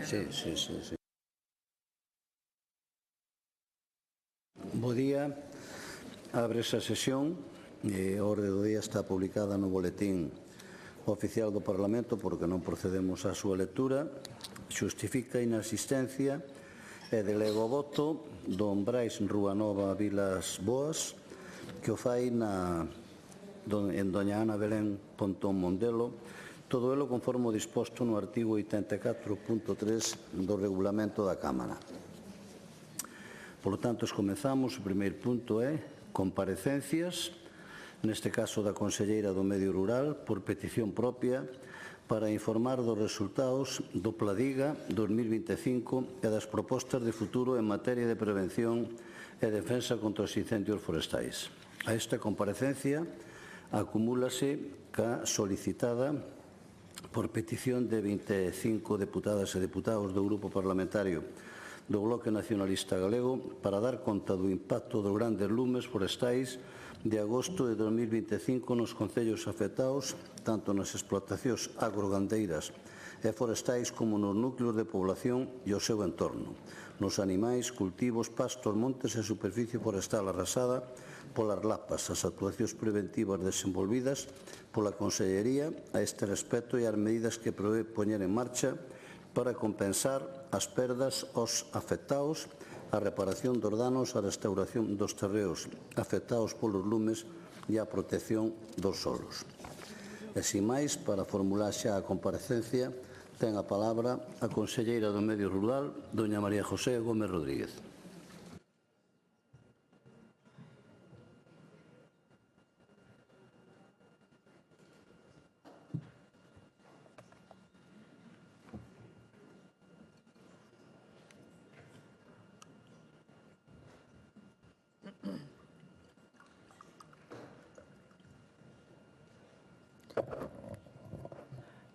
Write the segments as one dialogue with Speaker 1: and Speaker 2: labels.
Speaker 1: Sí. Bo día. Ábrese a sesión. A orde do día está publicada no boletín oficial do Parlamento porque non procedemos á súa lectura. Xustifica a inasistencia e delega o voto don Brais Ruanova Vilas Boas, que o fai en doña Ana Belén Pontón Mondelo, todo elo conforme o disposto no artigo 84.3 do regulamento da Cámara. Por lo tanto, comezamos. O primeiro punto é comparecencias, neste caso da Conselleira do Medio Rural, por petición propia, para informar dos resultados do Pladiga 2025 e das propostas de futuro en materia de prevención e defensa contra os incendios forestais. A esta comparecencia acumúlase ca solicitada por petición de 25 deputadas e deputados do Grupo Parlamentario do Bloque Nacionalista Galego para dar conta do impacto dos grandes lumes forestais de agosto de 2025 nos concellos afectados, tanto nas explotacións agrogandeiras e forestais como nos núcleos de población e o seu entorno, nos animais, cultivos, pastos, montes e superficie forestal arrasada polas lapas, as actuacións preventivas desenvolvidas pola Consellería a este respecto e as medidas que prevé poñer en marcha para compensar as perdas aos afectados, a reparación dos danos, a restauración dos terreos afectados polos lumes e a protección dos solos. E sin máis, para formular xa a comparecencia, ten a palabra a Conselleira do Medio Rural, doña María José Gómez Rodríguez.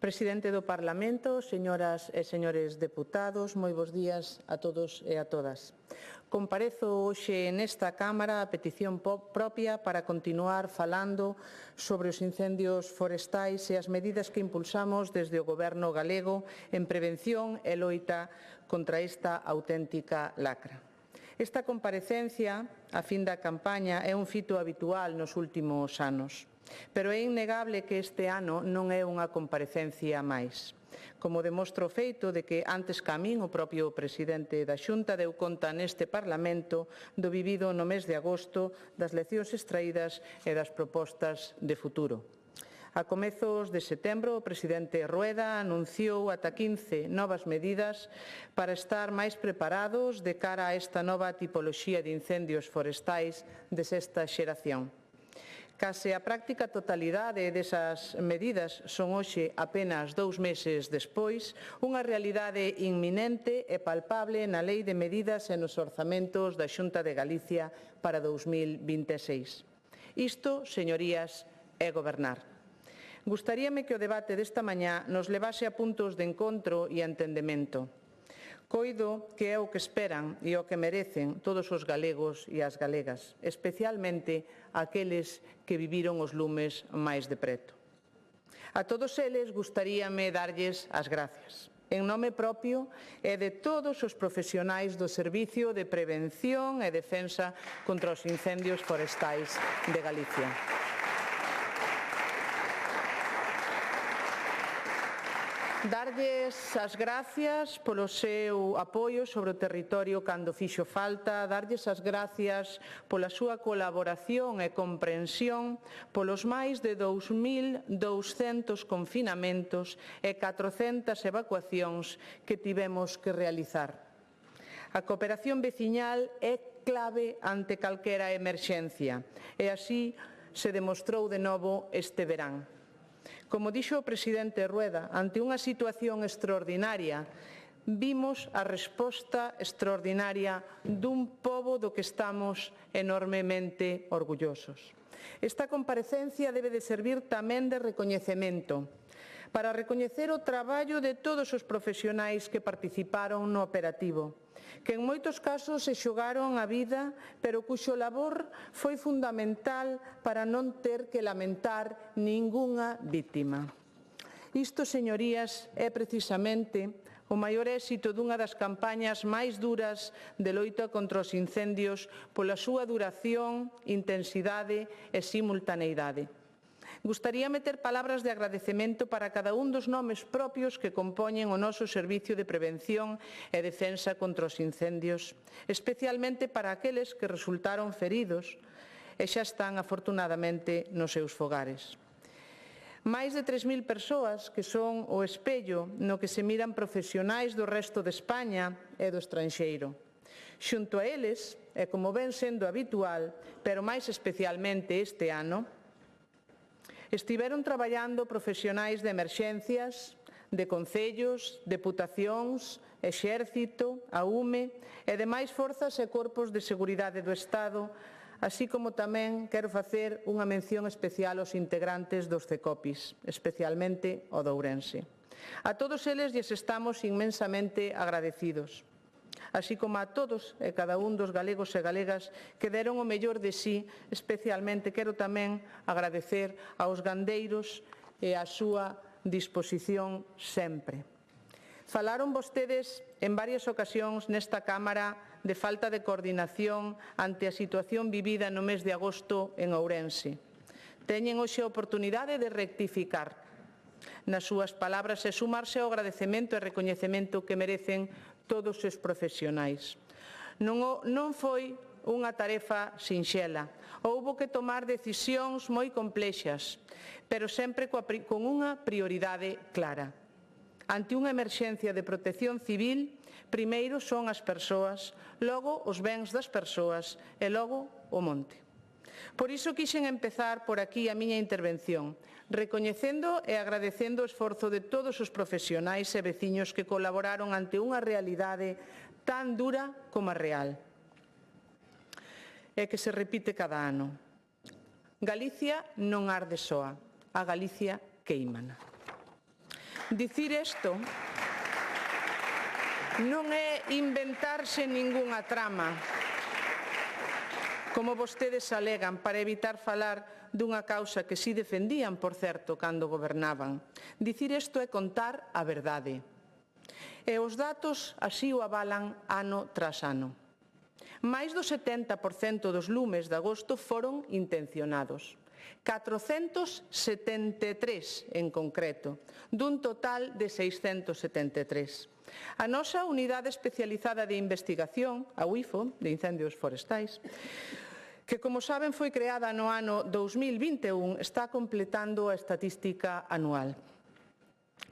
Speaker 2: Presidente do Parlamento, señoras e señores deputados, moi bos días a todos e a todas. Comparezo hoxe nesta Cámara a petición propia para continuar falando sobre os incendios forestais e as medidas que impulsamos desde o Goberno galego en prevención e loita contra esta auténtica lacra. Esta comparecencia, a fin da campaña, é un fito habitual nos últimos anos. Pero é innegable que este ano non é unha comparecencia máis. Como demostra o feito de que antes ca min o propio presidente da Xunta deu conta neste Parlamento do vivido no mes de agosto, das leccións extraídas e das propostas de futuro. A comezos de setembro, o presidente Rueda anunciou ata 15 novas medidas para estar máis preparados de cara a esta nova tipoloxía de incendios forestais de sexta xeración. Case a práctica totalidade desas medidas son hoxe, apenas 2 meses despois, unha realidade inminente e palpable na Lei de Medidas e nos orzamentos da Xunta de Galicia para 2026. Isto, señorías, é gobernar. Gustaríame que o debate desta mañá nos levase a puntos de encontro e entendemento. Coido que é o que esperan e o que merecen todos os galegos e as galegas, especialmente aqueles que viviron os lumes máis de preto. A todos eles gustaríame darlles as gracias, en nome propio e de todos os profesionais do Servicio de Prevención e Defensa contra os Incendios Forestais de Galicia. Darlles as gracias polo seu apoio sobre o territorio cando fixo falta, darlles as gracias pola súa colaboración e comprensión polos máis de 2.200 confinamentos e 400 evacuacións que tivemos que realizar. A cooperación veciñal é clave ante calquera emerxencia e así se demostrou de novo este verán. Como dixo o presidente Rueda, ante unha situación extraordinaria, vimos a resposta extraordinaria dun pobo do que estamos enormemente orgullosos. Esta comparecencia debe de servir tamén de recoñecemento, para recoñecer o traballo de todos os profesionais que participaron no operativo, que en moitos casos se xogaron a vida, pero cuxo labor foi fundamental para non ter que lamentar ningunha vítima. Isto, señorías, é precisamente o maior éxito dunha das campañas máis duras de loita contra os incendios pola súa duración, intensidade e simultaneidade. Gustaríame ter palabras de agradecemento para cada un dos nomes propios que compoñen o noso Servicio de Prevención e Defensa contra os Incendios, especialmente para aqueles que resultaron feridos e xa están, afortunadamente, nos seus fogares. Máis de 3.000 persoas que son o espello no que se miran profesionais do resto de España e do estranxeiro. Xunto a eles, e como ven sendo habitual, pero máis especialmente este ano, estiveron traballando profesionais de emerxencias, de concellos, deputacións, exército, AUME e demais forzas e corpos de seguridade do Estado, así como tamén quero facer unha mención especial aos integrantes dos CECOPIS, especialmente o de Ourense. A todos eles lles estamos inmensamente agradecidos, así como a todos e cada un dos galegos e galegas que deron o mellor de sí, especialmente quero tamén agradecer aos gandeiros e a súa disposición sempre. Falaron vostedes en varias ocasións nesta Cámara de falta de coordinación ante a situación vivida no mes de agosto en Ourense. Teñen hoxe a oportunidade de rectificar nas súas palabras e sumarse ao agradecemento e recoñecemento que merecen todos os profesionais. Non foi unha tarefa sinxela. Houbo que tomar decisións moi complexas, pero sempre con unha prioridade clara. Ante unha emerxencia de protección civil, primeiro son as persoas, logo os bens das persoas e logo o monte. Por iso quixen empezar por aquí a miña intervención, recoñecendo e agradecendo o esforzo de todos os profesionais e veciños que colaboraron ante unha realidade tan dura como a real e que se repite cada ano. Galicia non arde soa, a Galicia queimana. Dicir isto non é inventarse ningunha trama, como vostedes alegan, para evitar falar dunha causa que si defendían, por certo, cando gobernaban. Dicir isto é contar a verdade. E os datos así o avalan ano tras ano. Máis do 70% dos lumes de agosto foron intencionados. 473 en concreto, dun total de 673. A nosa Unidade Especializada de Investigación, a UIFO, de Incendios Forestais, que, como saben, foi creada no ano 2021, está completando a estatística anual.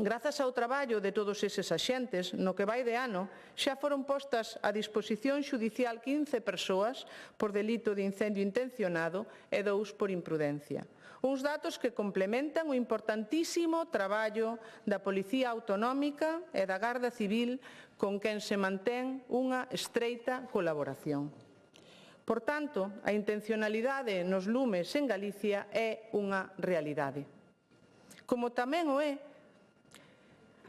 Speaker 2: Grazas ao traballo de todos eses axentes, no que vai de ano, xa foron postas a disposición xudicial 15 persoas por delito de incendio intencionado e 2 por imprudencia. Uns datos que complementan o importantísimo traballo da Policía Autonómica e da Garda Civil, con quen se mantén unha estreita colaboración. Por tanto, a intencionalidade nos lumes en Galicia é unha realidade. Como tamén o é,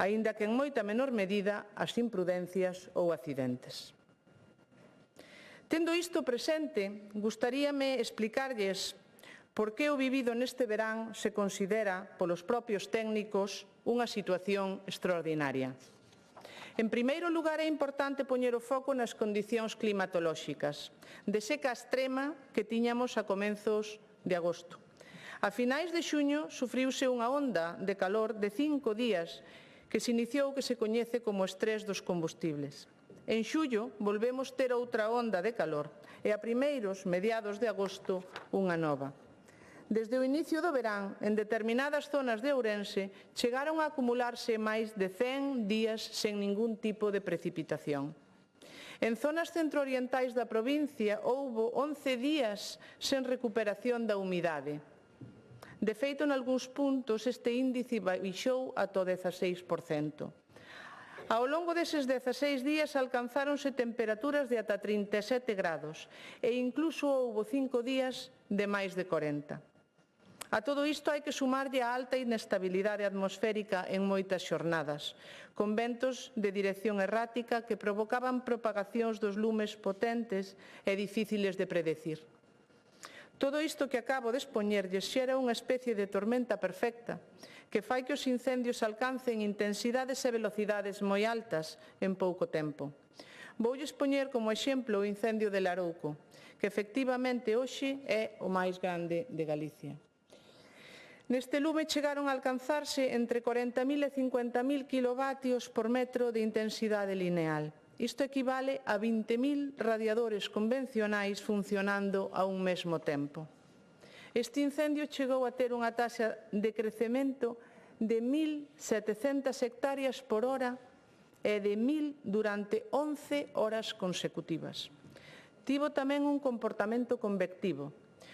Speaker 2: aínda que en moita menor medida, as imprudencias ou accidentes. Tendo isto presente, gustaríame explicarlles por que o vivido neste verán se considera, polos propios técnicos, unha situación extraordinaria. En primeiro lugar, é importante poñer o foco nas condicións climatolóxicas, de seca extrema que tiñamos a comenzos de agosto. A finais de xuño, sufriuse unha onda de calor de 5 días que se iniciou o que se coñece como estrés dos combustibles. En xullo, volvemos ter outra onda de calor e a primeiros mediados de agosto unha nova. Desde o inicio do verán, en determinadas zonas de Ourense, chegaron a acumularse máis de 100 días sen ningún tipo de precipitación. En zonas centroorientais da provincia houbo 11 días sen recuperación da humidade. De feito, en algúns puntos, este índice baixou ata o 16%. Ao longo deses 16 días alcanzáronse temperaturas de ata 37 grados e incluso houbo 5 días de máis de 40. A todo isto hai que sumarlle a alta inestabilidade atmosférica en moitas xornadas, con ventos de dirección errática que provocaban propagacións dos lumes potentes e difíciles de predecir. Todo isto que acabo de expoñerlles xera unha especie de tormenta perfecta que fai que os incendios alcancen intensidades e velocidades moi altas en pouco tempo. Voulles poñer como exemplo o incendio de Larouco, que efectivamente hoxe é o máis grande de Galicia. Neste lume chegaron a alcanzarse entre 40.000 e 50.000 kilovatios por metro de intensidade lineal. Isto equivale a 20.000 radiadores convencionais funcionando a un mesmo tempo. Este incendio chegou a ter unha taxa de crecemento de 1.700 hectáreas por hora e de 1.000 durante 11 horas consecutivas. Tivo tamén un comportamento convectivo.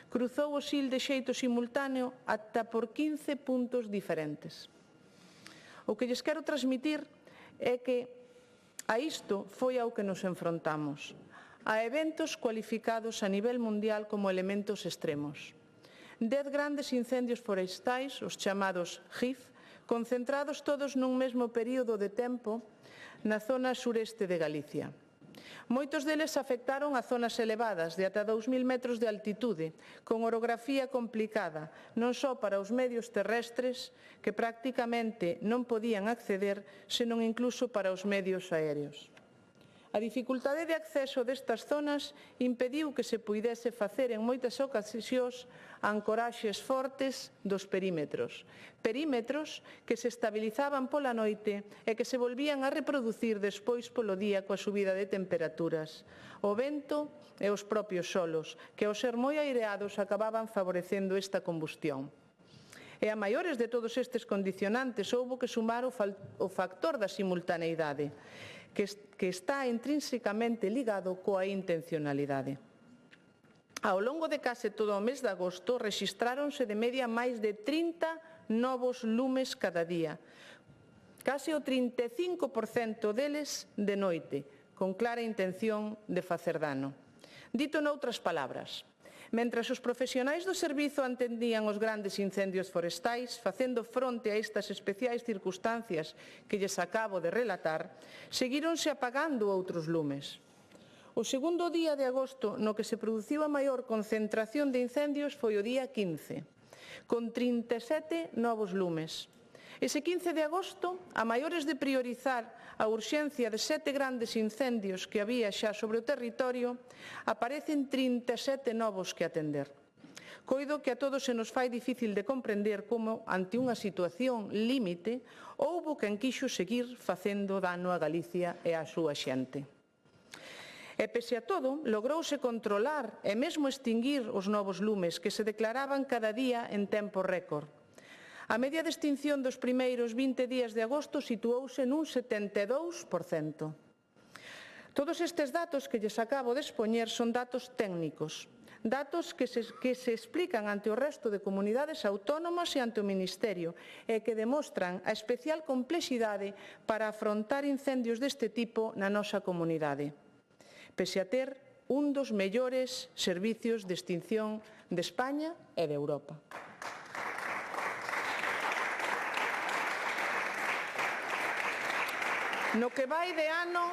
Speaker 2: Cruzou o Sil de xeito simultáneo ata por 15 puntos diferentes. O que lles quero transmitir é que a isto foi ao que nos enfrontamos, a eventos cualificados a nivel mundial como elementos extremos. 10 grandes incendios forestais, os chamados GIF, concentrados todos nun mesmo período de tempo na zona sureste de Galicia. Moitos deles afectaron a zonas elevadas de ata 2.000 metros de altitude, con orografía complicada, non só para os medios terrestres, que prácticamente non podían acceder, senón incluso para os medios aéreos. A dificultade de acceso destas zonas impediu que se puidese facer en moitas ocasións ancoraxes fortes dos perímetros. Perímetros que se estabilizaban pola noite e que se volvían a reproducir despois polo día coa subida de temperaturas. O vento e os propios solos, que ao ser moi aireados acababan favorecendo esta combustión. E a maiores de todos estes condicionantes houbo que sumar o factor da simultaneidade, que está intrínsecamente ligado coa intencionalidade. Ao longo de case todo o mes de agosto rexistráronse de media máis de 30 novos lumes cada día, case o 35% deles de noite, con clara intención de facer dano. Dito noutras palabras, mentras os profesionais do servizo atendían os grandes incendios forestais, facendo fronte a estas especiais circunstancias que lles acabo de relatar, seguíronse apagando outros lumes. O segundo día de agosto no que se produciu a maior concentración de incendios foi o día 15, con 37 novos lumes. Ese 15 de agosto, a maiores de priorizar a urxencia de 7 grandes incendios que había xa sobre o territorio, aparecen 37 novos que atender. Coido que a todos se nos fai difícil de comprender como, ante unha situación límite, houbo quen quixo seguir facendo dano a Galicia e á súa xente. E pese a todo, logrouse controlar e mesmo extinguir os novos lumes que se declaraban cada día en tempo récord. A media de extinción dos primeiros 20 días de agosto situouse nun 72%. Todos estes datos que lles acabo de expoñer son datos técnicos, datos que se explican ante o resto de comunidades autónomas e ante o Ministerio e que demostran a especial complexidade para afrontar incendios deste tipo na nosa comunidade, pese a ter un dos mellores servicios de extinción de España e de Europa. No que vai de ano,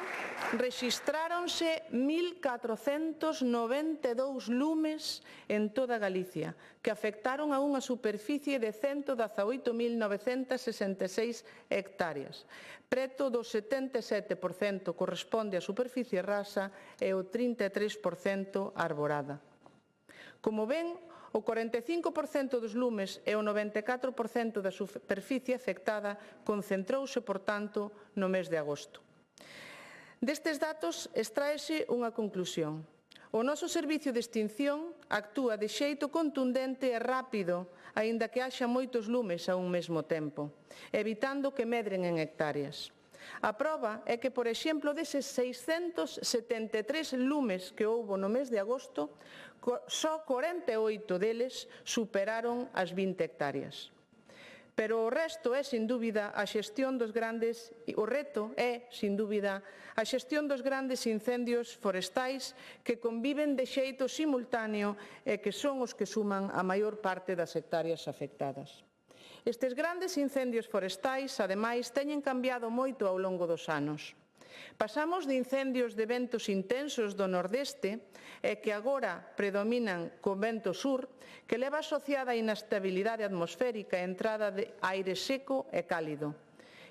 Speaker 2: rexistráronse 1.492 lumes en toda Galicia, que afectaron a unha superficie de 118.966 hectáreas. Preto do 77% corresponde á superficie rasa e o 33% arborada. Como ven, o 45% dos lumes e o 94% da superficie afectada concentrouse, por tanto, no mes de agosto. Destes datos extraese unha conclusión. O noso servicio de extinción actúa de xeito contundente e rápido, aínda que haxa moitos lumes a un mesmo tempo, evitando que medren en hectáreas. A proba é que, por exemplo, deses 673 lumes que houbo no mes de agosto, só 48 deles superaron as 20 hectáreas. Pero o resto é, sin dúbida, a xestión dos grandes, o reto é, sin dúbida, a xestión dos grandes incendios forestais que conviven de xeito simultáneo e que son os que suman a maior parte das hectáreas afectadas. Estes grandes incendios forestais, ademais, teñen cambiado moito ao longo dos anos. Pasamos de incendios de ventos intensos do nordeste e que agora predominan co vento sur, que leva asociada a inestabilidade atmosférica e a entrada de aire seco e cálido.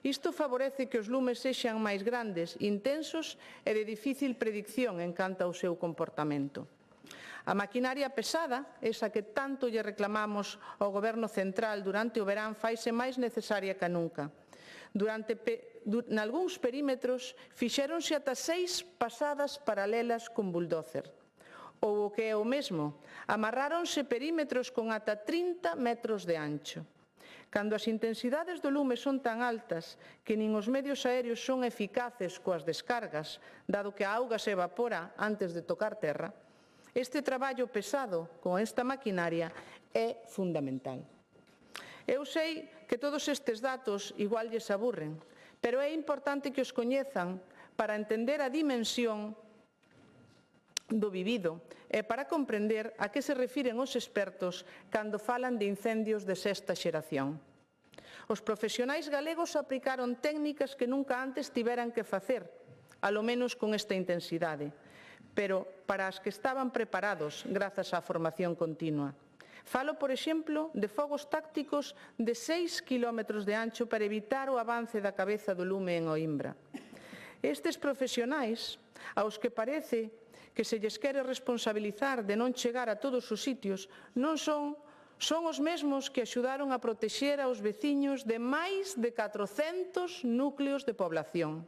Speaker 2: Isto favorece que os lumes sexan máis grandes, intensos e de difícil predicción en canto ao seu comportamento. A maquinaria pesada, esa que tanto lle reclamamos ao Goberno central durante o verán, faise máis necesaria que nunca. Nalgúns perímetros fixéronse ata 6 pasadas paralelas con bulldozer. Ou o que é o mesmo, amarráronse perímetros con ata 30 metros de ancho. Cando as intensidades do lume son tan altas que nin os medios aéreos son eficaces coas descargas, dado que a auga se evapora antes de tocar terra, este traballo pesado con esta maquinaria é fundamental. Eu sei que todos estes datos igual lles aburren, pero é importante que os coñezan para entender a dimensión do vivido e para comprender a que se refiren os expertos cando falan de incendios de sexta xeración. Os profesionais galegos aplicaron técnicas que nunca antes tiveran que facer, alo menos con esta intensidade, pero para as que estaban preparados grazas á formación continua. Falo, por exemplo, de fogos tácticos de 6 km de ancho para evitar o avance da cabeza do lume en Oimbra. Estes profesionais, aos que parece que se lles quere responsabilizar de non chegar a todos os sitios, non son os mesmos que axudaron a protexer aos veciños de máis de 400 núcleos de población.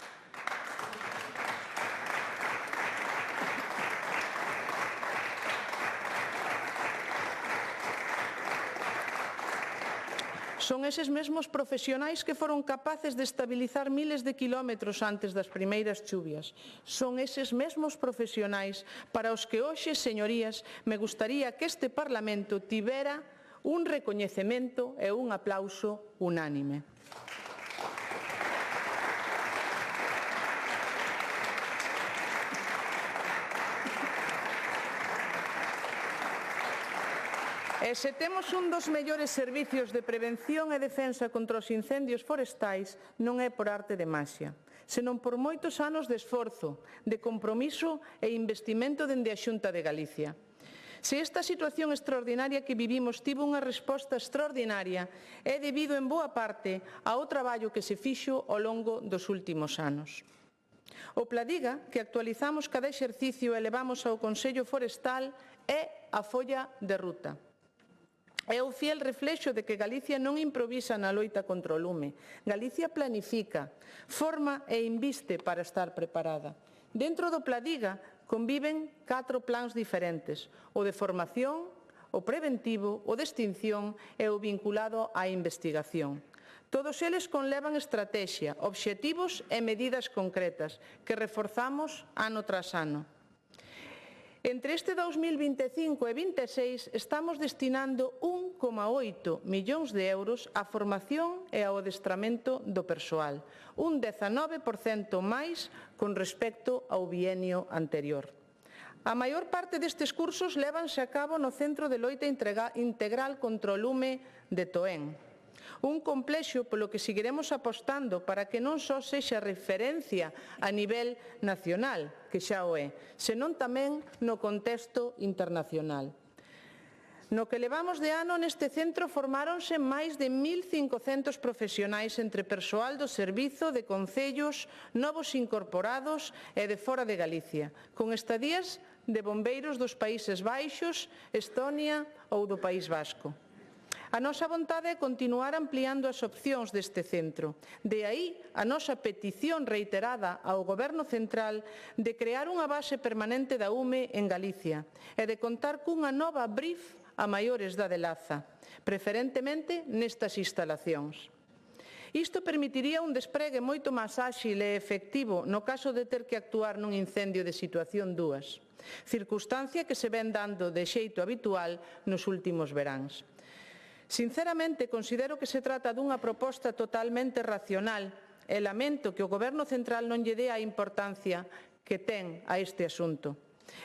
Speaker 2: Son eses mesmos profesionais que foron capaces de estabilizar miles de quilómetros antes das primeiras chuvias. Son eses mesmos profesionais para os que hoxe, señorías, me gustaría que este Parlamento tivera un recoñecemento e un aplauso unánime. E se temos un dos mellores servicios de prevención e defensa contra os incendios forestais, non é por arte de maxia, senón por moitos anos de esforzo, de compromiso e investimento dende a Xunta de Galicia. Se esta situación extraordinaria que vivimos tivo unha resposta extraordinaria, é debido en boa parte ao traballo que se fixo ao longo dos últimos anos. O Pladiga, que actualizamos cada exercicio e levamos ao Consello Forestal, é a folla de ruta. É o fiel reflexo de que Galicia non improvisa na loita contra o lume. Galicia planifica, forma e inviste para estar preparada. Dentro do Pladiga conviven 4 plans diferentes: o de formación, o preventivo, o de extinción e o vinculado á investigación. Todos eles conlevan estrategia, obxectivos e medidas concretas que reforzamos ano tras ano. Entre este 2025 e 2026 estamos destinando 1,8 millóns de euros á formación e ao adestramento do persoal, un 19% máis con respecto ao bienio anterior. A maior parte destes cursos lévanse a cabo no Centro de Loita Integral contra o Lume de Toén, un complexo polo que seguiremos apostando para que non só sexa referencia a nivel nacional, que xa o é, senón tamén no contexto internacional. No que levamos de ano neste centro formáronse máis de 1.500 profesionais entre persoal do servizo, de concellos, novos incorporados e de fora de Galicia, con estadías de bombeiros dos Países Baixos, Estonia ou do País Vasco. A nosa vontade é continuar ampliando as opcións deste centro. De aí a nosa petición reiterada ao Goberno central de crear unha base permanente da UME en Galicia e de contar cunha nova BRIF a maiores da de Laza, preferentemente nestas instalacións. Isto permitiría un despregue moito máis áxil e efectivo no caso de ter que actuar nun incendio de situación 2, circunstancia que se ven dando de xeito habitual nos últimos veráns. Sinceramente, considero que se trata dunha proposta totalmente racional e lamento que o Goberno central non lle dé a importancia que ten a este asunto.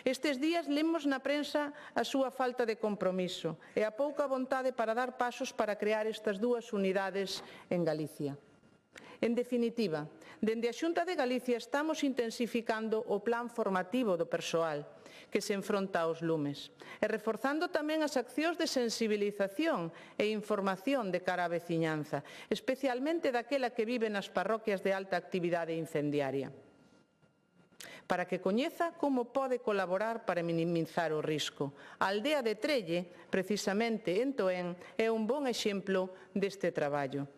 Speaker 2: Estes días lemos na prensa a súa falta de compromiso e a pouca vontade para dar pasos para crear estas 2 unidades en Galicia. En definitiva, dende a Xunta de Galicia estamos intensificando o plan formativo do persoal que se enfronta aos lumes e reforzando tamén as accións de sensibilización e información de cara á veciñanza, especialmente daquela que vive nas parroquias de alta actividade incendiaria, para que coñeza como pode colaborar para minimizar o risco. A aldea de Trelle, precisamente en Toén, é un bon exemplo deste traballo.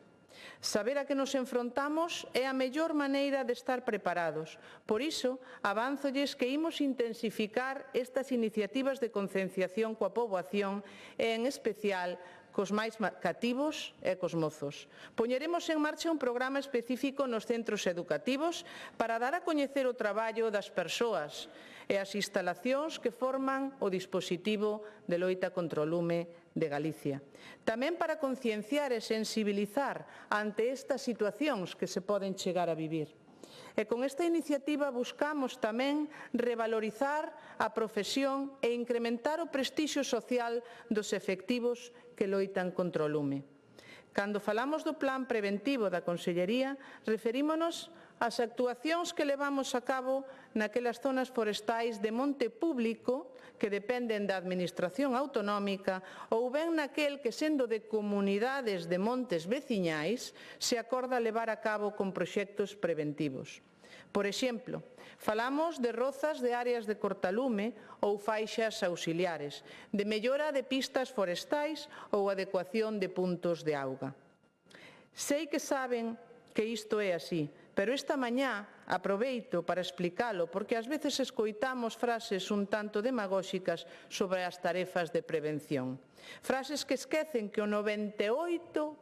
Speaker 2: Saber a que nos enfrontamos é a mellor maneira de estar preparados. Por iso, avánzolles que imos intensificar estas iniciativas de concienciación coa poboación e, en especial, cos máis cativos e cos mozos. Poñeremos en marcha un programa específico nos centros educativos para dar a coñecer o traballo das persoas e as instalacións que forman o dispositivo de loita contra o lume de Galicia. Tamén para concienciar e sensibilizar ante estas situacións que se poden chegar a vivir. E con esta iniciativa buscamos tamén revalorizar a profesión e incrementar o prestixio social dos efectivos que loitan contra o lume. Cando falamos do plan preventivo da Consellería, referímonos ás actuacións que levamos a cabo naquelas zonas forestais de monte público que dependen da Administración autonómica ou ben naquel que, sendo de comunidades de montes veciñais, se acorda levar a cabo con proxectos preventivos. Por exemplo, falamos de rozas de áreas de cortalume ou faixas auxiliares, de mellora de pistas forestais ou adecuación de puntos de auga. Sei que saben que isto é así, pero esta mañá aproveito para explicalo porque ás veces escoitamos frases un tanto demagóxicas sobre as tarefas de prevención. Frases que esquecen que o 98%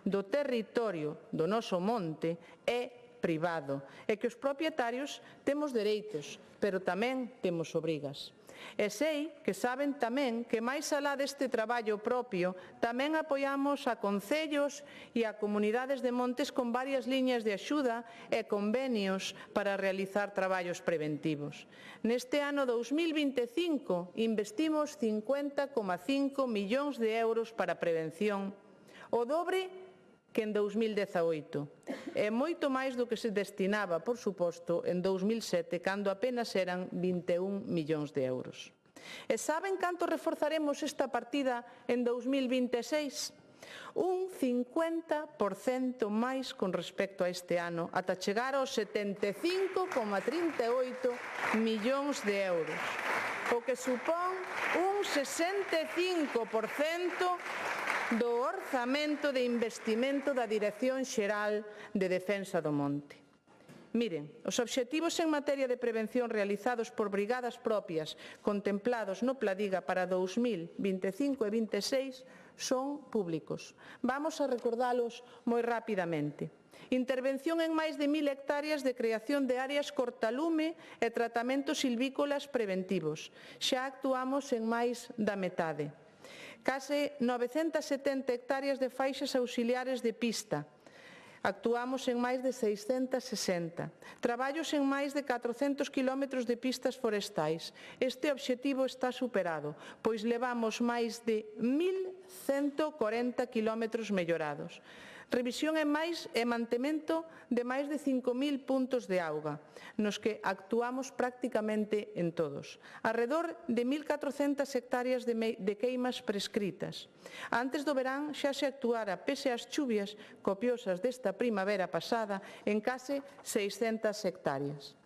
Speaker 2: do territorio do noso monte é privado e que os propietarios temos dereitos, pero tamén temos obrigas. E sei que saben tamén que máis alá deste traballo propio tamén apoiamos a concellos e a comunidades de montes con varias liñas de axuda e convenios para realizar traballos preventivos. Neste ano 2025 investimos 50,5 millóns de euros para prevención, o dobre que en 2018. É moito máis do que se destinaba, por suposto, en 2007, cando apenas eran 21 millóns de euros. E saben canto reforzaremos esta partida en 2026? Un 50% máis con respecto a este ano, ata chegar aos 75,38 millóns de euros, o que supón un 65% do orzamento de investimento da Dirección Xeral de Defensa do Monte. Miren, os obxectivos en materia de prevención realizados por brigadas propias contemplados no Pladiga para 2025 e 2026 son públicos. Vamos a recordalos moi rapidamente. Intervención en máis de 1000 hectáreas de creación de áreas cortalume e tratamentos silvícolas preventivos. Xa actuamos en máis da metade. Case 970 hectáreas de faixas auxiliares de pista. Actuamos en máis de 660. Traballos en máis de 400 kilómetros de pistas forestais. Este obxectivo está superado, pois levamos máis de 1.140 kilómetros mellorados. Revisión e mantemento de máis de 5.000 puntos de auga, nos que actuamos prácticamente en todos. Arredor de 1.400 hectáreas de queimas prescritas. Antes do verán xa se actuara, pese ás chuvias copiosas desta primavera pasada, en case 600 hectáreas.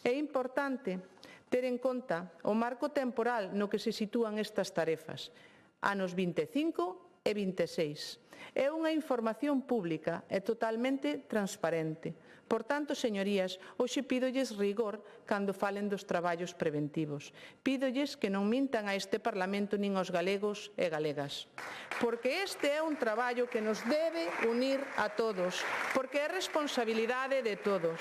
Speaker 2: É importante ter en conta o marco temporal no que se sitúan estas tarefas, anos 25 e 26. É unha información pública e totalmente transparente. Por tanto, señorías, hoxe pídolles rigor cando falen dos traballos preventivos. Pídolles que non mintan a este Parlamento nin aos galegos e galegas. Porque este é un traballo que nos debe unir a todos, porque é responsabilidade de todos.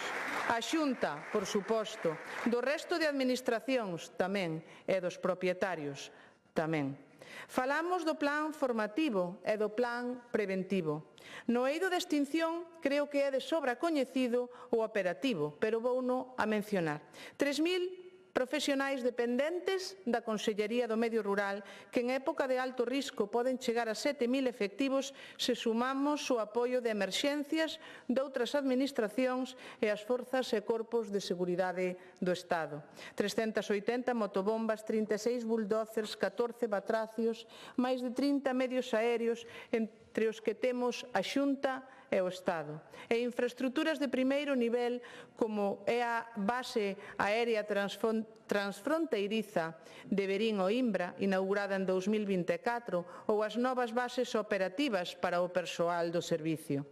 Speaker 2: A Xunta, por suposto, do resto de administracións tamén e dos propietarios tamén. Falamos do plan formativo e do plan preventivo. No eido de extinción creo que é de sobra coñecido o operativo, pero vouno a mencionar. 3.000 Profesionais dependentes da Consellería do Medio Rural que en época de alto risco poden chegar a 7.000 efectivos se sumamos o apoio de emerxencias de outras administracións e as forzas e corpos de seguridade do Estado. 380 motobombas, 36 bulldozers, 14 batracios, máis de 30 medios aéreos, entre os que temos a Xunta e o Estado. E infraestruturas de primeiro nivel como é a base aérea transfronteiriza de Verín o Imbra, inaugurada en 2024, ou as novas bases operativas para o persoal do servicio.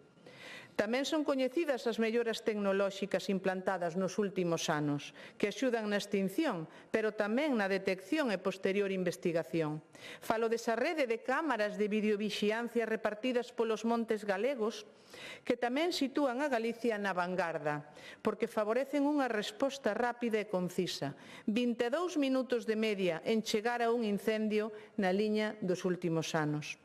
Speaker 2: Tamén son coñecidas as melloras tecnolóxicas implantadas nos últimos anos, que axudan na extinción, pero tamén na detección e posterior investigación. Falo desa rede de cámaras de videovixiancia repartidas polos montes galegos, que tamén sitúan a Galicia na vangarda, porque favorecen unha resposta rápida e concisa. 22 minutos de media en chegar a un incendio na liña dos últimos anos.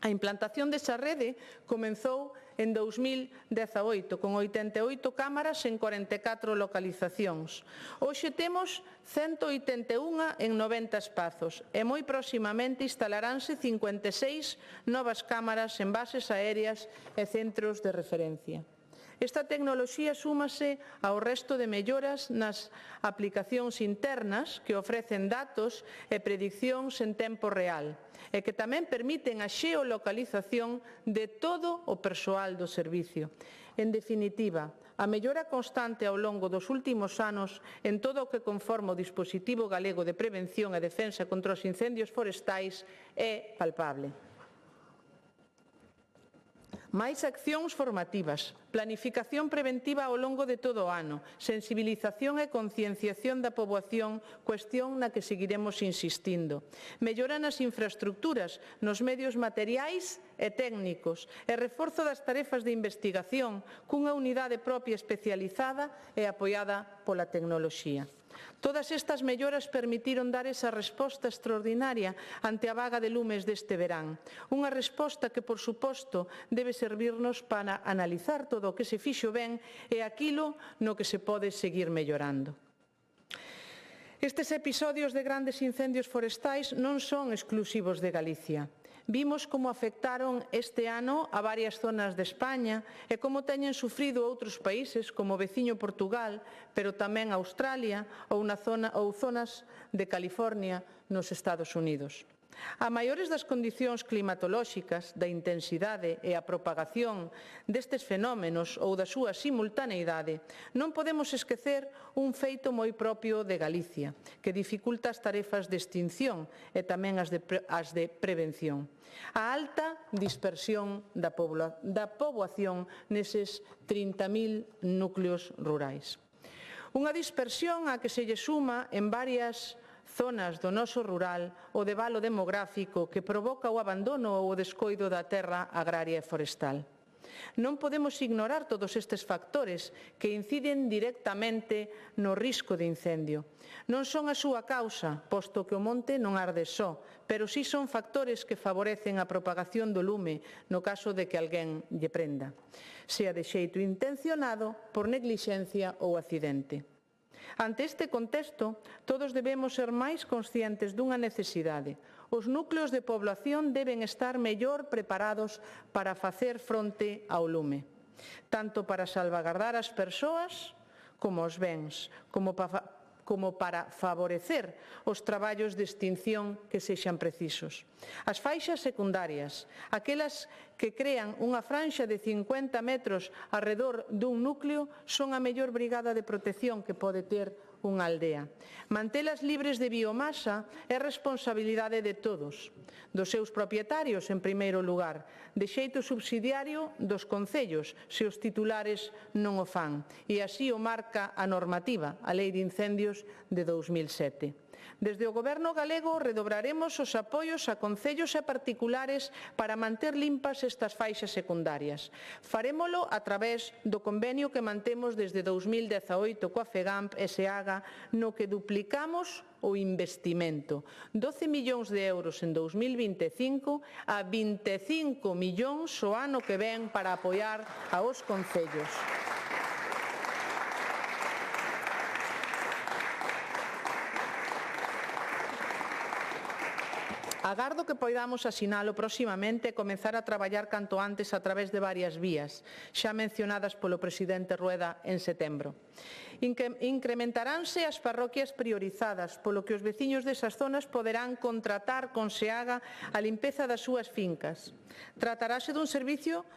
Speaker 2: A implantación desa rede comenzou en 2018, con 88 cámaras en 44 localizacións. Hoxe temos 181 en 90 espazos e moi proximamente instalaránse 56 novas cámaras en bases aéreas e centros de referencia. Esta tecnoloxía súmase ao resto de melloras nas aplicacións internas que ofrecen datos e prediccións en tempo real e que tamén permiten a xeolocalización de todo o persoal do servicio. En definitiva, a mellora constante ao longo dos últimos anos en todo o que conforma o dispositivo galego de prevención e defensa contra os incendios forestais é palpable. Máis accións formativas, planificación preventiva ao longo de todo o ano, sensibilización e concienciación da poboación, cuestión na que seguiremos insistindo. Mellora nas infraestructuras, nos medios materiais e técnicos e reforzo das tarefas de investigación cunha unidade propia especializada e apoiada pola tecnoloxía. Todas estas melloras permitiron dar esa resposta extraordinaria ante a vaga de lumes deste verán. Unha resposta que, por suposto, debe servirnos para analizar todo o que se fixo ben e aquilo no que se pode seguir mellorando. Estes episodios de grandes incendios forestais non son exclusivos de Galicia. Vimos como afectaron este ano a varias zonas de España e como teñen sufrido outros países como o veciño Portugal, pero tamén Australia ou zonas de California nos Estados Unidos. A maiores das condicións climatolóxicas, da intensidade e a propagación destes fenómenos ou da súa simultaneidade, non podemos esquecer un feito moi propio de Galicia, que dificulta as tarefas de extinción e tamén as de prevención. A alta dispersión da poboación neses 30.000 núcleos rurais. Unha dispersión a que se lle suma en varias zonas do noso rural o debalo demográfico que provoca o abandono ou o descoido da terra agraria e forestal. Non podemos ignorar todos estes factores que inciden directamente no risco de incendio. Non son a súa causa, posto que o monte non arde só, pero si son factores que favorecen a propagación do lume no caso de que alguén lle prenda, sea de xeito intencionado, por neglixencia ou accidente. Ante este contexto, todos debemos ser máis conscientes dunha necesidade. Os núcleos de población deben estar mellor preparados para facer fronte ao lume, tanto para salvagardar as persoas como os bens, como para favorecer os traballos de extinción que sexan precisos. As faixas secundarias, aquelas que crean unha franxa de 50 metros arredor dun núcleo, son a mellor brigada de protección que pode ter unha aldea. Mantelas libres de biomasa é responsabilidade de todos, dos seus propietarios en primeiro lugar, de xeito subsidiario dos concellos, se os titulares non o fan, e así o marca a normativa, a Lei de Incendios de 2007. Desde o Goberno galego redobraremos os apoios a concellos e particulares para manter limpas estas faixas secundarias. Farémolo a través do convenio que mantemos desde 2018 coa FEGAMP e SEAGA, no que duplicamos o investimento, 12 millóns de euros en 2025 a 25 millóns o ano que ven para apoiar aos concellos. Agardo que poidamos asinalo proximamente e comezar a traballar canto antes a través de varias vías, xa mencionadas polo presidente Rueda en setembro. Incrementaránse as parroquias priorizadas, polo que os veciños desas zonas poderán contratar con SEAGA a limpeza das súas fincas. Tratarase dun servicio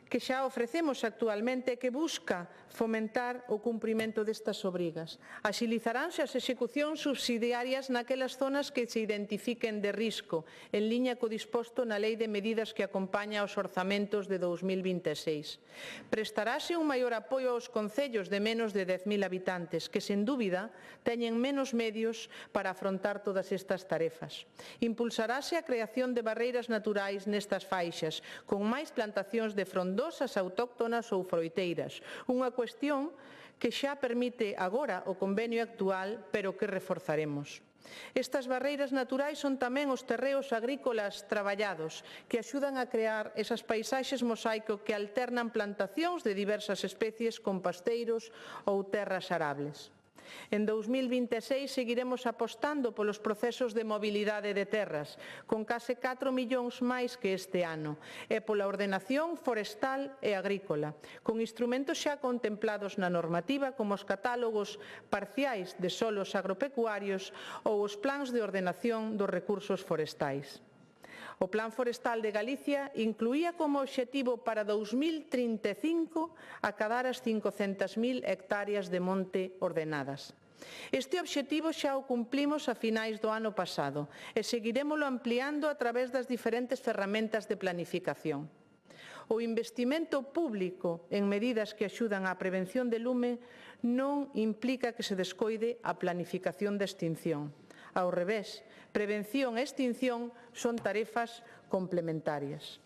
Speaker 2: que xa ofrecemos actualmente e que busca fomentar o cumprimento destas obrigas. Axilizaránse as execucións subsidiarias naquelas zonas que se identifiquen de risco, en liña co disposto na Lei de Medidas que acompaña aos orzamentos de 2026. Prestarase un maior apoio aos concellos de menos de 10.000 habitantes, que, sen dúbida, teñen menos medios para afrontar todas estas tarefas. Impulsarase a creación de barreiras naturais nestas faixas, con máis plantacións de frondosas autóctonas ou froiteiras, unha cuestión que xa permite agora o convenio actual, pero que reforzaremos. Estas barreiras naturais son tamén os terreos agrícolas traballados, que axudan a crear esas paisaxes mosaico que alternan plantacións de diversas especies con pasteiros ou terras arables. En 2026 seguiremos apostando polos procesos de mobilidade de terras, con case 4 millóns máis que este ano, e pola ordenación forestal e agrícola, con instrumentos xa contemplados na normativa como os catálogos parciais de solos agropecuarios ou os plans de ordenación dos recursos forestais. O Plan Forestal de Galicia incluía como obxectivo para 2035 acadar as 500.000 hectáreas de monte ordenadas. Este obxectivo xa o cumplimos a finais do ano pasado e seguirémolo ampliando a través das diferentes ferramentas de planificación. O investimento público en medidas que axudan á prevención de lume non implica que se descoide a planificación de extinción. Ao revés, prevención e extinción son tarefas complementarias.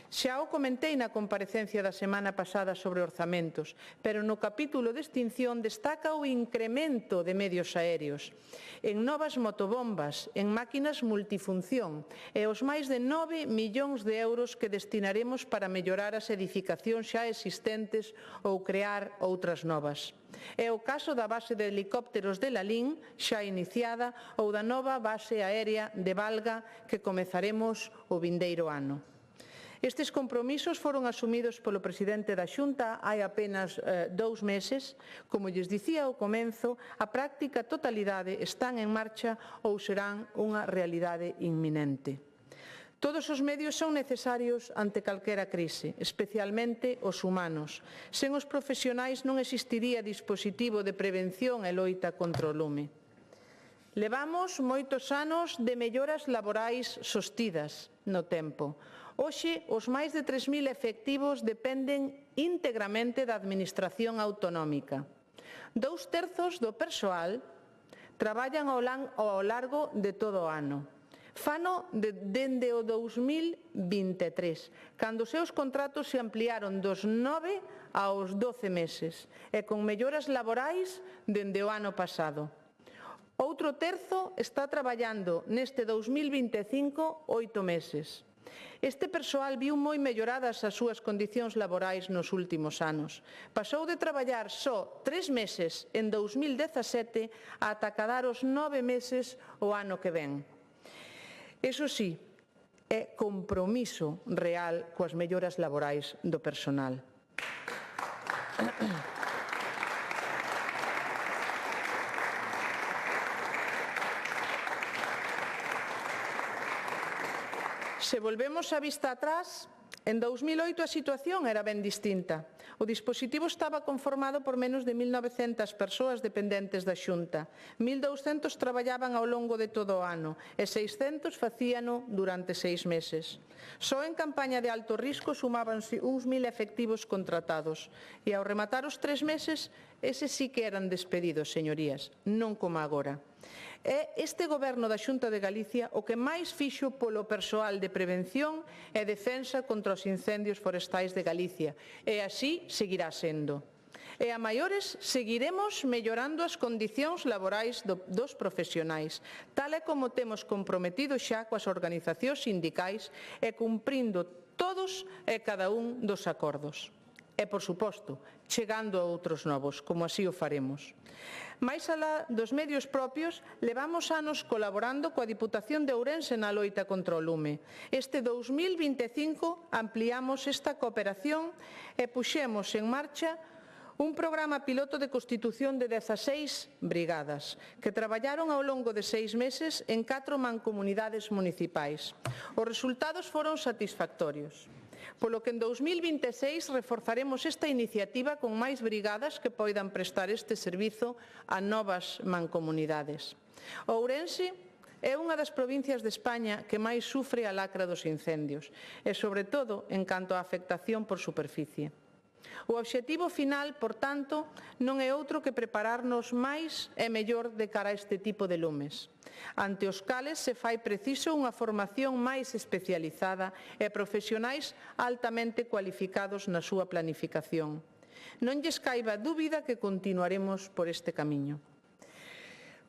Speaker 2: Xa o comentei na comparecencia da semana pasada sobre orzamentos, pero no capítulo de extinción destaca o incremento de medios aéreos, en novas motobombas, en máquinas multifunción e os máis de 9 millóns de euros que destinaremos para mellorar as edificacións xa existentes ou crear outras novas. É o caso da base de helicópteros de Lalín, xa iniciada, ou da nova base aérea de Valga, que comezaremos o vindeiro ano. Estes compromisos foron asumidos polo presidente da Xunta hai apenas 2 meses. Como lles dicía ao comezo, a práctica totalidade están en marcha ou serán unha realidade inminente. Todos os medios son necesarios ante calquera crise, especialmente os humanos. Sen os profesionais non existiría dispositivo de prevención e loita contra o lume. Levamos moitos anos de melloras laborais sostidas no tempo. Hoxe, os máis de 3.000 efectivos dependen íntegramente da Administración autonómica. 2/3 do persoal traballan ao largo de todo o ano. Fano dende o 2023, cando os seus contratos se ampliaron dos 9 aos 12 meses, e con melloras laborais dende o ano pasado. Outro terzo está traballando neste 2025 8 meses. Este persoal viu moi melloradas as súas condicións laborais nos últimos anos. Pasou de traballar só 3 meses en 2017 ata acadar os 9 meses o ano que ven. Iso sí, é compromiso real coas melloras laborais do personal. Se volvemos a vista atrás, en 2008 a situación era ben distinta. O dispositivo estaba conformado por menos de 1.900 persoas dependentes da Xunta. 1.200 traballaban ao longo de todo o ano e 600 facíano durante 6 meses. Só en campaña de alto risco sumábanse uns 1.000 efectivos contratados e ao rematar os 3 meses, eses sí que eran despedidos, señorías, non como agora. É este Goberno da Xunta de Galicia o que máis fixo polo persoal de prevención e defensa contra os incendios forestais de Galicia, e así seguirá sendo. E a maiores seguiremos mellorando as condicións laborais dos profesionais, tal e como temos comprometido xa coas organizacións sindicais e cumprindo todos e cada un dos acordos. e, por suposto, chegando a outros novos, como así o faremos. Mais alá dos medios propios, levamos anos colaborando coa Diputación de Ourense na loita contra o lume. Este 2025 ampliamos esta cooperación e puxemos en marcha un programa piloto de constitución de 16 brigadas que traballaron ao longo de 6 meses en 4 mancomunidades municipais. Os resultados foron satisfactorios, polo que en 2026 reforzaremos esta iniciativa con máis brigadas que poidan prestar este servizo a novas mancomunidades. Ourense é unha das provincias de España que máis sufre a lacra dos incendios e, sobre todo, en canto á afectación por superficie. O obxectivo final, por tanto, non é outro que prepararnos máis e mellor de cara a este tipo de lumes, ante os cales se fai preciso unha formación máis especializada e profesionais altamente cualificados na súa planificación. Non lles caiba dúbida que continuaremos por este camiño.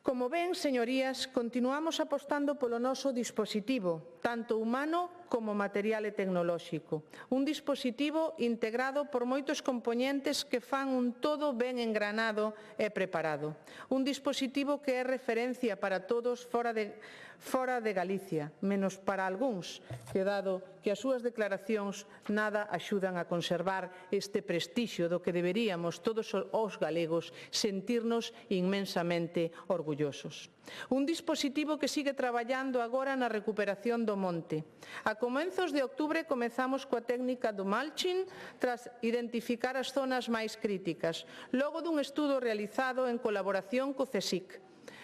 Speaker 2: Como ven, señorías, continuamos apostando polo noso dispositivo, tanto humano como material e tecnolóxico. Un dispositivo integrado por moitos compoñentes que fan un todo ben engranado e preparado. Un dispositivo que é referencia para todos fora de Galicia, menos para algúns, que dado que as súas declaracións nada axudan a conservar este prestixio do que deberíamos todos os galegos sentirnos inmensamente orgullosos. Un dispositivo que sigue traballando agora na recuperación do monte. A comenzos de outubro comezamos coa técnica do mulching tras identificar as zonas máis críticas, logo dun estudo realizado en colaboración co CSIC.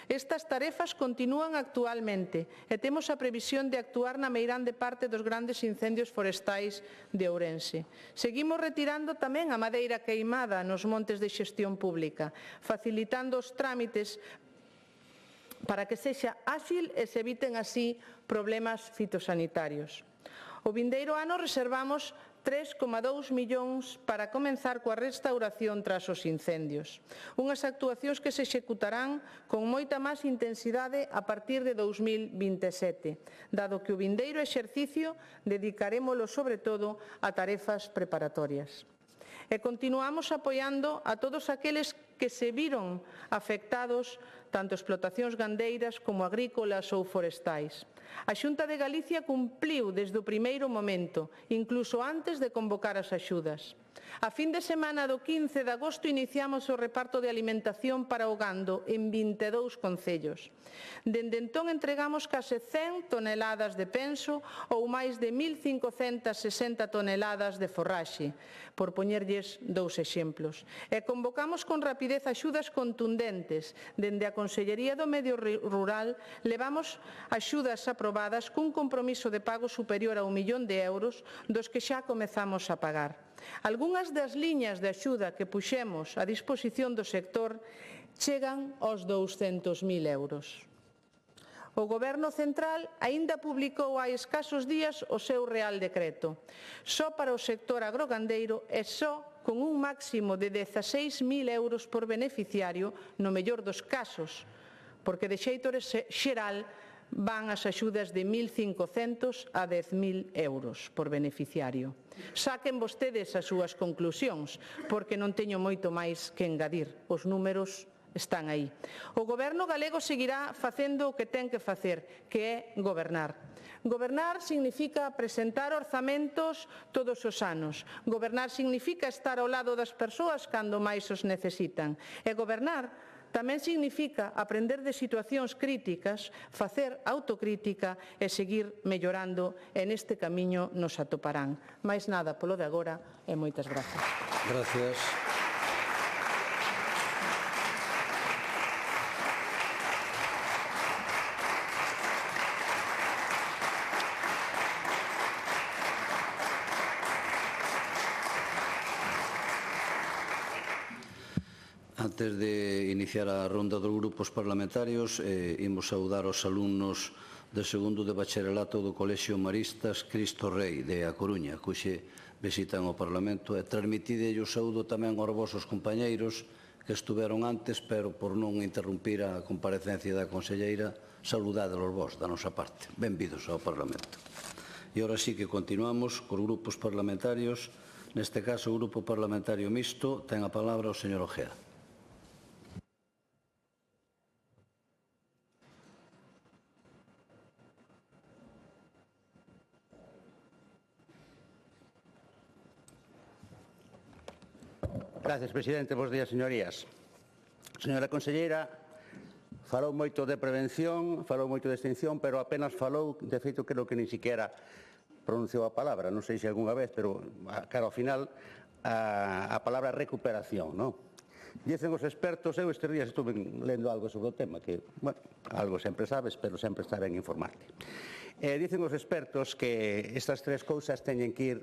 Speaker 2: Estas tarefas continúan actualmente e temos a previsión de actuar na meirande parte dos grandes incendios forestais de Ourense. Seguimos retirando tamén a madeira queimada nos montes de xestión pública, facilitando os trámites para que sexa áxil e se eviten así problemas fitosanitarios. O vindeiro ano reservamos 3,2 millóns para comenzar coa restauración tras os incendios. Unhas actuacións que se executarán con moita máis intensidade a partir de 2027, dado que o vindeiro exercicio dedicarémolo sobre todo a tarefas preparatorias. E continuamos apoiando a todos aqueles que se viron afectados tanto explotacións gandeiras como agrícolas ou forestais. A Xunta de Galicia cumpliu desde o primeiro momento, incluso antes de convocar as axudas. A fin de semana do 15 de agosto iniciamos o reparto de alimentación para o gando en 22 concellos. Dende entón entregamos case 100 toneladas de penso ou máis de 1.560 toneladas de forraxe, por poñerlles 2 exemplos. E convocamos con rapidez axudas contundentes. Dende a Consellería do Medio Rural levamos axudas aprobadas cun compromiso de pago superior a 1 millón de euros, dos que xa comezamos a pagar. Algúnas das liñas de axuda que puxemos a disposición do sector chegan aos 200.000 euros. O Goberno Central aínda publicou hai escasos días o seu Real Decreto, só para o sector agrogandeiro e só con un máximo de 16.000 euros por beneficiario no mellor dos casos, porque de xeito xeral van as axudas de 1.500 a 10.000 euros por beneficiario. Saquen vostedes as súas conclusións, porque non teño moito máis que engadir. Os números están aí. O Goberno galego seguirá facendo o que ten que facer, que é gobernar. Gobernar significa presentar orzamentos todos os anos. Gobernar significa estar ao lado das persoas cando máis os necesitan. E gobernar tamén significa aprender de situacións críticas, facer autocrítica e seguir mellorando, e neste camiño nos atoparán. Mais nada polo de agora e moitas grazas.
Speaker 1: Gracias. Antes de iniciar a ronda dos grupos parlamentarios, imos saudar os alumnos de segundo de bacharelato do Colexio Maristas Cristo Rei de A Coruña, que hoxe visitan o Parlamento, e transmitidelle o saúdo tamén aos vosos compañeiros que estuveron antes, pero por non interrumpir a comparecencia da conselleira, saludádelos vos da nosa parte. Benvidos ao Parlamento. E agora sí que continuamos cos grupos parlamentarios. Neste caso, o Grupo Parlamentario Mixto ten a palabra o señor Ojea.
Speaker 3: Gracias, presidente. Bos días, señorías. Señora conselleira, falou moito de prevención, falou moito de extinción, pero apenas falou, de feito, creo que nin siquiera pronunciou a palabra, non sei se algunha vez, pero claro, ao final, a palabra recuperación, non? Dicen os expertos, eu estes días estuve lendo algo sobre o tema, que, bueno, algo sempre sabes, pero sempre está ben informarte. Dicen os expertos que estas tres cousas teñen que ir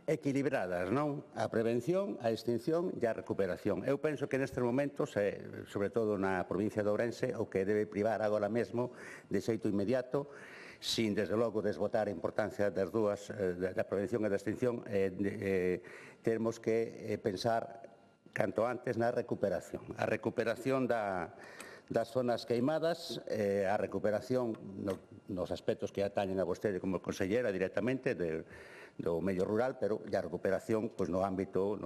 Speaker 3: equilibradas, non? A prevención, a extinción e a recuperación. Eu penso que nestes momentos, sobre todo na provincia de Ourense, o que debe privar agora mesmo, de xeito inmediato, sin, desde logo, desbotar a importancia das dúas, da prevención e da extinción, temos que pensar canto antes na recuperación. A recuperación das zonas queimadas, a recuperación nos aspectos que atañen a vostede como consellera directamente do medio rural, pero a recuperación pois, nos ámbitos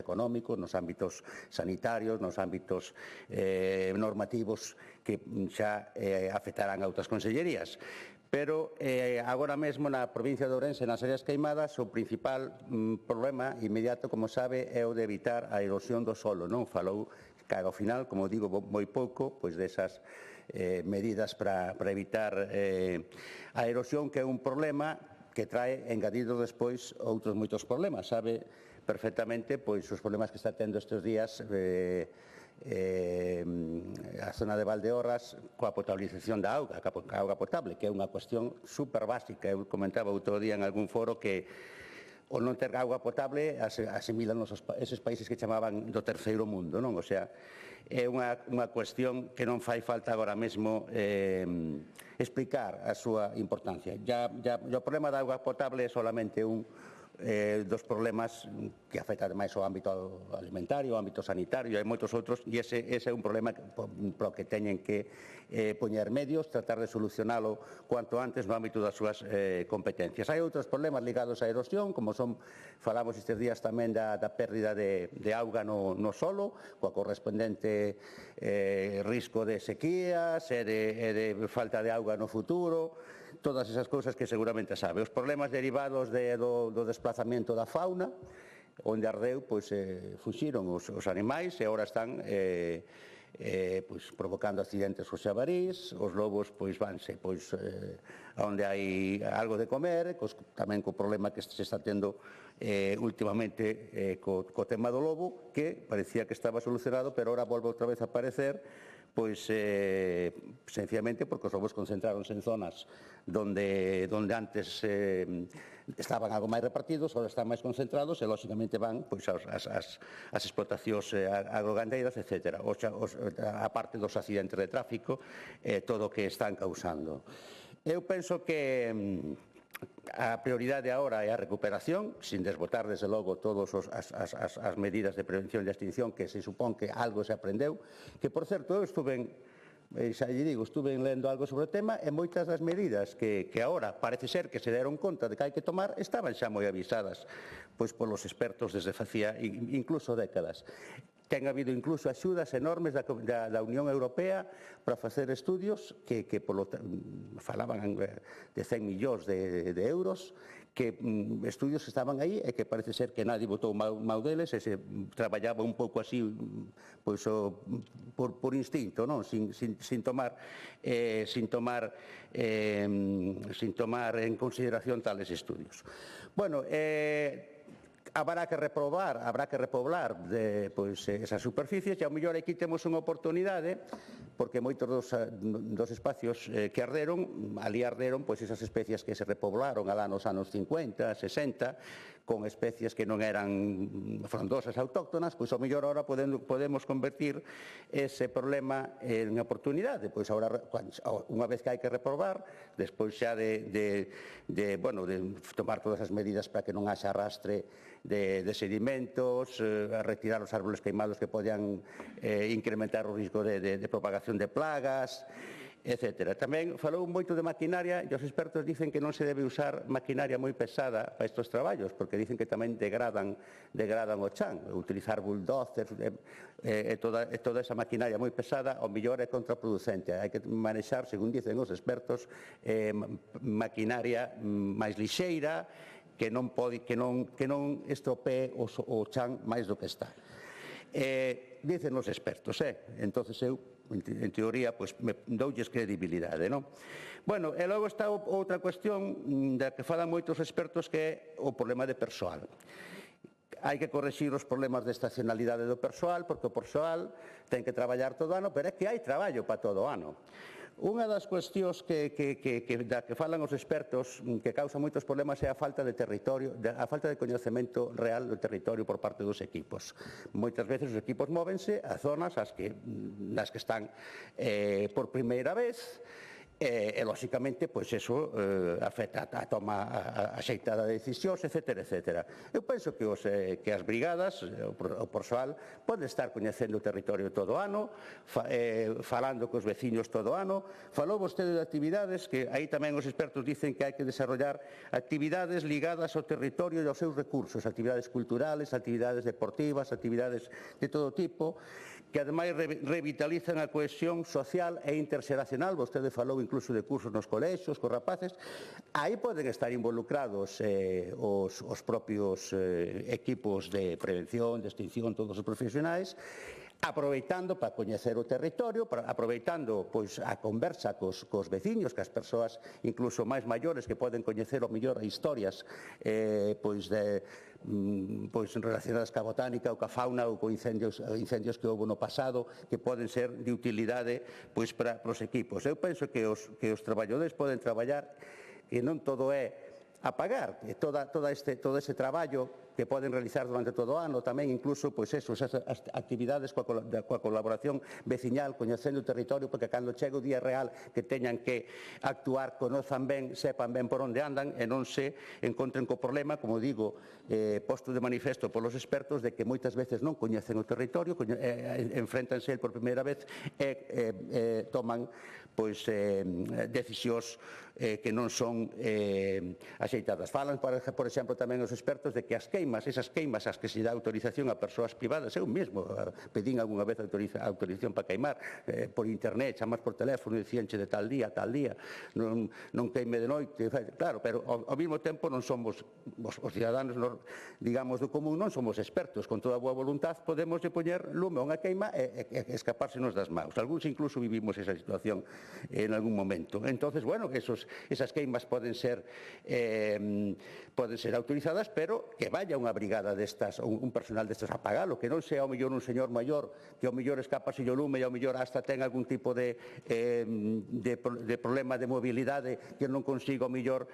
Speaker 3: económicos, nos ámbitos sanitarios, nos ámbitos normativos que xa afectarán a outras consellerías. Pero agora mesmo na provincia de Ourense, nas áreas queimadas, o principal problema inmediato, como sabe, é o de evitar a erosión do solo, non? Falou que ao final, como digo, moi pouco, pois desas medidas para evitar a erosión, que é un problema que trae engadido despois outros moitos problemas. Sabe perfectamente pois os problemas que está tendo estes días a zona de Valdeorras coa potabilización da auga, a auga potable, que é unha cuestión super básica. Eu comentaba outro día en algún foro que o non ter auga potable asimilan eses países que chamaban do terceiro mundo, non? O sea, é unha cuestión que non fai falta agora mesmo explicar a súa importancia. O problema da auga potable é solamente un dos problemas que afecta ademais ao ámbito alimentario, ao ámbito sanitario, hai moitos outros, e ese é un problema pro que teñen que poñer medios, tratar de solucionalo cuanto antes no ámbito das súas competencias. Hai outros problemas ligados á erosión, como falamos estes días tamén da pérdida de auga no solo, coa correspondente risco de sequías e de falta de auga no futuro, todas esas cousas que seguramente sabe. Os problemas derivados do desplazamento da fauna, onde ardeu, pois fuxiron os animais e agora están provocando accidentes os xabarís, os lobos vanse onde hai algo de comer, tamén co problema que se está tendo últimamente co tema do lobo, que parecía que estaba solucionado, pero ahora volve outra vez a aparecer, sencillamente porque os lobos concentráronse en zonas donde antes estaban algo máis repartidos, agora están máis concentrados e, lóxicamente, van as explotacións agrogandeiras, etc. A parte dos accidentes de tráfico, todo o que están causando. Eu penso que a prioridade agora é a recuperación, sin desbotar, desde logo, todas as medidas de prevención e extinción que se supón que algo se aprendeu, que, por certo, eu estuve lendo algo sobre o tema e moitas das medidas que agora parece ser que se deron conta de que hai que tomar estaban xa moi avisadas polos expertos desde facía incluso décadas. Ten habido incluso axudas enormes da Unión Europea para facer estudios que falaban de 100 millóns de euros, que estudios estaban aí e que parece ser que nadie botou mau deles e se traballaba un pouco así por instinto, non? Sin tomar en consideración tales estudios. Bueno, habrá que repoblar esas superficies e ao mellor aquí temos unha oportunidade porque moitos dos espacios que arderon, ali arderon esas especies que se repoblaron alá nos anos 50, 60, con especies que non eran frondosas autóctonas, ao mellor agora podemos convertir ese problema en unha oportunidade. Agora, unha vez que hai que repoblar, despois xa de tomar todas as medidas para que non haxa arrastre de sedimentos, a retirar os árboles queimados que podan incrementar o risco de propagación de plagas, etc. Tamén falou moito de maquinaria e os expertos dicen que non se debe usar maquinaria moi pesada para estes traballos, porque dicen que tamén degradan o chan. Utilizar bulldozers e toda esa maquinaria moi pesada, ao mellor é contraproducente. Hai que manexar, según dicen os expertos, maquinaria máis lixeira, que non estropee o chan máis do que está. Dicen os expertos, entonces eu, en teoría, doulles credibilidade, non? Bueno, e logo está outra cuestión da que falan moitos expertos, que é o problema de persoal. Hai que correxir os problemas de estacionalidade do persoal, porque o persoal ten que traballar todo o ano, pero é que hai traballo para todo o ano. Unha das cuestións que falan os expertos que causa moitos problemas é a falta de territorio, a falta de coñecemento real do territorio por parte dos equipos. Moitas veces os equipos móvense a zonas nas que están por primeira vez, e, lóxicamente, pois eso afecta a toma axeitada de decisións, etc. Eu penso que as brigadas, o persoal, pode estar coñecendo o territorio todo o ano, falando cos veciños todo o ano. Falou vostede de actividades, que aí tamén os expertos dicen que hai que desarrollar actividades ligadas ao territorio e aos seus recursos, actividades culturales, actividades deportivas, actividades de todo tipo, que ademais revitalizan a cohesión social e interxeracional. Vostede falou incluso de cursos nos colexios, cos rapaces. Aí poden estar involucrados os propios equipos de prevención, de extinción, todos os profesionais, aproveitando para coñecer o territorio, aproveitando a conversa cos veciños, que as persoas incluso máis maiores que poden coñecer o mellor historias relacionadas ca botánica ou ca fauna ou co incendios que houve no pasado, que poden ser de utilidade para os equipos. Eu penso que os traballadores poden traballar, e non todo é a pagar, todo ese traballo que poden realizar durante todo o ano, tamén incluso esas actividades coa colaboración veciñal, coñecendo o territorio, porque cando chega o día real que teñan que actuar, conozan ben, sepan ben por onde andan e non se encontren co problema, como digo, posto de manifesto polos expertos, de que moitas veces non coñecen o territorio, enfréntanse por primeira vez e toman decisións que non son axeitadas. Falan, por exemplo, tamén os expertos de que esas queimas ás que se dá autorización a persoas privadas, eu mesmo pedín algunha vez autorización para queimar por internet, chamas por teléfono e dicíanche de tal día, non queime de noite, claro, pero ao mesmo tempo non somos os ciudadanos, digamos, do común, non somos expertos, con toda a boa voluntad podemos poñer lume a unha queima e escapársenos das maus. Algúns incluso vivimos esa situación en algún momento. Entonces, bueno, esas queimas poden ser autorizadas, pero que vaya unha brigada destas, un personal destas a pagalo, que non sea ao mellor un señor maior que ao mellor escapase o lume e ao mellor hasta ten algún tipo de problema de mobilidade que non consiga ao mellor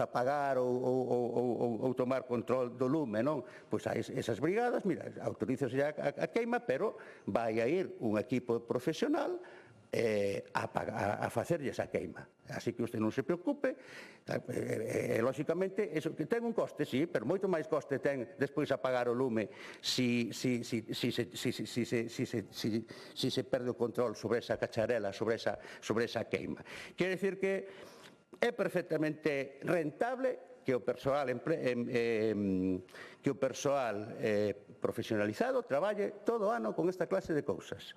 Speaker 3: apagar ou tomar control do lume, non? Pois a esas brigadas, mira, autorízase a queima, pero vai a ir un equipo profesional a facerlles a queima. Así que usted non se preocupe, lóxicamente, eso que ten un coste, sí, pero moito máis coste ten despois apagar o lume si se perde o control sobre esa cacharela, sobre esa queima. Quere dicir que é perfectamente rentable que o persoal profesionalizado traballe todo o ano con esta clase de cousas.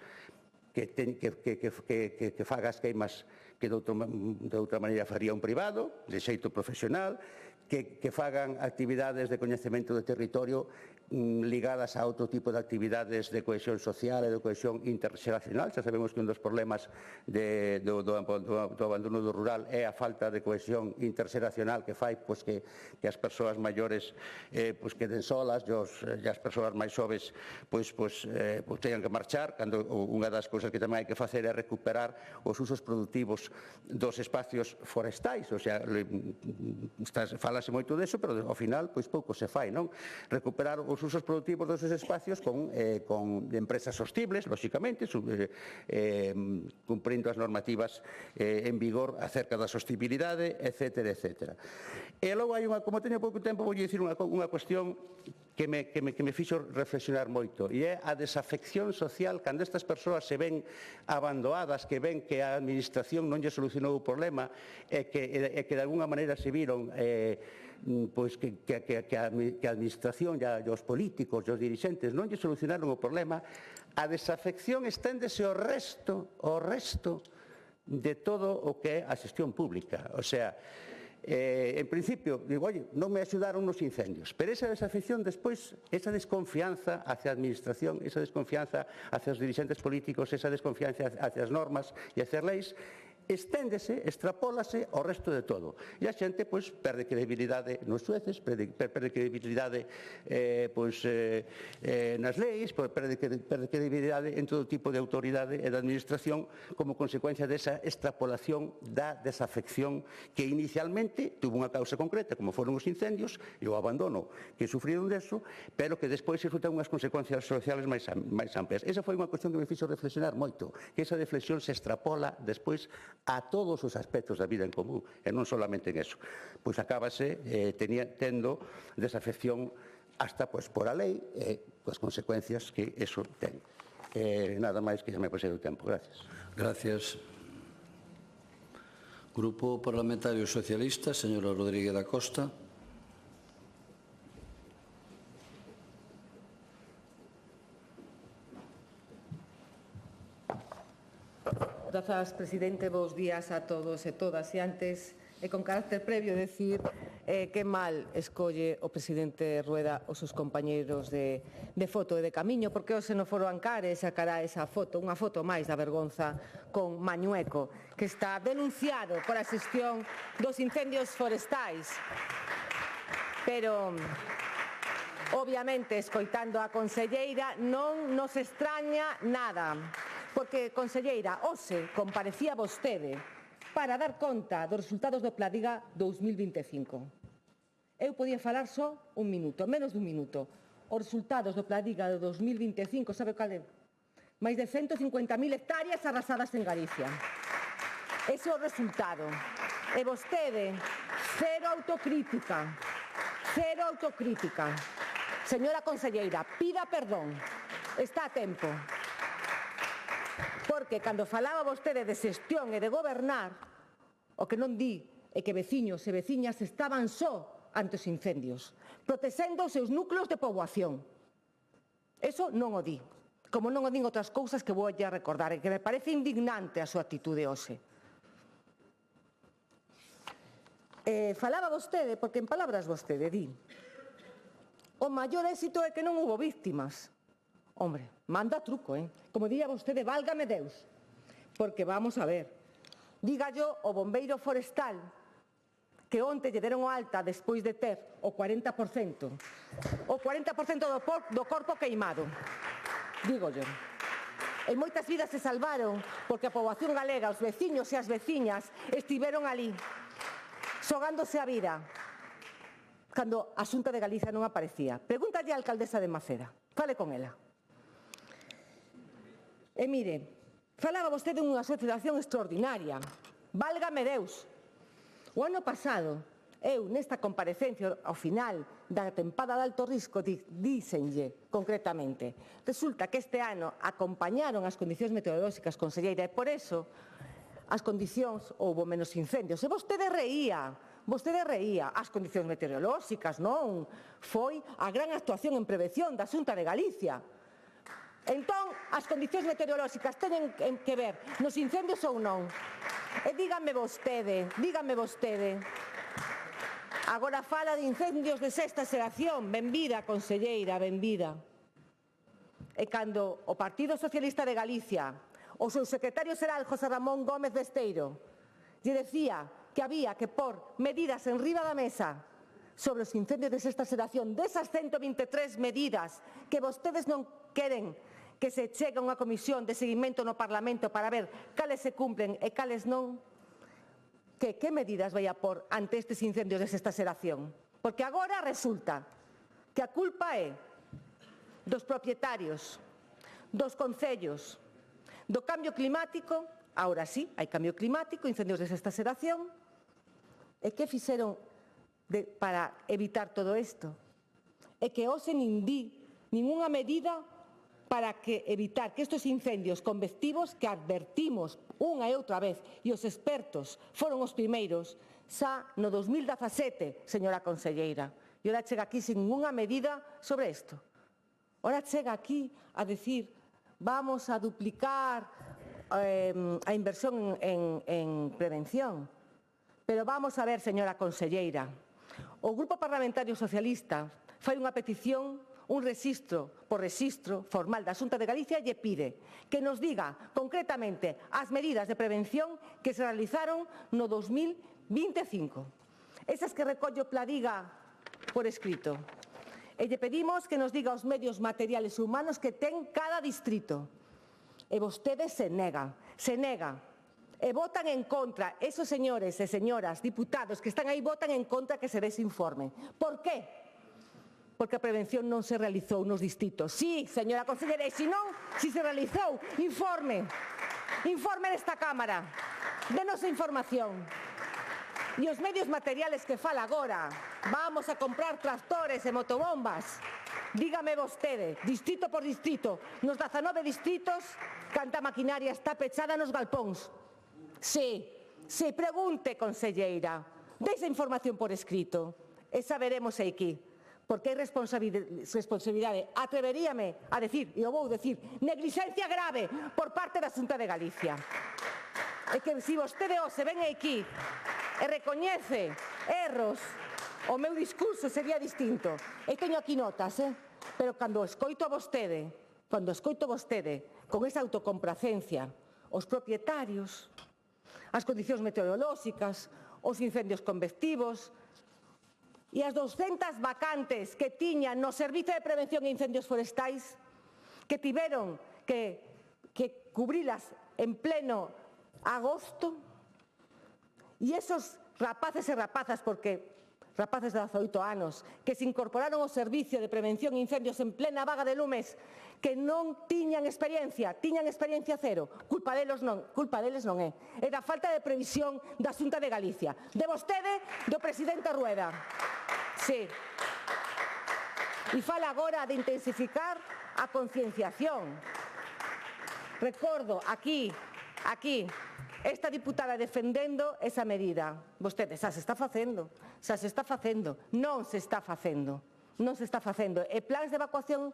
Speaker 3: Que faga as queimas que de outra maneira faría un privado, de xeito profesional, que fagan actividades de coñecemento do territorio ligadas a outro tipo de actividades de cohesión social e de cohesión interxeracional. Xa sabemos que un dos problemas do abandono do rural é a falta de cohesión interxeracional que fai que as persoas maiores queden solas e as persoas máis xoves teñan que marchar, cando unha das cousas que tamén hai que facer é recuperar os usos productivos dos espacios forestais. O sea, falase moito deso, pero ao final pouco se fai, non? Recuperar os os usos productivos dos espacios con empresas sostibles, lóxicamente, cumprindo as normativas en vigor acerca da sostibilidade, etcétera, etcétera. E logo hai como teño pouco tempo, vou dicir unha cuestión que me fixo reflexionar moito, e é a desafección social cando estas persoas se ven abandonadas, que ven que a administración non lle solucionou o problema e que de alguna maneira se viron pois que a administración e os políticos e os dirixentes non lle solucionaron o problema, a desafección esténdese ao resto de todo o que é a xestión pública. O sea, en principio, digo, oye, non me axudaron nos incendios, pero esa desafección despois, esa desconfianza hacia a administración, esa desconfianza hacia os dirixentes políticos, esa desconfianza hacia as normas e hacia as leis, esténdese, extrapólase ao resto de todo. E a xente, pois, perde credibilidade nos xueces, perde credibilidade nas leis, perde credibilidade en todo tipo de autoridade e de administración como consecuencia desa extrapolación da desafección que inicialmente tuvo unha causa concreta, como foron os incendios e o abandono que sufriron deso, pero que despois resultan unhas consecuencias sociales máis amplias. Esa foi unha cuestión que me fixo reflexionar moito, que esa deflexión se extrapola despois a todos os aspectos da vida en común, e non solamente en eso. Pois acábase tendo desafección hasta por a lei e as consecuencias que eso ten. Nada máis, que xa me pasei o tempo. Gracias.
Speaker 1: Gracias. Grupo Parlamentario Socialista, señora Rodríguez da Costa.
Speaker 4: Grazas, presidente. Bos días a todos e todas. E antes, e con carácter previo, decir que mal escolle o presidente Rueda os seus compañeiros de foto e de camiño, porque hoxe no Foro Ancare sacará esa foto, unha foto máis da vergonza con Mañueco, que está denunciado por a xestión dos incendios forestais. Pero, obviamente, escoitando a conselleira, non nos extraña nada. Porque, conselleira, hoxe comparecía vostede para dar conta dos resultados do Pladiga 2025. Eu podía falar só un minuto, menos dun minuto. Os resultados do Pladiga de 2025, sabe cal é? Máis de 150.000 hectáreas arrasadas en Galicia. Ese é o resultado. E vostede, cero autocrítica. Cero autocrítica. Señora conselleira, pida perdón. Está a tempo. Porque cando falaba vostede de xestión e de gobernar, o que non di é que veciños e veciñas estaban só ante os incendios, protexendo os seus núcleos de poboación. Eso non o di, como non o din outras cousas que vou a recordar, e que me parece indignante a súa actitude hoxe. Falaba vostede, porque en palabras vostede di, o maior éxito é que non hubo víctimas. Hombre, manda truco, Como diría vostede, válgame Deus. Porque vamos a ver, dígallo o bombeiro forestal que onte lle deron o alta despois de ter o 40% do corpo queimado. Dígollo. E moitas vidas se salvaron porque a poboación galega, os veciños e as veciñas estiveron ali, xogándose a vida, cando a Xunta de Galicia non aparecía. Pregúntalle á alcaldesa de Maceda, fale con ela. E mire, falaba vostede dunha situación extraordinaria. Válgame Deus. O ano pasado, eu nesta comparecencia ao final da tempada de alto risco díxenlle concretamente, resulta que este ano acompañaron as condicións meteorolóxicas, conselleira, e por eso as condicións houbo menos incendios. E vostede reía, as condicións meteorolóxicas, non? Foi a gran actuación en prevención da Xunta de Galicia. Entón, as condicións meteorolóxicas teñen que ver nos incendios ou non? E dígame vostede, agora fala de incendios de sexta xeración, benvida, conselleira, benvida. E cando o Partido Socialista de Galicia, o seu secretario xeral, José Ramón Gómez Besteiro, lle decía que había que pôr medidas en riba da mesa sobre os incendios de sexta xeración, desas 123 medidas que vostedes non queren que se chegue a unha comisión de seguimento no Parlamento para ver cales se cumplen e cales non, que medidas vai a pôr ante estes incendios de sexta xeración? Porque agora resulta que a culpa é dos propietarios, dos concellos, do cambio climático, ahora sí, hai cambio climático, incendios de sexta xeración, e que fixeron para evitar todo isto? E que hoxe nin di ningunha medida para evitar que estes incendios convectivos que advertimos unha e outra vez, e os expertos foron os primeiros, xa no 2017, señora conselleira, e ora chega aquí sin ninguna medida sobre isto. Ora chega aquí a decir vamos a duplicar a inversión en prevención. Pero vamos a ver, señora conselleira, o Grupo Parlamentario Socialista fai unha petición, un rexistro por rexistro formal da Xunta de Galicia e lle pide que nos diga concretamente as medidas de prevención que se realizaron no 2025. Esas que recollo Pladiga por escrito. E lle pedimos que nos diga os medios materiales e humanos que ten cada distrito. E vostede se nega. E votan en contra. Esos señores e señoras diputados que están aí votan en contra que se dé ese informe. Por qué? Porque a prevención non se realizou nos distritos. Sí, señora conselleira, e se non, se realizou, informe. Informe nesta Cámara. Denos a información. E os medios materiales que fala agora, vamos a comprar tractores e motobombas. Dígame vostede, distrito por distrito, nos 19 distritos, canta maquinaria está pechada nos galpóns. Sí, pregunte, conselleira, deixa información por escrito e saberemos aquí. Porque hai responsabilidade, atreveríame a decir, e o vou decir, negligencia grave por parte da Xunta de Galicia. E que se vostede hoxe ven aquí e recoñece erros, o meu discurso sería distinto. E teño aquí notas, pero cando escoito a vostede, con esa autocomplacencia, os propietarios, as condicións meteorolóxicas, os incendios convectivos, e as 200 vacantes que tiñan no Servizo de Prevención e Incendios Forestais, que tiveron que cubrilas en pleno agosto, e esos rapaces e rapazas, porque rapaces de 18 anos, que se incorporaron ao Servicio de Prevención e Incendios en plena vaga de lumes, que non tiñan experiencia cero, culpa deles non é. É da falta de previsión da Xunta de Galicia, de vostede, do presidente Rueda. Sí. E fala agora de intensificar a concienciación. Recordo aquí, esta diputada defendendo esa medida. Vostede, xa se está facendo. Non se está facendo. E plans de evacuación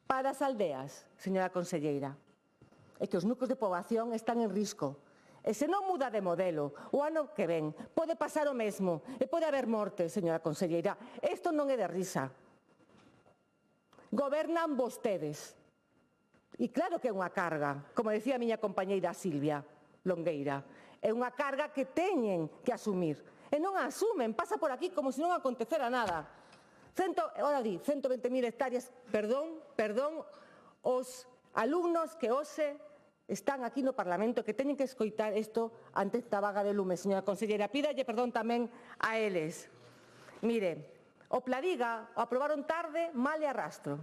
Speaker 4: para as aldeas, señora conselleira. É que os núcleos de poboación están en risco. E se non muda de modelo, o ano que ven pode pasar o mesmo e pode haber morte, señora conselleira. Isto non é de risa. Gobernan vostedes. E claro que é unha carga, como decía a miña compañeira Silvia Longueira, é unha carga que teñen que asumir. E non a asumen, pasa por aquí como se non acontecera nada. 120.000 hectáreas, perdón, os alumnos que hoxe están aquí no Parlamento, que teñen que escoitar isto ante esta vaga de lume, señora conselleira. Pídalle perdón tamén a eles. Mire, o Pladiga o aprobaron tarde, mal e arrastro.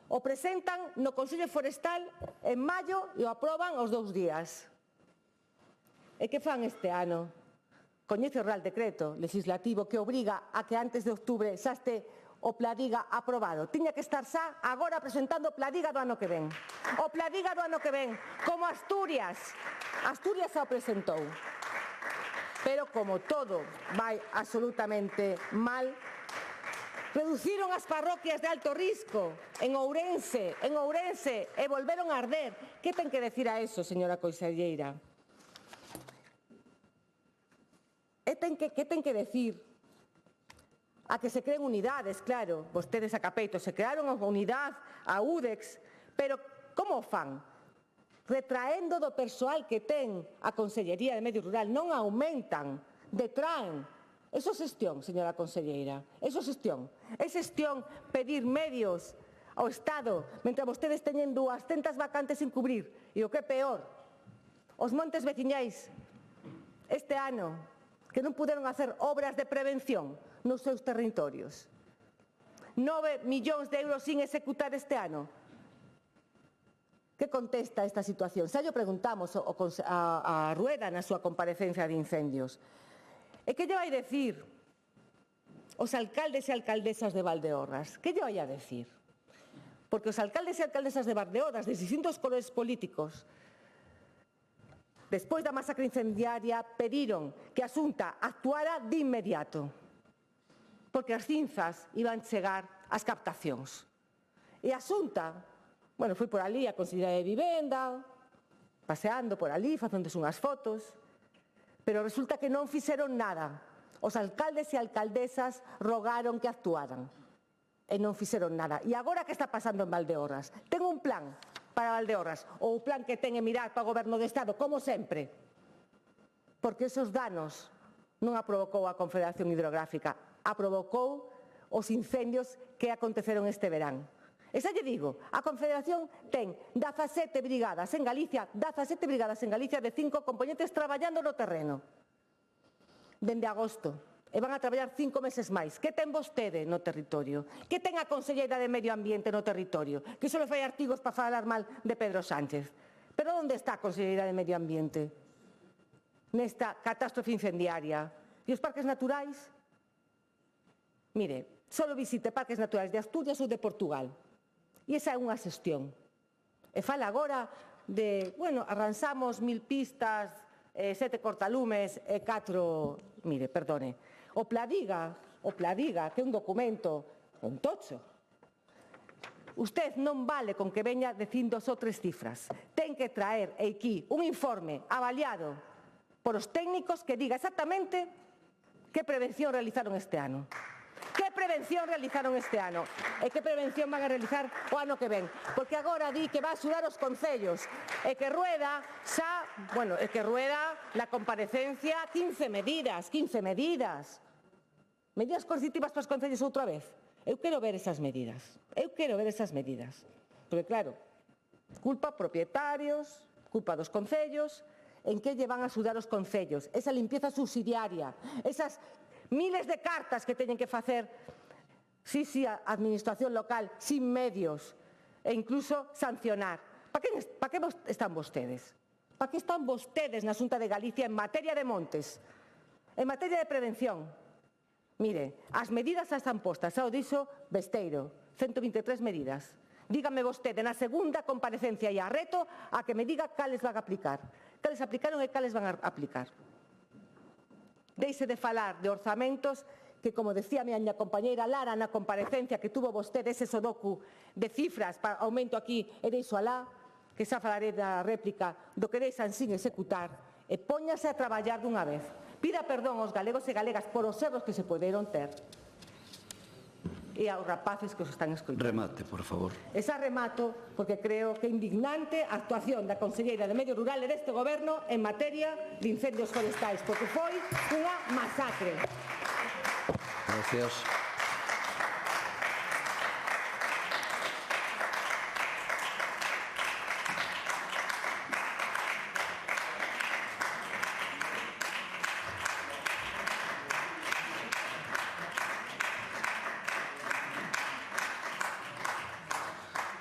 Speaker 4: O presentan no Consello Forestal en maio e o aproban aos 2 días. E que fan este ano? Coñece o Real Decreto legislativo que obriga a que antes de outubro xa este o Pladiga aprobado. Tiña que estar xa agora presentando o Pladiga do ano que ven. O Pladiga do ano que ven, como Asturias. Asturias xa o presentou. Pero como todo vai absolutamente mal, reduciron as parroquias de alto risco en Ourense e volveron a arder. Que ten que decir a eso, señora conselleira? Que ten que decir a que se creen unidades, claro, vostedes a capeito, se crearon a unidade, a UDEX, pero como fan? Retraendo do persoal que ten a Consellería de Medio Rural, non aumentan, detraen. Eso é xestión, señora conselleira, eso é xestión. É xestión pedir medios ao Estado, mentre vostedes teñen 200 vacantes sin cubrir. E o que é peor, os montes veciñais, este ano, que non puderon hacer obras de prevención nos seus territorios. 9 millóns de euros sin executar este ano. Que contesta esta situación? Xa llo preguntamos a Rueda na súa comparecencia de incendios. E que lle vai decir os alcaldes e alcaldesas de Valdeorras? Que lle vai a decir? Porque os alcaldes e alcaldesas de Valdeorras, de distintos colores políticos, despois da masacre incendiaria, pediron que a Xunta actuara de inmediato, porque as cinzas iban chegar ás captacións. E a Xunta, bueno, foi por ali a Consellería de Vivenda, paseando por ali, facéndose unhas fotos, pero resulta que non fixeron nada. Os alcaldes e alcaldesas rogaron que actuaran e non fixeron nada. E agora que está pasando en Valdeorras? Ten un plan para Valdeorras, ou o plan que ten é mirar para o Goberno do Estado, como sempre, porque esos danos non a provocou a Confederación Hidrográfica, a provocou os incendios que aconteceron este verán. E xa lle digo, a Confederación ten 17 brigadas en Galicia, 17 brigadas en Galicia de 5 componentes traballando no terreno, dende agosto. E van a traballar 5 meses máis. Que ten vostede no territorio? Que ten a Conselleira de Medio Ambiente no territorio? Que só le fai artigos para falar mal de Pedro Sánchez. Pero onde está a Conselleira de Medio Ambiente? Nesta catástrofe incendiaria. E os parques naturais? Mire, só visite parques naturais de Asturias ou de Portugal. E esa é unha xestión. E fala agora de, bueno, arranxamos 1000 pistas, 7 cortalumes e 4... Mire, perdone, o Pladiga, que é un documento, un tocho. Usted non vale con que veña dicindo só 3 cifras. Ten que traer aquí un informe avaliado por os técnicos que diga exactamente que prevención realizaron este ano. Que prevención realizaron este ano e que prevención van a realizar o ano que ven, porque agora di que va a axudar os concellos e que Rueda xa, bueno, e que Rueda na comparecencia 15 medidas coercitivas para os concellos outra vez. Eu quero ver esas medidas, porque claro, culpa propietarios, culpa dos concellos, en que lle van a axudar os concellos, esa limpieza subsidiaria, esas miles de cartas que teñen que facer, a administración local, sin medios, e incluso sancionar. Para que están vostedes? Para que están vostedes na Xunta de Galicia en materia de montes, en materia de prevención? Mire, as medidas están postas, xa o dixo Besteiro, 123 medidas. Dígame vostede, na segunda comparecencia e a reto a que me diga cales van a aplicar. Cales aplicaron e cales van a aplicar. Deixe de falar de orzamentos que, como decía a miña compañeira Lara na comparecencia que tuvo vostede ese sodoku de cifras para aumento aquí e deixo alá, que xa falaré da réplica do que deixan sin executar, e póñase a traballar dunha vez. Pida perdón aos galegos e galegas por os erros que se poderon ter e aos rapaces que os están escoitando.
Speaker 1: Remate, por favor.
Speaker 4: Esa remato porque creo que é indignante a actuación da Conselleira de Medio Rural e deste Goberno en materia de incendios forestais, porque foi unha masacre.
Speaker 1: Gracias.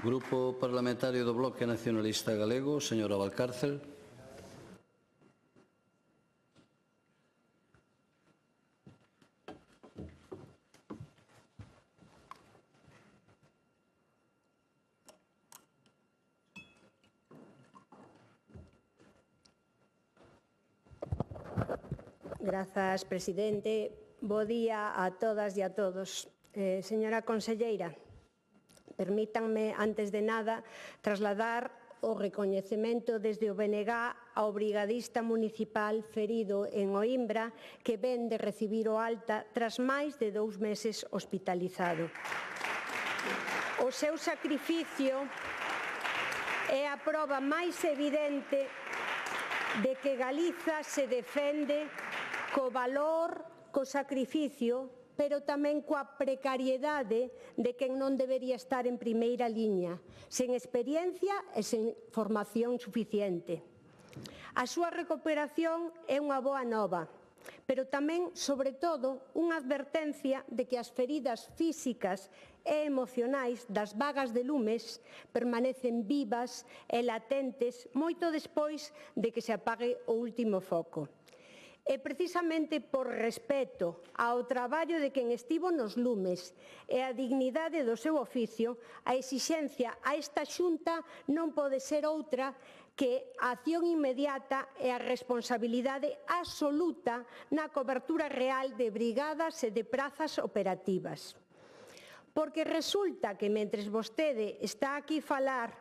Speaker 1: Grupo Parlamentario do Bloque Nacionalista Galego, señora Valcárcel.
Speaker 5: Grazas, presidente. Bo día a todas e a todos. Señora conselleira, permítanme, antes de nada, trasladar o recoñecemento desde o BNG ao brigadista municipal ferido en Oimbra que ven de recibir o alta tras máis de 2 meses hospitalizado. O seu sacrificio é a proba máis evidente de que Galiza se defende co valor, co sacrificio, pero tamén coa precariedade de quen non debería estar en primeira liña, sen experiencia e sen formación suficiente. A súa recuperación é unha boa nova, pero tamén, sobre todo, unha advertencia de que as feridas físicas e emocionais das vagas de lumes permanecen vivas e latentes moito despois de que se apague o último foco. E precisamente por respeto ao traballo de quen estivo nos lumes e a dignidade do seu oficio, a exixencia a esta Xunta non pode ser outra que a acción inmediata e a responsabilidade absoluta na cobertura real de brigadas e de prazas operativas. Porque resulta que mentres vostede está aquí a falar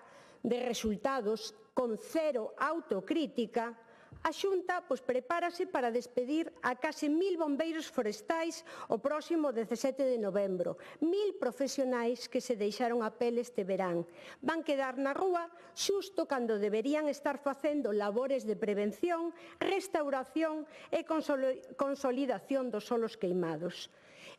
Speaker 5: de resultados con cero autocrítica, a Xunta prepárase para despedir a case 1000 bombeiros forestais o próximo 17 de novembro. 1000 profesionais que se deixaron a pele este verán. Van quedar na rúa xusto cando deberían estar facendo labores de prevención, restauración e consolidación dos solos queimados.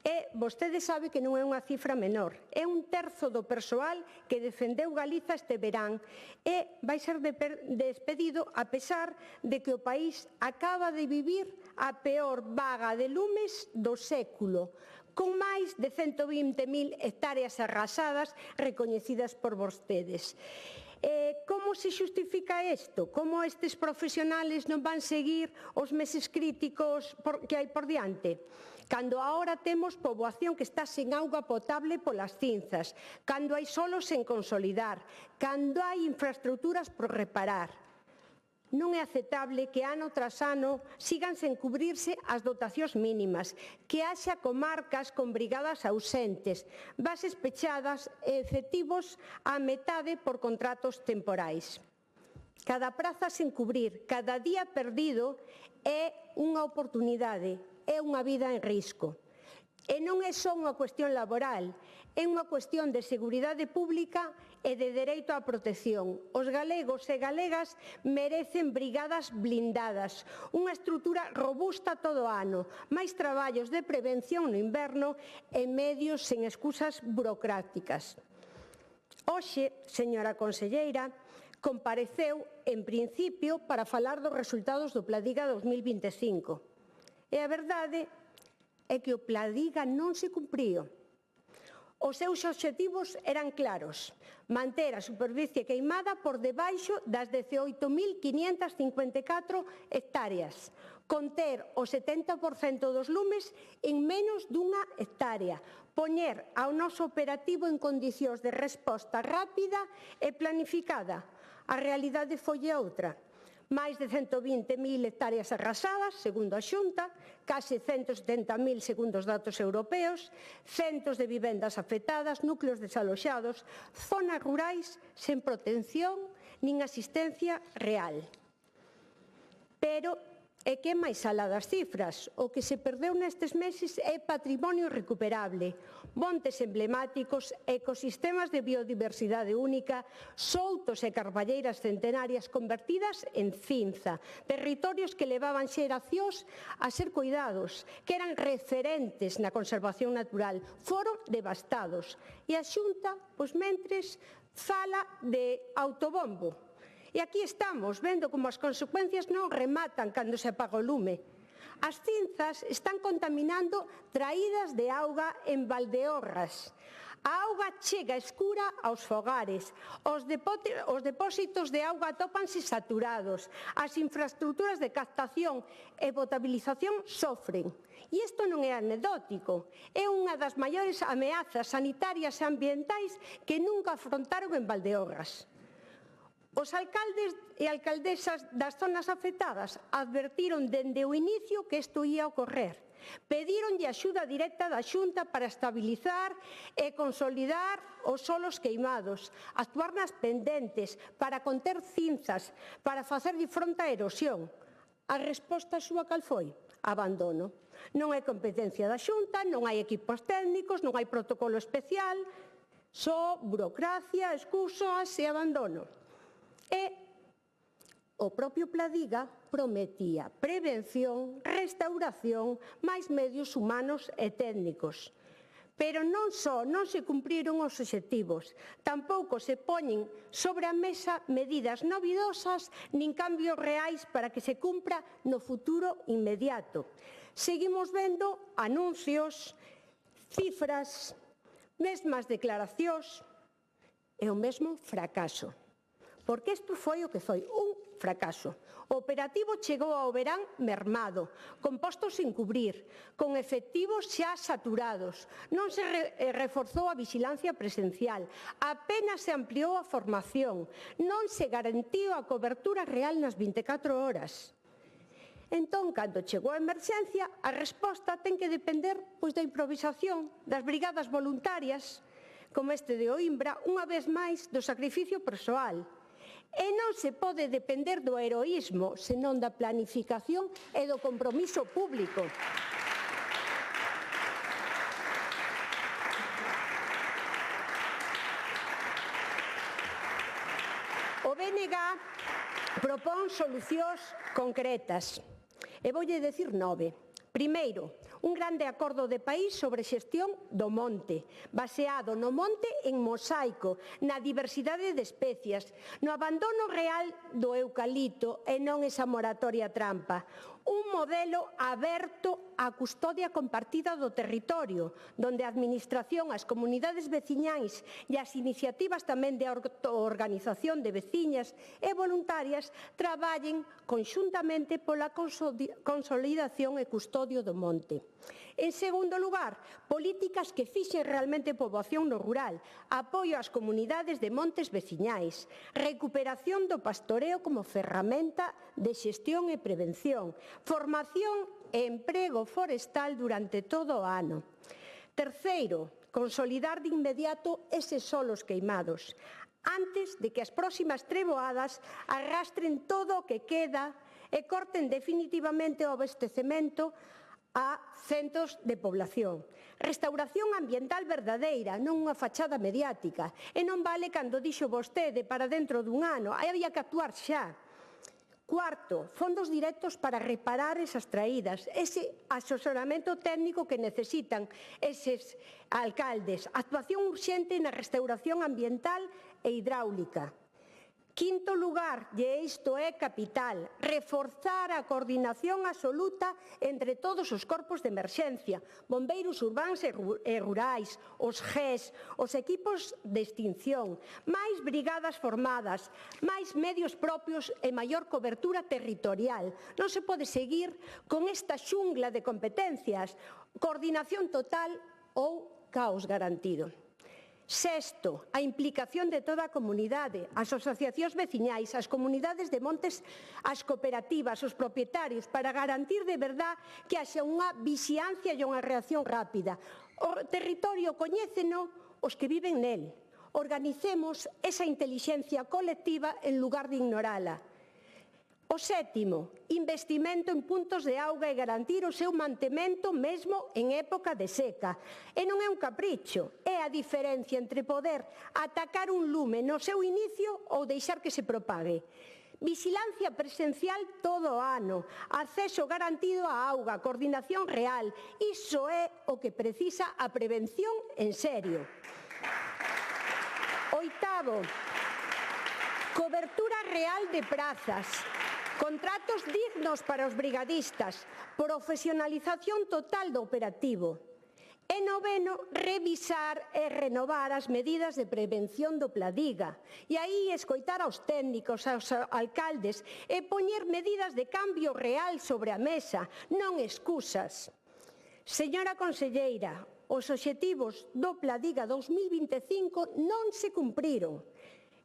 Speaker 5: E vostede sabe que non é unha cifra menor, é 1/3 do persoal que defendeu Galiza este verán e vai ser despedido a pesar de que o país acaba de vivir a peor vaga de lumes do século, con máis de 120.000 hectáreas arrasadas recoñecidas por vostedes. Como se xustifica isto? Como estes profesionales non van seguir os meses críticos que hai por diante? Cando agora temos poboación que está sen auga potable polas cinzas, cando hai solos sen consolidar, cando hai infraestruturas por reparar. Non é aceptable que ano tras ano sigan sen cubrirse as dotacións mínimas, que haxa comarcas con brigadas ausentes, bases pechadas e efectivos á metade por contratos temporais. Cada praza sen cubrir, cada día perdido é unha oportunidade, é unha vida en risco. E non é só unha cuestión laboral, é unha cuestión de seguridade pública e de dereito á protección. Os galegos e galegas merecen brigadas blindadas, unha estrutura robusta todo o ano, máis traballos de prevención no inverno e medios sen excusas burocráticas. Hoxe, señora conselleira, compareceu en principio para falar dos resultados do Pladiga 2025. E a verdade é que o Pladiga non se cumpriu. Os seus obxectivos eran claros: manter a superficie queimada por debaixo das 18.554 hectáreas, conter o 70% dos lumes en menos dunha hectárea, poñer ao noso operativo en condicións de resposta rápida e planificada. A realidade foi outra. Máis de 120.000 hectáreas arrasadas, segundo a Xunta, case 170.000 segundo os datos europeos, centos de vivendas afectadas, núcleos desaloxados, zonas rurais sen protección nin asistencia real. Pero é que máis alá das cifras, o que se perdeu nestes meses é patrimonio recuperable, montes emblemáticos, ecosistemas de biodiversidade única, soutos e carballeiras centenarias convertidas en cinza, territorios que levaban xeracións a ser cuidados, que eran referentes na conservación natural, foron devastados. E a Xunta, mentres, fala de autobombo. E aquí estamos, vendo como as consecuencias non rematan cando se apaga o lume. As cinzas están contaminando traídas de auga en Valdeorras. A auga chega escura aos fogares, os depósitos de auga atópanse saturados, as infraestruturas de captación e potabilización sofren. E isto non é anecdótico, é unha das maiores ameazas sanitarias e ambientais que nunca afrontaron en Valdeorras. Os alcaldes e alcaldesas das zonas afectadas advertiron dende o inicio que isto ia ocorrer. Pedíronlle axuda directa da Xunta para estabilizar e consolidar os solos queimados, actuar nas pendentes, para conter cinzas, para facerlle fronte á erosión. A resposta súa cal foi? Abandono. Non é competencia da Xunta, non hai equipos técnicos, non hai protocolo especial, só burocracia, excusas e abandono. E o propio Pladiga prometía prevención, restauración, máis medios humanos e técnicos. Pero non só non se cumpriron os obxectivos, tampouco se poñen sobre a mesa medidas novidosas nin cambios reais para que se cumpra no futuro inmediato. Seguimos vendo anuncios, cifras, mesmas declaracións e o mesmo fracaso. Porque isto foi o que foi, un fracaso. O operativo chegou ao verán mermado, con postos sin cubrir, con efectivos xa saturados. Non se reforzou a vixilancia presencial, apenas se ampliou a formación, non se garantiu a cobertura real nas 24 horas. Entón, cando chegou a emerxencia, a resposta ten que depender da improvisación das brigadas voluntarias, como este de Oimbra, unha vez máis do sacrificio persoal. E non se pode depender do heroísmo, senón da planificación e do compromiso público. O BNG propón solucións concretas, e voulle decir 9. Primeiro, un grande acordo de país sobre xestión do monte, baseado no monte en mosaico, na diversidade de especies, no abandono real do eucalipto e non esa moratoria trampa. Un modelo aberto á custodia compartida do territorio, donde a Administración, as comunidades veciñais e as iniciativas tamén de organización de veciñas e voluntarias traballen conxuntamente pola consolidación e custodio do monte. En segundo lugar, políticas que fixen realmente poboación no rural, apoio ás comunidades de montes veciñais, recuperación do pastoreo como ferramenta de xestión e prevención, formación e emprego forestal durante todo o ano. Terceiro, consolidar de inmediato eses solos queimados, antes de que as próximas treboadas arrastren todo o que queda e corten definitivamente o abastecemento a centos de población. Restauración ambiental verdadeira, non unha fachada mediática. E non vale cando dixo vostede para dentro dun ano, había que actuar xa. Cuarto, fondos directos para reparar esas traídas, ese asesoramento técnico que necesitan eses alcaldes, actuación urxente na restauración ambiental e hidráulica. Quinto lugar, e isto é capital, reforzar a coordinación absoluta entre todos os corpos de emerxencia, bombeiros urbáns e rurais, os GES, os equipos de extinción, máis brigadas formadas, máis medios propios e maior cobertura territorial. Non se pode seguir con esta xungla de competencias, coordinación total ou caos garantido. Sexto, a implicación de toda a comunidade, as asociacións veciñais, as comunidades de montes, as cooperativas, os propietarios, para garantir de verdad que haxa unha vixiancia e unha reacción rápida. O territorio coñéceno os que viven nel. Organicemos esa intelixencia colectiva en lugar de ignorala. O sétimo, investimento en puntos de auga e garantir o seu mantemento mesmo en época de seca. E non é un capricho, é a diferencia entre poder atacar un lume no seu inicio ou deixar que se propague. Vixilancia presencial todo o ano, acceso garantido á auga, coordinación real. Iso é o que precisa a prevención en serio. Oitavo, cobertura real de prazas. Contratos dignos para os brigadistas, profesionalización total do operativo. E noveno, revisar e renovar as medidas de prevención do Pladiga. E aí escoitar aos técnicos, aos alcaldes e poñer medidas de cambio real sobre a mesa, non excusas. Señora conselleira, os obxectivos do Pladiga 2025 non se cumpriron.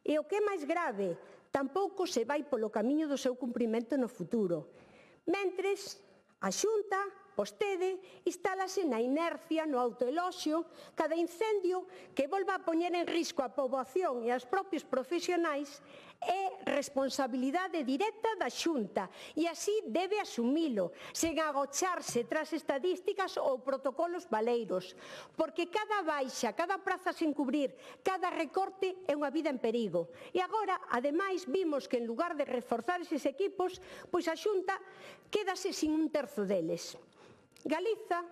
Speaker 5: E o que é máis grave, tampouco se vai polo camiño do seu cumprimento no futuro. Mentres, a Xunta, vostede, instálase na inercia, no autoeloxio, cada incendio que volva a poñer en risco a poboación e as propios profesionais é responsabilidade directa da Xunta e así debe asumilo, sen agocharse tras estadísticas ou protocolos baleiros, porque cada baixa, cada praza sen cubrir, cada recorte é unha vida en perigo. E agora, ademais, vimos que en lugar de reforzar eses equipos, pois a Xunta quédase sin un terzo deles. Galiza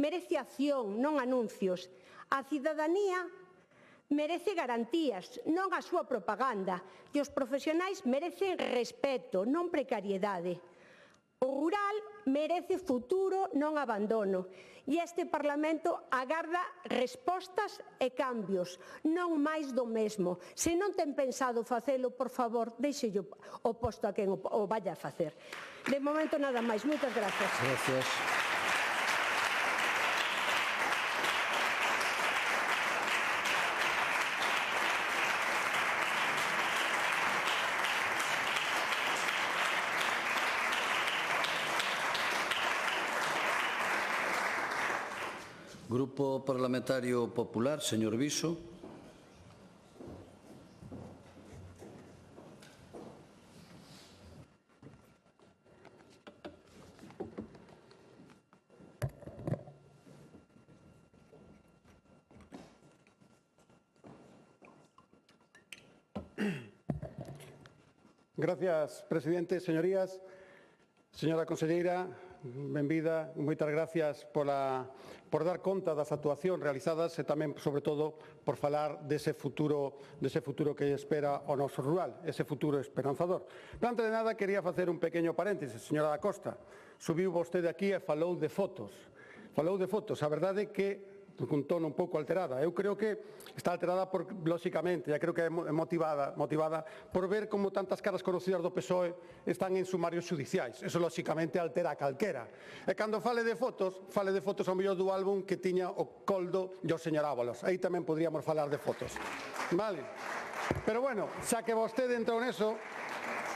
Speaker 5: merece acción, non anuncios. A cidadanía merece garantías, non a súa propaganda. E os profesionais merecen respeto, non precariedade. O rural merece futuro, non abandono. E este Parlamento agarda respostas e cambios, non máis do mesmo. Se non ten pensado facelo, por favor, deixelle o posto a quen o vaya a facer. De momento nada máis. Moitas gracias.
Speaker 1: Gracias. Grupo Parlamentario Popular, señor Viso.
Speaker 6: Gracias, presidente. Señorías, señora conselleira, benvida, moitas gracias por dar conta das actuacións realizadas e tamén, sobre todo, por falar dese futuro que espera o noso rural, ese futuro esperanzador. Pero antes de nada, quería facer un pequeno paréntesis, señora da Costa. Subiu vostede aquí e falou de fotos. A verdade é que cun tono un pouco alterada. Eu creo que está alterada, lóxicamente, e creo que é motivada por ver como tantas caras conocidas do PSOE están en sumarios judiciais. Eso, lóxicamente, altera a calquera. E cando fale de fotos ao mellor do álbum que tiña o Coldo e o señor Ábalos. Aí tamén podríamos falar de fotos. Vale? Pero, bueno, xa que vostede entrou neso,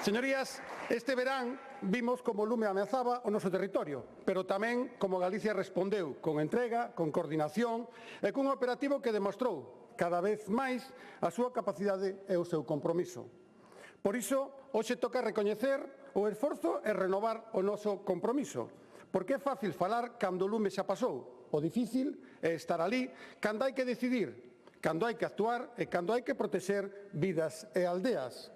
Speaker 6: señorías, este verán vimos como o lume ameazaba o noso territorio, pero tamén como Galicia respondeu con entrega, con coordinación e cun operativo que demostrou cada vez máis a súa capacidade e o seu compromiso. Por iso, hoxe toca recoñecer o esforzo e renovar o noso compromiso, porque é fácil falar cando o lume xa pasou. O difícil é estar ali cando hai que decidir, cando hai que actuar e cando hai que protexer vidas e aldeas.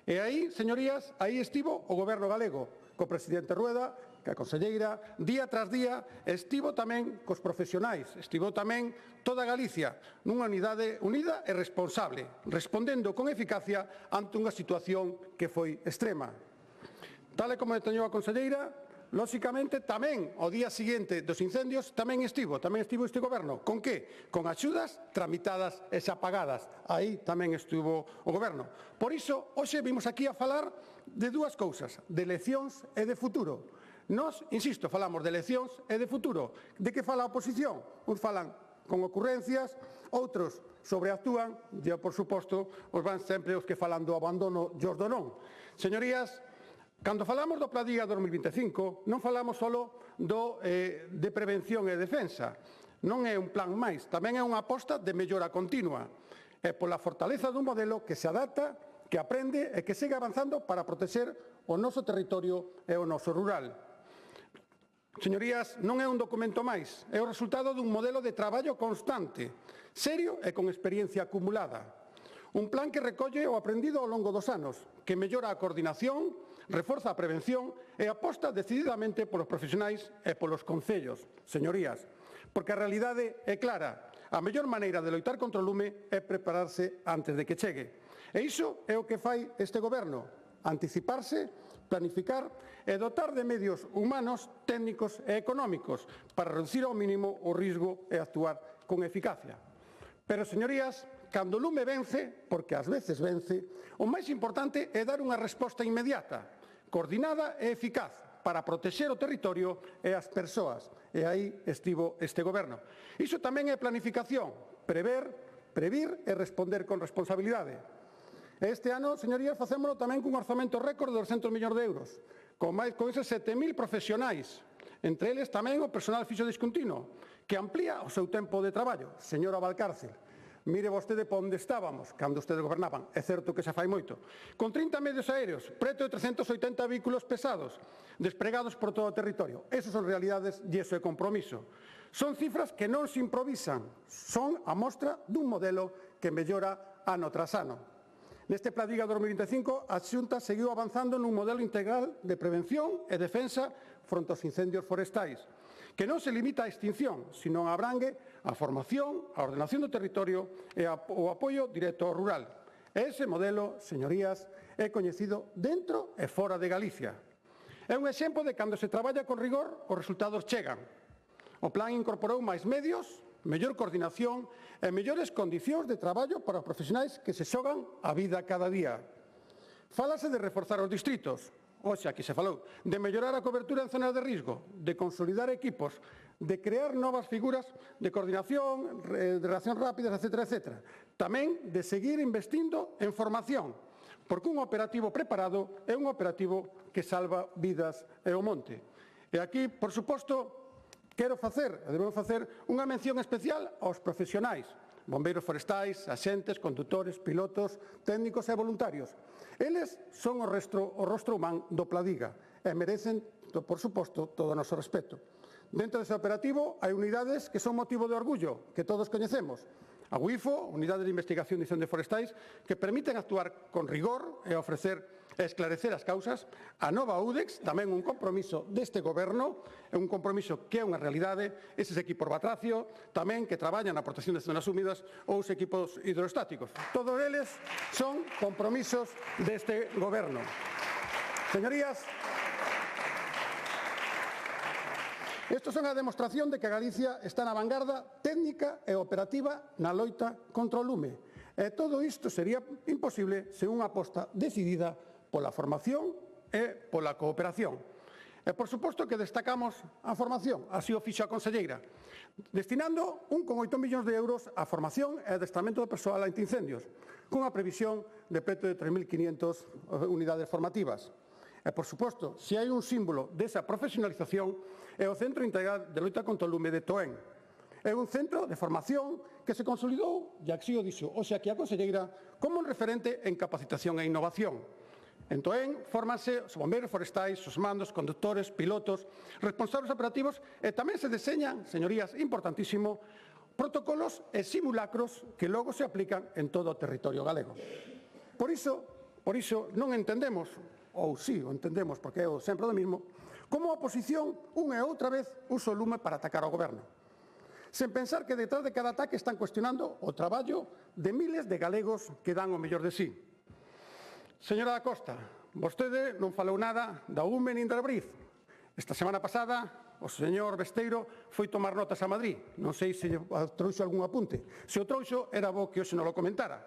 Speaker 6: E aí, señorías, aí estivo o Goberno galego, co presidente Rueda, que a conselleira, día tras día, estivo tamén cos profesionais, estivo tamén toda Galicia, nunha unidade unida e responsable, respondendo con eficacia ante unha situación que foi extrema. Tal e como deteñou a conselleira, lóxicamente, tamén, ao día seguinte dos incendios, tamén estivo este goberno. Con que? Con axudas tramitadas e xa pagadas. Aí tamén estivo o goberno. Por iso, hoxe vimos aquí a falar de dúas cousas, de eleccións e de futuro. Nós, insisto, falamos de eleccións e de futuro. De que fala a oposición? Uns falan con ocurrencias, outros sobreactúan, e, por suposto, os van sempre os que falan do abandono e os do non. Señorías, cando falamos do Plan Diga 2025, non falamos só de prevención e defensa. Non é un plan máis, tamén é unha aposta de mellora continua. É pola fortaleza dun modelo que se adapta, que aprende e que segue avanzando para protexer o noso territorio e o noso rural. Señorías, non é un documento máis, é o resultado dun modelo de traballo constante, serio e con experiencia acumulada. Un plan que recolle o aprendido ao longo dos anos, que mellora a coordinación, reforza a prevención e aposta decididamente polos profesionais e polos concellos. Señorías, porque a realidade é clara. A mellor maneira de loitar contra o lume é prepararse antes de que chegue. E iso é o que fai este goberno, anticiparse, planificar e dotar de medios humanos, técnicos e económicos para reducir ao mínimo o risco e actuar con eficacia. Pero, señorías, cando o lume vence, porque ás veces vence, o máis importante é dar unha resposta inmediata, coordinada e eficaz para protexer o territorio e as persoas. E aí estivo este goberno. Iso tamén é planificación, prever, previr e responder con responsabilidade. Este ano, señorías, facémolo tamén cun orzamento récord de 200 millóns de euros, con eses 7.000 profesionais, entre eles tamén o personal fixo discontinuo, que amplía o seu tempo de traballo. Señora Valcárcel, mire vostede para onde estábamos cando ustedes gobernaban. É certo que xa fai moito. Con 30 medios aéreos, preto de 380 vehículos pesados, despregados por todo o territorio. Esas son realidades e iso é compromiso. Son cifras que non se improvisan, son a mostra dun modelo que mellora ano tras ano. Neste Plan Diga 2025, a Xunta seguiu avanzando nun modelo integral de prevención e defensa fronte aos incendios forestais, que non se limita á extinción, sino abrangue a formación, a ordenación do territorio e o apoio directo ao rural. E ese modelo, señorías, é coñecido dentro e fora de Galicia. É un exemplo de cando se traballa con rigor, os resultados chegan. O plan incorporou máis medios, mellor coordinación e mellores condicións de traballo para os profesionais que se xogan a vida cada día. Fálase de reforzar os distritos, hoxe aquí se falou, de mellorar a cobertura en zonas de risco, de consolidar equipos, de crear novas figuras de coordinación, de reacción rápidas, etc. Tamén de seguir investindo en formación, porque un operativo preparado é un operativo que salva vidas e o monte. E aquí, por suposto, debemos facer unha mención especial aos profesionais, bombeiros forestais, axentes, conductores, pilotos, técnicos e voluntarios. Eles son o rostro humán do Pladiga e merecen, por suposto, todo o noso respeto. Dentro dese operativo hai unidades que son motivo de orgullo, que todos coñecemos. A UIFO, Unidade de Investigación e Incendios Forestais, que permiten actuar con rigor e esclarecer as causas. A nova UDEX, tamén un compromiso deste Goberno, é un compromiso que é unha realidade, eses equipos Batracio, tamén que traballan na protección de zonas húmidas ou os equipos hidroestáticos. Todos eles son compromisos deste Goberno. Señorías, estes son a demostración de que Galicia está na vanguarda técnica e operativa na loita contra o lume. E todo isto sería imposible sen unha aposta decidida pola formación e pola cooperación. E, por suposto, que destacamos a formación, así o fixo a conselleira, destinando 1,8 millóns de euros a formación e adestramento do persoal antiincendios, cunha previsión de preto de 3.500 unidades formativas. E, por suposto, se hai un símbolo desa profesionalización, é o Centro Integral de Loita contra o Lume de Toén. É un centro de formación que se consolidou, e así o dixo hoxe aquí a conselleira, como un referente en capacitación e innovación. En Toén fórmanse os bombeiros forestais, os mandos, conductores, pilotos, responsables operativos e tamén se deseñan, señorías, importantísimo, protocolos e simulacros que logo se aplican en todo o territorio galego. Por iso non entendemos, ou sí o entendemos porque é sempre o mesmo, como a oposición unha e outra vez usa o lume para atacar ao goberno. Sen pensar que detrás de cada ataque están cuestionando o traballo de miles de galegos que dan o mellor de sí. Señora da Costa, vostede non falou nada da UME nin da Brif. Esta semana pasada, o señor Besteiro foi tomar notas a Madrid. Non sei se trouxo algún apunte. Se o trouxo, era bo que hoxe non o comentara.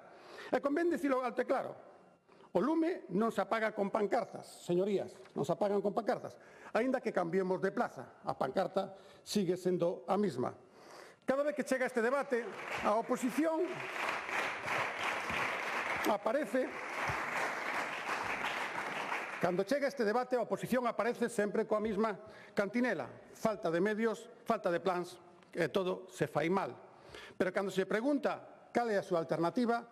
Speaker 6: E convén dicilo alto e claro. O lume non se apaga con pancartas, señorías, non se apagan con pancartas. Aínda que cambiemos de plaza, a pancarta sigue sendo a mesma. Cada vez que chega este debate, a oposición aparece... Cando chega este debate, a oposición aparece sempre coa mesma cantinela. Falta de medios, falta de plans, e todo se fai mal. Pero cando se pregunta cal é a súa alternativa,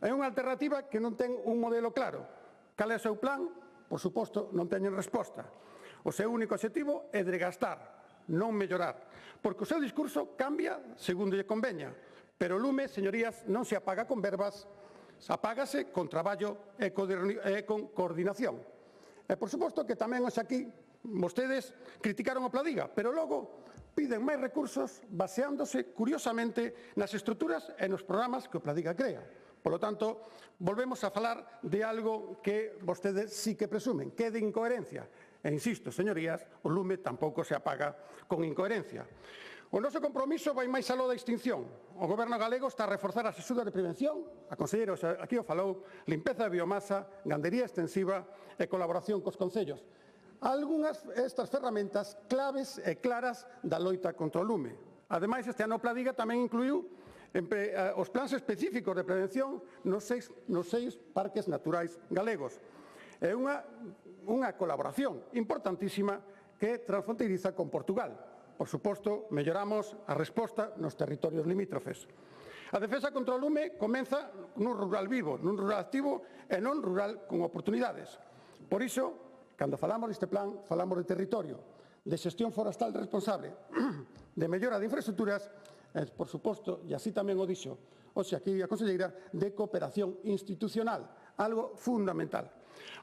Speaker 6: é unha alternativa que non ten un modelo claro. Cal é o seu plan? Por suposto, non teñen resposta. O seu único objetivo é desgastar, non mellorar. Porque o seu discurso cambia segundo lle conveña. Pero o lume, señorías, non se apaga con verbas, apágase con traballo e con coordinación. E, por suposto, que tamén hoxe aquí vostedes criticaron o Pladiga, pero logo piden máis recursos baseándose, curiosamente, nas estruturas e nos programas que o Pladiga crea. Por lo tanto, volvemos a falar de algo que vostedes sí que presumen, que é de incoherencia. E insisto, señorías, o lume tampouco se apaga con incoherencia. O noso compromiso vai máis aló da extinción. O Goberno galego está a reforzar as axudas de prevención, a conselleira aquí o falou, limpeza de biomasa, gandería extensiva e colaboración cos concellos. Algunhas destas ferramentas claves e claras da loita contra o lume. Ademais, este ano o Pladiga tamén incluiu os plans específicos de prevención nos seis parques naturais galegos. É unha colaboración importantísima que transfronteiriza con Portugal. Por suposto, melloramos a resposta nos territorios limítrofes. A defensa contra o lume comeza nun rural vivo, nun rural activo e non rural con oportunidades. Por iso, cando falamos deste plan, falamos de territorio, de xestión forestal responsable, de mellora de infraestructuras e, por suposto, e así tamén o dixo hoxe aquí a conselleira, de cooperación institucional, algo fundamental.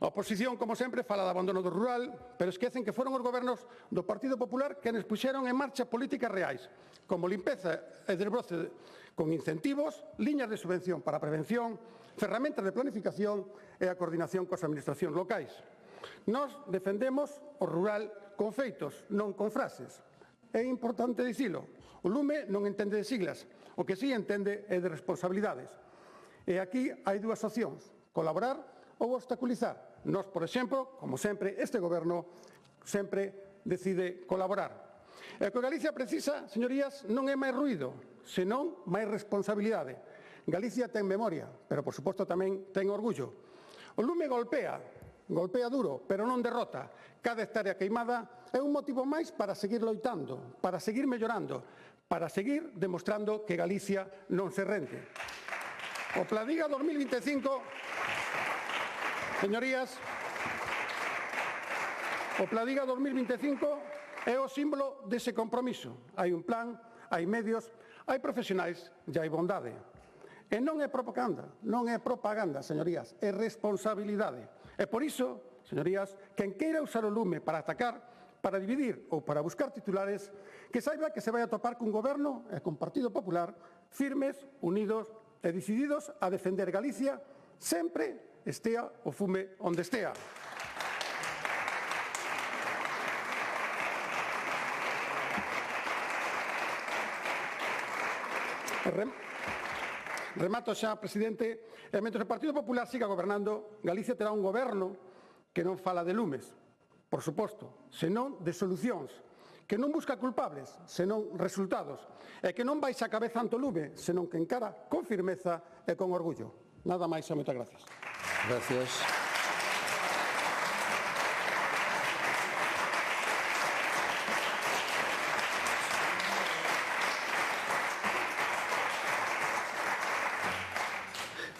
Speaker 6: A oposición, como sempre, fala de abandono do rural, pero esquecen que foron os gobernos do Partido Popular que nos puxeron en marcha políticas reais, como limpeza e desbroce con incentivos, liñas de subvención para a prevención, ferramentas de planificación e a coordinación coas administracións locais. Nós defendemos o rural con feitos, non con frases. É importante dicilo. O lume non entende de siglas, o que sí entende é de responsabilidades. E aquí hai dúas opcións, colaborar ou obstaculizar. Nós, por exemplo, como sempre, este goberno sempre decide colaborar. E o que Galicia precisa, señorías, non é máis ruído, senón máis responsabilidade. Galicia ten memoria, pero, por suposto, tamén ten orgullo. O lume golpea duro, pero non derrota. Cada hectárea queimada é un motivo máis para seguir loitando, para seguir mellorando, para seguir demostrando que Galicia non se rende. O Pladiga 2025, señorías, o Pladiga 2025 é o símbolo dese compromiso. Hai un plan, hai medios, hai profesionais e hai bondade. E non é propaganda, señorías, é responsabilidade. E por iso, señorías, quen queira usar o lume para atacar, para dividir ou para buscar titulares, que saiba que se vai a topar cun goberno e con Partido Popular firmes, unidos e decididos a defender Galicia sempre estea o fume onde estea. Remato xa, presidente, e mentre o Partido Popular siga gobernando, Galicia terá un goberno que non fala de lumes, por suposto, senón de solucións, que non busca culpables, senón resultados, e que non baixa a cabeza ante o lume, senón que encara con firmeza e con orgullo. Nada máis e moitas gracias.
Speaker 1: Gracias.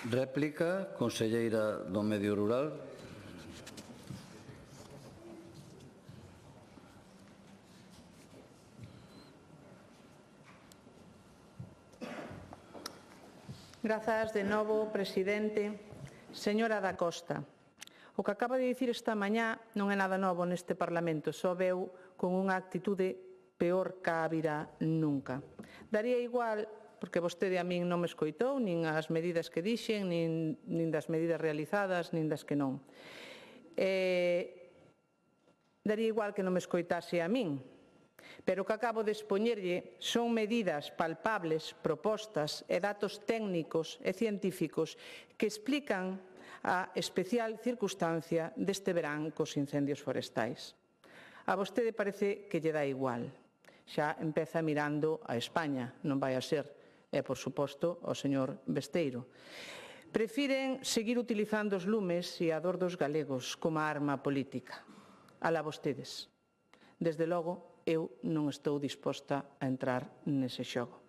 Speaker 1: Réplica, conselleira do Medio Rural.
Speaker 2: Grazas de novo, presidente. Señora da Costa, o que acaba de dicir esta mañá non é nada novo neste Parlamento, só veu con unha actitude peor que a virá nunca. Daría igual, porque vostede a min non me escoitou, nin as medidas que dixen, nin das medidas realizadas, nin das que non. Daría igual que non me escoitase a min, pero o que acabo de expoñerlle son medidas palpables, propostas e datos técnicos e científicos que explican a especial circunstancia deste verán cos incendios forestais. A vostede parece que lle dá igual. Xa empeza mirando a España, non vai a ser, e, por suposto, ao señor Besteiro. Prefiren seguir utilizando os lumes e a dor dos galegos como arma política. Alá vostedes. Desde logo, eu non estou disposta a entrar nese xogo.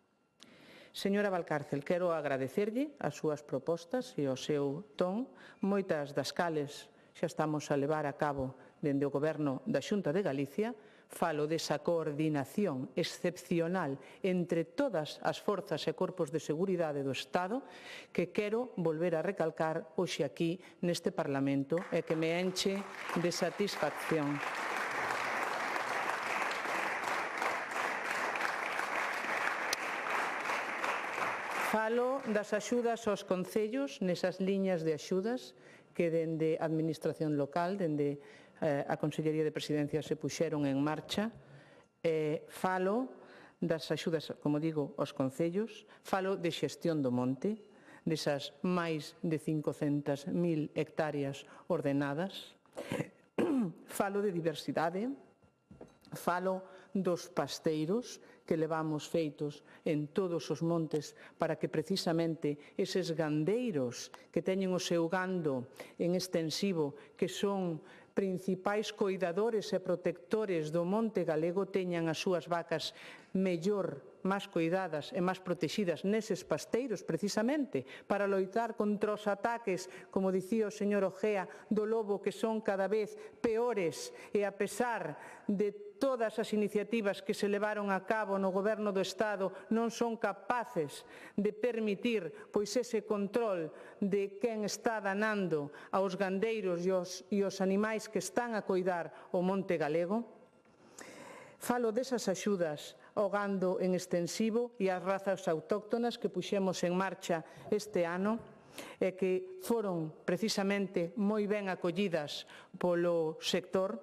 Speaker 2: Señora Valcárcel, quero agradecerlle as súas propostas e o seu ton, moitas das cales xa estamos a levar a cabo dende o Goberno da Xunta de Galicia. Falo desa coordinación excepcional entre todas as forzas e corpos de seguridade do Estado que quero volver a recalcar hoxe aquí neste Parlamento e que me enche de satisfacción. Falo das axudas aos concellos nesas liñas de axudas que dende a Administración local, dende a Consellería de Presidencia se puxeron en marcha. Falo das axudas, como digo, aos concellos. Falo de xestión do monte, desas máis de 500.000 hectáreas ordenadas. Falo de diversidade. Falo dos pasteiros que levamos feitos en todos os montes para que precisamente eses gandeiros que teñen o seu gando en extensivo, que son principais coidadores e protectores do monte galego, teñan as súas vacas mellor, máis coidadas e máis protegidas neses pasteiros, precisamente, para loitar contra os ataques, como dicía o señor Ojea, do lobo, que son cada vez peores, e a pesar de todas as iniciativas que se levaron a cabo no Goberno do Estado non son capaces de permitir pois ese control de quen está danando aos gandeiros e os animais que están a coidar o monte galego. Falo desas axudas ao gando en extensivo e ás razas autóctonas que puxemos en marcha este ano e que foron precisamente moi ben acollidas polo sector.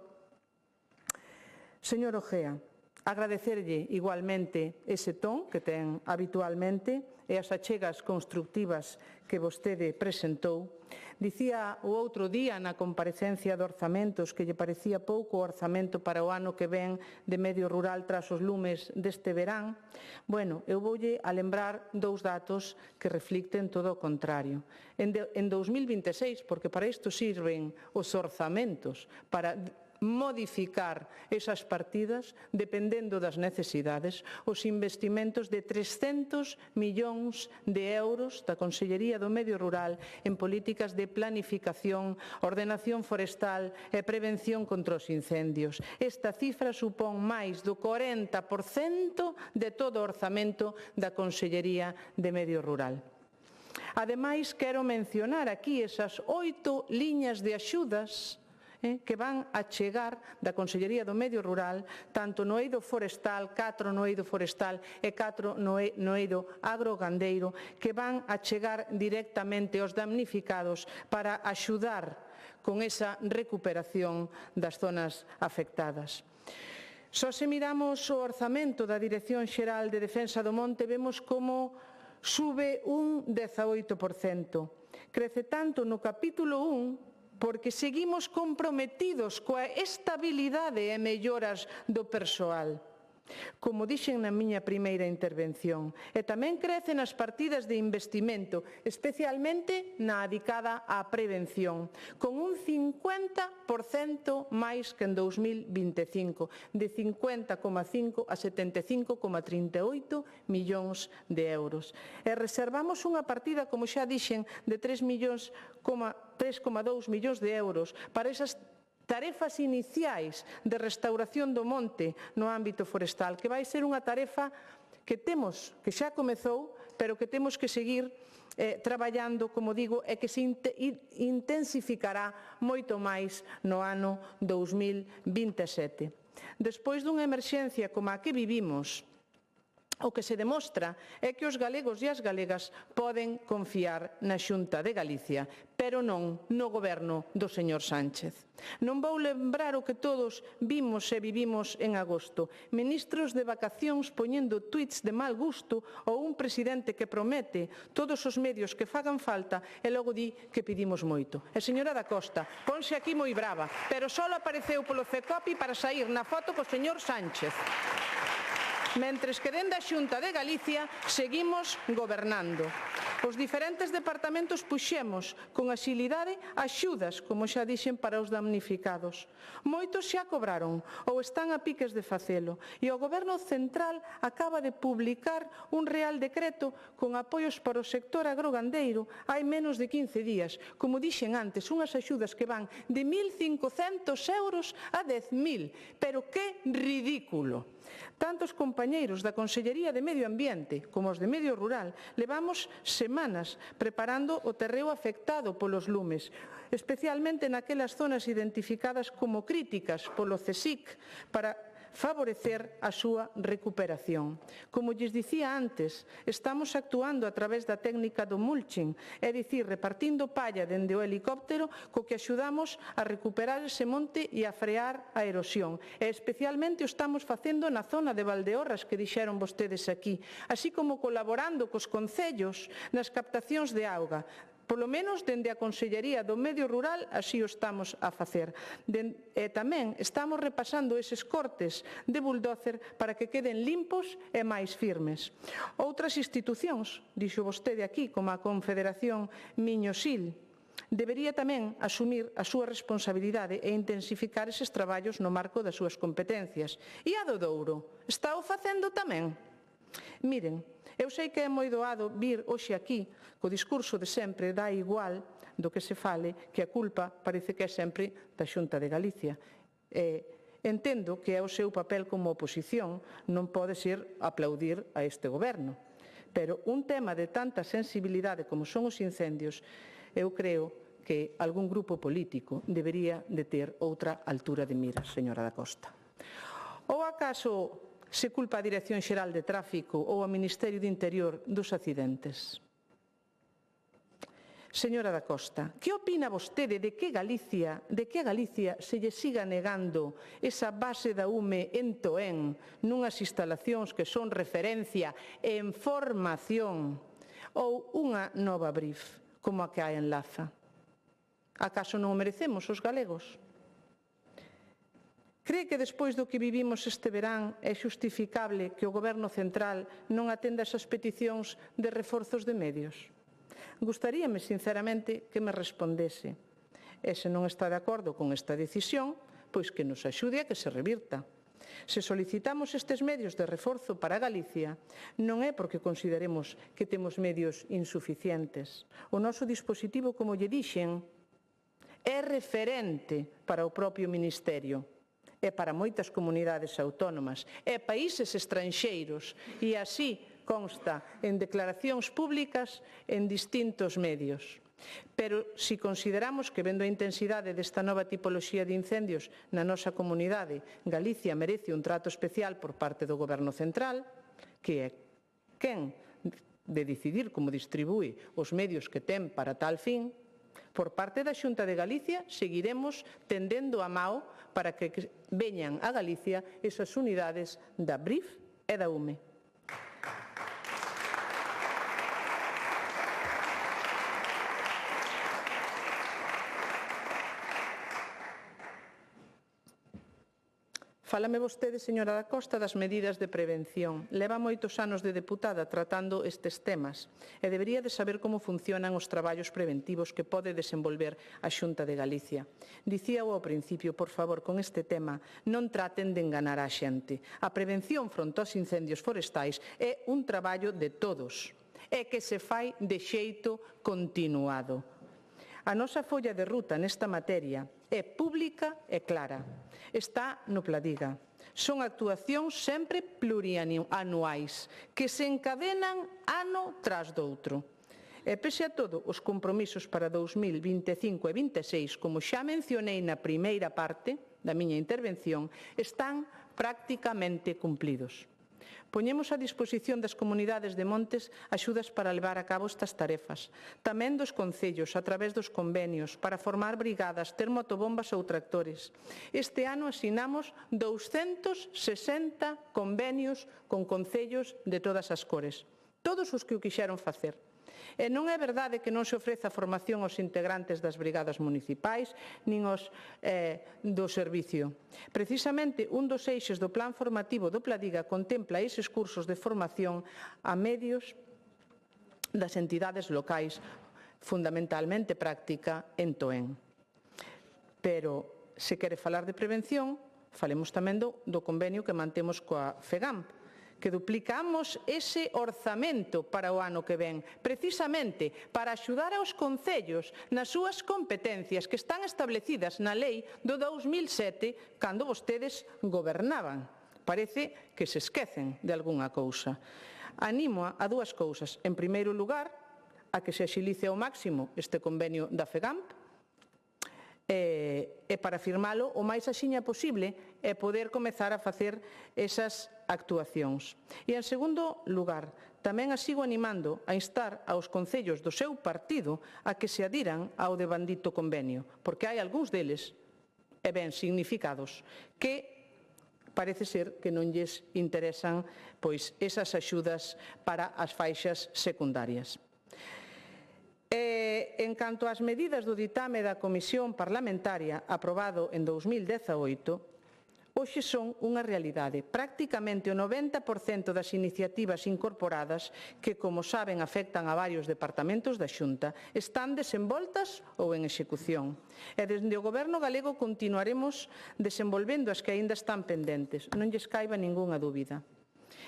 Speaker 2: Señor Ojea, agradecerlle igualmente ese ton que ten habitualmente e as achegas constructivas que vostede presentou. Dicía o outro día na comparecencia de orzamentos que lle parecía pouco o orzamento para o ano que ven de medio rural tras os lumes deste verán. Bueno, eu voulle a lembrar dous datos que reflicten todo o contrario. En 2026, porque para isto sirven os orzamentos, para modificar esas partidas dependendo das necesidades, os investimentos de 300 millóns de euros da Consellería do Medio Rural en políticas de planificación, ordenación forestal e prevención contra os incendios. Esta cifra supón máis do 40% de todo o orzamento da Consellería de Medio Rural. Ademais, quero mencionar aquí esas 8 liñas de axudas que van a chegar da Consellería do Medio Rural, tanto no eido forestal, 4 no eido forestal e 4 no eido agrogandeiro, que van a chegar directamente aos damnificados para axudar con esa recuperación das zonas afectadas. Só se miramos o orzamento da Dirección Xeral de Defensa do Monte, vemos como sube un 18%. Crece tanto no capítulo 1 porque seguimos comprometidos coa estabilidade e melloras do persoal. Como dixen na miña primeira intervención, e tamén crecen as partidas de investimento, especialmente na dedicada á prevención, con un 50% máis que en 2025, de 50,5 a 75,38 millóns de euros. E reservamos unha partida, como xa dixen, de 3,2 millóns de euros para esas tarefas iniciais de restauración do monte no ámbito forestal, que vai ser unha tarefa que xa comezou, pero que temos que seguir traballando, como digo, e que se intensificará moito máis no ano 2027. Despois dunha emerxencia como a que vivimos, o que se demostra é que os galegos e as galegas poden confiar na Xunta de Galicia, pero non no goberno do señor Sánchez. Non vou lembrar o que todos vimos e vivimos en agosto. Ministros de vacacións poñendo tuits de mal gusto ou un presidente que promete todos os medios que fagan falta e logo di que pedimos moito. E señora da Costa, ponse aquí moi brava, pero só apareceu polo CECOPI para saír na foto co señor Sánchez. Mentres que dende a Xunta de Galicia seguimos gobernando. Os diferentes departamentos puxemos con axilidade axudas, como xa dixen, para os damnificados. Moitos xa cobraron ou están a piques de facelo e o Goberno Central acaba de publicar un Real Decreto con apoios para o sector agrogandeiro hai menos de 15 días. Como dixen antes, unhas axudas que van de 1.500 euros a 10.000, pero que ridículo. Tanto os compañeiros da Consellería de Medio Ambiente como os de Medio Rural levamos semanas preparando o terreo afectado polos lumes, especialmente naquelas zonas identificadas como críticas polo CSIC para favorecer a súa recuperación. Como lles dicía antes, estamos actuando a través da técnica do mulching, é dicir, repartindo palla dende o helicóptero co que axudamos a recuperar ese monte e a frear a erosión. E especialmente o estamos facendo na zona de Valdeorras que dixeron vostedes aquí, así como colaborando cos concellos nas captacións de auga. Polo menos dende a Consellería do Medio Rural así o estamos a facer. E tamén estamos repasando eses cortes de bulldozer para que queden limpos e máis firmes. Outras institucións, dixo vostede aquí, como a Confederación Miño-Sil, debería tamén asumir a súa responsabilidade e intensificar eses traballos no marco das súas competencias. E a do Douro, está o facendo tamén? Miren, eu sei que é moi doado vir hoxe aquí co discurso de sempre, dá igual do que se fale, que a culpa parece que é sempre da Xunta de Galicia. Entendo que é o seu papel como oposición, non pode ser aplaudir a este goberno. Pero un tema de tanta sensibilidade como son os incendios, eu creo que algún grupo político debería de ter outra altura de miras, señora da Costa. Ou acaso se culpa a Dirección Xeral de Tráfico ou ao Ministerio de Interior dos accidentes? Señora da Costa, que opina vostede de que a Galicia se lle siga negando esa base da UME en Toén nunhas instalacións que son referencia en formación ou unha nova BRIF como a que hai en Laza? Acaso non o merecemos os galegos? Cree que despois do que vivimos este verán é xustificable que o Goberno central non atenda esas peticións de reforzos de medios? Gustaríame, sinceramente, que me respondese. E se non está de acordo con esta decisión, pois que nos axude a que se revirta. Se solicitamos estes medios de reforzo para Galicia, non é porque consideremos que temos medios insuficientes. O noso dispositivo, como lle dixen, é referente para o propio Ministerio e para moitas comunidades autónomas e países estranxeiros, e así consta en declaracións públicas en distintos medios. Pero se consideramos que, vendo a intensidade desta nova tipoloxía de incendios na nosa comunidade, Galicia merece un trato especial por parte do Goberno central, que é quen de decidir como distribúe os medios que ten para tal fin, por parte da Xunta de Galicia seguiremos tendendo a mao para que veñan a Galicia esas unidades da BRIF e da UME. Fálame vostede, señora da Costa, das medidas de prevención. Leva moitos anos de deputada tratando estes temas e debería de saber como funcionan os traballos preventivos que pode desenvolver a Xunta de Galicia. Dicíao ao principio, por favor, con este tema, non traten de enganar a xente. A prevención fronte aos incendios forestais é un traballo de todos e que se fai de xeito continuado. A nosa folla de ruta nesta materia é pública e clara. Está no Pladiga. Son actuacións sempre plurianuais que se encadenan ano tras doutro. E pese a todo, os compromisos para 2025 e 2026, como xa mencionei na primeira parte da miña intervención, están prácticamente cumplidos. Poñemos a disposición das comunidades de montes axudas para levar a cabo estas tarefas. Tamén dos concellos, a través dos convenios, para formar brigadas, ter motobombas ou tractores. Este ano asinamos 260 convenios con concellos de todas as cores. Todos os que o quixeron facer. E non é verdade que non se ofreza formación aos integrantes das brigadas municipais nin aos do servicio. Precisamente, un dos eixes do plan formativo do Pladiga contempla eses cursos de formación a medios das entidades locais, fundamentalmente práctica en Toén. Pero, se quere falar de prevención, falemos tamén do convenio que mantemos coa FEGAMP, que duplicamos ese orzamento para o ano que ven, precisamente para axudar aos concellos nas súas competencias que están establecidas na lei do 2007, cando vostedes gobernaban. Parece que se esquecen de algunha cousa. Animo a dúas cousas. En primeiro lugar, a que se axilice ao máximo este convenio da FEGAMP, e para firmalo o máis axiña posible e poder comezar a facer esas actuacións. E, en segundo lugar, tamén a sigo animando a instar aos concellos do seu partido a que se adiran ao devandito convenio, porque hai algúns deles, e ben significados, que parece ser que non lles interesan pois esas axudas para as faixas secundarias. En canto ás medidas do ditame da Comisión Parlamentaria aprobado en 2018, hoxe son unha realidade. Prácticamente o 90% das iniciativas incorporadas, que, como saben, afectan a varios departamentos da Xunta, están desenvoltas ou en execución. E desde o Goberno galego continuaremos desenvolvendo as que aínda están pendentes. Non lles caiba ningunha dúbida.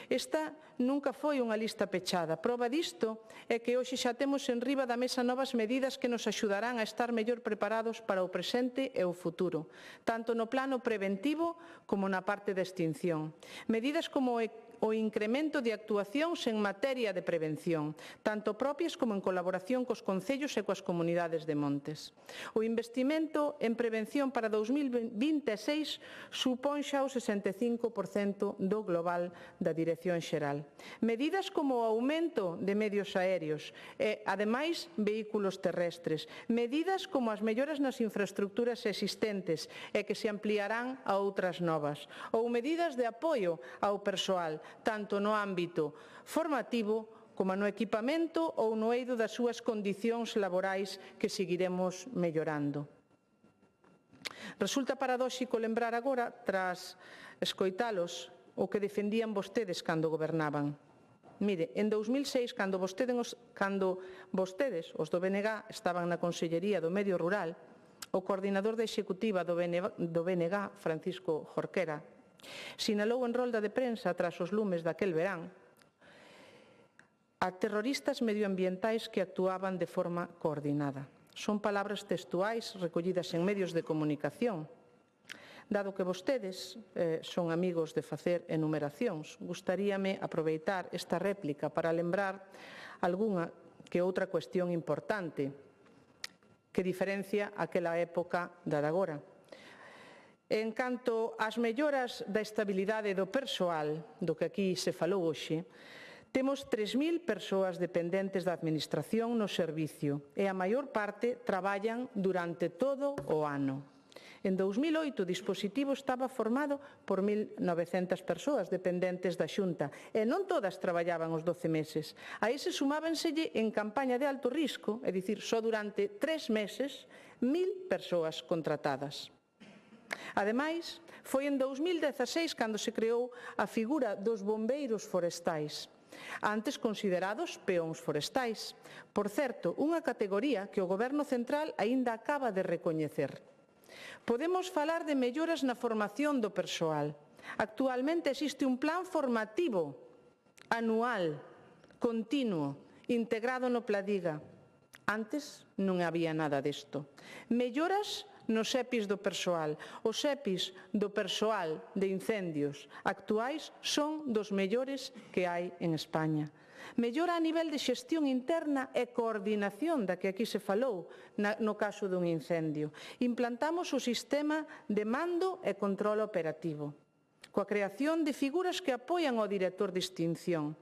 Speaker 2: Esta nunca foi unha lista pechada. Proba disto é que hoxe xa temos en riba da mesa novas medidas que nos axudarán a estar mellor preparados para o presente e o futuro, tanto no plano preventivo como na parte de extinción. Medidas como o incremento de actuacións en materia de prevención, tanto propias como en colaboración cos concellos e coas comunidades de montes. O investimento en prevención para 2026 supón xa o 65% do global da Dirección Xeral. Medidas como o aumento de medios aéreos e, ademais, vehículos terrestres. Medidas como as melloras nas infraestructuras existentes e que se ampliarán a outras novas. Ou medidas de apoio ao persoal, tanto no ámbito formativo como no equipamento ou no eido das súas condicións laborais que seguiremos mellorando. Resulta paradóxico lembrar agora, tras escoitalos, o que defendían vostedes cando gobernaban. Mire, en 2006, cando vostedes, os do BNG, estaban na Consellería do Medio Rural, o coordinador da executiva do BNG, Francisco Jorquera, sinalou en rolda de prensa tras os lumes daquel verán a terroristas medioambientais que actuaban de forma coordinada. Son palabras textuais recollidas en medios de comunicación. Dado que vostedes son amigos de facer enumeracións, gustaríame aproveitar esta réplica para lembrar algunha que outra cuestión importante que diferencia aquela época da de agora. En canto ás melloras da estabilidade do persoal, do que aquí se falou hoxe, temos 3.000 persoas dependentes da Administración no servicio e a maior parte traballan durante todo o ano. En 2008 o dispositivo estaba formado por 1.900 persoas dependentes da Xunta e non todas traballaban os 12 meses. A ese sumábenselle en campaña de alto risco, é dicir, só durante 3 meses, 1.000 persoas contratadas. Ademais, foi en 2016 cando se creou a figura dos bombeiros forestais, antes considerados peóns forestais. Por certo, unha categoría que o Goberno Central aínda acaba de recoñecer. Podemos falar de melloras na formación do persoal. Actualmente existe un plan formativo anual, continuo, integrado no Pladiga. Antes non había nada disto. Melloras nos EPIs do persoal. Os EPIs do persoal de incendios actuais son dos mellores que hai en España. Mellora a nivel de xestión interna e coordinación da que aquí se falou no caso dun incendio. Implantamos o sistema de mando e control operativo, coa creación de figuras que apoian ao director de extinción.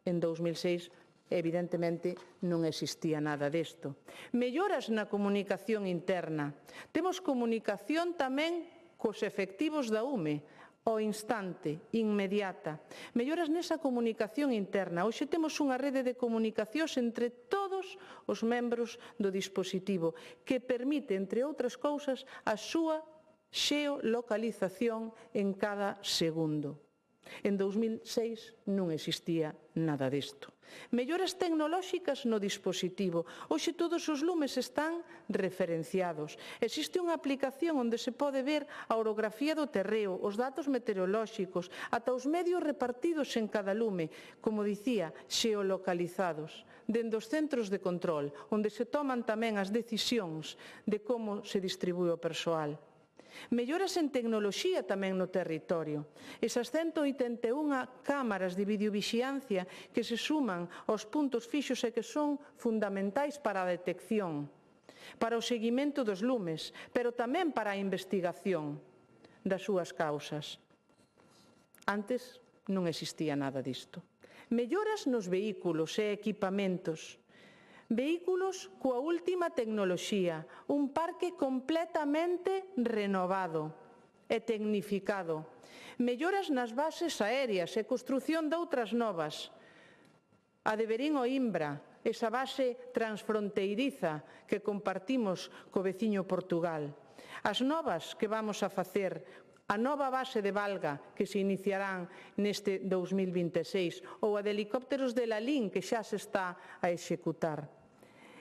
Speaker 2: En 2006, evidentemente, non existía nada disto. Melloras na comunicación interna. Temos comunicación tamén cos efectivos da UME, ao instante, inmediata. Melloras nesa comunicación interna. Hoxe temos unha rede de comunicacións entre todos os membros do dispositivo que permite, entre outras cousas, a súa xeolocalización en cada segundo. En 2006 non existía nada disto. Melloras tecnolóxicas no dispositivo. Hoxe todos os lumes están referenciados. Existe unha aplicación onde se pode ver a orografía do terreo, os datos meteorolóxicos, ata os medios repartidos en cada lume, como dicía, xeolocalizados, dende os centros de control, onde se toman tamén as decisións de como se distribúe o persoal. Melloras en tecnoloxía tamén no territorio. Esas 181 cámaras de videovixiancia que se suman aos puntos fixos e que son fundamentais para a detección, para o seguimento dos lumes, pero tamén para a investigación das súas causas. Antes non existía nada disto. Melloras nos vehículos e equipamentos. Vehículos coa última tecnoloxía, un parque completamente renovado e tecnificado. Melloras nas bases aéreas e construción de outras novas. A de Verín o Imbra, esa base transfronteiriza que compartimos co veciño Portugal. As novas que vamos a facer, a nova base de Valga que se iniciarán neste 2026 ou a de helicópteros de Lalín que xa se está a executar.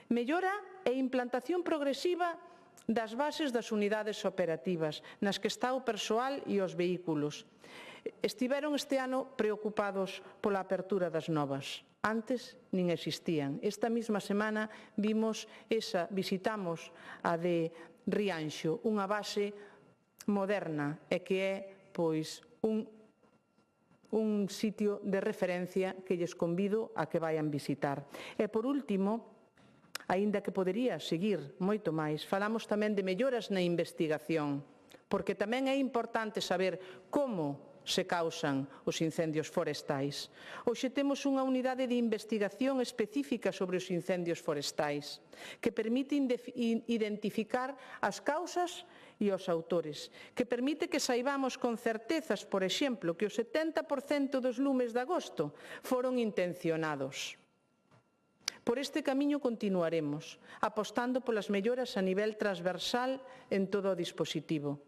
Speaker 2: Mellora e implantación progresiva das bases das unidades operativas, nas que está o persoal e os vehículos. Estiveron este ano preocupados pola apertura das novas. Antes nin existían. Esta mesma semana visitamos a de Rianxo, unha base moderna e que é pois un sitio de referencia que lles convido a que vayan visitar. E por último, aínda que podería seguir moito máis, falamos tamén de melloras na investigación, porque tamén é importante saber como se causan os incendios forestais. Hoxe temos unha unidade de investigación específica sobre os incendios forestais que permite identificar as causas e os autores, que permite que saibamos con certezas, por exemplo, que o 70% dos lumes de agosto foron intencionados. Por este camiño continuaremos, apostando polas melloras a nivel transversal en todo o dispositivo.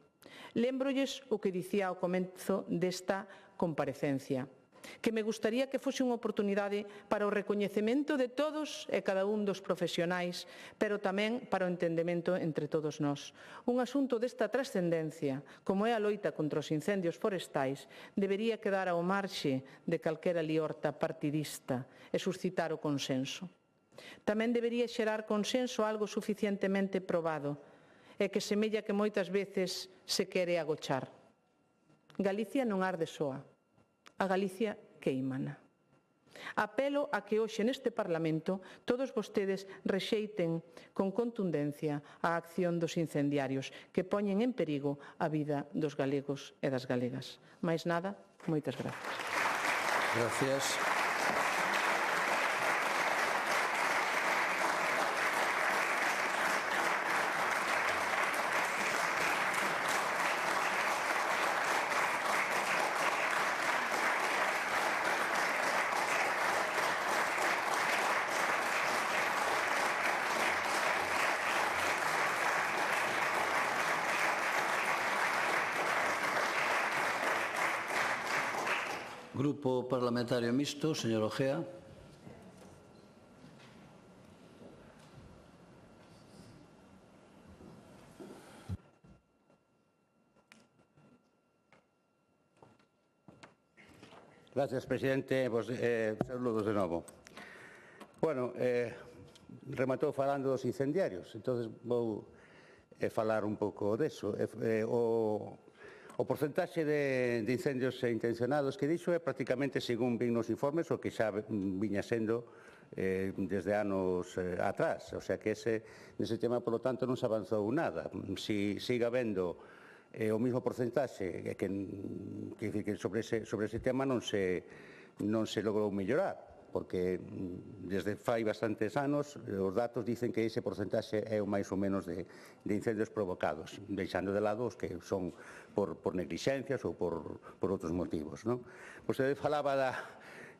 Speaker 2: Lémbrolles o que dicía ao comezo desta comparecencia, que me gustaría que fose unha oportunidade para o recoñecemento de todos e cada un dos profesionais, pero tamén para o entendemento entre todos nós. Un asunto desta trascendencia, como é a loita contra os incendios forestais, debería quedar ao marxe de calquera liorta partidista e suscitar o consenso. Tamén debería xerar consenso algo suficientemente probado, e que semella que moitas veces se quere agochar. Galicia non arde soa, a Galicia queimana. Apelo a que hoxe neste Parlamento todos vostedes rexeiten con contundencia a acción dos incendiarios que poñen en perigo a vida dos galegos e das galegas. Mais nada, moitas gracias.
Speaker 1: Gracias. Grupo Parlamentario Mixto, señor Ojea.
Speaker 3: Gracias, presidente. Saludos de novo. Bueno, rematou falando dos incendiarios, entonces vou falar un pouco deso. O porcentaxe de incendios intencionados que dixo é prácticamente, según vin nos informes, o que xa viña sendo desde anos atrás. O sea que nese tema, por lo tanto, non se avanzou nada. Si siga habendo o mesmo porcentaxe, que sobre ese tema non se logrou mellorar, porque desde fai bastantes anos os datos dicen que ese porcentaxe é o máis ou menos de incendios provocados, deixando de lado os que son por neglixencias ou por outros motivos. Vostede falaba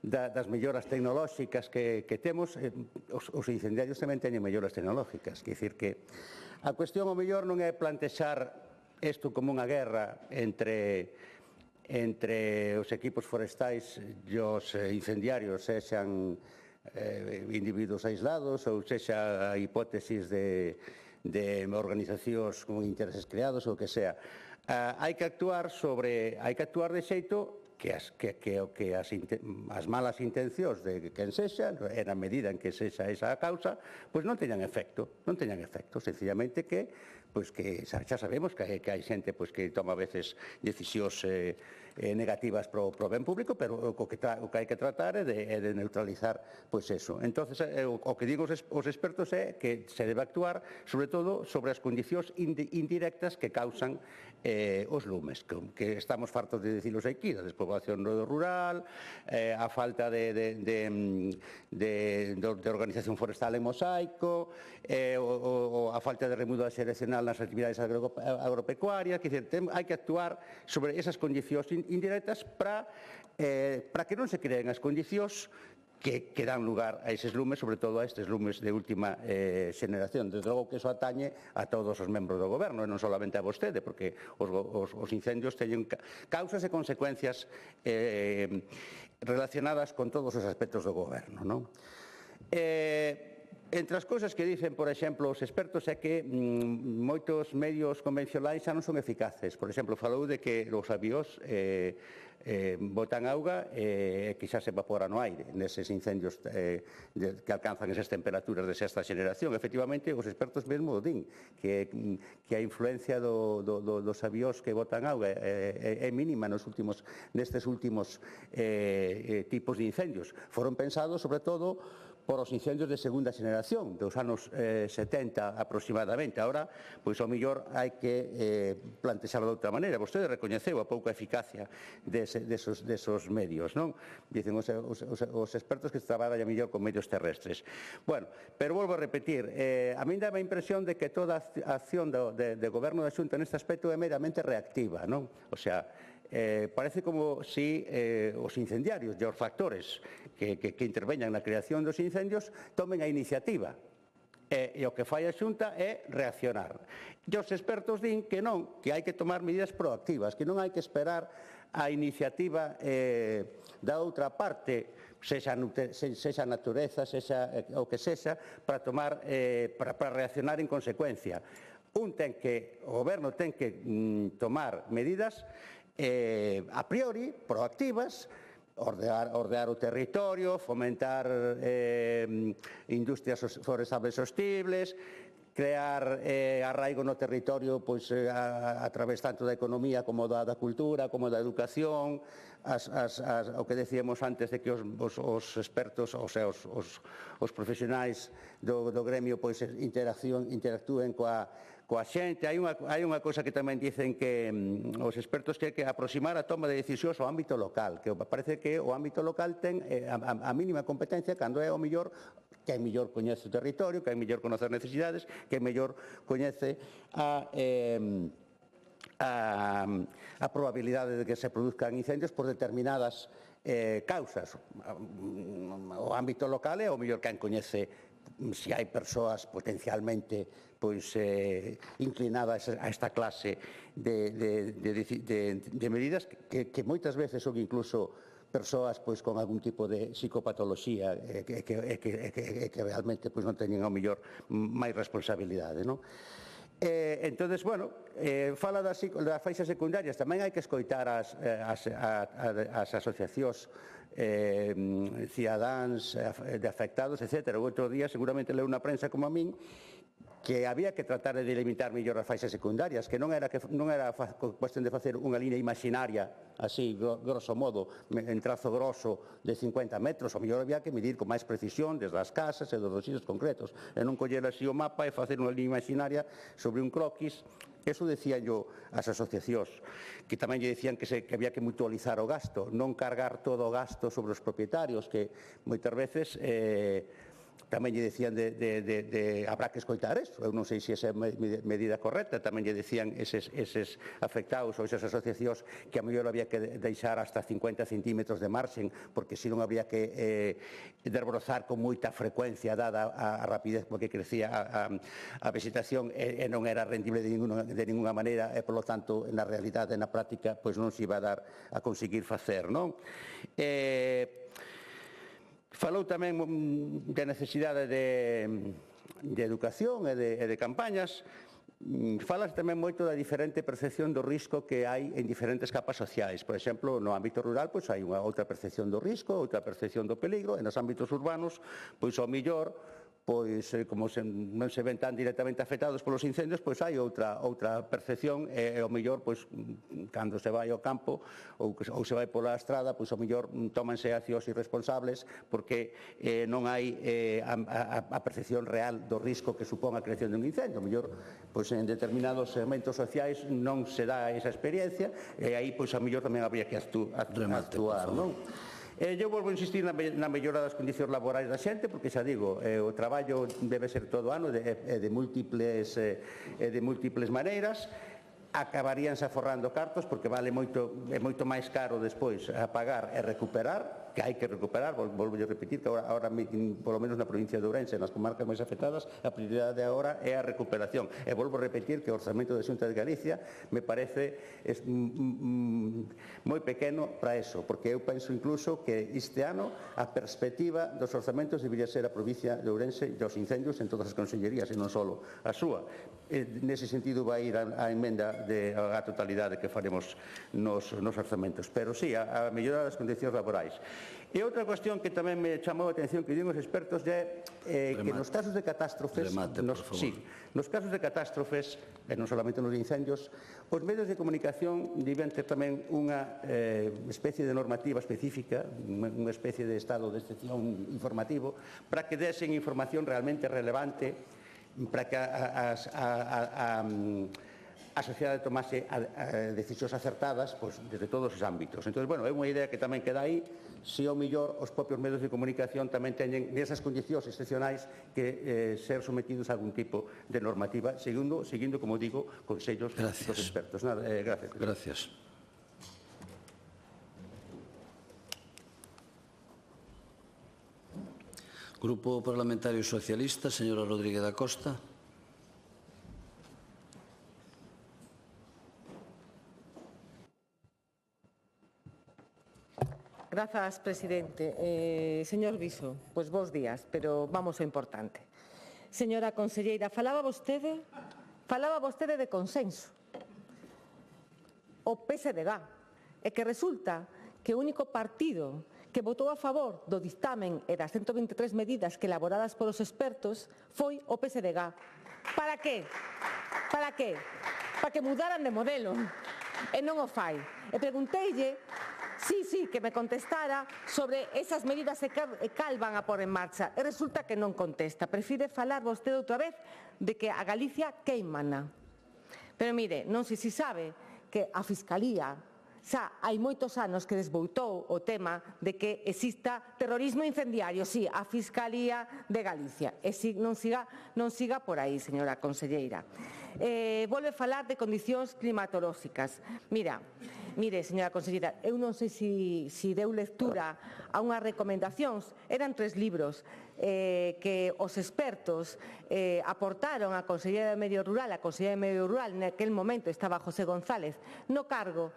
Speaker 3: das melloras tecnolóxicas que temos. Os incendiarios tamén teñen melloras tecnolóxicas, quer dicir que a cuestión o mellor non é plantexar isto como unha guerra entre os equipos forestais e os incendiarios, sexan individuos aislados ou sexa hipótesis de organizacións con intereses creados ou o que sea. Hai que actuar de xeito que as malas intencións de quen sexa, na medida en que sexa esa a causa, pois non teñan efecto, sencillamente que xa sabemos que hai xente que toma a veces decisións negativas pro ben público, pero o que hai que tratar é de neutralizar eso. Entonces, o que digo os expertos é que se debe actuar sobre todo sobre as condicións indirectas que causan os lumes, que estamos fartos de dicilos aquí, a despoblación rural, a falta de organización forestal en mosaico, a falta de remuda xeracional nas actividades agropecuarias. Hai que actuar sobre esas condicións indirectas para que non se creen as condicións que dan lugar a eses lumes, sobre todo a estes lumes de última xeneración. Desde logo que iso atañe a todos os membros do goberno, e non solamente a vostede, porque os incendios teñen causas e consecuencias relacionadas con todos os aspectos do goberno. Entre as cousas que dicen, por exemplo, os expertos é que moitos medios convencionais xa non son eficaces. Por exemplo, falou de que os avións botan auga e que xa se evapora no aire neses incendios que alcanzan esas temperaturas de sexta xeración. Efectivamente, os expertos mesmo o din, que a influencia dos avións que botan auga é mínima nestes últimos tipos de incendios. Foron pensados, sobre todo, por os incendios de segunda xeración, dos anos 70 aproximadamente. Ahora, pois, ao mellor, hai que plantexarlo de outra maneira. Vostede recoñeceu a pouca eficacia desos medios, non? Dicen os expertos que traballan a mellor con medios terrestres. Bueno, pero volvo a repetir, a min dá a impresión de que toda a acción de goberno da Xunta neste aspecto é meramente reactiva, non? O sea, parece como si os incendiarios e os factores que interveñan na creación dos incendios tomen a iniciativa. E o que fai a Xunta é reaccionar. E os expertos din que non, que hai que tomar medidas proactivas, que non hai que esperar a iniciativa da outra parte, sexa a natureza, sexa o que sexa, para reaccionar en consecuencia. O goberno ten que tomar medidas a priori, proactivas, ordear o territorio, fomentar industrias forestables sostibles, crear arraigo no territorio a través tanto da economía como da cultura, como da educación, o que decíamos antes de que os expertos, o sea, os profesionais do gremio interactúen coa xente. Hai unha cousa que tamén dicen que os expertos que aproximar a toma de decisións ao ámbito local, que parece que o ámbito local ten a mínima competencia cando é o mellor que mellor coñece o territorio, que mellor conoce as necesidades, que mellor coñece a probabilidade de que se produzcan incendios por determinadas causas. O ámbito local é o mellor quen coñece se hai persoas potencialmente inclinadas a esta clase de medidas que moitas veces son incluso persoas con algún tipo de psicopatoloxía que realmente non teñen ao mellor máis responsabilidade, non? Entonces, bueno, fala das faixas secundarias, tamén hai que escoitar as asociacións cidadáns de afectados, etc. O outro día seguramente leu na prensa como a min que había que tratar de delimitar mellor as faixas secundarias, que non era cuestión de facer unha línea imaginaria, así, grosso modo, en trazo grosso de 50 metros, o mellor había que medir con máis precisión desde as casas e dos sitios concretos, e non coller así o mapa e facer unha línea imaginaria sobre un croquis. Eso decían as asociacións, que tamén lle decían que había que mutualizar o gasto, non cargar todo o gasto sobre os propietarios, que moitas veces tamén lle decían habrá que escoitar eso. Eu non sei se esa é a medida correcta. Tamén lle decían eses afectados ou esas asociacións que a mellor había que deixar hasta 50 centímetros de marxen, porque senón había que desbrozar con moita frecuencia dada a rapidez porque crecía a vegetación e non era rendible de ninguna maneira e, polo tanto, na realidade, na práctica, pois non se iba a dar a conseguir facer, non? Falou tamén da necesidade de educación e de campañas. Falas tamén moito da diferente percepción do risco que hai en diferentes capas sociais. Por exemplo, no ámbito rural hai unha outra percepción do risco, outra percepción do peligro, e nos ámbitos urbanos, ao mellor, como non se ven tan directamente afectados polos incendios, hai outra percepción e ao mellor, cando se vai ao campo ou se vai pola estrada, ao mellor tómanse accións irresponsables porque non hai a percepción real do risco que supón a creación dun incendio. Ao mellor, en determinados segmentos sociais non se dá esa experiencia e aí, ao mellor, tamén habría que actuar, non? Eu volvo a insistir na mellora das condicións laborais da xente, porque xa digo, o traballo debe ser todo ano de múltiples maneiras. Acabaríanse aforrando cartos porque é moito máis caro despois a pagar e recuperar que hai que recuperar, volvo a repetir, que ahora polo menos na provincia de Ourense, nas comarcas máis afectadas, a prioridade agora é a recuperación. E volvo a repetir que o orzamento da Xunta de Galicia me parece moi pequeno para eso, porque eu penso incluso que este ano a perspectiva dos orzamentos debería ser a provincia de Ourense e os incendios en todas as consellerías e non só a súa. Nese sentido vai ir a emenda a totalidade que faremos nos orzamentos. Pero sí, a mellora das condicións laborais. E outra cuestión que tamén me chamou a atención que din os expertos é que nos casos de catástrofes, nos casos de catástrofes, e non solamente nos incendios, os medios de comunicación deben ter tamén unha especie de normativa específica, unha especie de estado de excepción informativo, para que desen información realmente relevante, para que a sociedade tomase decisións acertadas desde todos os ámbitos. Entón, bueno, é unha idea que tamén queda aí, se ao mellor os propios medios de comunicación tamén teñen nesas condicións excepcionais que ser sometidos a algún tipo de normativa, seguindo, como digo, consellos dos expertos. Gracias.
Speaker 1: Gracias. Grupo Parlamentario Socialista, señora Rodríguez da Costa.
Speaker 4: Grazas, presidente. Señor Viso, pois bons días, pero vamos ao importante. Señora conselleira, falaba vostede de consenso. O PSDG. É que resulta que o único partido que votou a favor do dictamen e das 123 medidas que elaboradas polos expertos foi o PSDG. Para que? Para que? Para que mudaran de modelo. E non o fai. E pregunteille, que me contestara sobre esas medidas e cal van a pôr en marcha. E resulta que non contesta. Prefire falar vostede outra vez de que a Galicia queimana. Pero mire, non sei se sabe que a Fiscalía xa hai moitos anos que desboutou o tema de que exista terrorismo incendiario, a Fiscalía de Galicia. E non siga por aí, señora conselleira. Volve falar de condicións climatolóxicas. Mire, señora conselleira, eu non sei se deu lectura a unhas recomendacións, eran 3 libros que os expertos aportaron á Conselleira de Medio Rural, a Conselleira de Medio Rural, naquel momento estaba José González no cargo,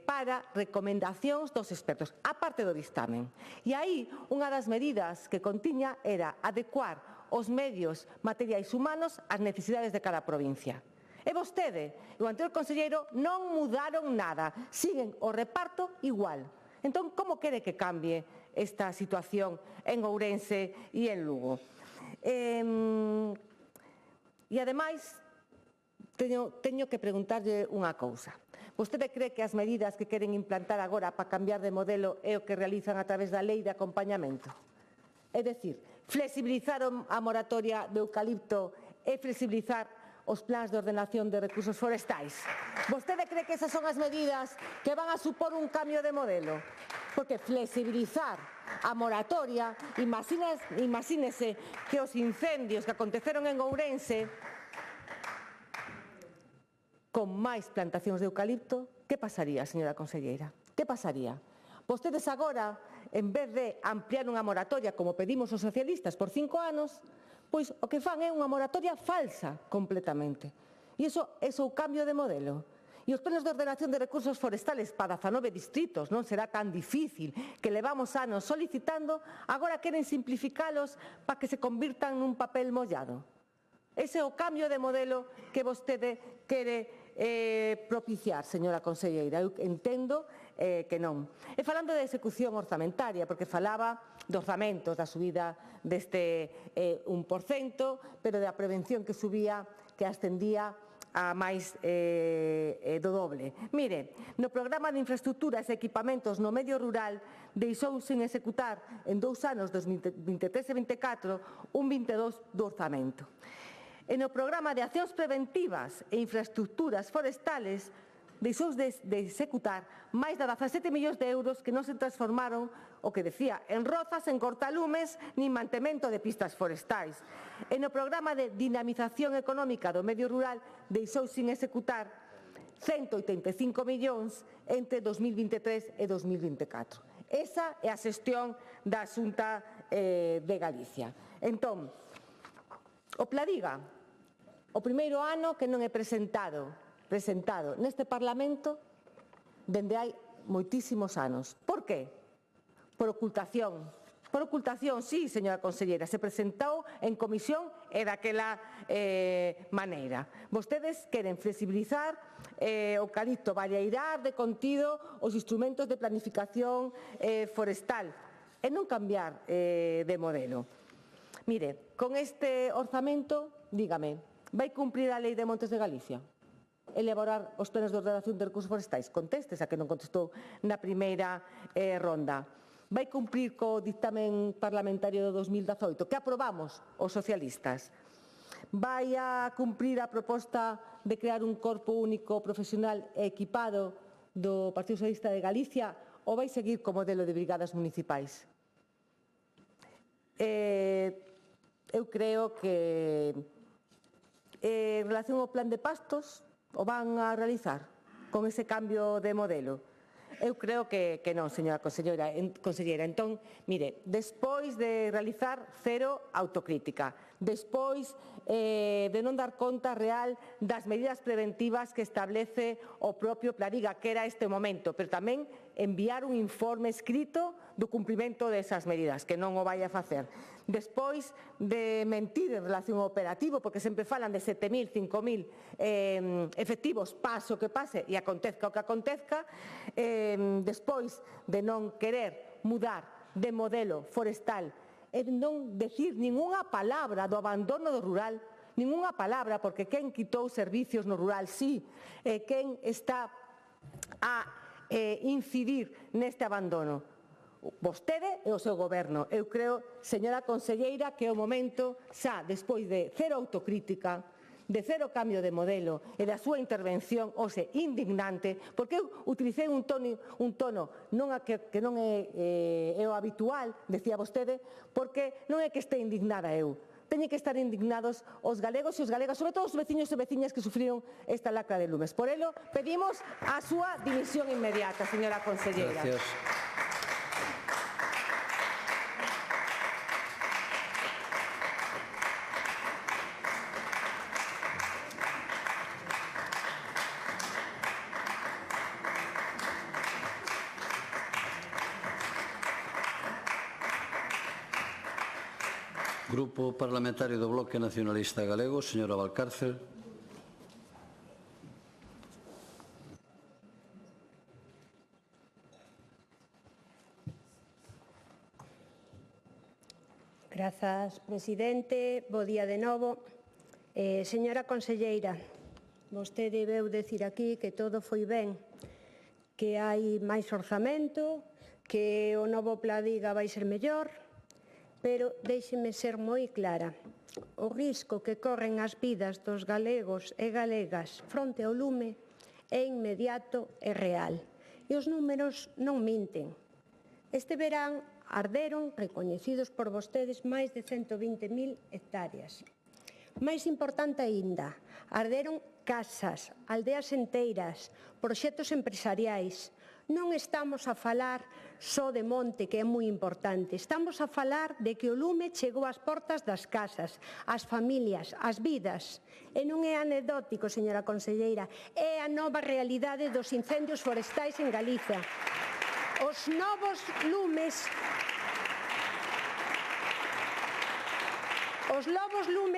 Speaker 4: para recomendacións dos expertos, a parte do dictamen. E aí, unha das medidas que contiña era adecuar os medios materiais humanos ás necesidades de cada provincia. E vostede e o anterior conselleiro non mudaron nada, siguen o reparto igual. Entón, como quere que cambie esta situación en Ourense e en Lugo? E ademais, teño que preguntarlle unha cousa. Vostede cree que as medidas que queren implantar agora para cambiar de modelo é o que realizan a través da lei de acompañamento? É dicir, flexibilizar a moratoria do eucalipto e flexibilizar os plans de ordenación de recursos forestais. Vostede cree que esas son as medidas que van a supor un cambio de modelo? Porque flexibilizar a moratoria, imagínese que os incendios que aconteceron en Ourense con máis plantacións de eucalipto, que pasaría, señora conselleira? Que pasaría? Vostedes agora, en vez de ampliar unha moratoria, como pedimos os socialistas, por 5 anos, pois o que fan é unha moratoria falsa completamente. E iso é o cambio de modelo. E os planos de ordenación de recursos forestales para 19 distritos non será tan difícil, que levamos anos solicitando, agora queren simplificalos para que se convirtan nun papel mollado. Ese é o cambio de modelo que vostede quere propiciar, señora conselleira. Eu entendo que non. E falando de execución orzamentaria, porque falaba de orzamentos, da subida deste 1%, pero da prevención que subía, que ascendía a máis do doble. Mire, no programa de infraestructuras e equipamentos no medio rural deixou sin executar en 2 anos, 2023 e 2024, un 22% do orzamento. E no programa de accións preventivas e infraestructuras forestales deixou de executar máis de 17 millóns de euros que non se transformaron, o que decía, en rozas, en cortalumes, nin mantemento de pistas forestais. E no programa de dinamización económica do medio rural deixou sin executar 185 millóns entre 2023 e 2024. Esa é a xestión da Xunta de Galicia. Entón, o Pladiga, o primeiro ano que non é presentado neste Parlamento dende hai moitísimos anos. Por qué? Por ocultación. Por ocultación, sí, señora conselleira, se presentou en comisión e daquela maneira. Vostedes queren flexibilizar o calito valleirar de contido os instrumentos de planificación forestal e non cambiar de modelo. Mire, con este orzamento, dígame, vai cumprir a Lei de Montes de Galicia? Elaborar os planos de ordenación de recursos forestais? Contestes, a que non contestou na primeira ronda. Vai cumprir co dictamen parlamentario do 2018 que aprobamos os socialistas? Vai a cumprir a proposta de crear un corpo único profesional e equipado do Partido Socialista de Galicia ou vai seguir co modelo de brigadas municipais? Eu creo que en relación ao plan de pastos o van a realizar con ese cambio de modelo. Eu creo que non, señora conselleira. Entón, mire, despois de realizar cero autocrítica, despois de non dar conta real das medidas preventivas que establece o propio Pladiga, que era este momento, pero tamén enviar un informe escrito do cumprimento desas medidas, que non o vai a facer. Despois de mentir en relación ao operativo, porque sempre falan de 7.000, 5.000 efectivos, pase o que pase e acontezca o que acontezca, despois de non querer mudar de modelo forestal e non decir ningunha palabra do abandono do rural, ningunha palabra, porque quen quitou servicios no rural, sí, quen está a incidir neste abandono? Vostede e o seu goberno. Eu creo, señora conselleira, que é o momento, xa despois de cero autocrítica, de cero cambio de modelo e da súa intervención, hoxe, indignante, porque eu utilicei un tono que non é o habitual, decía vostede, porque non é que este indignada eu. Teñen que estar indignados os galegos e os galegas, sobre todo os veciños e veciñas que sufriron esta lacra de lumes. Por elo, pedimos a súa dimisión inmediata, señora conselleira.
Speaker 1: Gracias. Grupo Parlamentario do Bloque Nacionalista Galego, señora Valcárcel.
Speaker 5: Grazas, presidente. Bo día de novo. Señora conselleira, vostede veu dicir aquí que todo foi ben, que hai máis orzamento, que o novo Pladiga vai ser mellor, pero déixeme ser moi clara. O risco que corren as vidas dos galegos e galegas fronte ao lume é inmediato e real. E os números non minten. Este verán arderon, recoñecidos por vostedes, máis de 120.000 hectáreas. Máis importante aínda, arderon casas, aldeas enteiras, proxectos empresariais. Non estamos a falar só de monte, que é moi importante. Estamos a falar de que o lume chegou ás portas das casas, ás familias, ás vidas. E non é anecdótico, señora conselleira, é a nova realidade dos incendios forestais en Galicia. Os novos lumes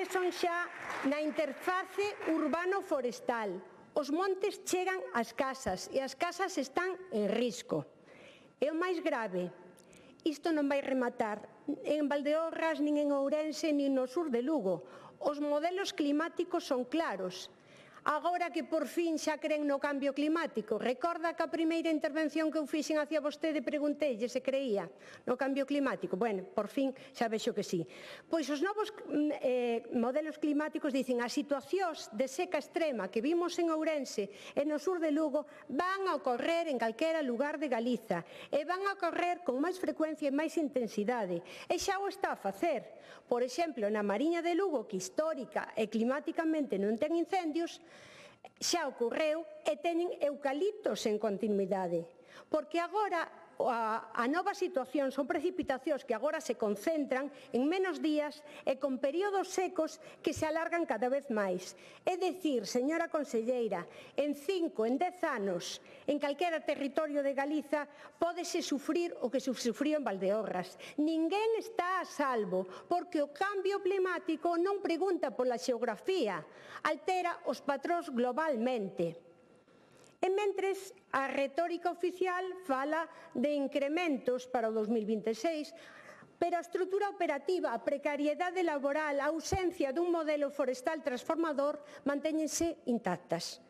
Speaker 5: son xa na interface urbano-forestal. Os montes chegan ás casas e as casas están en risco. E o máis grave, isto non vai rematar en Valdeorras, nin en Ourense, nin no sur de Lugo. Os modelos climáticos son claros. Agora que por fin xa creen no cambio climático, recorda que a primeira intervención que eu fixen hacia vostede pregunteille se creía no cambio climático. Bueno, por fin xa vexo que sí. Pois os novos modelos climáticos dicen as situacións de seca extrema que vimos en Ourense e no sur de Lugo van a ocorrer en calquera lugar de Galiza e van a ocorrer con máis frecuencia e máis intensidade. E xa o está a facer. Por exemplo, na Mariña de Lugo, que histórica e climáticamente non ten incendios, xa ocorreu e teñen eucaliptos en continuidade. Porque agora a nova situación son precipitacións que agora se concentran en menos días e con períodos secos que se alargan cada vez máis. É dicir, señora conselleira, en 5, en 10 anos, en calquera territorio de Galiza pódese sufrir o que se sufriu en Valdeorras. Ninguén está a salvo, porque o cambio climático non pregunta pola xeografía, altera os patróns globalmente. E mentres, a retórica oficial fala de incrementos para o 2026, pero a estrutura operativa, a precariedade laboral, a ausencia dun modelo forestal transformador mantéñense intactas.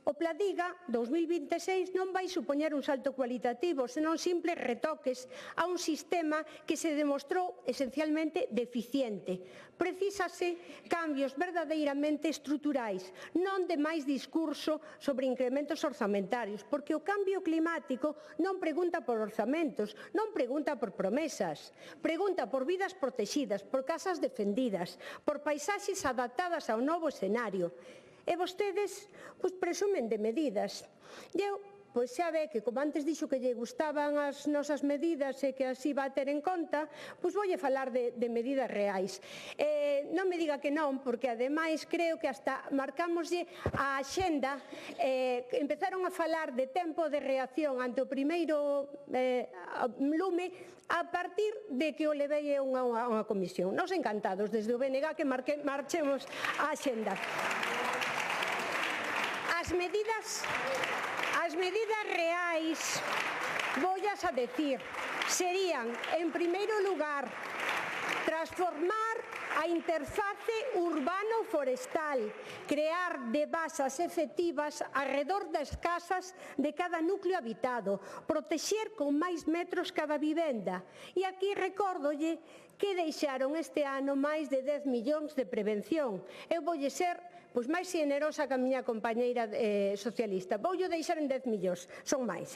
Speaker 5: O Pladiga 2026 non vai supoñer un salto cualitativo, senón simples retoques a un sistema que se demostrou esencialmente deficiente. Precisase cambios verdadeiramente estruturais, non de máis discurso sobre incrementos orzamentarios, porque o cambio climático non pregunta por orzamentos, non pregunta por promesas, pregunta por vidas protegidas, por casas defendidas, por paisaxes adaptadas ao novo escenario. E vostedes presumen de medidas. E eu, xa ve que, como antes dixo que lle gustaban as nosas medidas e que así va a ter en conta, voulle falar de medidas reais. Non me diga que non, porque ademais creo que hasta marcámoslle a axenda, empezaron a falar de tempo de reacción ante o primeiro lume a partir de que o levei a unha comisión. Nos encantados desde o BNG que marchemos a axenda. As medidas reais, voullas a decir, serían, en primeiro lugar, transformar a interface urbano-forestal, crear devasas efectivas arredor das casas de cada núcleo habitado, protexer con máis metros cada vivenda. E aquí recórdolle que deixaron este ano máis de 10 millóns de prevención. Eu voulle ser máis xenerosa que a miña compañeira socialista. Voullo deixar en 10 millóns, son máis.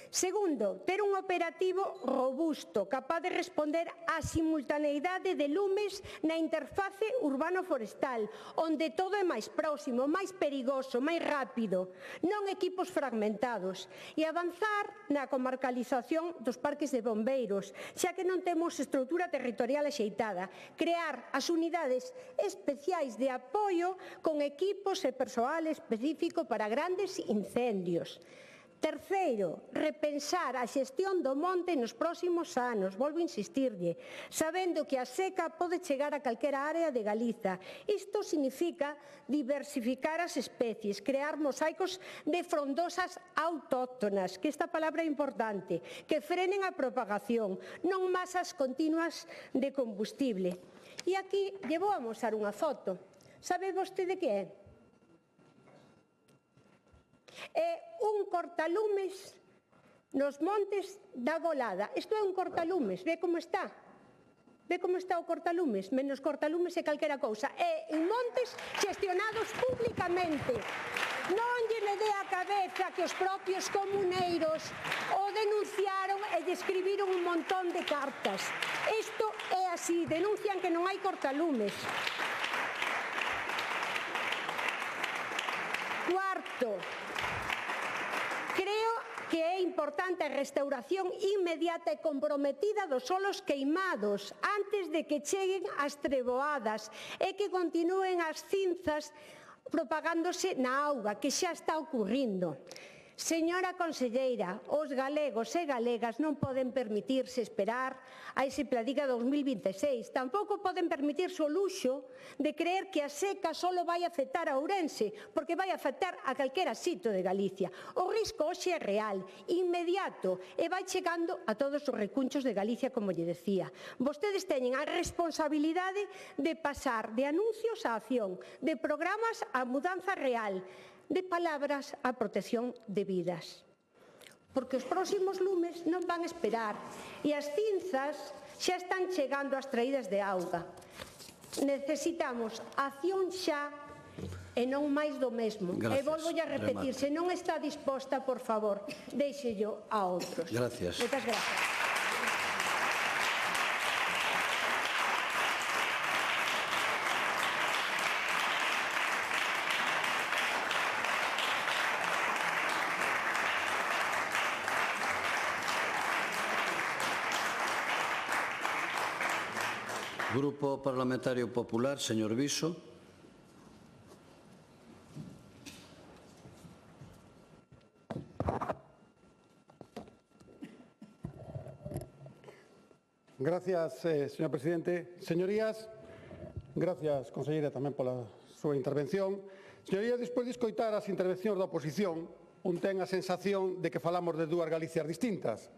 Speaker 5: Segundo, ter un operativo robusto, capaz de responder á simultaneidade de lumes na interface urbano-forestal, onde todo é máis próximo, máis perigoso, máis rápido, non equipos fragmentados, e avanzar na comarcalización dos parques de bombeiros, xa que non temos estrutura territorial axeitada, crear as unidades especiais de apoio con equipos e persoal específico para grandes incendios. Terceiro, repensar a xestión do monte nos próximos anos, volvo a insistirlle, sabendo que a seca pode chegar a calquera área de Galiza. Isto significa diversificar as especies, crear mosaicos de frondosas autóctonas, que esta palabra é importante, que frenen a propagación, non masas continuas de combustible. E aquí lle vou a mostrar unha foto. Sabe vostede que é? É un cortalumes nos montes da Golada. Isto é un cortalumes, ve como está? Ve como está o cortalumes? Menos cortalumes e calquera cousa. É en montes gestionados públicamente. Non lle dé a cabeza que os propios comuneiros o denunciaron e lle escribiron un montón de cartas. Isto é así, denuncian que non hai cortalumes. Cuarto, creo que é importante a restauración inmediata e comprometida dos solos queimados antes de que cheguen as treboadas e que continúen as cinzas propagándose na auga, que xa está ocurrindo. Señora conselleira, os galegos e galegas non poden permitirse esperar a ese Pladiga 2026. Tampouco poden permitirse o luxo de creer que a seca só vai afectar a Ourense, porque vai afectar a calquera sitio de Galicia. O risco hoxe é real, inmediato, e vai chegando a todos os recunchos de Galicia, como lle decía. Vostedes teñen a responsabilidade de pasar de anuncios á acción, de programas á mudanza real, de palabras á protección de vidas. Porque os próximos lumes non van esperar e as cinzas xa están chegando ás traídas de auga. Necesitamos acción xa e non máis do mesmo.
Speaker 1: Gracias.
Speaker 5: E volvo a repetir, se non está disposta, por favor, déixello a outros.
Speaker 1: Gracias.
Speaker 5: Moitas gracias.
Speaker 1: Grupo Parlamentario Popular, señor Viso.
Speaker 6: Gracias, señor presidente. Señorías, gracias, conselleira, tamén pola súa intervención. Señorías, despois de escoitar as intervencións da oposición, un ten a sensación de que falamos de dúas Galicias distintas.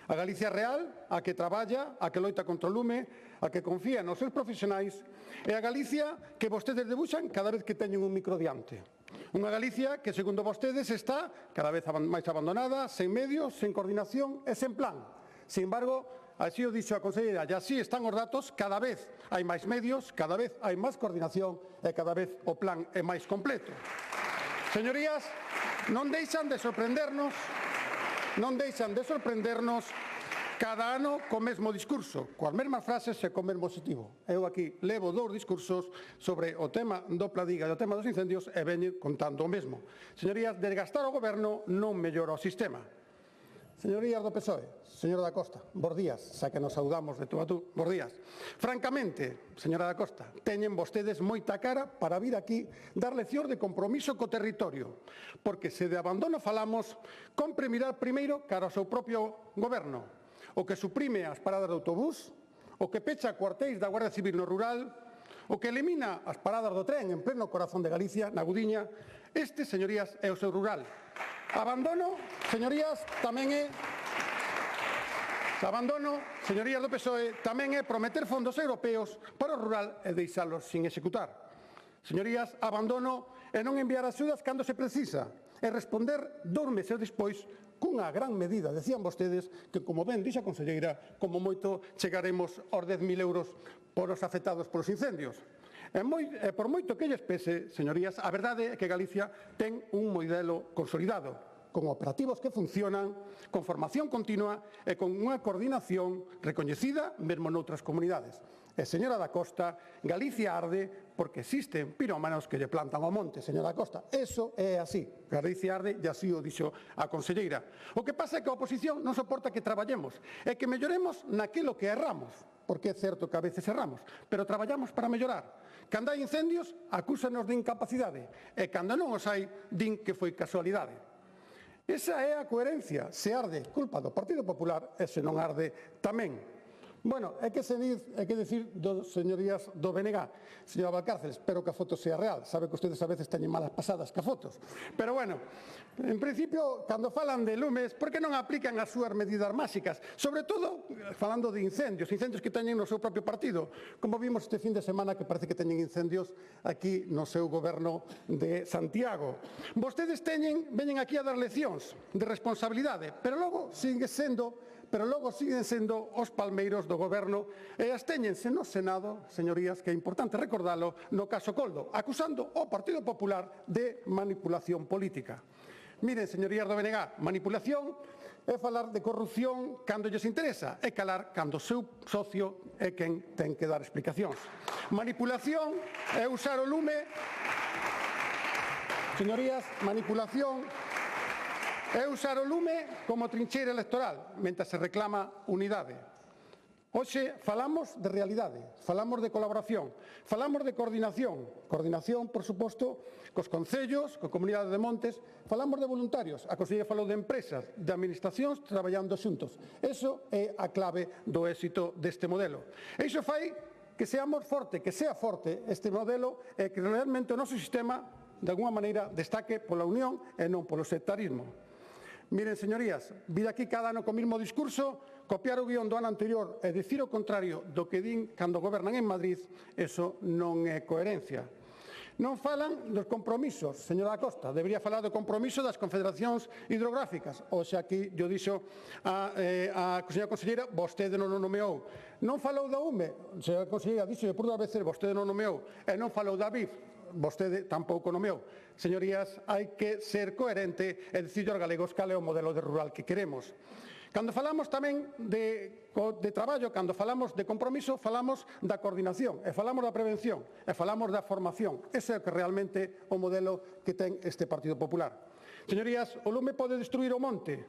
Speaker 6: A Galicia real, a que traballa, a que loita contra o lume, a que confía nos seus profesionais, e a Galicia que vostedes debuxan cada vez que teñen un micro diante. Unha Galicia que, segundo vostedes, está cada vez máis abandonada, sen medios, sen coordinación e sen plan. Sin embargo, así o dixo a conselleira, e así están os datos, cada vez hai máis medios, cada vez hai máis coordinación e cada vez o plan é máis completo. Señorías, non deixan de sorprendernos cada ano co mesmo discurso, coas mesmas frases e co mesmo objetivo. Eu aquí levo 2 discursos sobre o tema do Pladiga e o tema dos incendios e veño contando o mesmo. Señorías, desgastar o goberno non mellora o sistema. Señorías do PSOE, señora da Costa, bos días, xa que nos saudamos de tú a tú, bos días. Francamente, señora da Costa, teñen vostedes moita cara para vir aquí dar leccións de compromiso co territorio, porque se de abandono falamos, compre mirar primeiro cara ao seu propio goberno, o que suprime as paradas de autobús, o que pecha cuartéis da Guardia Civil no rural, o que elimina as paradas do tren en pleno corazón de Galicia, na Gudiña. Este, señorías, é o seu rural. Abandono, señorías, tamén é señorías do PSOE, tamén é prometer fondos europeos para o rural e deixalos sin executar. Señorías, abandono é non enviar axudas cando se precisa e responder 2 meses despois cunha gran medida. Decían vostedes que, como ben dixe a conselleira, como moito chegaremos aos 10.000 euros por os afectados polos incendios. E por moito que lles pese, señorías, a verdade é que Galicia ten un modelo consolidado, con operativos que funcionan, con formación continua e con unha coordinación recoñecida mesmo noutras comunidades. E, señora da Costa, Galicia arde porque existen pirómanos que lle plantan ao monte, señora da Costa. Eso é así. Galicia arde e así o dixo a conselleira. O que pasa é que a oposición non soporta que traballemos e que melloremos naquilo que erramos, porque é certo que a veces erramos, pero traballamos para mellorar. Cando hai incendios, acúsanos de incapacidade e cando non os hai, din que foi casualidade. Esa é a coherencia. Se arde, culpa do Partido Popular, e se non arde, tamén. Bueno, é que decir, señorías do BNG, señora Valcárcel, espero que a foto sea real. Sabe que ustedes a veces teñen malas pasadas que a fotos. Pero bueno, en principio, cando falan de lumes, por que non aplican as súas medidas máxicas? Sobre todo, falando de incendios que teñen no seu propio partido. Como vimos este fin de semana que parece que teñen incendios aquí no seu goberno de Santiago. Vostedes veñen aquí a dar leccións de responsabilidade, pero logo siguen sendo os palmeiros do goberno e abstéñense no Senado, señorías, que é importante recordalo, no caso Coldo, acusando ao Partido Popular de manipulación política. Miren, señorías do BNG, manipulación é falar de corrupción cando lles interesa e calar cando o seu socio é quen ten que dar explicacións. Manipulación é usar o lume, señorías, manipulación é usar o lume como trincheira electoral, mentre se reclama unidade. Hoxe falamos de realidade, falamos de colaboración, falamos de coordinación. Coordinación, por suposto, cos concellos, coa comunidade de montes, falamos de voluntarios. A conselleira falou de empresas, de administracións traballando xuntos. Eso é a clave do éxito deste modelo. E iso fai que seamos forte, que sea forte este modelo e que realmente o noso sistema, de alguma maneira, destaque pola unión e non polo sectarismo. Miren, señorías, vir aquí cada ano co mesmo discurso, copiar o guión do ano anterior e dicir o contrario do que din cando gobernan en Madrid, eso non é coherencia. Non falan dos compromisos, señora Costa, debería falar do compromiso das confederacións hidrográficas. Oxe, aquí, yo dixo a señora conselleira, vostede non o nomeou. Non falou da UME, señora conselleira, dixo por 2 veces, vostede non nomeou, e non falou da BIF, vostede tampouco nomeou. Señorías, hai que ser coherente e dicir aos galegos cal é o modelo de rural que queremos. Cando falamos tamén de traballo, cando falamos de compromiso, falamos da coordinación, e falamos da prevención, e falamos da formación. Ese é o que realmente o modelo que ten este Partido Popular. Señorías, o lume pode destruir o monte,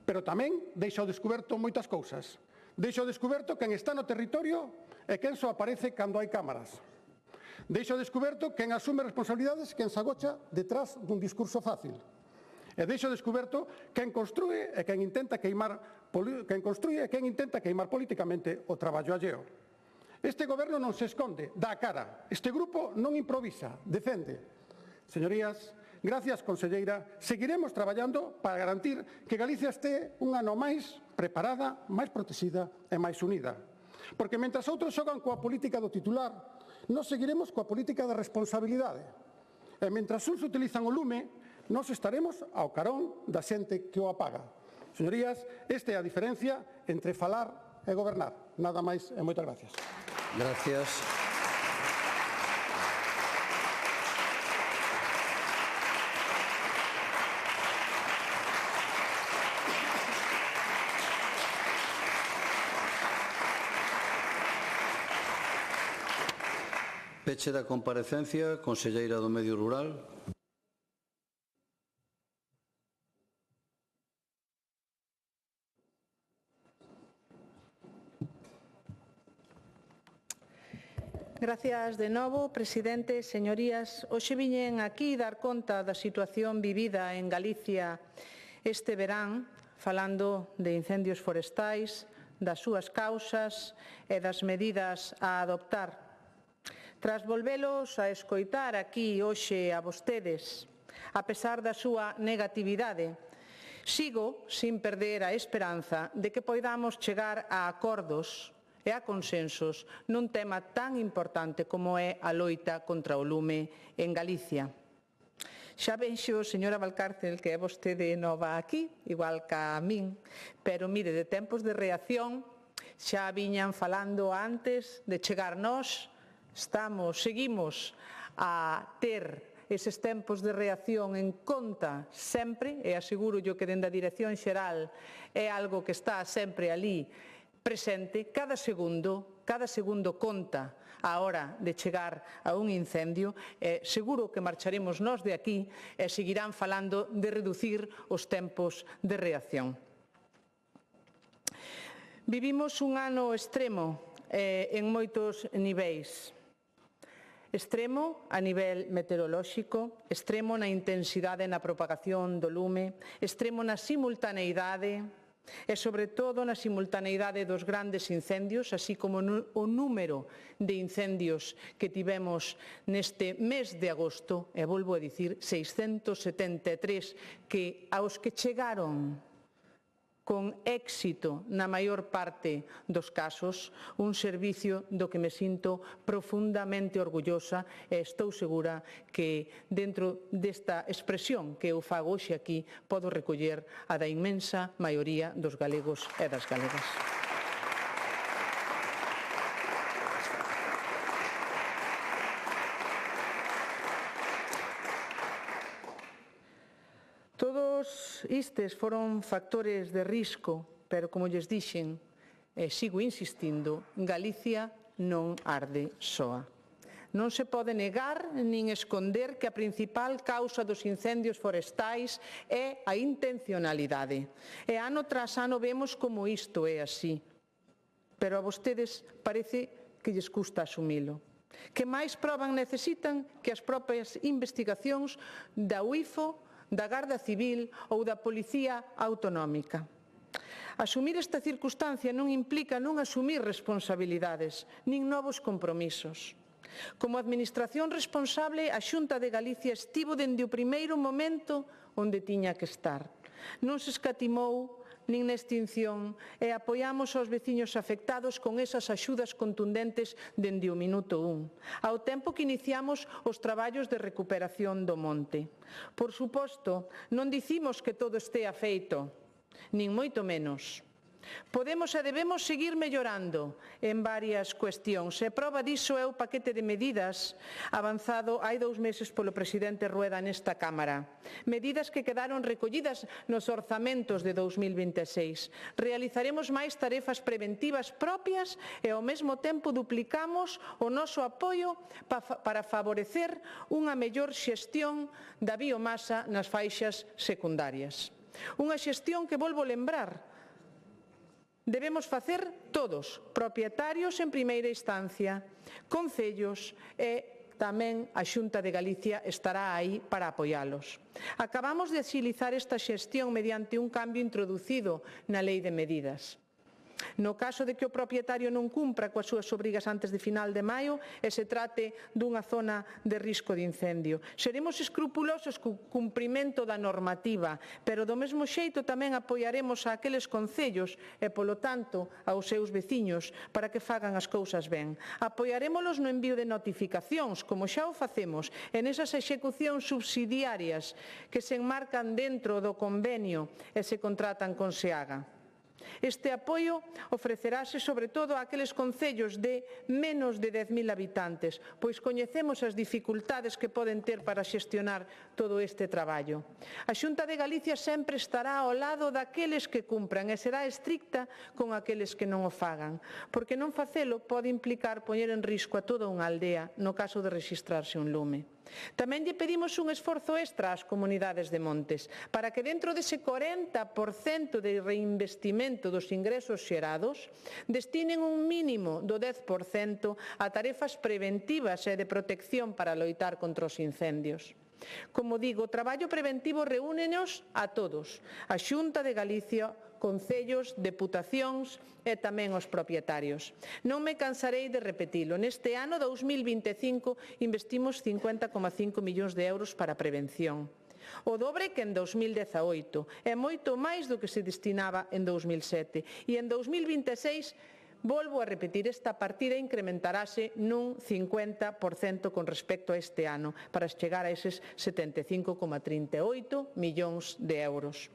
Speaker 6: pero tamén deixa ao descoberto moitas cousas. Deixo descuberto quen está no territorio e quen só aparece cando hai cámaras. Deixo descuberto quen asume responsabilidades e quen se agocha detrás dun discurso fácil. E deixo descuberto quen construe e quen intenta queimar políticamente o traballo alleo. Este goberno non se esconde, dá a cara. Este grupo non improvisa, defende. Señorías, gracias, conselleira, seguiremos traballando para garantir que Galicia este un ano máis preparada, máis protexida e máis unida. Porque mentras outros xogan coa política do titular, nós seguiremos coa política da responsabilidade. E mentras uns utilizan o lume, nós estaremos ao carón da xente que o apaga. Señorías, esta é a diferencia entre falar e gobernar. Nada máis e moitas gracias.
Speaker 1: Gracias. Peche da comparecencia, conselleira do Medio Rural.
Speaker 2: Gracias de novo, presidente. Señorías, hoxe viñen aquí dar conta da situación vivida en Galicia este verán, falando de incendios forestais, das súas causas e das medidas a adoptar. Tras volvelos a escoitar aquí hoxe a vostedes, a pesar da súa negatividade, sigo sin perder a esperanza de que poidamos chegar a acordos e a consensos nun tema tan importante como é a loita contra o lume en Galicia. Xa vexo, señora Valcárcel, que é vostede nova aquí, igual ca a min, pero mire, de tempos de reacción xa viñan falando antes de chegar nós. Seguimos a ter eses tempos de reacción en conta sempre, e aseguro yo que dende a Dirección Xeral é algo que está sempre ali presente. Cada segundo conta a hora de chegar a un incendio. Seguro que marcharemos nós de aquí e seguirán falando de reducir os tempos de reacción. Vivimos un ano extremo en moitos niveis. Extremo a nivel meteorolóxico, extremo na intensidade na propagación do lume, extremo na simultaneidade e, sobre todo, na simultaneidade dos grandes incendios, así como o número de incendios que tivemos neste mes de agosto, e volvo a dicir, 673, que aos que chegaron con éxito na maior parte dos casos, un servicio do que me sinto profundamente orgullosa e estou segura que dentro desta expresión que eu fago hoxe aquí podo recoller a da inmensa maioría dos galegos e das galegas. Todos estes foron factores de risco, pero, como lles dixen, sigo insistindo, Galicia non arde soa. Non se pode negar nin esconder que a principal causa dos incendios forestais é a intencionalidade. E ano tras ano vemos como isto é así. Pero a vostedes parece que lles custa asumilo. Que máis proban necesitan que as propias investigacións da UIFO, da Garda Civil ou da Policía Autonómica. Asumir esta circunstancia non implica non asumir responsabilidades, nin novos compromisos. Como Administración responsable, a Xunta de Galicia estivo dende o primeiro momento onde tiña que estar. Non se escatimou nin na extinción e apoiamos aos veciños afectados con esas axudas contundentes dende o minuto 1, ao tempo que iniciamos os traballos de recuperación do monte. Por suposto, non dicimos que todo estea feito, nin moito menos. Podemos e debemos seguir mellorando en varias cuestións. E proba diso é o paquete de medidas avanzado hai 2 meses polo presidente Rueda nesta Cámara. Medidas que quedaron recollidas nos orzamentos de 2026. Realizaremos máis tarefas preventivas propias e ao mesmo tempo duplicamos o noso apoio para favorecer unha mellor xestión da biomasa nas faixas secundarias. Unha xestión que, volvo lembrar, Debemos facer todos, propietarios en primeira instancia, concellos e tamén a Xunta de Galicia estará aí para apoialos. Acabamos de axilizar esta xestión mediante un cambio introducido na Lei de Medidas. No caso de que o propietario non cumpra coas súas obrigas antes de final de maio e se trate dunha zona de risco de incendio. Seremos escrupulosos co cumprimento da normativa, pero do mesmo xeito tamén apoiaremos a aqueles concellos e, polo tanto, aos seus veciños para que fagan as cousas ben. Apoiarémolos no envío de notificacións, como xa o facemos, en esas execucións subsidiarias que se enmarcan dentro do convenio e se contratan con SEAGA. Este apoio ofrecerase sobre todo a aqueles concellos de menos de 10.000 habitantes, pois coñecemos as dificultades que poden ter para xestionar todo este traballo. A Xunta de Galicia sempre estará ao lado daqueles que cumpran e será estricta con aqueles que non o fagan, porque non facelo pode implicar poñer en risco a toda unha aldea no caso de rexistrarse un lume. Tamén lle pedimos un esforzo extra ás comunidades de montes para que dentro dese 40% de reinvestimento dos ingresos xerados destinen un mínimo do 10% a tarefas preventivas e de protección para loitar contra os incendios. Como digo, o traballo preventivo reúnenos a todos, a Xunta de Galicia, concellos, deputacións e tamén os propietarios. Non me cansarei de repetilo. Neste ano 2025 investimos 50,5 millóns de euros para a prevención. O dobre que en 2018, é moito máis do que se destinaba en 2007. E en 2026, volvo a repetir, esta partida incrementarase nun 50% con respecto a este ano, para chegar a eses 75,38 millóns de euros.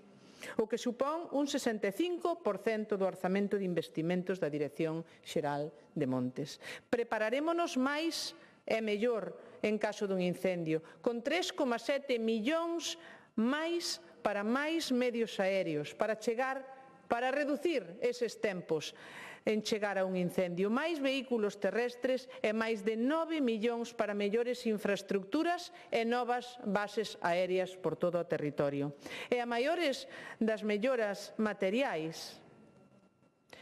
Speaker 2: O que supón un 65% do orzamento de investimentos da Dirección Xeral de Montes. Prepararémonos máis e mellor en caso dun incendio, con 3,7 millóns máis para máis medios aéreos, para reducir eses tempos en chegar a un incendio, máis vehículos terrestres e máis de 9 millóns para mellores infraestructuras e novas bases aéreas por todo o territorio. E a maiores das melloras materiais,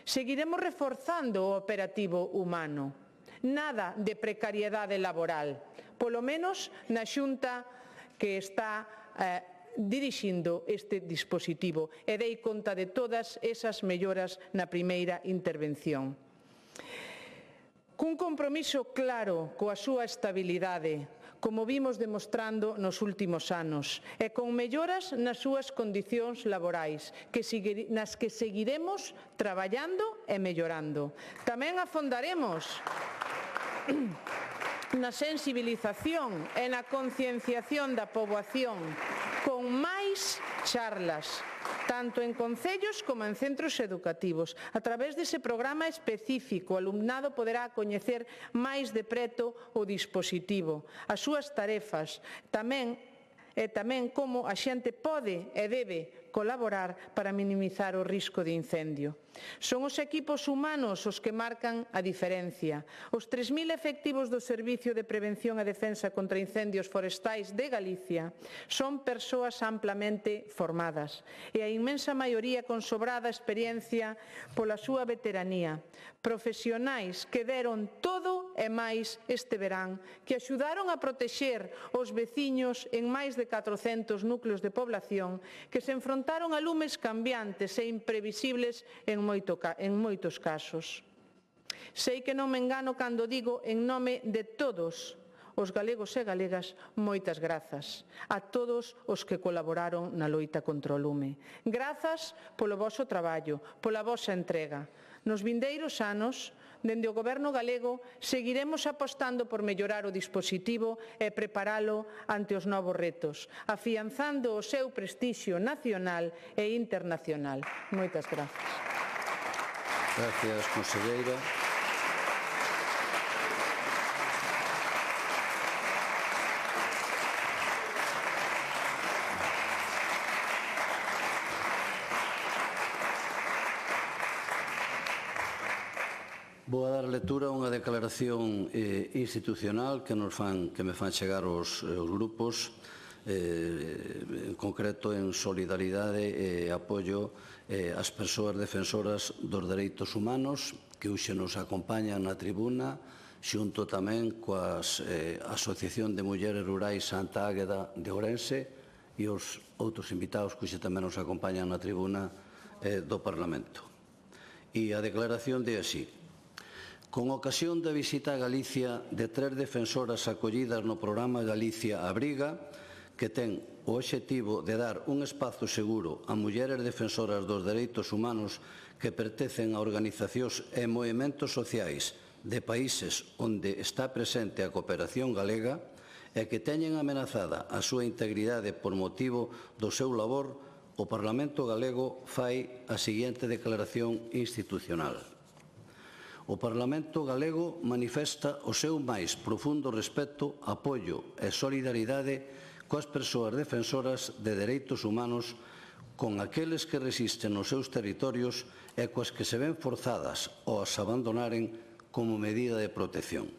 Speaker 2: seguiremos reforzando o operativo humano. Nada de precariedade laboral, polo menos na Xunta que está dirixindo este dispositivo e dei conta de todas esas melloras na primeira intervención. Cun compromiso claro coa súa estabilidade, como vimos demostrando nos últimos anos, e con melloras nas súas condicións laborais, nas que seguiremos traballando e mellorando. Tamén afondaremos na sensibilización e na concienciación da poboación con máis charlas, tanto en concellos como en centros educativos. A través dese programa específico, o alumnado poderá coñecer máis de preto o dispositivo, as súas tarefas, tamén como a xente pode e debe colaborar para minimizar o risco de incendio. Son os equipos humanos os que marcan a diferencia. Os 3.000 efectivos do Servicio de Prevención e Defensa contra Incendios Forestais de Galicia son persoas amplamente formadas e a inmensa maioría con sobrada experiencia pola súa veteranía. Profesionais que deron todo e máis este verán, que axudaron a protexer os veciños en máis de 400 núcleos de población que se enfrontaron a lumes cambiantes e imprevisibles en moitos casos. Sei que non me engano cando digo en nome de todos os galegos e galegas, moitas grazas a todos os que colaboraron na loita contra o lume. Grazas polo voso traballo, pola vosa entrega. Nos vindeiros anos, dende o Goberno galego, seguiremos apostando por mellorar o dispositivo e preparalo ante os novos retos, afianzando o seu prestixio nacional e internacional. Moitas grazas.
Speaker 1: Gracias, conselleira. Vou a dar lectura a unha declaración institucional que me fan chegar os grupos en concreto en solidaridade e apoio ás persoas defensoras dos dereitos humanos que hoxe nos acompañan na tribuna, xunto tamén coas Asociación de Mulleres Rurais Santa Águeda de Ourense e os outros invitados que hoxe tamén nos acompañan na tribuna do Parlamento. E a declaración de así: con ocasión da visita a Galicia de 3 defensoras acollidas no programa Galicia Abriga, que ten o obxectivo de dar un espazo seguro a mulleres defensoras dos dereitos humanos que pertencen a organizacións e movementos sociais de países onde está presente a cooperación galega e que teñen amenazada a súa integridade por motivo do seu labor, o Parlamento galego fai a seguinte declaración institucional. O Parlamento galego manifesta o seu máis profundo respecto, apoio e solidaridade coas persoas defensoras de dereitos humanos, con aqueles que resisten nos seus territorios e coas que se ven forzadas ou as abandonaren como medida de protección.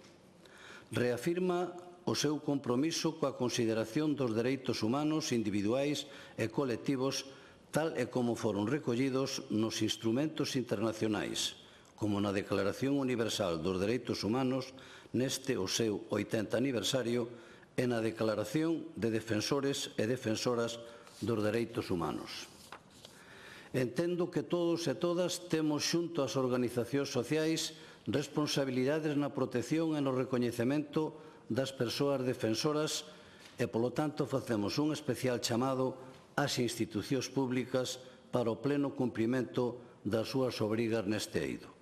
Speaker 1: Reafirma o seu compromiso coa consideración dos dereitos humanos individuais e colectivos tal e como foron recollidos nos instrumentos internacionais, como na Declaración Universal dos Dereitos Humanos neste o seu 80 aniversario e na Declaración de Defensores e Defensoras dos Dereitos Humanos. Entendo que todos e todas temos xunto ás organizacións sociais responsabilidades na protección e no recoñecemento das persoas defensoras e, polo tanto, facemos un especial chamado ás institucións públicas para o pleno cumprimento das súas obrigas neste eido.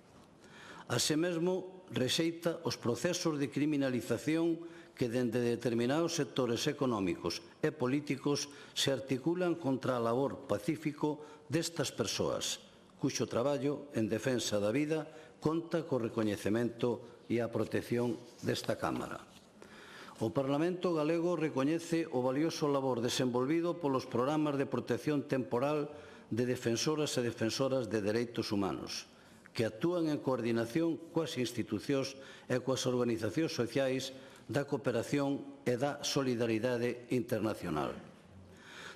Speaker 1: Así mesmo, rexeita os procesos de criminalización que dende determinados sectores económicos e políticos se articulan contra a labor pacífico destas persoas, cuxo traballo en defensa da vida conta co recoñecemento e a protección desta Cámara. O Parlamento galego recoñece o valioso labor desenvolvido polos programas de protección temporal de defensoras e defensoras de dereitos humanos, que actúan en coordinación coas institucións e coas organizacións sociais da cooperación e da solidaridade internacional.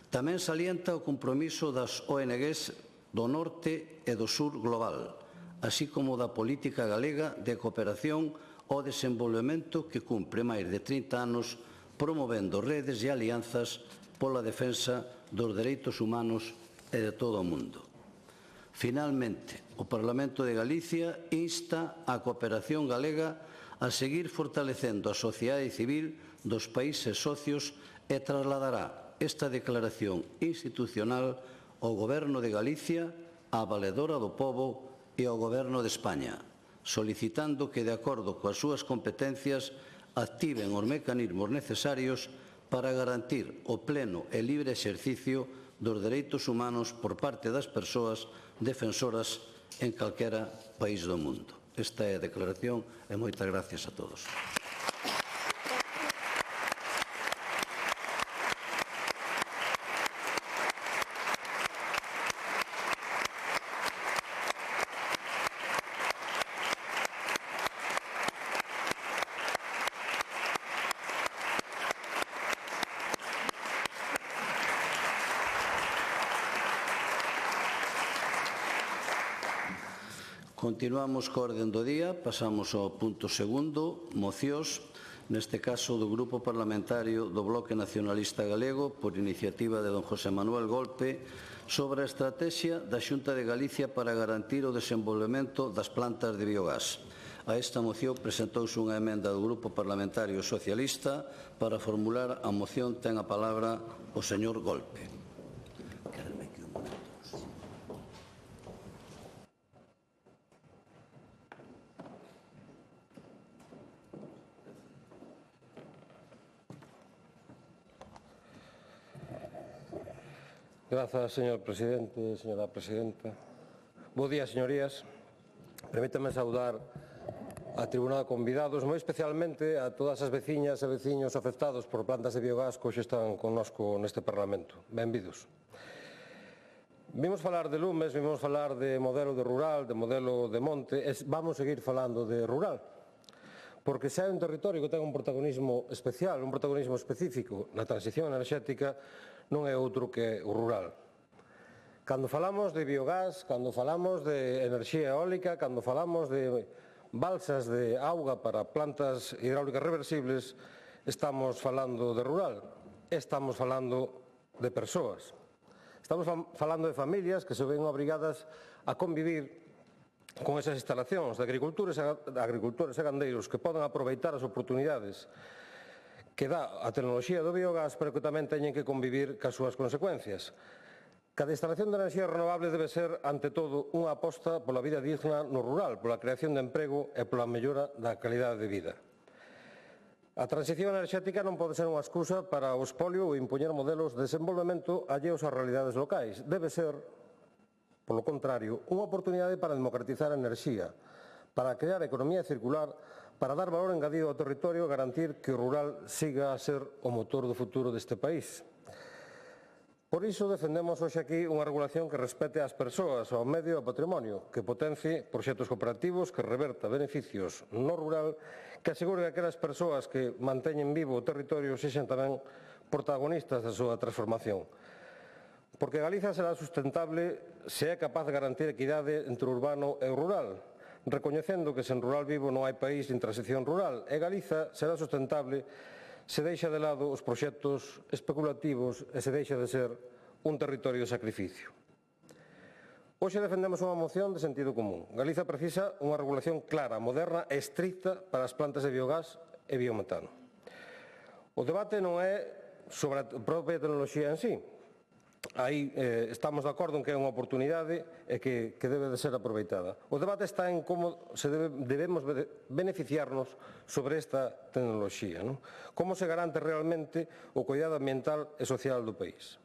Speaker 1: Tamén salienta o compromiso das ONGs do norte e do sur global, así como da política galega de cooperación ao desenvolvemento que cumpre máis de 30 anos promovendo redes e alianzas pola defensa dos dereitos humanos e de todo o mundo. Finalmente, o Parlamento de Galicia insta a cooperación galega a seguir fortalecendo a sociedade civil dos países socios e trasladará esta declaración institucional ao Goberno de Galicia, á Valedora do Pobo e ao Goberno de España, solicitando que, de acordo coas súas competencias, activen os mecanismos necesarios para garantir o pleno e libre exercicio dos dereitos humanos por parte das persoas defensoras en calquera país do mundo. Esta é a declaración e moitas gracias a todos. Continuamos co orden do día, pasamos ao punto segundo, mocións, neste caso do Grupo Parlamentario do Bloque Nacionalista Galego, por iniciativa de don José Manuel Golpe, sobre a estrategia da Xunta de Galicia para garantir o desenvolvemento das plantas de biogás. A esta moción presentouse unha emenda do Grupo Parlamentario Socialista. Para formular a moción ten a palabra o señor Golpe.
Speaker 7: Grazas, señor presidente, señora presidenta. Bo día, señorías. Permítame saudar a tribuna de convidados, moi especialmente a todas as veciñas e veciños afectados por plantas de biogás que hoxe están connosco neste Parlamento. Benvidos. Vimos falar de lumes, vimos falar de modelo de rural, de modelo de monte, e vamos seguir falando de rural. porque se hai un territorio que ten un protagonismo especial, un protagonismo específico na transición enerxética, non é outro que o rural. Cando falamos de biogás, cando falamos de enerxía eólica, cando falamos de balsas de auga para plantas hidráulicas reversibles, estamos falando de rural, estamos falando de persoas. Estamos falando de familias que se ven obrigadas a convivir con esas instalacións de agricultores e gandeiros que poden aproveitar as oportunidades que dá a tecnoloxía do biogás, pero que tamén teñen que convivir cas súas consecuencias. Cada instalación de enerxía renovable debe ser, ante todo, unha aposta pola vida digna no rural, pola creación de emprego e pola mellora da calidade de vida. A transición enerxética non pode ser unha excusa para o expolio ou impoñer modelos de desenvolvemento alleos ás realidades locais. Debe ser, polo contrario, unha oportunidade para democratizar a enerxía, para crear economía circular, para dar valor engadido ao territorio e garantir que o rural siga a ser o motor do futuro deste país. Por iso defendemos hoxe aquí unha regulación que respete ás persoas, ao medio e ao patrimonio, que potencie proxectos cooperativos, que reverta beneficios no rural, que asegure que aquelas persoas que manteñen vivo o territorio sexan tamén protagonistas da súa transformación. Porque Galiza será sustentable se é capaz de garantir equidade entre o urbano e o rural, recoñecendo que sen rural vivo non hai país nin transición rural, e Galiza será sustentable se deixa de lado os proxectos especulativos e se deixa de ser un territorio de sacrificio. Hoxe defendemos unha moción de sentido común. Galiza precisa unha regulación clara, moderna e estricta para as plantas de biogás e biometano. O debate non é sobre a propia tecnoloxía en sí. Aí estamos de acordo en que é unha oportunidade e que debe de ser aproveitada. O debate está en como debemos beneficiarnos sobre esta tecnoloxía, non? Como se garante realmente o cuidado ambiental e social do país.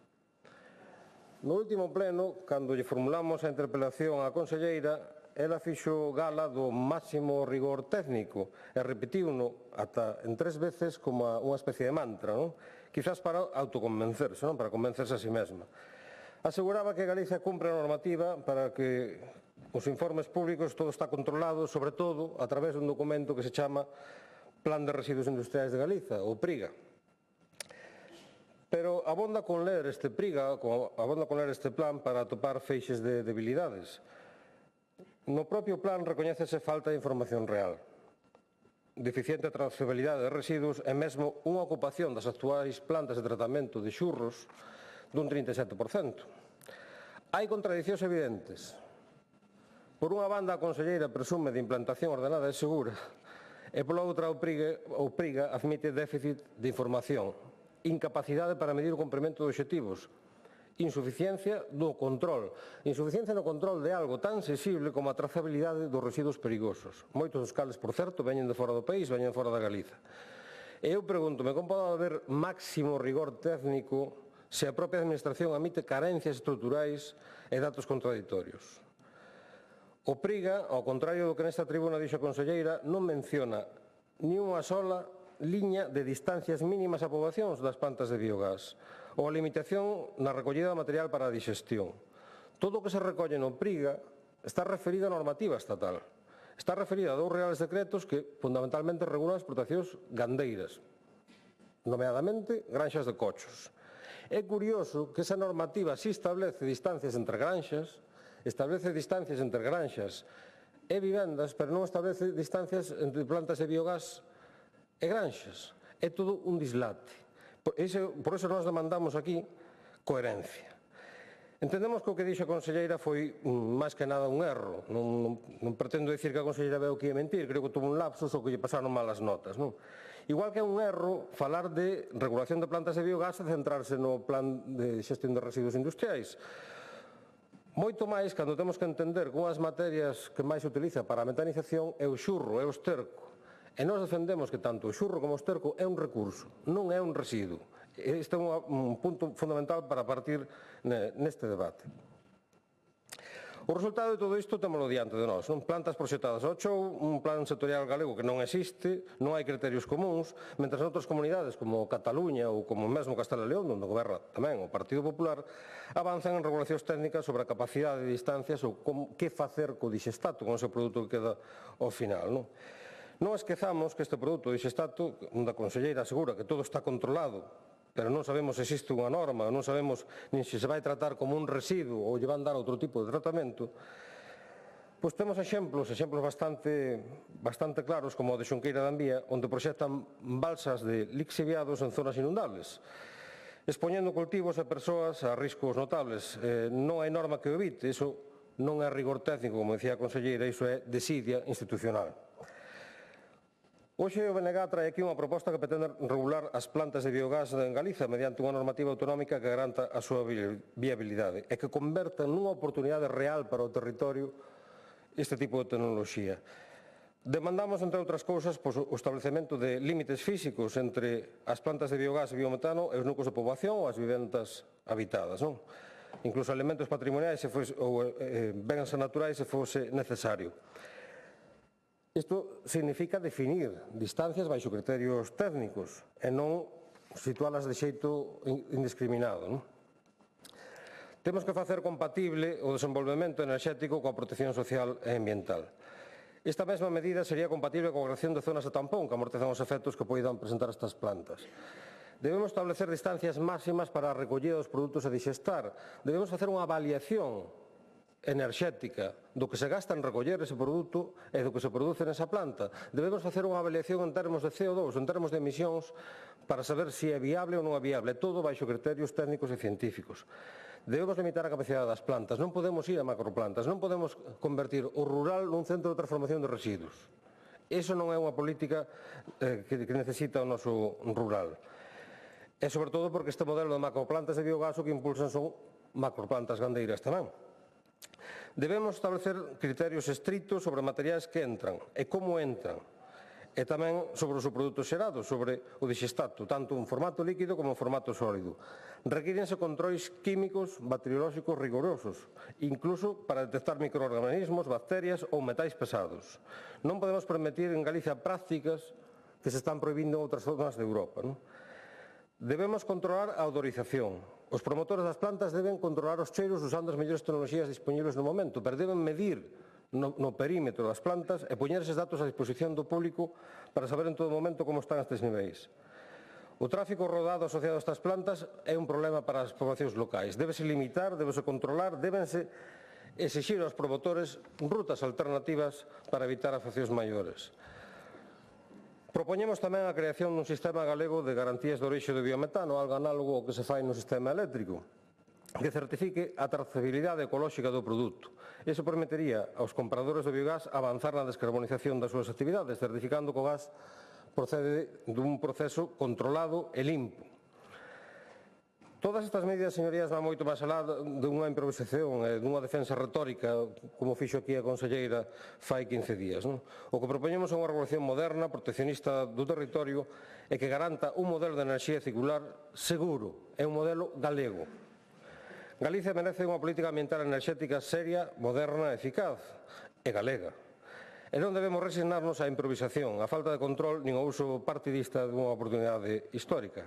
Speaker 7: No último pleno, cando lle formulamos a interpelación á conselleira, ela fixo gala do máximo rigor técnico e repetiuno ata en 3 veces como unha especie de mantra, non? Quizás para autoconvencerse, non? Para convencerse a si mesma. Aseguraba que Galicia cumpre a normativa para que os informes públicos todo está controlado, sobre todo a través dun documento que se chama Plan de Residuos Industriais de Galiza, ou PRIGA. Pero abonda con ler este PRIGA, abonda con ler este plan para atopar feixes de debilidades. No propio plan recoñécese falta de información real, deficiente trazabilidade de residuos e mesmo unha ocupación das actuais plantas de tratamento de xurros dun 37%. Hai contradicións evidentes. Por unha banda, a conselleira presume de implantación ordenada e segura e pola outra o PRIGA admite déficit de información, incapacidade para medir o cumprimento de obxectivos, insuficiencia no control de algo tan sensible como a trazabilidade dos residuos perigosos. Moitos dos cales, por certo, veñen de fora do país, veñen de fora da Galiza. E eu pregúntome, como pode haber máximo rigor técnico se a propia administración admite carencias estruturais e datos contraditorios? O PRIGA, ao contrario do que nesta tribuna dixo a conselleira, non menciona ni unha sola liña de distancias mínimas a poboacións das plantas de biogás ou a limitación na recollida de material para a digestión. Todo o que se recolle no PRIGA está referido a normativa estatal. Está referido a 2 reales decretos que fundamentalmente regulan as explotacións gandeiras, nomeadamente granxas de cochos. É curioso que esa normativa si establece distancias entre granxas, establece distancias entre granxas e vivendas, pero non establece distancias entre plantas de biogás e granxas. É todo un dislate. Por iso nós demandamos aquí coherencia. Entendemos que o que dixo a conselleira foi máis que nada un erro. Non pretendo dicir que a conselleira veu que ia mentir, creo que tuvo un lapsus ou que lle pasaron malas notas, non? Igual que é un erro falar de regulación de plantas de biogás e centrarse no plan de xestión de residuos industriais. Moito máis cando temos que entender que unhas materias que máis se utiliza para a metanización é o xurro, é o esterco. E nós defendemos que tanto o xurro como o esterco é un recurso, non é un residuo. Este é un punto fundamental para partir neste debate. O resultado de todo isto témolo diante de nós. Plantas proxectadas ao chou, un plan sectorial galego que non existe, non hai criterios comuns, mentre noutras comunidades como Cataluña ou como mesmo Castela e León, onde goberna tamén o Partido Popular, avanzan en regulacións técnicas sobre a capacidade de distancias ou que facer co dixestato, con ese produto que queda ao final, non? Non esquezamos que este produto dixestato, onde a conselleira asegura que todo está controlado, pero non sabemos se existe unha norma, non sabemos nin se vai tratar como un residuo ou lle van dar outro tipo de tratamento, pois temos exemplos bastante claros, como o de Xunqueira de Ambía, onde proxectan balsas de lixiviados en zonas inundables, expoñendo cultivos e persoas a riscos notables. Non hai norma que o evite, iso non é rigor técnico, como decía a conselleira, iso é desidia institucional. Hoxe o BNG trae aquí unha proposta que pretende regular as plantas de biogás en Galiza mediante unha normativa autonómica que garanta a súa viabilidade e que converta nunha oportunidade real para o territorio este tipo de tecnoloxía. Demandamos, entre outras cousas, o establecemento de límites físicos entre as plantas de biogás e biometano e os núcleos de poboación ou as vivendas habitadas, non? Incluso elementos patrimoniais ou bens naturais se fose necesario. Isto significa definir distancias baixo criterios técnicos e non situalas de xeito indiscriminado, non? Temos que facer compatible o desenvolvemento enerxético coa protección social e ambiental. Esta mesma medida sería compatible coa creación de zonas de tampón que amortezan os efectos que poidan presentar estas plantas. Debemos establecer distancias máximas para a recollida dos produtos a dixestar. Debemos facer unha avaliación enerxética do que se gasta en recoller ese produto e do que se produce nesa planta. Debemos facer unha avaliación en termos de CO2, en termos de emisións, para saber se é viable ou non é viable, todo baixo criterios técnicos e científicos. Debemos limitar a capacidade das plantas, non podemos ir a macroplantas, non podemos convertir o rural nun centro de transformación de residuos. Iso non é unha política que necesita o noso rural. E sobre todo porque este modelo de macroplantas de biogás o que impulsan son macroplantas gandeiras tamén. Debemos establecer criterios estritos sobre materiais que entran e como entran, e tamén sobre os produtos xerados, sobre o dixestato, tanto en formato líquido como en formato sólido. Requírense controis químicos bacteriolóxicos rigorosos, incluso para detectar microorganismos, bacterias ou metais pesados. Non podemos permitir en Galicia prácticas que se están prohibindo en outras zonas de Europa, non? Debemos controlar a odorización. Os promotores das plantas deben controlar os cheiros usando as mellores tecnoloxías disponibles no momento, pero deben medir no perímetro das plantas e poñer eses datos a disposición do público para saber en todo momento como están estes niveis. O tráfico rodado asociado a estas plantas é un problema para as poboacións locais. Débese limitar, débese controlar, débense exixir aos promotores rutas alternativas para evitar afeccións maiores. Propoñemos tamén a creación dun sistema galego de garantías de orixe do biometano, algo análogo ao que se fai no sistema eléctrico, que certifique a trazabilidade ecolóxica do produto. Iso permitiría aos compradores do biogás avanzar na descarbonización das súas actividades, certificando que o gas procede dun proceso controlado e limpo. Todas estas medidas, señorías, van moito máis alá dunha improvisación e dunha defensa retórica, como fixo aquí a conselleira fai 15 días. Non? O que propoñemos é unha regulación moderna, proteccionista do territorio e que garanta un modelo de enerxía circular seguro, é un modelo galego. Galicia merece unha política ambiental enerxética seria, moderna, eficaz e galega. E non debemos resignarnos á improvisación, á falta de control nin ao uso partidista dunha oportunidade histórica.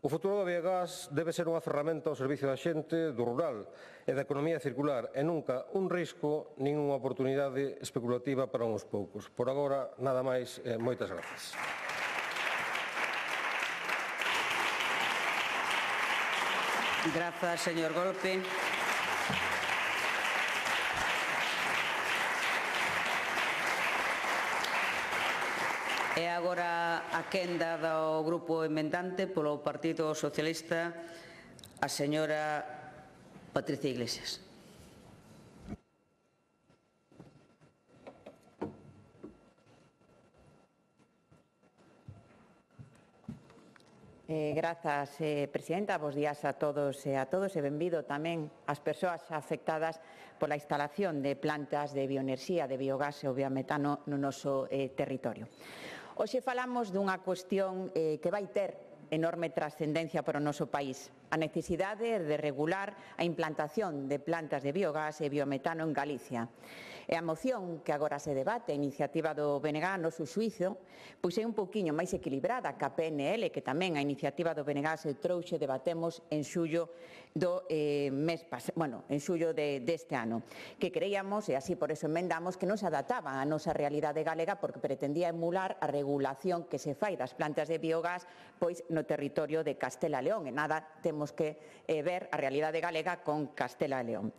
Speaker 7: O futuro do biogás debe ser unha ferramenta ao servicio da xente, do rural e da economía circular e nunca un risco nin unha oportunidade especulativa para uns poucos. Por agora, nada máis e moitas grazas.
Speaker 8: Grazas, señor Golpe. E agora a quenda do grupo emendante polo Partido Socialista, a señora Patricia Iglesias.
Speaker 9: Grazas, presidenta. Bos días a todos e benvido tamén ás persoas afectadas pola instalación de plantas de bioenerxía, de biogás e o biometano no noso territorio. Hoxe falamos dunha cuestión que vai ter enorme trascendencia para o noso país. a necesidade de regular a implantación de plantas de biogás e biometano en Galicia. E a moción que agora se debate, a iniciativa do BNG, no seu xuízo, pois é un pouquiño máis equilibrada que a PNL, que tamén a iniciativa do BNG se trouxe, debatemos en xullo do en xullo deste ano, que creíamos, e así por eso emendamos, que non se adaptaba á nosa realidade galega porque pretendía emular a regulación que se fai das plantas de biogás pois no territorio de Castela e León, e nada temos que ver a realidade galega con Castela e León.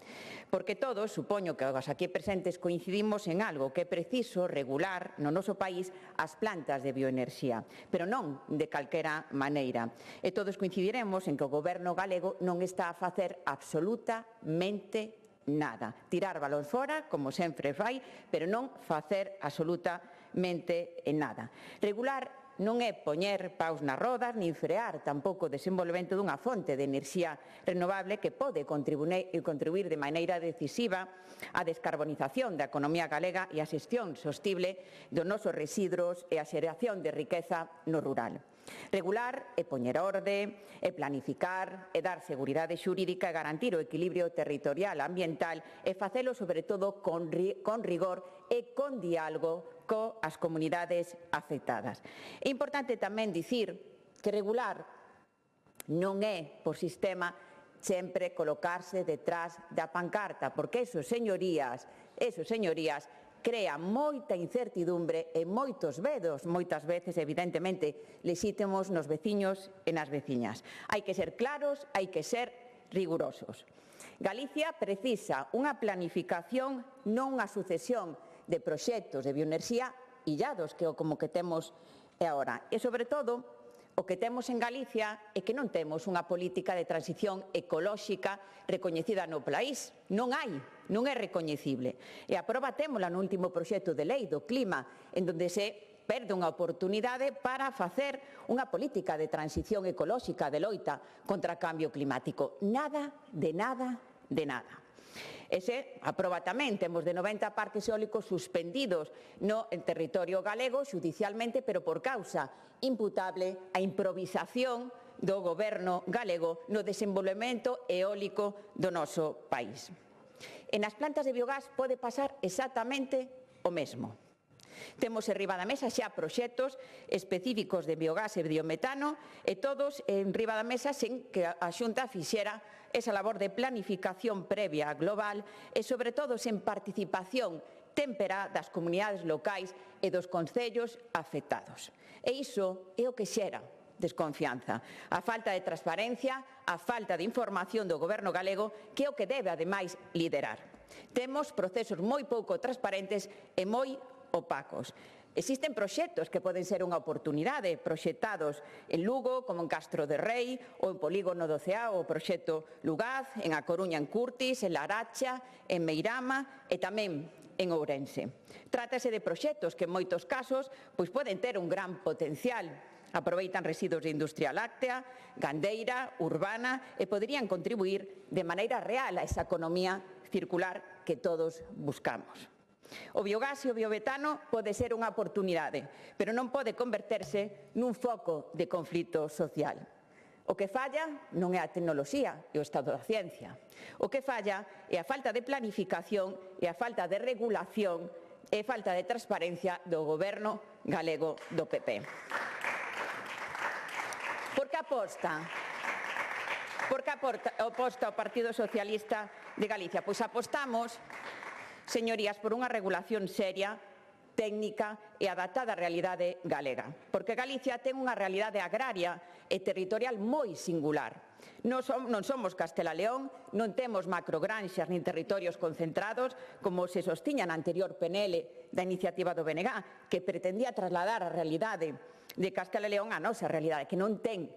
Speaker 9: Porque todos, supoño que os aquí presentes, coincidimos en algo, que é preciso regular no noso país as plantas de bioenerxía, pero non de calquera maneira. E todos coincidiremos en que o Goberno galego non está a facer absolutamente nada. Tirar balóns fora, como sempre fai, pero non facer absolutamente nada. Regular non é poñer paus nas rodas, nin frear tampouco o desenvolvemento dunha fonte de enerxía renovable que pode contribuir de maneira decisiva á descarbonización da economía galega e á xestión sostible dos nosos residuos e á xeración de riqueza no rural. Regular é poñer orde, é planificar, é dar seguridade xurídica e garantir o equilibrio territorial e ambiental e facelo, sobre todo, con rigor e con diálogo coas comunidades afectadas. É importante tamén dicir que regular non é, por sistema, sempre colocarse detrás da pancarta, porque eso, señorías, crea moita incertidumbre e moitos vedos, moitas veces, evidentemente, lexítimos nos veciños e nas veciñas. Hai que ser claros, hai que ser rigurosos. Galicia precisa unha planificación, non unha sucesión de proxectos de bioenerxía illados, que é como que temos agora. E, sobre todo, o que temos en Galicia é que non temos unha política de transición ecolóxica recoñecida no país. Non hai, non é recoñecible. E a proba témola no último proxecto de lei do clima, en donde se perde unha oportunidade para facer unha política de transición ecolóxica de loita contra o cambio climático. Nada, de nada, de nada. Ese aproba tamén, temos de 90 parques eólicos suspendidos no territorio galego xudicialmente, pero por causa imputable a improvisación do Goberno galego no desenvolvemento eólico do noso país. E nas plantas de biogás pode pasar exactamente o mesmo. Temos enriba da mesa xa proxectos específicos de biogás e biometano e todos enriba da mesa sen que a Xunta fixera esa labor de planificación previa global e, sobre todo, sen participación témpera das comunidades locais e dos concellos afectados. E iso é o que xera desconfianza. A falta de transparencia, a falta de información do Goberno galego, que é o que debe, ademais, liderar. Temos procesos moi pouco transparentes e moi opacos. Existen proxectos que poden ser unha oportunidade, proxectados en Lugo, como en Castro de Rei, ou en Polígono do Ceao, o proxecto Lugaz, en A Coruña, en Curtis, en Laracha, en Meirama e tamén en Ourense. Trátase de proxectos que en moitos casos poden ter un gran potencial. Aproveitan residuos de industria láctea, gandeira, urbana e poderían contribuir de maneira real a esa economía circular que todos buscamos. O biogás e o biometano pode ser unha oportunidade, pero non pode converterse nun foco de conflito social. O que falla non é a tecnoloxía e o estado da ciencia. O que falla é a falta de planificación e a falta de regulación e a falta de transparencia do Goberno galego do PP. Por que aposta o Partido Socialista de Galicia? Pois apostamos, señorías, por unha regulación seria, técnica e adaptada á realidade galega. Porque Galicia ten unha realidade agraria e territorial moi singular. Non somos Castela e León, non temos macrogranxas nin territorios concentrados, como se sostiña na anterior PNL da iniciativa do BNG, que pretendía trasladar a realidade de Castela e León a nosa realidade, que non ten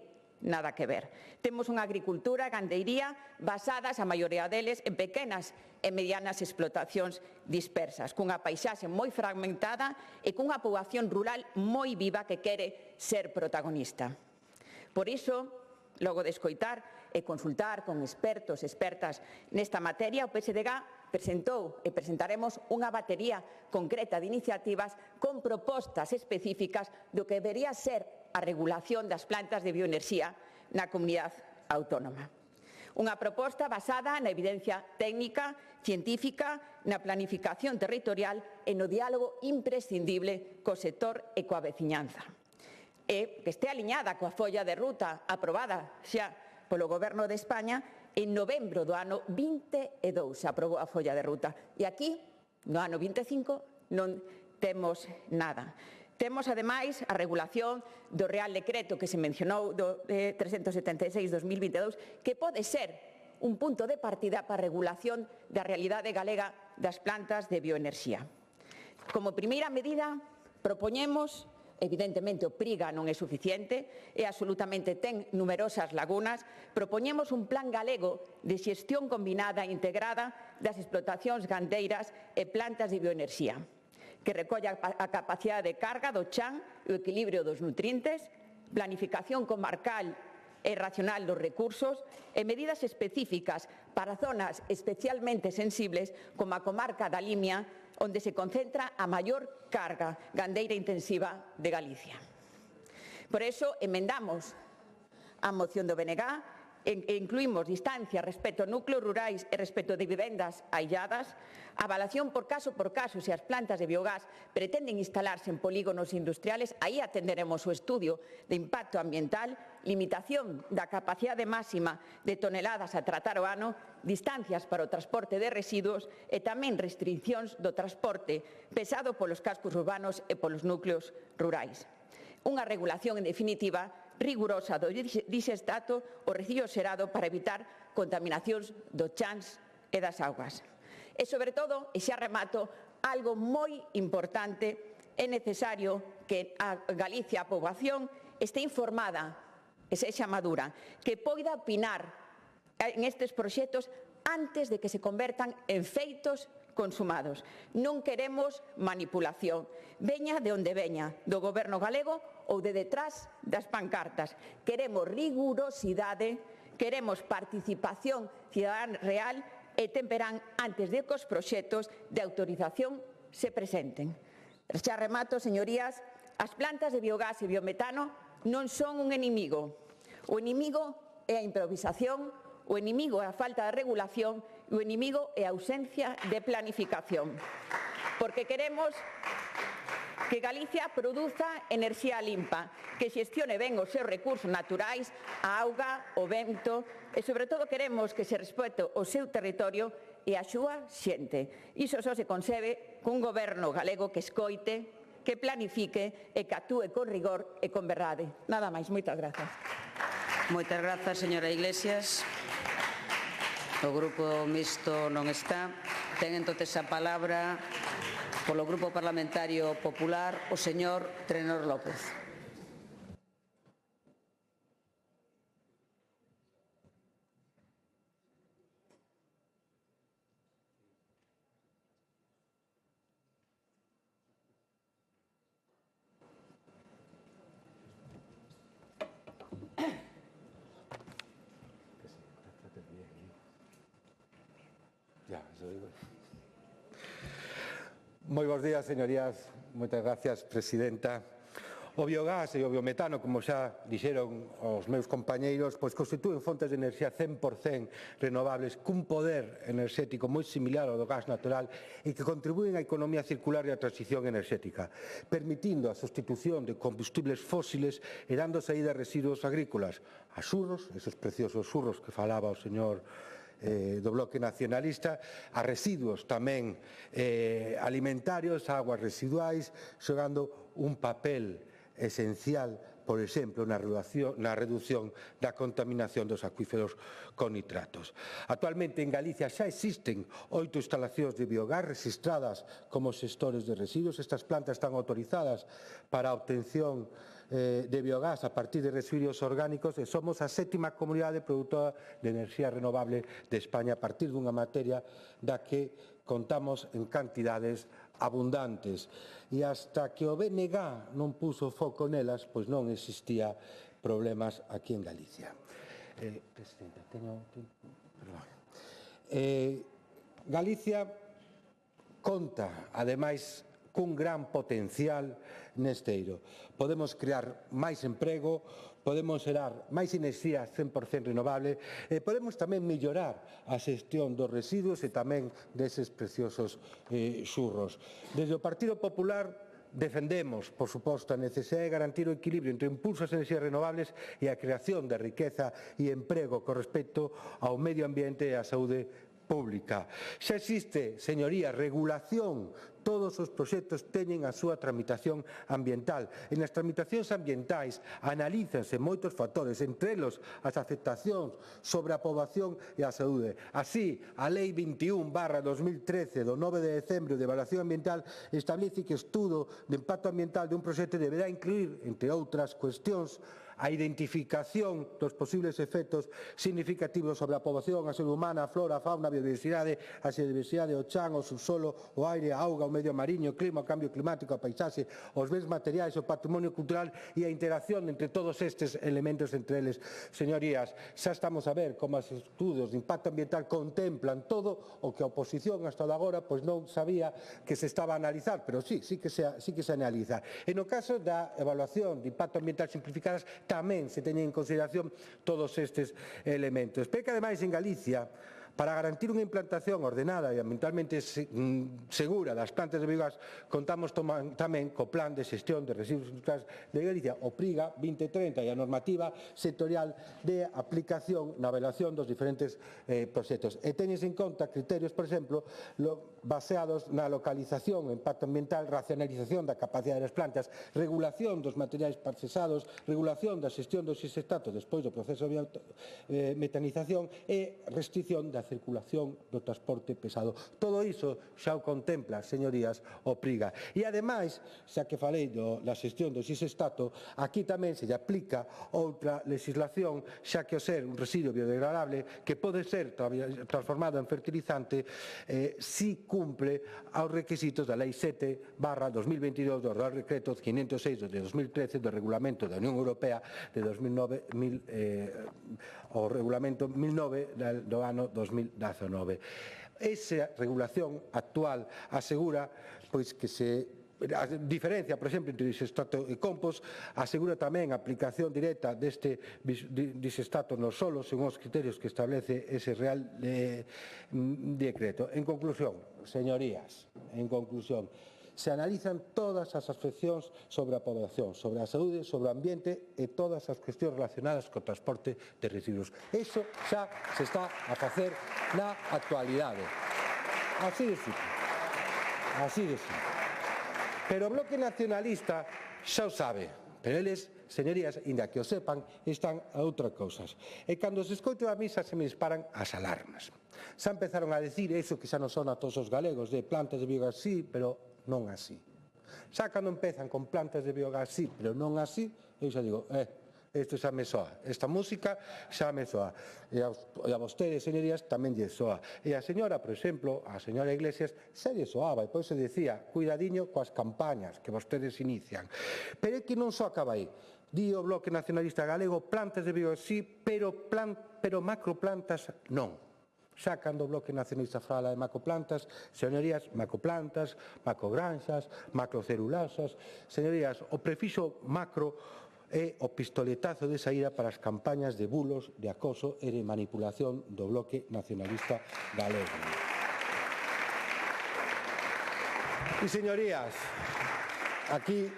Speaker 9: nada que ver. Temos unha agricultura e gandeiría basadas, a maioría deles, en pequenas e medianas explotacións dispersas, cunha paisaxe moi fragmentada e cunha poboación rural moi viva que quere ser protagonista. Por iso, logo de escoitar e consultar con expertos e expertas nesta materia, o PSDG presentou e presentaremos unha batería concreta de iniciativas con propostas específicas do que debería ser a regulación das plantas de bioenerxía na comunidade autónoma. Unha proposta basada na evidencia técnica, científica, na planificación territorial e no diálogo imprescindible co sector e coa veciñanza. E que este aliñada coa folla de ruta aprobada xa polo Goberno de España en novembro do ano 22 aprobou a folla de ruta. E aquí, no ano 25, non temos nada. Temos, ademais, a regulación do Real Decreto que se mencionou do 376/2022, que pode ser un punto de partida para a regulación da realidade galega das plantas de bioenerxía. Como primeira medida, propoñemos, evidentemente o PRIGA non é suficiente e absolutamente ten numerosas lagunas, propoñemos un plan galego de xestión combinada e integrada das explotacións gandeiras e plantas de bioenerxía, que recolla a capacidade de carga do chan e o equilibrio dos nutrientes, planificación comarcal e racional dos recursos e medidas específicas para zonas especialmente sensibles como a comarca da Limia, onde se concentra a maior carga gandeira intensiva de Galicia. Por eso, emendamos a moción do BNG e incluímos distancia respecto a núcleos rurais e respecto de vivendas ailladas, avalación por caso se as plantas de biogás pretenden instalarse en polígonos industriales, aí atenderemos o estudio de impacto ambiental, limitación da capacidade máxima de toneladas a tratar o ano, distancias para o transporte de residuos e tamén restriccións do transporte pesado polos cascos urbanos e polos núcleos rurais. Unha regulación, en definitiva, rigurosa do disestato o recibo xerado para evitar contaminacións do chans e das augas. E, sobre todo, e xa remato, algo moi importante, é necesario que a Galicia, a poboación, este informada e sexa madura, que poida opinar en estes proxectos antes de que se convertan en feitos consumados. Non queremos manipulación, veña de onde veña, do Goberno galego ou de detrás das pancartas. Queremos rigurosidade, queremos participación cidadana real e temperán antes de que os proxectos de autorización se presenten. Xa remato, señorías, as plantas de biogás e biometano non son un inimigo. O inimigo é a improvisación, o inimigo é a falta de regulación e o inimigo é a ausencia de planificación. Porque queremos que Galicia produza enerxía limpa, que xestione ben os seus recursos naturais, a auga, o vento, e, sobre todo, queremos que se respete o seu territorio e a súa xente. Iso só se concebe cun goberno galego que escoite, que planifique e que actúe con rigor e con verdade. Nada máis. Moitas grazas.
Speaker 8: Moitas grazas, señora Iglesias. O Grupo Mixto non está. Ten entonces a palabra polo Grupo Parlamentario Popular o señor Trenor López.
Speaker 10: Moi bons días, señorías. Moitas gracias, presidenta. O biogás e o biometano, como xa dixeron os meus compañeiros, pois constitúen fontes de enerxía 100% renovables cun poder enerxético moi similar ao do gas natural e que contribúen á economía circular e á transición enerxética, permitindo a sustitución de combustibles fósiles e dando saída a residuos agrícolas, a xurros, esos preciosos xurros que falaba o señor do Bloque Nacionalista, a residuos tamén alimentarios, a aguas residuais, xogando un papel esencial, por exemplo, na reducción da contaminación dos acuíferos con nitratos. Actualmente en Galicia xa existen 8 instalacións de biogás registradas como xestores de residuos. Estas plantas están autorizadas para a obtención de biogás a partir de residuos orgánicos e somos a 7ª comunidade produtora de enerxía renovable de España a partir dunha materia da que contamos en cantidades abundantes. E hasta que o BNG non puso foco nelas, pois non existía problemas aquí en Galicia. Presidenta, Galicia conta, ademais, cun gran potencial neste eido. Podemos crear máis emprego, podemos xerar máis enerxía 100% renovable e podemos tamén mellorar a xestión dos residuos e tamén deses preciosos xurros. Desde o Partido Popular defendemos, por suposto, a necesidade de garantir o equilibrio entre o impulso ás enerxías renovables e a creación de riqueza e emprego con respecto ao medio ambiente e á saúde pública. Xa existe, señoría, regulación. Todos os proxectos teñen a súa tramitación ambiental. E nas tramitacións ambientais analízanse moitos factores, entre elos as afectacións sobre a poboación e a saúde. Así, a Lei 21/2013 do 9 de decembro de evaluación ambiental establece que o estudo de impacto ambiental de un proxecto deberá incluir, entre outras cuestións, a identificación dos posibles efectos significativos sobre a poboación, a saúde humana, a flora, a fauna, a biodiversidade, a biodiversidade, o chan, o subsolo, o aire, a auga, o medio mariño, o clima, o cambio climático, a paisaxe, os bens materiais, o patrimonio cultural e a interacción entre todos estes elementos entre eles. Señorías, xa estamos a ver como os estudos de impacto ambiental contemplan todo o que a oposición hasta agora pois non sabía que se estaba a analizar, pero sí que se analiza. E no caso da evaluación de impacto ambiental simplificadas tamén se teñen en consideración todos estes elementos. Pero que, ademais, en Galicia, para garantir unha implantación ordenada e ambientalmente segura das plantas de biogás, contamos tamén co Plan de Xestión de Residuos Industriais de Galicia, o PRIGA 2030, e a normativa sectorial de aplicación na evaluación dos diferentes proxectos. E teñense en conta criterios, por exemplo, baseados na localización, impacto ambiental, racionalización da capacidade das plantas, regulación dos materiais procesados, regulación da xestión dos xisestatos despois do proceso de metanización e restricción da circulación do transporte pesado. Todo iso xa o contempla, señorías, o PRIGA. E, ademais, xa que falei da xestión do xisestato, aquí tamén se lle aplica outra legislación, xa que o ser un residuo biodegradable que pode ser transformado en fertilizante si cumpre aos requisitos da Lei 7/2022 do Real Decreto 506 de 2013 do Regulamento da Unión Europea de 2009, o Regulamento 1009 do ano 2019. Esa regulación actual asegura pois que a diferencia, por exemplo, entre disestato e compost, asegura tamén a aplicación directa deste disestato nos solos según os criterios que establece ese Real Decreto. En conclusión, señorías, se analizan todas as afeccións sobre a poboación, sobre a saúde, sobre o ambiente e todas as cuestións relacionadas co transporte de residuos. Iso xa se está a facer na actualidade. Así de simple. Así de simple. Pero o Bloque Nacionalista xa o sabe, pero eles, señorías, inda que o sepan, están a outras cousas. E cando se escoito a misa se me disparan as alarmas. Xa empezaron a decir iso que xa non son a todos os galegos, de plantas de biogás sí, pero non así. Xa cando empezan con plantas de biogás sí, pero non así, eu xa digo, isto xa me soa, esta música xa me soa. E a vostedes, señorías, tamén lle soa. E a señora, por exemplo, a señora Iglesias, xa lle soaba, e pois se decía, cuidadiño coas campañas que vostedes inician. Pero é que non só acaba aí. Di o Bloque Nacionalista Galego, plantas de biogás sí, pero macroplantas non. Xa cando o Bloque Nacionalista fala de macroplantas, señorías, macroplantas, macrogranxas, macrocelulasas, señorías, o prefixo macro é o pistoletazo de saída para as campañas de bulos, de acoso e de manipulación do Bloque Nacionalista Galego. E, señorías, aquí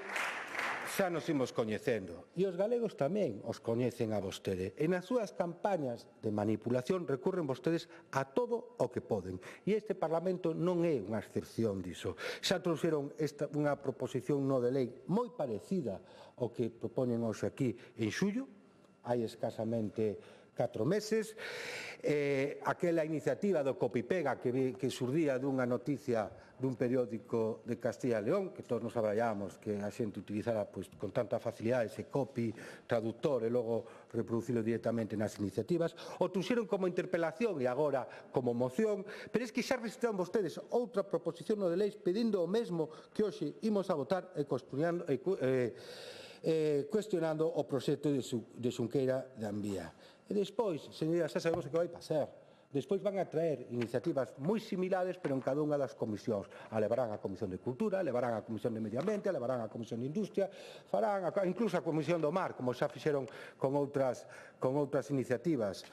Speaker 10: xa nos imos coñecendo. E os galegos tamén os coñecen a vostede. E nas súas campañas de manipulación recurren vostedes a todo o que poden. E este Parlamento non é unha excepción diso. Xa trouxeron unha proposición non de lei moi parecida ao que propoñen hoxe aquí en xullo, hai escasamente 4 meses. Aquela iniciativa do copy-pega que xurdía dunha noticia dun periódico de Castilla e León, que todos nos abrallamos que a xente utilizara con tanta facilidade ese copy traductor e logo reproducilo directamente nas iniciativas, o trouxeron como interpelación e agora como moción, pero é que xa rexistran vostedes outra proposición non de leis pedindo o mesmo que hoxe imos a votar e cuestionando o proxecto de Xunqueira de Ambía. E despois, señorías, xa sabemos o que vai pasar. Despois van a traer iniciativas moi similares, pero en cada unha das comisións. A levarán a Comisión de Cultura, levarán a Comisión de Medio Ambiente, levarán a Comisión de Industria, farán incluso a Comisión do Mar, como xa fixeron con outras iniciativas.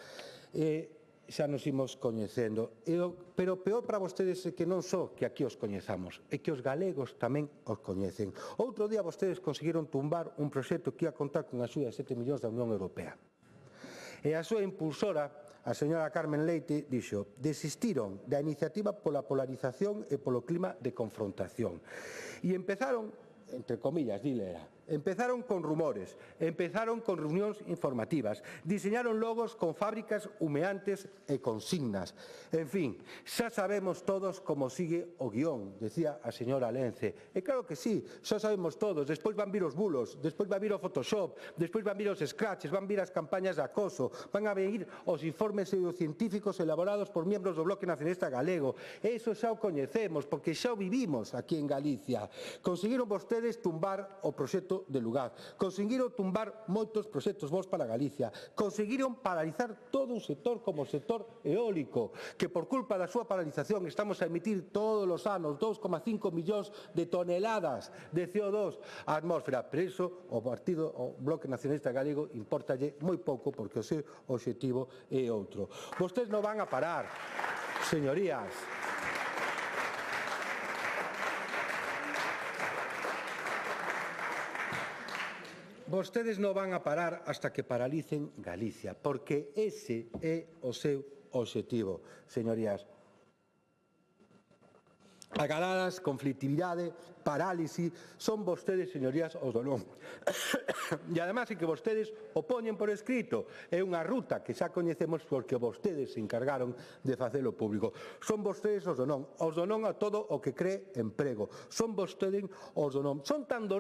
Speaker 10: Xa nos imos coñecendo. Pero peor para vostedes é que non só que aquí os coñezamos, é que os galegos tamén os coñecen. Outro día vostedes conseguiron tumbar un proxecto que ia contar con a axuda de 7 millóns da Unión Europea. E a súa impulsora, a señora Carmen Leite, dixo: desistiron da iniciativa pola polarización e polo clima de confrontación. E empezaron, entre comillas, empezaron con rumores, empezaron con reunións informativas, diseñaron logos con fábricas humeantes e consignas. En fin, xa sabemos todos como sigue o guión, decía a señora Lence. E claro que sí, xa sabemos todos. Despois van vir os bulos, despois van vir o Photoshop, despois van vir os scratches, van vir as campañas de acoso, van a vir os informes pseudocientíficos elaborados por miembros do Bloque Nacionalista Galego. E iso xa o coñecemos, porque xa o vivimos aquí en Galicia. Conseguiron vostedes tumbar o proxecto de lugar, conseguiron tumbar moitos proxectos vos para Galicia, conseguiron paralizar todo un sector como o sector eólico, que por culpa da súa paralización estamos a emitir todos os anos 2,5 millóns de toneladas de CO2 á atmósfera, pero iso o Bloque Nacionalista Galego importalle moi pouco, porque o seu obxectivo é outro. Vostedes non van a parar, señorías. Vostedes non van a parar hasta que paralicen Galicia, porque ese é o seu obxectivo, señorías. Agaladas, conflictividade, parálise, son vostedes, señorías, os do non. E además é que vostedes o poñen por escrito. É unha ruta que xa coñecemos porque vostedes se encargaron de facelo público. Son vostedes os do non a todo o que cree emprego. Son vostedes os do non. Son tan do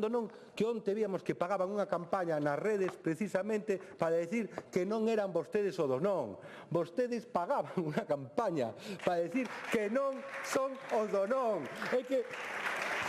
Speaker 10: non que onte víamos que pagaban unha campaña nas redes precisamente para decir que non eran vostedes o do non. Vostedes pagaban unha campaña para decir que non son os do non. É que,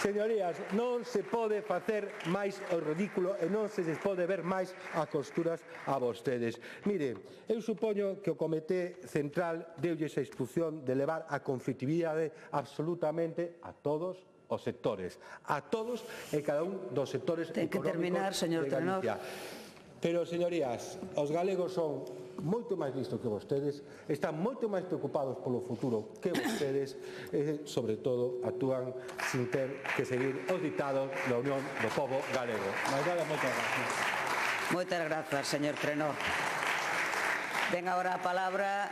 Speaker 10: señorías, non se pode facer máis o ridículo e non se les pode ver máis as costuras a vostedes. Mire, eu supoño que o Comité Central deulle esa instrucción de levar a conflictividade absolutamente a todos os sectores, a todos e cada un dos sectores económicos de Galicia. Pero, señorías, os galegos son moito máis listos que vostedes, están moito máis preocupados polo futuro que vostedes e, sobre todo, actúan sin ter que seguir os ditados da Unión do Pobo Galego. Moitas gracias.
Speaker 8: Moitas grazas, señor Trenor. Ten agora a palabra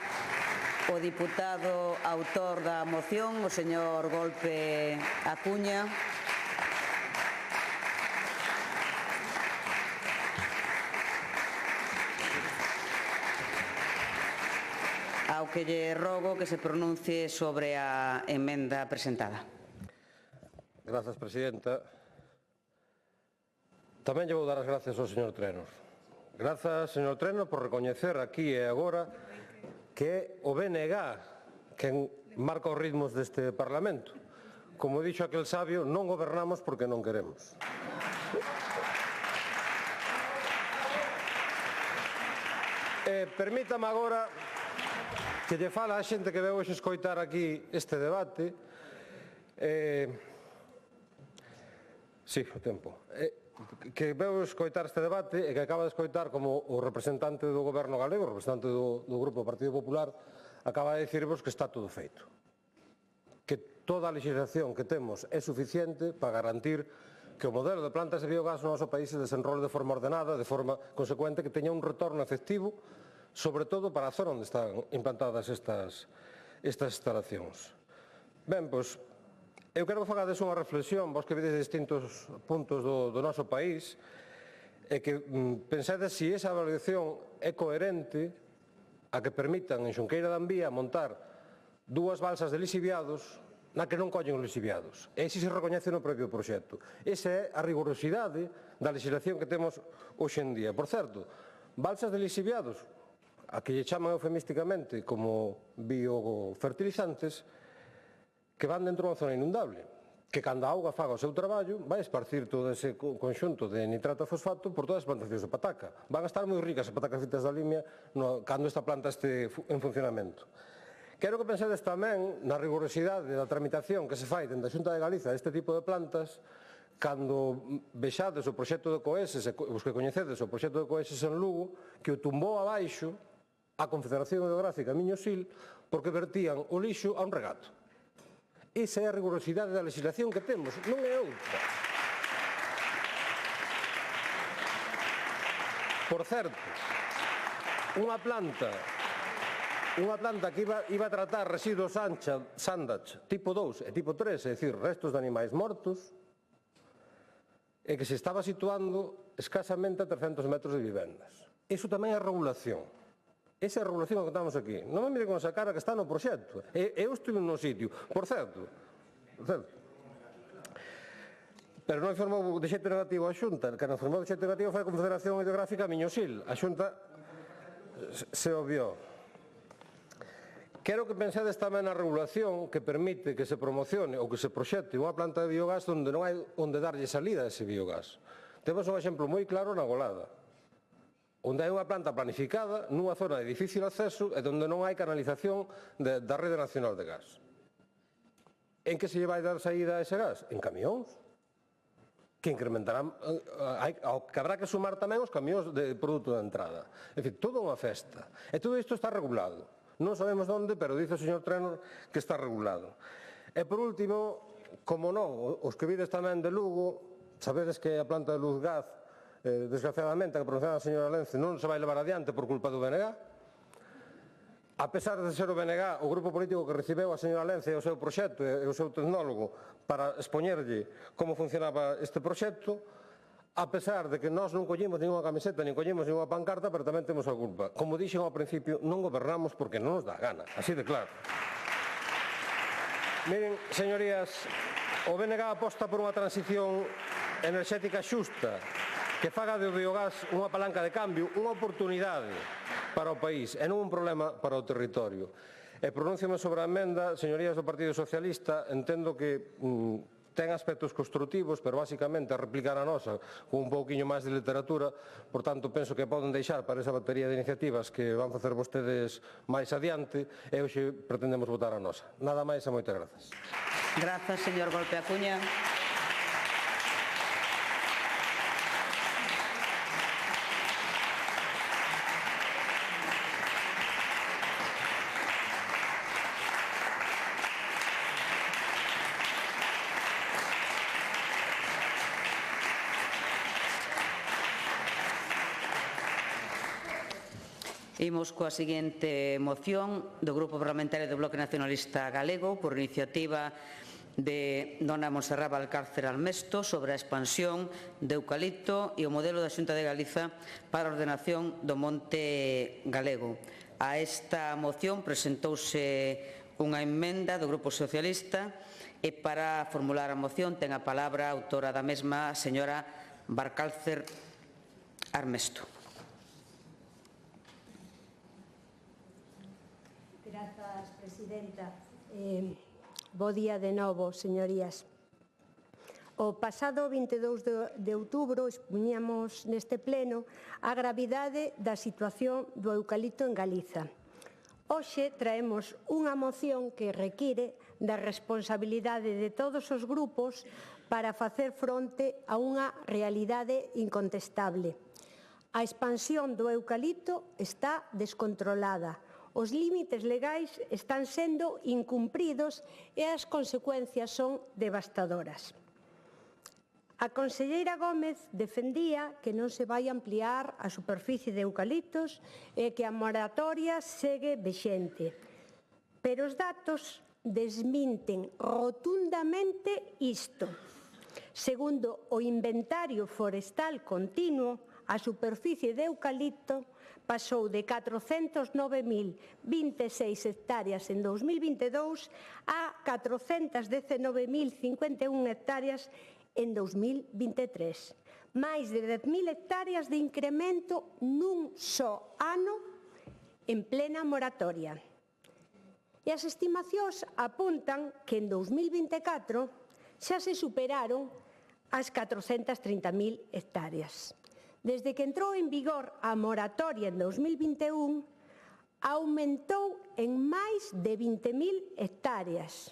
Speaker 8: o diputado autor da moción, o señor Golpe Acuña. Ao que lle rogo que se pronuncie sobre a emenda presentada.
Speaker 7: Grazas, presidenta. Tamén lle vou dar as gracias ao señor Trenor. Grazas, señor Trenor, por recoñecer aquí e agora que é o BNG quen marca os ritmos deste Parlamento. Como dixo aquel sabio, non gobernamos porque non queremos. Permítame agora que lle fala a xente que veu hoxe escoitar aquí este debate. Sí, o tempo. Que veu escoitar este debate e que acaba de escoitar como o representante do Goberno galego, o representante do Grupo Partido Popular, acaba de dicirvos que está todo feito. Que toda a legislación que temos é suficiente para garantir que o modelo de plantas de biogás no noso país se desenrole de forma ordenada, de forma consecuente, que teña un retorno efectivo, sobre todo para a zona onde están implantadas estas instalacións. Ben, pois, eu quero que fagades unha reflexión, vos que vedes distintos puntos do noso país, e que pensades se esa avaliación é coherente a que permitan en Xunqueira de Ambía montar dúas balsas de lixiviados na que non collen os lixiviados. E se recoñece no propio proxecto. Esa é a rigorosidade da legislación que temos hoxe en día. Por certo, balsas de lixiviados, a que lle chaman eufemísticamente como biofertilizantes, que van dentro dunha zona inundable. que cando a auga faga o seu traballo vai esparcir todo ese conxunto de nitrato e fosfato por todas as plantacións de pataca. Van a estar moi ricas as patacas fritas da Limia cando esta planta este en funcionamento. Quero que pensedes tamén na rigorosidade da tramitación que se fai dentro da Xunta de Galiza deste tipo de plantas cando vexades o proxecto de Coeses, os que coñecedes o proxecto de Coeses en Lugo, que o tumbou abaixo a Confederación Hidrográfica Miño-Sil porque vertían o lixo a un regato. Esa é a rigorosidade da legislación que temos, non é outra. Por certo, unha planta que iba a tratar residuos Sandach tipo 2 e tipo 3, é dicir, restos de animais mortos, e que se estaba situando escasamente a 300 metros de vivendas. Iso tamén é regulación. Esa é a regulación que contamos aquí. Non me mire con esa cara que está no proxecto. Eu estive no sitio. Por certo, pero non informou de xeito negativo a Xunta, que non informou de xeito negativo foi a Confederación Hidrográfica Miño-Sil. A Xunta se obviou. Quero que pensedes tamén na regulación que permite que se promocione ou que se proxecte unha planta de biogás onde non hai onde darlle salida a ese biogás. Temos un exemplo moi claro na Golada, onde hai unha planta planificada nunha zona de difícil acceso e onde non hai canalización da Rede Nacional de Gas. En que se lle vai dar saída a ese gas? En camións, que incrementarán, que habrá que sumar tamén os camións de produto de entrada. En fin, toda unha festa. E todo isto está regulado. Non sabemos onde, pero dice o señor Trenor que está regulado. E por último, como non, os que vides tamén de Lugo, sabedes que a planta de Luzgaz, desgraciadamente, que pronunciaba a señora Lence, non se vai levar adiante por culpa do BNG. A pesar de ser o BNG o grupo político que recibeu a señora Lence e o seu proxecto e o seu tecnólogo para expoñerlle como funcionaba este proxecto, a pesar de que nós non collemos ninguna camiseta, nin collemos ninguna pancarta, pero tamén temos a culpa. Como dixen ao principio, non gobernamos porque non nos dá gana, así de claro. Miren, señorías, o BNG aposta por unha transición enerxética xusta, que faga do biogás unha palanca de cambio, unha oportunidade para o país e non un problema para o territorio. E pronúnciame sobre a emenda, señorías do Partido Socialista, entendo que ten aspectos construtivos, pero basicamente a replicar a nosa con un pouquiño máis de literatura, por tanto penso que poden deixar para esa batería de iniciativas que van facer vostedes máis adiante e hoxe pretendemos votar a nosa. Nada máis e moitas grazas.
Speaker 8: Grazas, señor Golpe Acuña. Imos coa seguinte moción do Grupo Parlamentario do Bloque Nacionalista Galego por iniciativa de dona Montserrat Valcárcer Armesto sobre a expansión de eucalipto e o modelo da Xunta de Galiza para a ordenación do monte galego. A esta moción presentouse unha emenda do Grupo Socialista e para formular a moción ten a palabra a autora da mesma, a señora Valcárcer Armesto.
Speaker 5: Grazas, presidenta. Bo día de novo, señorías. O pasado 22 de outubro expuñamos neste pleno a gravidade da situación do eucalipto en Galiza. Hoxe traemos unha moción que require da responsabilidade de todos os grupos para facer fronte a unha realidade incontestable. A expansión do eucalipto está descontrolada. Os límites legais están sendo incumpridos e as consecuencias son devastadoras. A conselleira Gómez defendía que non se vai ampliar a superficie de eucaliptos e que a moratoria segue vexente. Pero os datos desminten rotundamente isto. Segundo o inventario forestal continuo, a superficie de eucalipto pasou de 409.026 hectáreas en 2022 a 419.051 hectáreas en 2023. Máis de 10.000 hectáreas de incremento nun só ano en plena moratoria. E as estimacións apuntan que en 2024 xa se superaron as 430.000 hectáreas. Desde que entrou en vigor a moratoria en 2021, aumentou en máis de 20.000 hectáreas.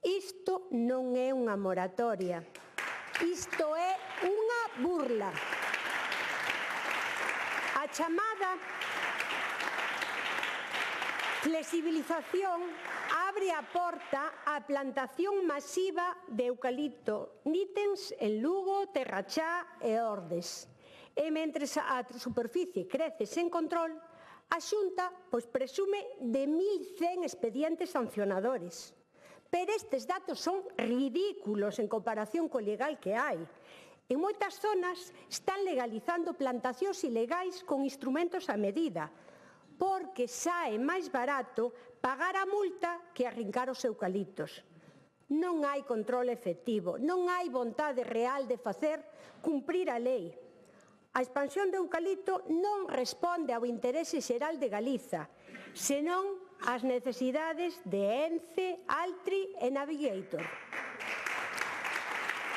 Speaker 5: Isto non é unha moratoria, isto é unha burla. A chamada flexibilización abre a porta á plantación masiva de eucalipto nítens en Lugo, Terrachá e Ordes. E mentres a superficie crece sen control, a Xunta presume de 1.100 expedientes sancionadores. Pero estes datos son ridículos en comparación co legal que hai. En moitas zonas están legalizando plantacións ilegais con instrumentos a medida, porque sae máis barato pagar a multa que arrincar os eucaliptos. Non hai control efectivo, non hai vontade real de facer cumprir a lei. A expansión do eucalipto non responde ao interese xeral de Galiza, senón ás necesidades de Ence, Altri e Navigator.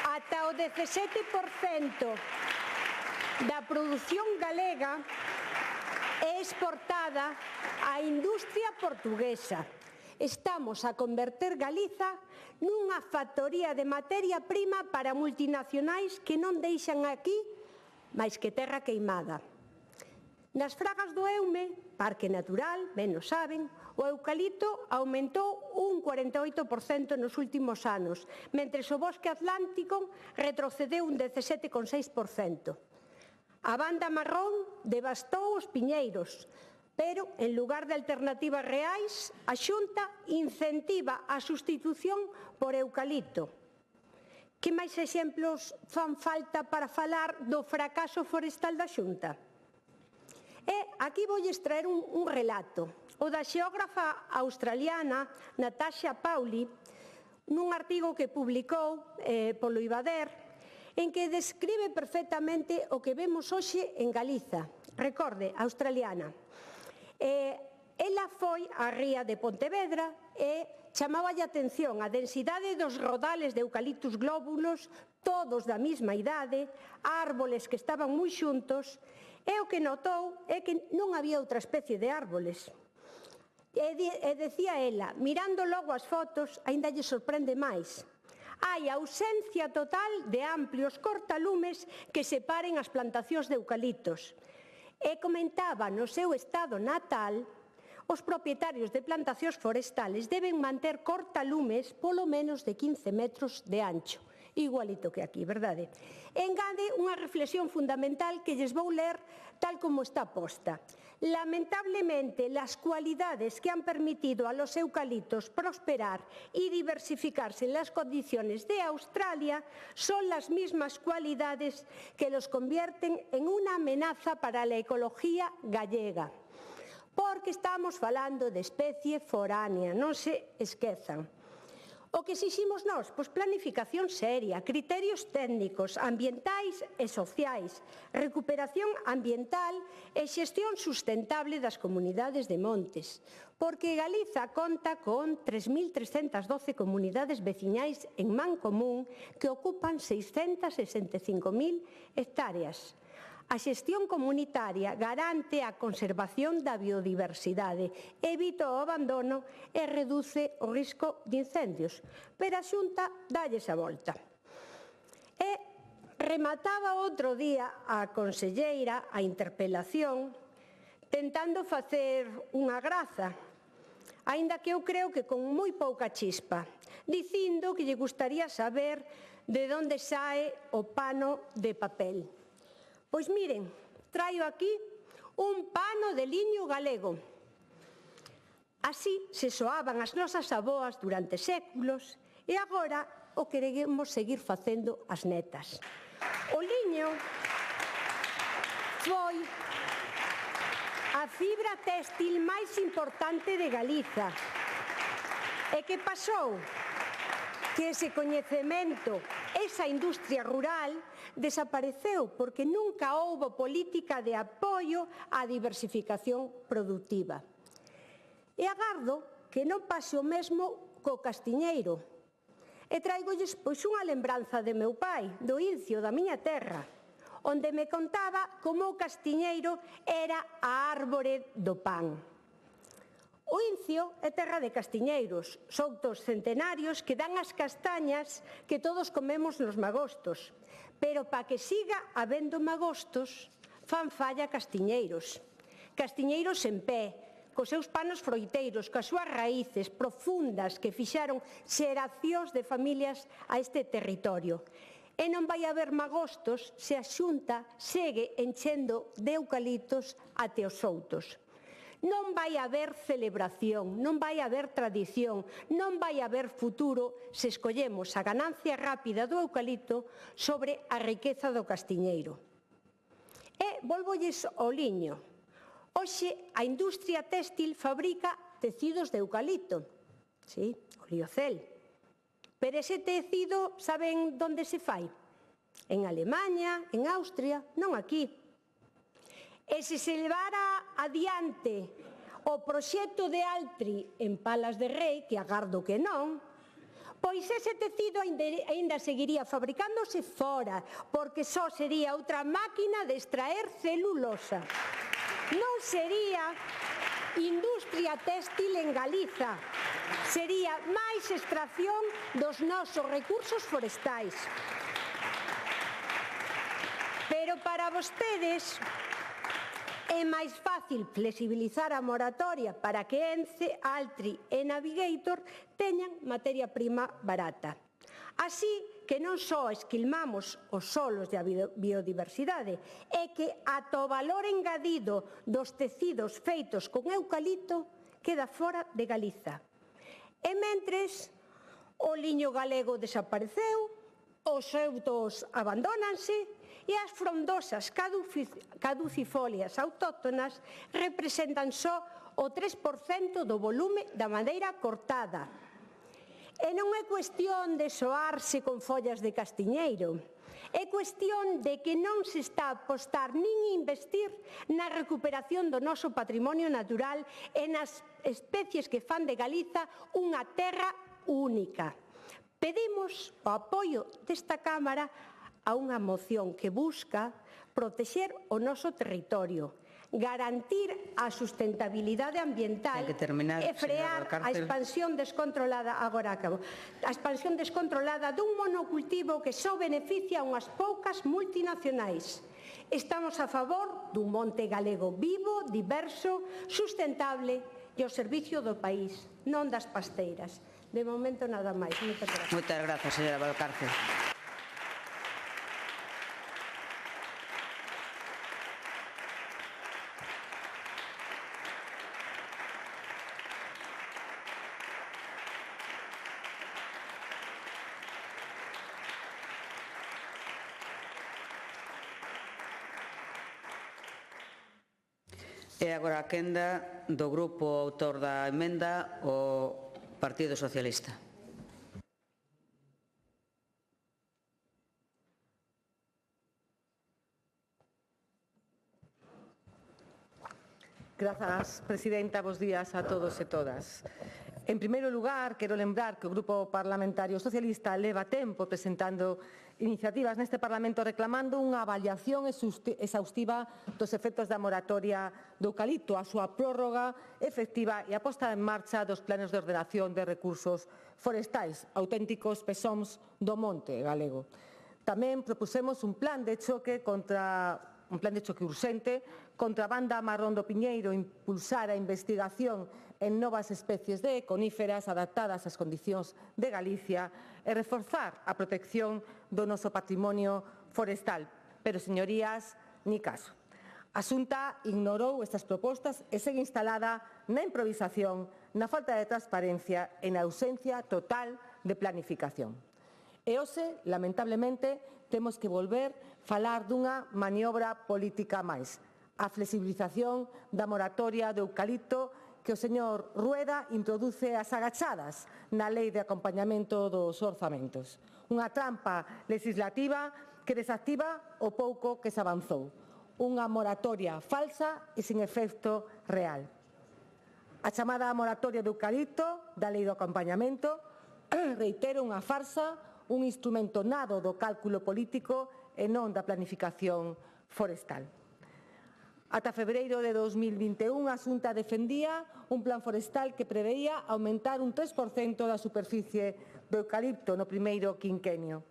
Speaker 5: Ata o 17% da produción galega é exportada á industria portuguesa. Estamos a converter Galiza nunha factoría de materia prima para multinacionais que non deixan aquí máis que terra queimada. Nas fragas do Eume, Parque Natural, ben o saben, o eucalipto aumentou un 48% nos últimos anos, mentres o bosque atlántico retrocedeu un 17,6%. A banda marrón devastou os piñeiros, pero, en lugar de alternativas reais, a Xunta incentiva a sustitución por eucalipto. Que máis exemplos fan falta para falar do fracaso forestal da Xunta? E aquí vou extraer un relato, o da xeógrafa australiana Natasha Pauli, nun artigo que publicou polo Ibader, en que describe perfectamente o que vemos hoxe en Galiza. Recorde, australiana. Ela foi á ría de Pontevedra e chamaba a atención a densidade dos rodales de eucaliptus glóbulos, todos da mesma idade, árboles que estaban moi xuntos, e o que notou é que non había outra especie de árboles. E decía ela, mirando logo as fotos, aínda lle sorprende máis. Hai ausencia total de amplios cortalumes que separen as plantacións de eucaliptos. E comentaba no seu estado natal, os propietarios de plantacións forestales deben manter cortalumes polo menos de 15 metros de ancho. Igualito que aquí, verdade? Engade unha reflexión fundamental que lles vou ler tal como está posta. Lamentablemente, las cualidades que han permitido a los eucaliptos prosperar y diversificarse en las condiciones de Australia son las mismas cualidades que los convierten en una amenaza para la ecología gallega. Porque estamos falando de especie foránea, non se esquezan. O que exiximos nós? Pois planificación seria, criterios técnicos, ambientais e sociais, recuperación ambiental e xestión sustentable das comunidades de montes, porque Galiza conta con 3.312 comunidades veciñais en mancomún que ocupan 665.000 hectáreas. A xestión comunitaria garante a conservación da biodiversidade, evita o abandono e reduce o risco de incendios, pero a Xunta dálles a volta. E remataba outro día a conselleira a interpelación tentando facer unha graza, aínda que eu creo que con moi pouca chispa, dicindo que lle gustaría saber de onde sae o pano de papel. Pois miren, traio aquí un pano de liño galego. Así se soaban as nosas aboas durante séculos e agora o queremos seguir facendo as netas. O liño foi a fibra téxtil máis importante de Galiza. E que pasou? Que ese coñecemento, esa industria rural, desapareceu porque nunca houbo política de apoio á diversificación produtiva. E agardo que non pase o mesmo co castiñeiro. E traigolles pois unha lembranza de meu pai, do Incio, da miña terra, onde me contaba como o castiñeiro era a árbore do pan. O Incio é terra de castiñeiros, soutos centenarios que dan as castañas que todos comemos nos magostos. Pero para que siga habendo magostos, fan falla castiñeiros. Castiñeiros en pé, cos seus panos froiteiros, coas súas raíces profundas que fixaron xeracións de familias a este territorio. E non vai haber magostos se a Xunta segue enchendo de eucaliptos até os soutos. Non vai haber celebración, non vai haber tradición, non vai haber futuro se escollemos a ganancia rápida do eucalipto sobre a riqueza do castiñeiro. E volvolles ao liño. Hoxe a industria téxtil fabrica tecidos de eucalipto, sí, o liocel. Pero ese tecido, saben onde se fai? En Alemanha, en Austria, non aquí. E se se levara adiante o proxecto de Altri en Palas de Rei, que agardo que non, pois ese tecido ainda seguiría fabricándose fora, porque só sería outra máquina de extraer celulosa. Non sería industria téxtil en Galiza, sería máis extracción dos nosos recursos forestais. Pero para vostedes é máis fácil flexibilizar a moratoria para que ENCE, Altri e Navigator teñan materia prima barata. Así que non só esquilmamos os solos da biodiversidade, é que ata o valor engadido dos tecidos feitos con eucalipto queda fora de Galiza. E mentres o liño galego desapareceu, os eutos abandónanse, e as frondosas caducifolias autóctonas representan só o 3% do volume da madeira cortada. E non é cuestión de soarse con follas de castiñeiro, é cuestión de que non se está a apostar nin investir na recuperación do noso patrimonio natural e nas especies que fan de Galiza unha terra única. Pedimos o apoio desta Cámara a unha moción que busca protexer o noso territorio, garantir a sustentabilidade ambiental e frear a expansión descontrolada, agora acabo, a expansión descontrolada dun monocultivo que só beneficia a unhas poucas multinacionais. Estamos a favor dun monte galego vivo, diverso, sustentable e ao servicio do país, non das pasteiras. De momento nada máis. Moitas gracias.
Speaker 8: Moitas grazas, señora Valcárcel. E agora a quenda do grupo autor da emenda, o Partido Socialista.
Speaker 4: Grazas, presidenta. Bos días a todos e todas. En primeiro lugar, quero lembrar que o Grupo Parlamentario Socialista leva tempo presentando iniciativas neste Parlamento reclamando unha avaliación exhaustiva dos efectos da moratoria do eucalipto, a súa prórroga efectiva e a posta en marcha dos planes de ordenación de recursos forestais, auténticos pesóns do monte galego. Tamén propusemos un plan de choque urxente contra a banda marrón do Piñeiro, impulsar a investigación en novas especies de coníferas adaptadas ás condicións de Galicia e reforzar a protección do noso patrimonio forestal. Pero, señorías, ni caso. A Xunta ignorou estas propostas e segue instalada na improvisación, na falta de transparencia e na ausencia total de planificación. E hoxe, lamentablemente, temos que volver a falar dunha maniobra política máis, a flexibilización da moratoria do eucalipto que o señor Rueda introduce as agachadas na Lei de Acompañamento dos Orzamentos. Unha trampa legislativa que desactiva o pouco que se avanzou. Unha moratoria falsa e sin efecto real. A chamada moratoria do eucalipto da Lei do Acompañamento reitero, unha farsa, un instrumento nado do cálculo político e non da planificación forestal. Ata febreiro de 2021, a Xunta defendía un plan forestal que preveía aumentar un 3% da superficie do eucalipto no primeiro quinquenio.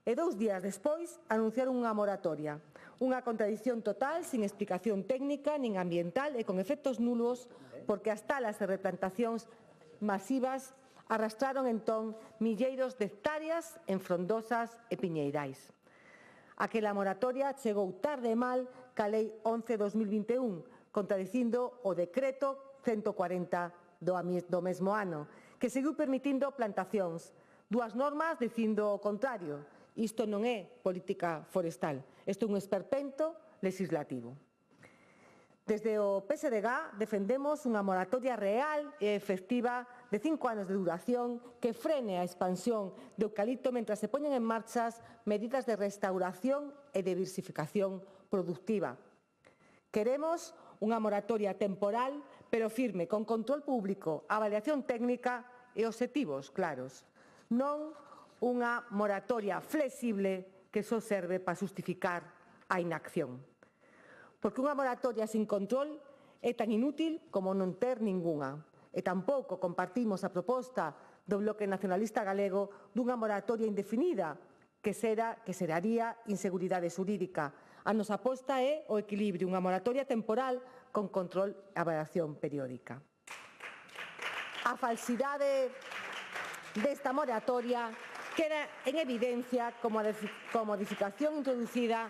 Speaker 4: E 2 días despois anunciaron unha moratoria, unha contradición total, sin explicación técnica nin ambiental e con efectos nulos, porque as talas de replantacións masivas arrastraron entón milleiros de hectáreas en frondosas e piñeirais. Aquela moratoria chegou tarde e mal ca Lei 11/2021, contradicindo o decreto 140 do mesmo ano, que seguiu permitindo plantacións. 2 normas dicindo o contrario. Isto non é política forestal, isto é un esperpento legislativo. Desde o PSDG defendemos unha moratoria real e efectiva de 5 anos de duración que frene a expansión de eucalipto mentras se poñen en marcha medidas de restauración e diversificación productiva. Queremos unha moratoria temporal, pero firme, con control público, avaliación técnica e obxectivos claros. Non unha moratoria flexible que só serve para xustificar a inacción. Porque unha moratoria sin control é tan inútil como non ter ningunha. E tampouco compartimos a proposta do Bloque Nacionalista Galego dunha moratoria indefinida que xeraría inseguridade xurídica. A nosa aposta é o equilibrio, unha moratoria temporal con control e avaliación periódica. A falsidade desta moratoria queda en evidencia como a modificación introducida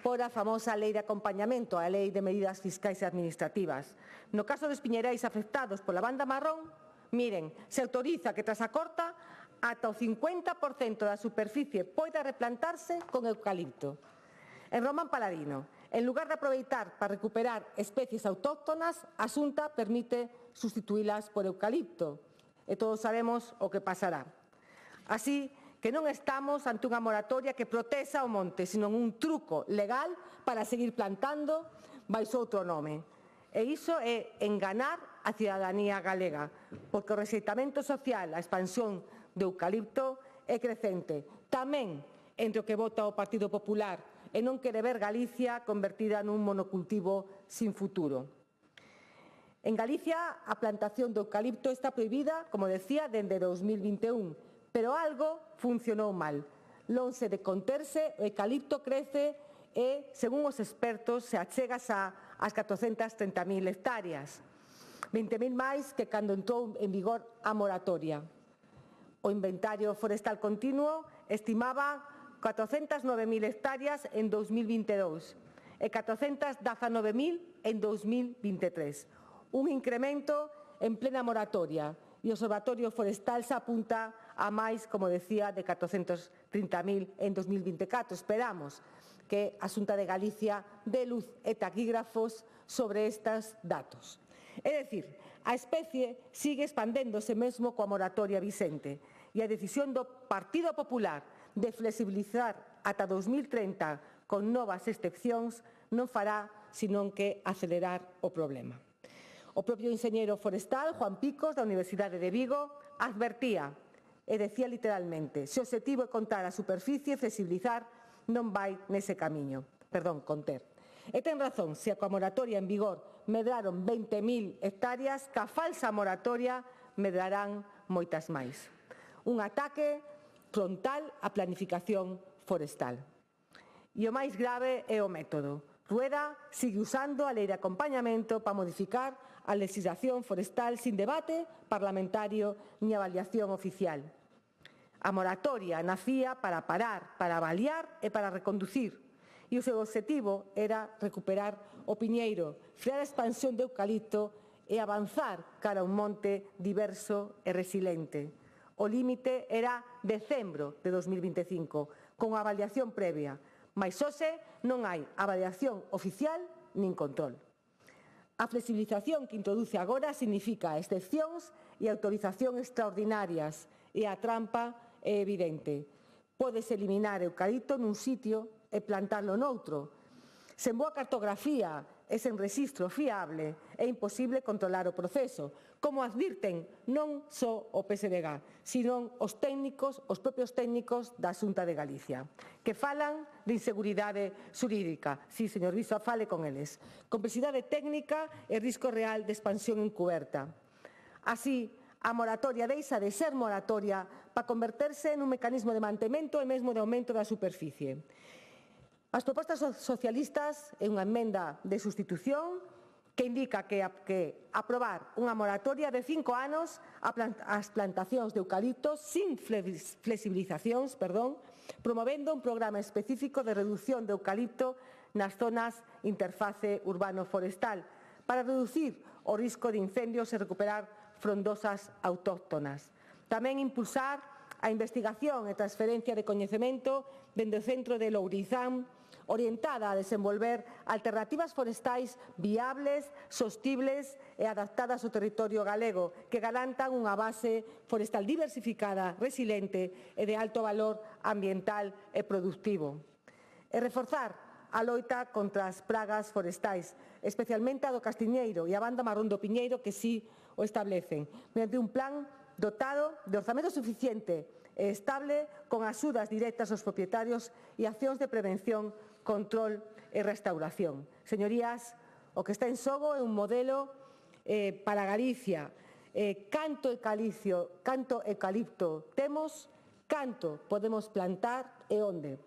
Speaker 4: por a famosa Lei de Acompañamento, a Lei de Medidas Fiscais e Administrativas. No caso dos piñeirais afectados pola banda marrón, miren, se autoriza que tras a corta ata o 50% da superficie poida replantarse con eucalipto. En Román Paladino, en lugar de aproveitar para recuperar especies autóctonas, a Xunta permite sustituílas por eucalipto. E todos sabemos o que pasará. Así que non estamos ante unha moratoria que protexa o monte, sino un truco legal para seguir plantando baixo outro nome. E iso é enganar a cidadanía galega, porque o rexeitamento social, a expansión do eucalipto é crecente, tamén entre o que vota o Partido Popular e non quere ver Galicia convertida nun monocultivo sin futuro. En Galicia, a plantación do eucalipto está prohibida, como decía, dende 2021, pero algo funcionou mal. Lonxe de conterse, o eucalipto crece e, según os expertos, se achega ás 430.000 hectáreas. 20.000 máis que cando entrou en vigor a moratoria. O Inventario Forestal Continuo estimaba 409.000 hectáreas en 2022 e 419.000 en 2023. Un incremento en plena moratoria e o Observatorio Forestal se apunta a máis, como decía, de 430.000 en 2024. Esperamos que a Xunta de Galicia dé luz e taquígrafos sobre estes datos. É dicir, a especie sigue expandéndose mesmo coa moratoria vixente e a decisión do Partido Popular de flexibilizar ata 2030 con novas excepcións non fará senón que acelerar o problema. O propio enxeñeiro forestal, Juan Picos, da Universidade de Vigo, advertía, e decía literalmente, se o obxectivo é contar a superficie, flexibilizar non vai nese camiño, conter. E ten razón, se coa moratoria en vigor medraron 20.000 hectáreas, ca falsa moratoria medrarán moitas máis. Un ataque frontal á planificación forestal. E o máis grave é o método. Rueda sigue usando a lei de acompañamento para modificar a legislación forestal sin debate parlamentario ni avaliación oficial. A moratoria nacía para parar, para avaliar e para reconducir. E o seu obxectivo era recuperar o piñeiro, frear a expansión do eucalipto e avanzar cara a un monte diverso e resiliente. O límite era decembro de 2025, con avaliación previa, mais hoxe non hai avaliación oficial nin control. A flexibilización que introduce agora significa excepcións e autorización extraordinarias e a trampa é evidente. Podes eliminar eucalipto nun sitio e plantalo noutro. Sen boa cartografía e sen rexistro fiable é imposible controlar o proceso, como advirten non só o PSDG, sino os propios técnicos da Xunta de Galicia, que falan de inseguridade xurídica. Si, señor Viso, fale con eles. Complexidade técnica e risco real de expansión encuberta. Así, a moratoria deixa de ser moratoria para converterse nun mecanismo de mantemento e mesmo de aumento da superficie. As propostas socialistas é unha emenda de sustitución que indica que aprobar unha moratoria de 5 anos ás plantacións de eucaliptos sin flexibilizacións, promovendo un programa específico de reducción de eucalipto nas zonas interface urbano-forestal para reducir o risco de incendios e recuperar frondosas autóctonas. Tamén impulsar a investigación e transferencia de coñecemento dende o centro de Lourizán, orientada a desenvolver alternativas forestais viables, sostibles e adaptadas ao territorio galego, que garantan unha base forestal diversificada, resiliente e de alto valor ambiental e productivo. E reforzar a loita contra as pragas forestais, especialmente a do castiñeiro e a banda marrón do piñeiro, que sí o establecen, mediante un plan dotado de orzamento suficiente e estable, con axudas directas aos propietarios e accións de prevención, control e restauración. Señorías, o que está en xogo é un modelo para Galicia. Canto eucalipto temos, canto podemos plantar e onde.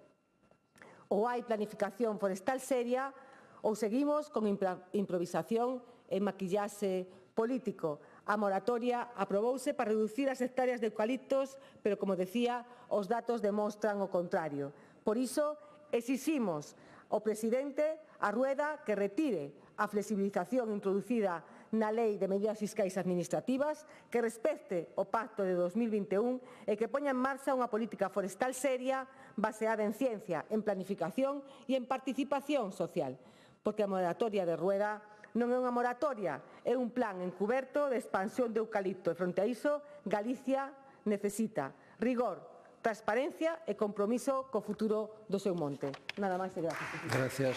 Speaker 4: Ou hai planificación forestal seria ou seguimos con improvisación e maquillaxe político. A moratoria aprobouse para reducir as hectáreas de eucaliptos, pero, como decía, os datos demostran o contrario. Por iso, exiximos ao presidente a Rueda que retire a flexibilización introducida na Lei de Medidas Fiscais Administrativas, que respecte o Pacto de 2021 e que poña en marcha unha política forestal seria baseada en ciencia, en planificación e en participación social. Porque a moratoria de Rueda non é unha moratoria, é un plan encuberto de expansión de eucalipto e, fronte a iso, Galicia necesita rigor, transparencia e compromiso co futuro do seu monte. Nada máis e gracias.
Speaker 1: Gracias.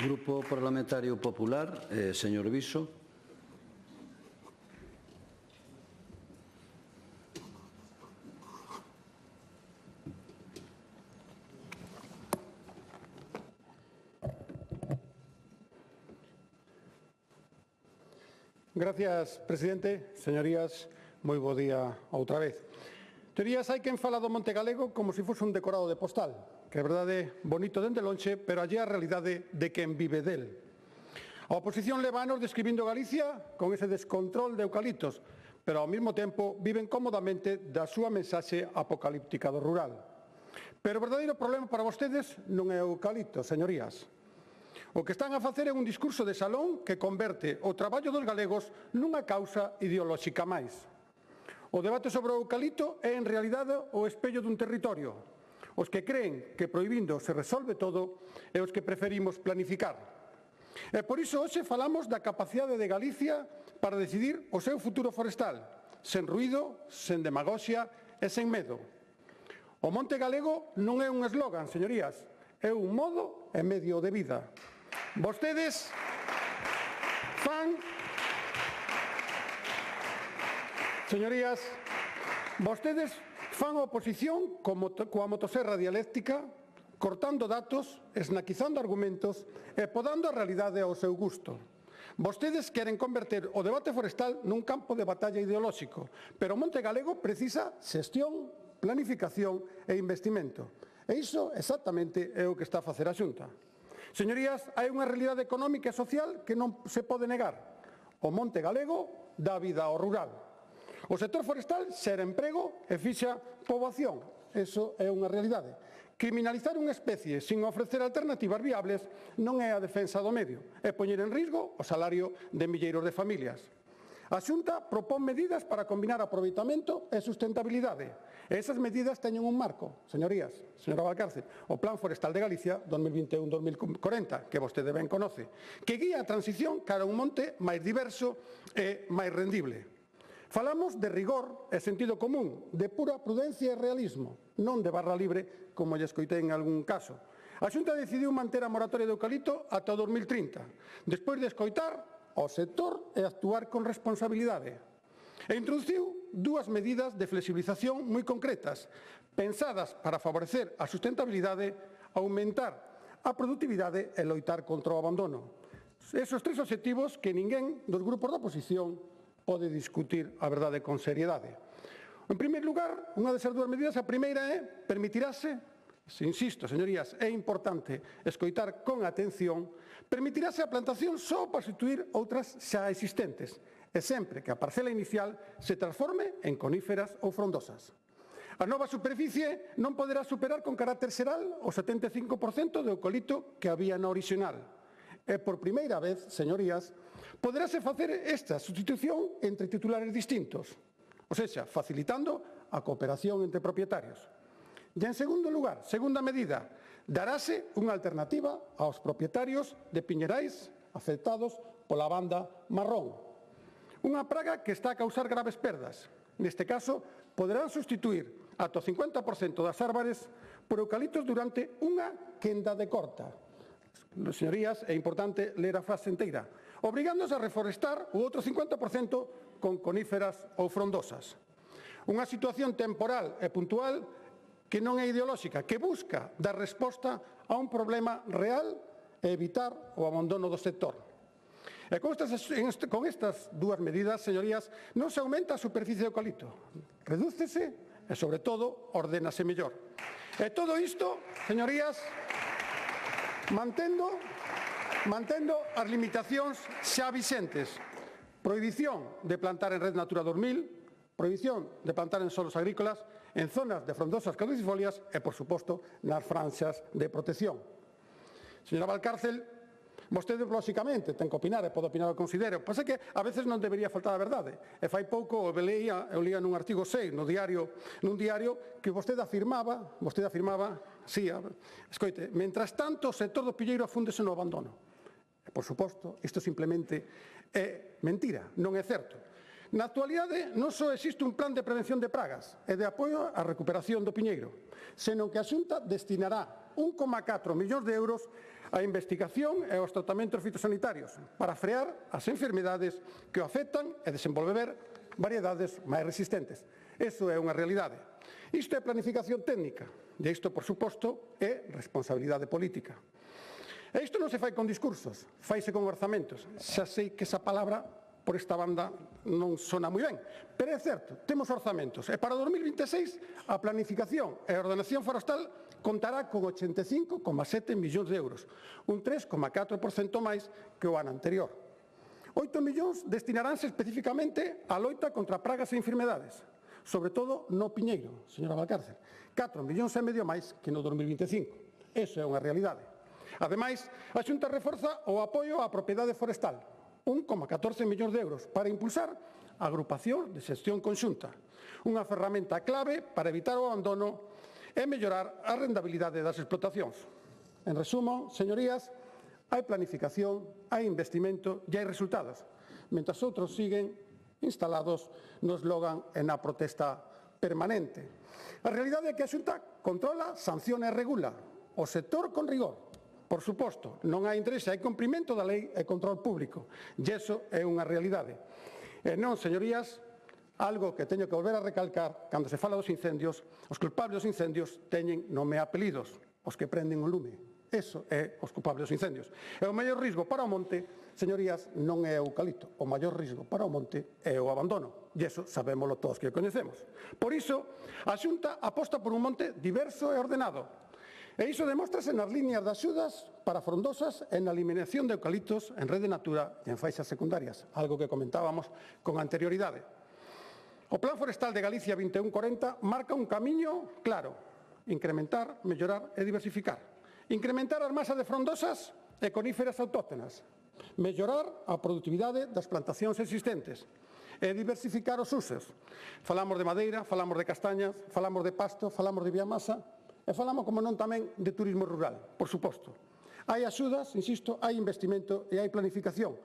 Speaker 1: Grupo Parlamentario Popular, señor Viso.
Speaker 6: Gracias, presidente. Señorías, moi bo día outra vez. Señorías, hai quen fala do Monte Galego como se fose un decorado de postal, que é verdade bonito dende lonxe, pero allí a realidade de quen vive del. A oposición leva anos describindo Galicia con ese descontrol de eucaliptos, pero ao mesmo tempo viven cómodamente da súa mensaxe apocalíptica do rural. Pero o verdadeiro problema para vostedes non é o eucalipto, señorías. O que están a facer é un discurso de salón que converte o traballo dos galegos nunha causa ideolóxica máis. O debate sobre o eucalipto é, en realidade, o espello dun territorio. Os que creen que prohibindo se resolve todo e os que preferimos planificar. E por iso hoxe falamos da capacidade de Galicia para decidir o seu futuro forestal, sen ruído, sen demagoxia e sen medo. O Monte Galego non é un eslogan, señorías, é un modo e medio de vida. Vostedes fan, señorías, vostedes fan oposición coa motoserra dialéctica, cortando datos, esnaquizando argumentos e podando a realidade ao seu gusto. Vostedes queren converter o debate forestal nun campo de batalla ideolóxico, pero o Monte Galego precisa xestión, planificación e investimento. E iso exactamente é o que está a facer a Xunta. Señorías, hai unha realidade económica e social que non se pode negar. O Monte Galego dá vida ao rural. O sector forestal xera emprego e fixa poboación. Eso é unha realidade. Criminalizar unha especie sin ofrecer alternativas viables non é a defensa do medio, é poñer en risco o salario de milleiros de familias. A Xunta propón medidas para combinar aproveitamento e sustentabilidade. E esas medidas teñen un marco, señorías, señora Valcárcel, o Plan Forestal de Galicia 2021-2040, que vostede ben conoce, que guía a transición cara a un monte máis diverso e máis rendible. Falamos de rigor e sentido común, de pura prudencia e realismo, non de barra libre, como lle escoitei en algún caso. A Xunta decidiu manter a moratoria do eucalipto ata o 2030, despois de escoitar ao sector e actuar con responsabilidade. E introduciu dúas medidas de flexibilización moi concretas, pensadas para favorecer a sustentabilidade, aumentar a produtividade e loitar contra o abandono. Esos tres obxectivos que ninguén dos grupos da oposición pode discutir a verdade con seriedade. En primeiro lugar, unha desas dúas medidas, a primeira é permitirase, insisto, señorías, é importante escoitar con atención, permitirase a plantación só para substituir outras xa existentes, e sempre que a parcela inicial se transforme en coníferas ou frondosas. A nova superficie non poderá superar con carácter xeral o 75% do eucalipto que había na orixinal. E por primeira vez, señorías, poderase facer esta sustitución entre titulares distintos, ou seja, facilitando a cooperación entre propietarios. E, en segundo lugar, segunda medida, darase unha alternativa aos propietarios de piñerais afectados pola banda marrón. Unha praga que está a causar graves perdas. Neste caso, poderán sustituir ata o 50% das árbores por eucaliptos durante unha quenda de corta. Señorías, é importante ler a frase inteira. Obrigándose a reforestar o outro 50% con coníferas ou frondosas. Unha situación temporal e puntual que non é ideolóxica, que busca dar resposta a un problema real e evitar o abandono do sector. E con estas dúas medidas, señorías, non se aumenta a superficie de eucalipto, redúcese e, sobre todo, ordénase mellor. E todo isto, señorías, mantendo as limitacións xa vixentes. Prohibición de plantar en Red Natura 2000, prohibición de plantar en solos agrícolas, en zonas de frondosas caducifolias e, por suposto, nas franxas de protección. Señora Valcárcel, vostede, lóxicamente, ten que opinar e pode opinar o que considero, pois é que a veces non debería faltar a verdade. E fai pouco eu lía nun artigo 6 nun diario que vostede afirmaba, sí, escoite, mentras tanto o sector do pilleiro afúndese no abandono. Por suposto, isto simplemente é mentira, non é certo. Na actualidade non só existe un plan de prevención de pragas e de apoio á recuperación do piñeiro, senón que a Xunta destinará 1,4 millóns de euros á investigación e aos tratamentos fitosanitarios para frear as enfermidades que o afectan e desenvolver variedades máis resistentes. Iso é unha realidade. Isto é planificación técnica e isto, por suposto, é responsabilidade política. E isto non se fai con discursos, faise con orzamentos. Xa sei que esa palabra por esta banda non sona moi ben, pero é certo, temos orzamentos. E para 2026 a planificación e a ordenación forestal contará con 85,7 millóns de euros, un 3,4% máis que o ano anterior. 8 millóns destinaránse especificamente á loita contra pragas e enfermedades, sobre todo no piñeiro, señora Valcárcel. 4,5 millóns máis que no 2025. Eso é unha realidade. Ademais, a Xunta reforza o apoio á propiedade forestal, 1,14 millóns de euros, para impulsar a agrupación de xestión conxunta, unha ferramenta clave para evitar o abandono e mellorar a rendabilidade das explotacións. En resumo, señorías, hai planificación, hai investimento e hai resultados, mentras outros siguen instalados no eslogan e na protesta permanente. A realidade é que a Xunta controla, sanciona e regula o sector con rigor. Por suposto, non hai interese, hai cumprimento da lei e control público. E iso é unha realidade. E non, señorías, algo que teño que volver a recalcar, cando se fala dos incendios, os culpables dos incendios teñen nome e apelidos, os que prenden o lume. Eso é os culpables dos incendios. E o maior risco para o monte, señorías, non é o eucalipto. O maior risco para o monte é o abandono. E iso sabémolo todos que o coñecemos. Por iso, a Xunta aposta por un monte diverso e ordenado. E iso demóstrase nas líneas de axudas para frondosas e na eliminación de eucaliptos en Rede Natura e en faixas secundarias, algo que comentábamos con anterioridade. O Plan Forestal de Galicia 2140 marca un camiño claro: incrementar, mellorar e diversificar. Incrementar as masas de frondosas e coníferas autóctonas, mellorar a produtividade das plantacións existentes e diversificar os usos. Falamos de madeira, falamos de castañas, falamos de pasto, falamos de biomasa. E falamos, como non, tamén de turismo rural, por suposto. Hai axudas, insisto, hai investimento e hai planificación.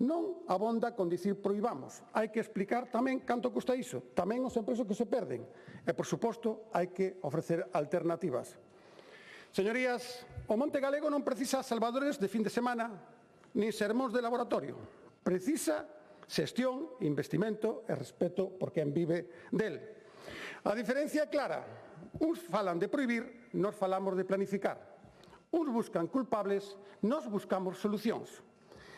Speaker 6: Non abonda con dicir prohibamos. Hai que explicar tamén canto custa iso, tamén os empresos que se perden. E, por suposto, hai que ofrecer alternativas. Señorías, o monte galego non precisa salvadores de fin de semana nin sermóns de laboratorio. Precisa xestión, investimento e respeto por quen vive del. A diferencia é clara. Uns falan de prohibir, nós falamos de planificar. Uns buscan culpables, nós buscamos solucións.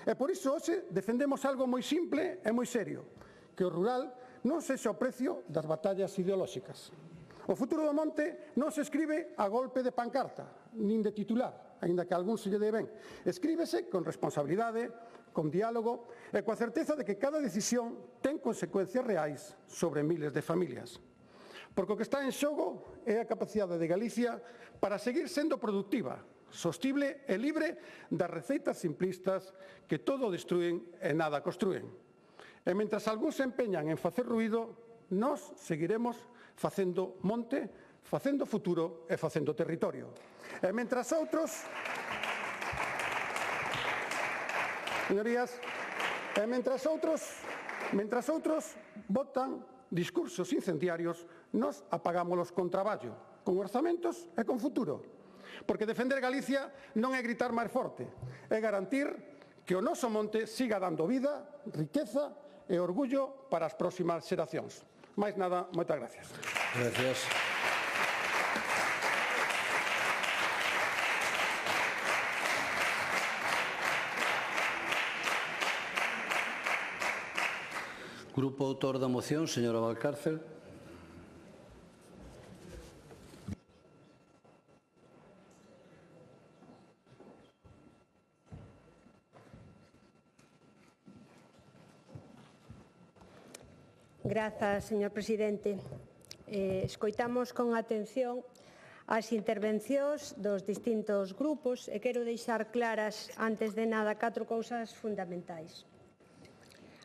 Speaker 6: E por iso hoxe defendemos algo moi simple e moi serio, que o rural non sexa o precio das batallas ideolóxicas. O futuro do monte non se escribe a golpe de pancarta, nin de titular, aínda que a algún se lle dé ben. Escríbese con responsabilidade, con diálogo e coa certeza de que cada decisión ten consecuencias reais sobre miles de familias. Porque o que está en xogo é a capacidade de Galicia para seguir sendo productiva, sostible e libre das receitas simplistas que todo destruen e nada construen. E mentras algúns se empeñan en facer ruído, nós seguiremos facendo monte, facendo futuro e facendo territorio. E mentras outros, señorías, mentras outros botan discursos incendiarios, nós apagámolos con traballo, con orzamentos e con futuro. Porque defender Galicia non é gritar máis forte, é garantir que o noso monte siga dando vida, riqueza e orgullo para as próximas xeracións. Máis nada, moitas gracias.
Speaker 1: Gracias. Grupo autor da moción, señora Valcárcel.
Speaker 5: Grazas, señor presidente. Escoitamos con atención as intervencións dos distintos grupos e quero deixar claras, antes de nada, 4 cousas fundamentais.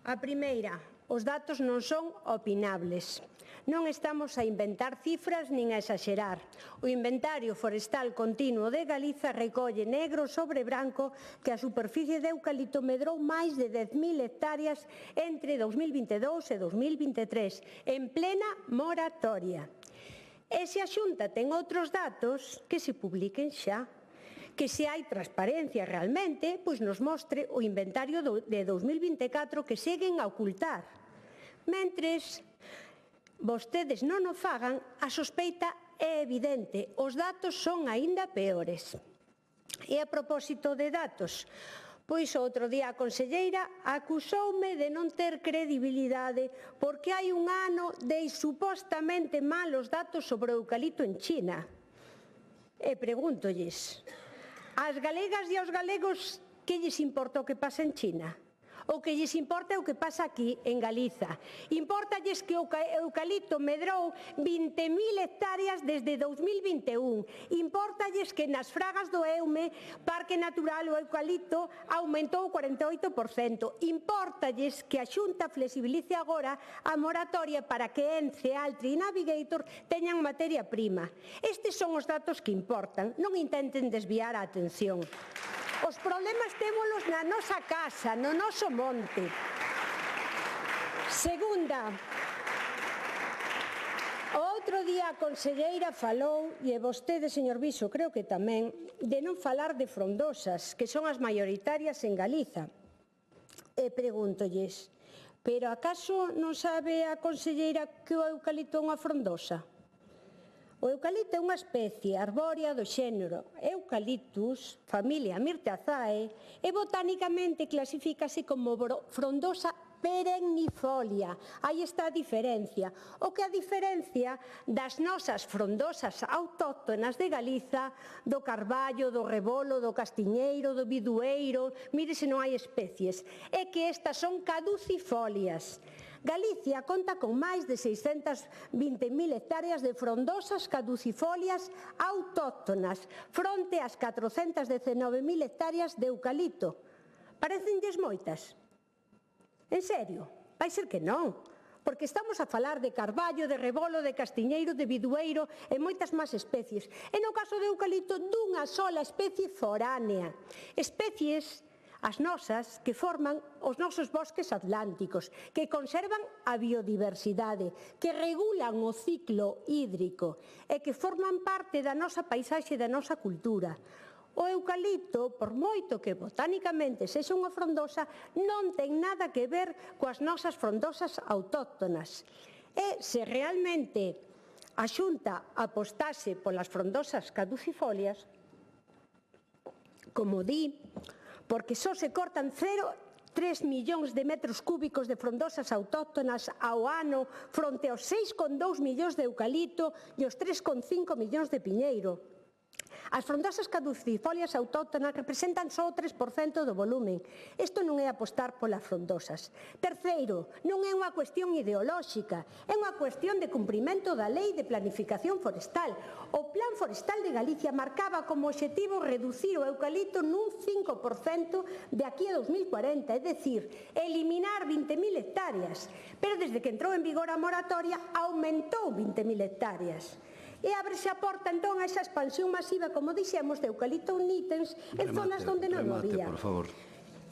Speaker 5: A primeira, os datos non son opinables. Non estamos a inventar cifras nin a exaxerar. O Inventario Forestal Continuo de Galiza recolle negro sobre branco que a superficie de eucalipto medrou máis de 10.000 hectáreas entre 2022 e 2023, en plena moratoria. E se a Xunta ten outros datos, que se publiquen xa. Que se hai transparencia realmente, pois nos mostre o inventario de 2024 que seguen a ocultar. Mentres vostedes non o fagan, a sospeita é evidente, os datos son aínda peores. E a propósito de datos, pois outro día a conselleira acusoume de non ter credibilidade porque hai un ano dei supostamente malos datos sobre o eucalipto en China. E pregúntolles, ás galegas e aos galegos que lles importa o que pasa en China? O que lles importa é o que pasa aquí, en Galiza. Importalles que o eucalipto medrou 20.000 hectáreas desde 2021. Importalles que nas fragas do Eume, Parque Natural, o eucalipto aumentou o 48%. Importalles que a Xunta flexibilice agora a moratoria para que Ence, Altri e Navigator teñan materia prima. Estes son os datos que importan. Non intenten desviar a atención. Os problemas témolos na nosa casa, no noso monte. Segunda, o outro día a conselleira falou, e vostede, señor Viso, creo que tamén, de non falar de frondosas, que son as maioritarias en Galiza. E pregúntolles, pero acaso non sabe a conselleira que o eucalipto é unha frondosa? O eucalipto é unha especie arbórea do xénero Eucalyptus, familia Myrtaceae, e botánicamente clasifícase como frondosa perennifolia. Aí está a diferencia. O que a diferencia das nosas frondosas autóctonas de Galiza, do carballo, do rebolo, do castiñeiro, do bidueiro, mire se non hai especies, é que estas son caducifolias. Galicia conta con máis de 620.000 hectáreas de frondosas caducifolias autóctonas, fronte ás 419.000 hectáreas de eucalipto. Parecenlles moitas? En serio? Vai ser que non. Porque estamos a falar de carballo, de rebolo, de castiñeiro, de bidueiro e moitas máis especies. E no caso de eucalipto, dunha sola especie foránea. Especies as nosas que forman os nosos bosques atlánticos, que conservan a biodiversidade, que regulan o ciclo hídrico e que forman parte da nosa paisaxe e da nosa cultura. O eucalipto, por moito que botánicamente sexa unha frondosa, non ten nada que ver coas nosas frondosas autóctonas. E se realmente a Xunta apostase polas frondosas caducifolias, como di, porque só se cortan 0,3 millóns de metros cúbicos de frondosas autóctonas ao ano fronte aos 6,2 millóns de eucalipto e os 3,5 millóns de piñeiro. As frondosas caducifolias autóctonas representan só o 3% do volumen. Isto non é apostar polas frondosas. Terceiro, non é unha cuestión ideolóxica, é unha cuestión de cumprimento da Lei de Planificación Forestal. O Plan Forestal de Galicia marcaba como obxectivo reducir o eucalipto nun 5% de aquí a 2040, é dicir, eliminar 20.000 hectáreas. Pero desde que entrou en vigor a moratoria, aumentou 20.000 hectáreas. E ábrese a porta entón a esa expansión masiva, como dixemos, de eucalipto nitens en zonas onde non había.
Speaker 1: Por favor.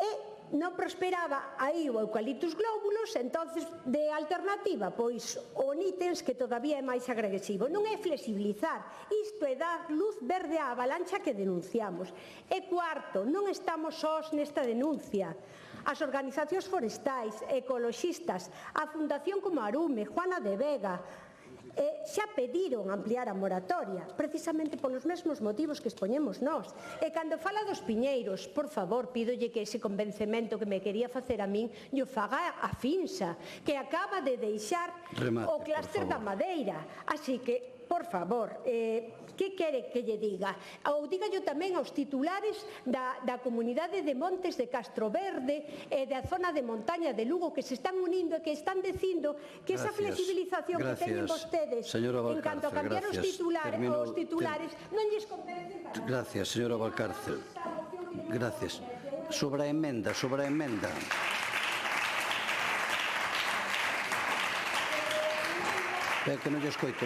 Speaker 5: E non prosperaba aí o eucaliptus glóbulos, entonces de alternativa, pois o nitens, que todavía é máis agresivo. Non é flexibilizar, isto é dar luz verde á avalancha que denunciamos. E cuarto, non estamos sós nesta denuncia. As organizacións forestais, ecoloxistas, a Fundación como Arume, Juana de Vega, xa pediron ampliar a moratoria, precisamente polos mesmos motivos que expoñemos nós. E cando fala dos piñeiros, por favor, pídolle que ese convencemento que me quería facer a min, yo faga a Finsa, que acaba de deixar o clúster da madeira. Así que, por favor, que quere que lle diga? Ou dígallo tamén aos titulares da comunidade de Montes de Castroverde e da zona de montaña de Lugo, que se están unindo e que están dicindo que esa flexibilización que teñen vostedes en canto a cambiar os titulares non lles convence.
Speaker 1: Gracias, señora Valcárcel. Gracias. Sobre a emenda. É que non lle escoito.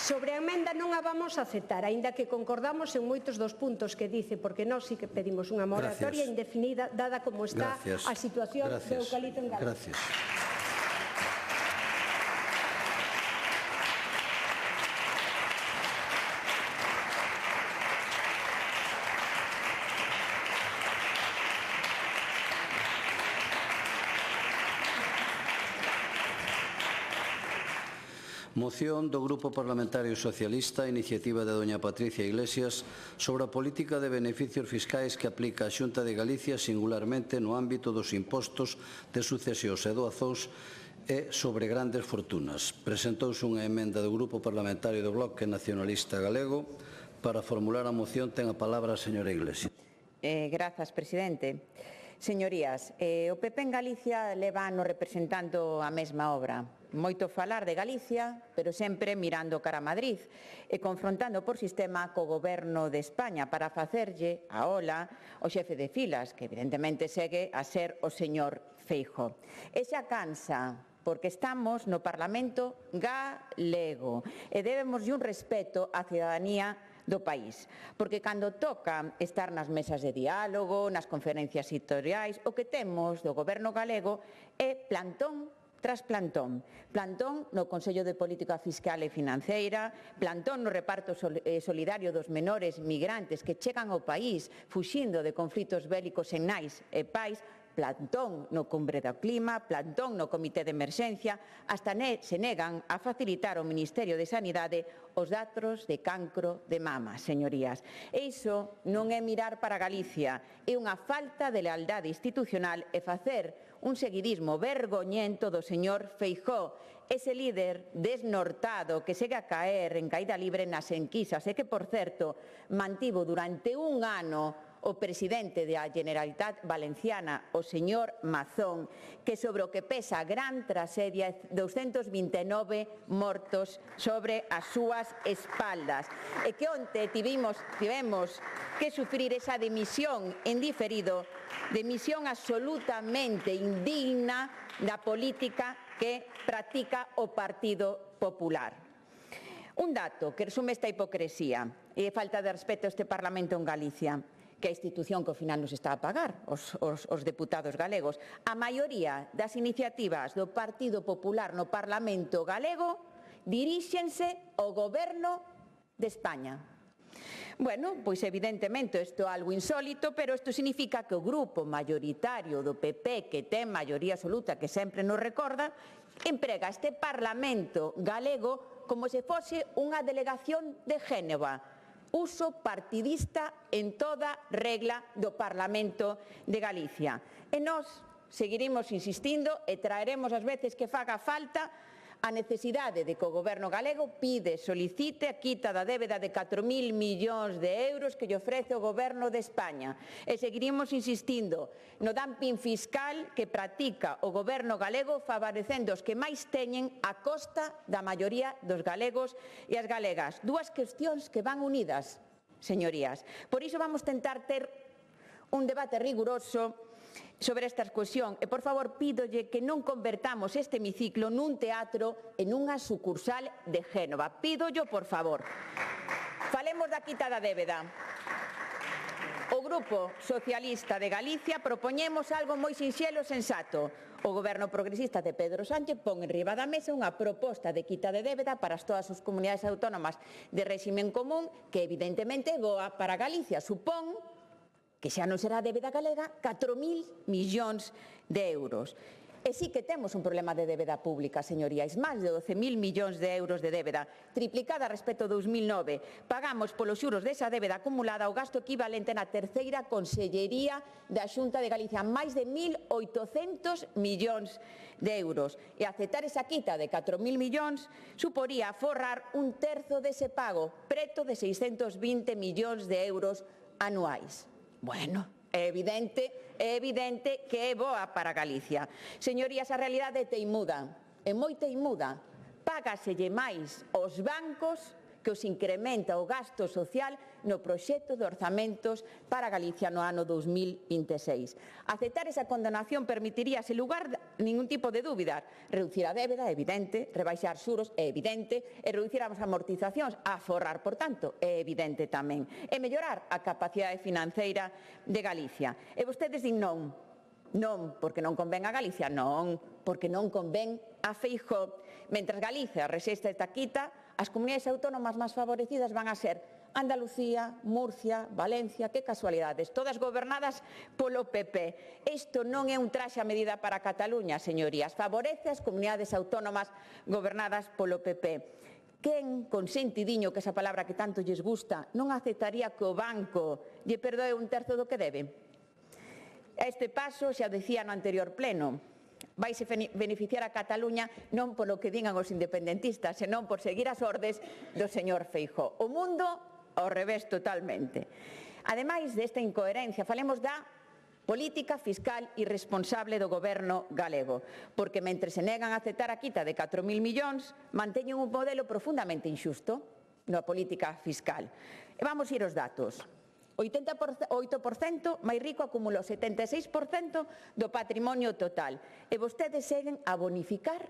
Speaker 5: Sobre a emenda non a vamos a aceptar, aínda que concordamos en moitos dos puntos que dice, porque nós sí que pedimos unha moratoria indefinida, dada como está a situación do eucalipto en Galicia.
Speaker 1: Gracias. Moción do Grupo Parlamentario Socialista, iniciativa de doña Patricia Iglesias, sobre a política de beneficios fiscais que aplica a Xunta de Galicia singularmente no ámbito dos impostos de sucesións e doazóns e sobre grandes fortunas. Presentouse unha emenda do Grupo Parlamentario do Bloque Nacionalista Galego. Para formular a moción ten a palabra a señora Iglesias.
Speaker 9: Grazas, presidente. Señorías, o PP en Galicia leva anos representando a mesma obra. Moito falar de Galicia, pero sempre mirando cara a Madrid e confrontando por sistema co Goberno de España para facerlle a ola o xefe de filas, que evidentemente segue a ser o señor Feijóo. E xa cansa, porque estamos no Parlamento galego e debemos un respeto á cidadanía do país, porque cando toca estar nas mesas de diálogo, nas conferencias sectoriais, o que temos do Goberno galego é plantón tras plantón. Plantón no Consello de Política Fiscal e Financeira, plantón no reparto solidario dos menores migrantes que chegan ao país fuxindo de conflitos bélicos en nais e pais, plantón no Cumbre do Clima, plantón no Comité de Emerxencia, hasta se negan a facilitar ao Ministerio de Sanidade os datos de cancro de mama, señorías. E iso non é mirar para Galicia, é unha falta de lealdade institucional e facer un seguidismo vergoñento do señor Feijóo, ese líder desnortado que segue a caer en caída libre nas enquisas e que, por certo, mantivo durante un ano o presidente da Generalitat Valenciana, o señor Mazón, que sobre o que pesa a gran traxedia 229 mortos sobre as súas espaldas. E que onte tivemos que sufrir esa dimisión en diferido, dimisión absolutamente indigna da política que practica o Partido Popular. Un dato que resume esta hipocresía e falta de respeto a este Parlamento en Galicia, que é a institución que ao final nos está a pagar, os deputados galegos. A maioría das iniciativas do Partido Popular no Parlamento galego diríxense ao Goberno de España. Bueno, pois evidentemente isto é algo insólito, pero isto significa que o grupo maioritario do PP, que ten maioría absoluta, que sempre nos recorda, emprega este Parlamento galego como se fose unha delegación de Génova, uso partidista en toda regla do Parlamento de Galicia. E nós seguiremos insistindo e traeremos as veces que faga falta a necesidade de que o Goberno galego solicite a quita da débeda de 4.000 millóns de euros que lle ofrece o Goberno de España. E seguiremos insistindo no dumping fiscal que practica o Goberno galego favorecendo os que máis teñen a costa da maioría dos galegos e as galegas. Dúas cuestións que van unidas, señorías. Por iso vamos tentar ter un debate riguroso sobre esta cuestión e, por favor, pídolle que non convertamos este hemiciclo nun teatro e nunha sucursal de Génova. Pídollo, por favor. Falemos da quita da débeda. O Grupo Socialista de Galicia propoñemos algo moi sinxelo e sensato. O Goberno progresista de Pedro Sánchez pon enriba da mesa unha proposta de quita de débeda para todas as comunidades autónomas de réxime común que, evidentemente, é boa para Galicia. Supón que xa non será débeda galega, 4.000 millóns de euros. E sí que temos un problema de débeda pública, señorías, máis de 12.000 millóns de euros de débeda, triplicada respecto a 2009. Pagamos polos xuros desa débeda acumulada o gasto equivalente na terceira consellería da Xunta de Galicia, máis de 1.800 millóns de euros. E aceptar esa quita de 4.000 millóns suporía aforrar un terzo dese pago, preto de 620 millóns de euros anuais. Bueno, é evidente que é boa para Galicia. Señorías, a realidade é teimuda, é moi teimuda. Págaselle máis aos bancos que os incrementa o gasto social no proxecto de orzamentos para Galicia no ano 2026. Aceptar esa condenación permitiría, sen lugar ningún tipo de dúbida, reducir a débeda, é evidente, rebaixar xuros, é evidente, e reducir as amortizacións, aforrar, por tanto, é evidente tamén, e mellorar a capacidade financeira de Galicia. E vostedes din non. Non porque non convén a Galicia, non porque non convén a Feijóo. Mentres Galicia resiste esta quita, as comunidades autónomas máis favorecidas van a ser Andalucía, Murcia, Valencia, que casualidades, todas gobernadas polo PP. Isto non é un traxe a medida para Cataluña, señorías, favorece as comunidades autónomas gobernadas polo PP. Quen, con sentidiño, que esa palabra que tanto lles gusta, non aceptaría que o banco lle perdoe un terzo do que debe? Este paso, xa decía no anterior pleno, vaise beneficiar a Cataluña non polo que digan os independentistas, senón por seguir as ordes do señor Feijóo. O mundo ao revés totalmente. Ademais desta incoherencia, falemos da política fiscal irresponsable do Goberno galego, porque mentre se negan a aceptar a quita de 4.000 millóns, manteñen un modelo profundamente inxusto na política fiscal. E vamos ir aos datos. 8% máis rico acumulou 76% do patrimonio total e vostedes seguen a bonificar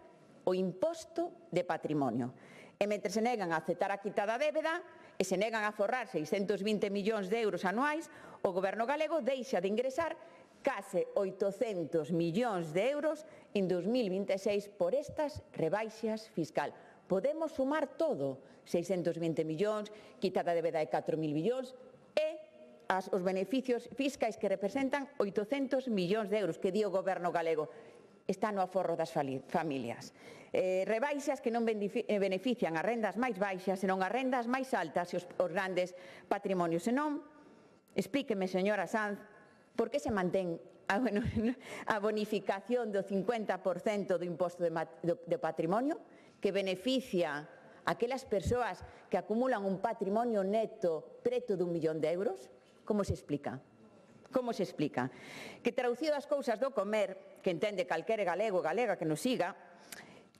Speaker 9: o imposto de patrimonio. E mentre se negan a aceptar a quita da débeda e se negan a forrar 620 millóns de euros anuais, o Goberno galego deixa de ingresar case 800 millóns de euros en 2026 por estas rebaixas fiscal. Podemos sumar todo, 620 millóns, quita da débeda de 4.000 millóns e os beneficios fiscais que representan 800 millóns de euros que di o Goberno galego. Está no aforro das familias. Rebaixas que non benefician as rendas máis baixas, senón as rendas máis altas e os grandes patrimonios. Senón, explíqueme, señora Sanz, por que se mantén a bonificación do 50% do imposto de patrimonio que beneficia a aquelas persoas que acumulan un patrimonio neto preto de 1 millón de euros? Como se explica? Como se explica? Que traducido as cousas do comer, que entende calquere galego ou galega que nos siga,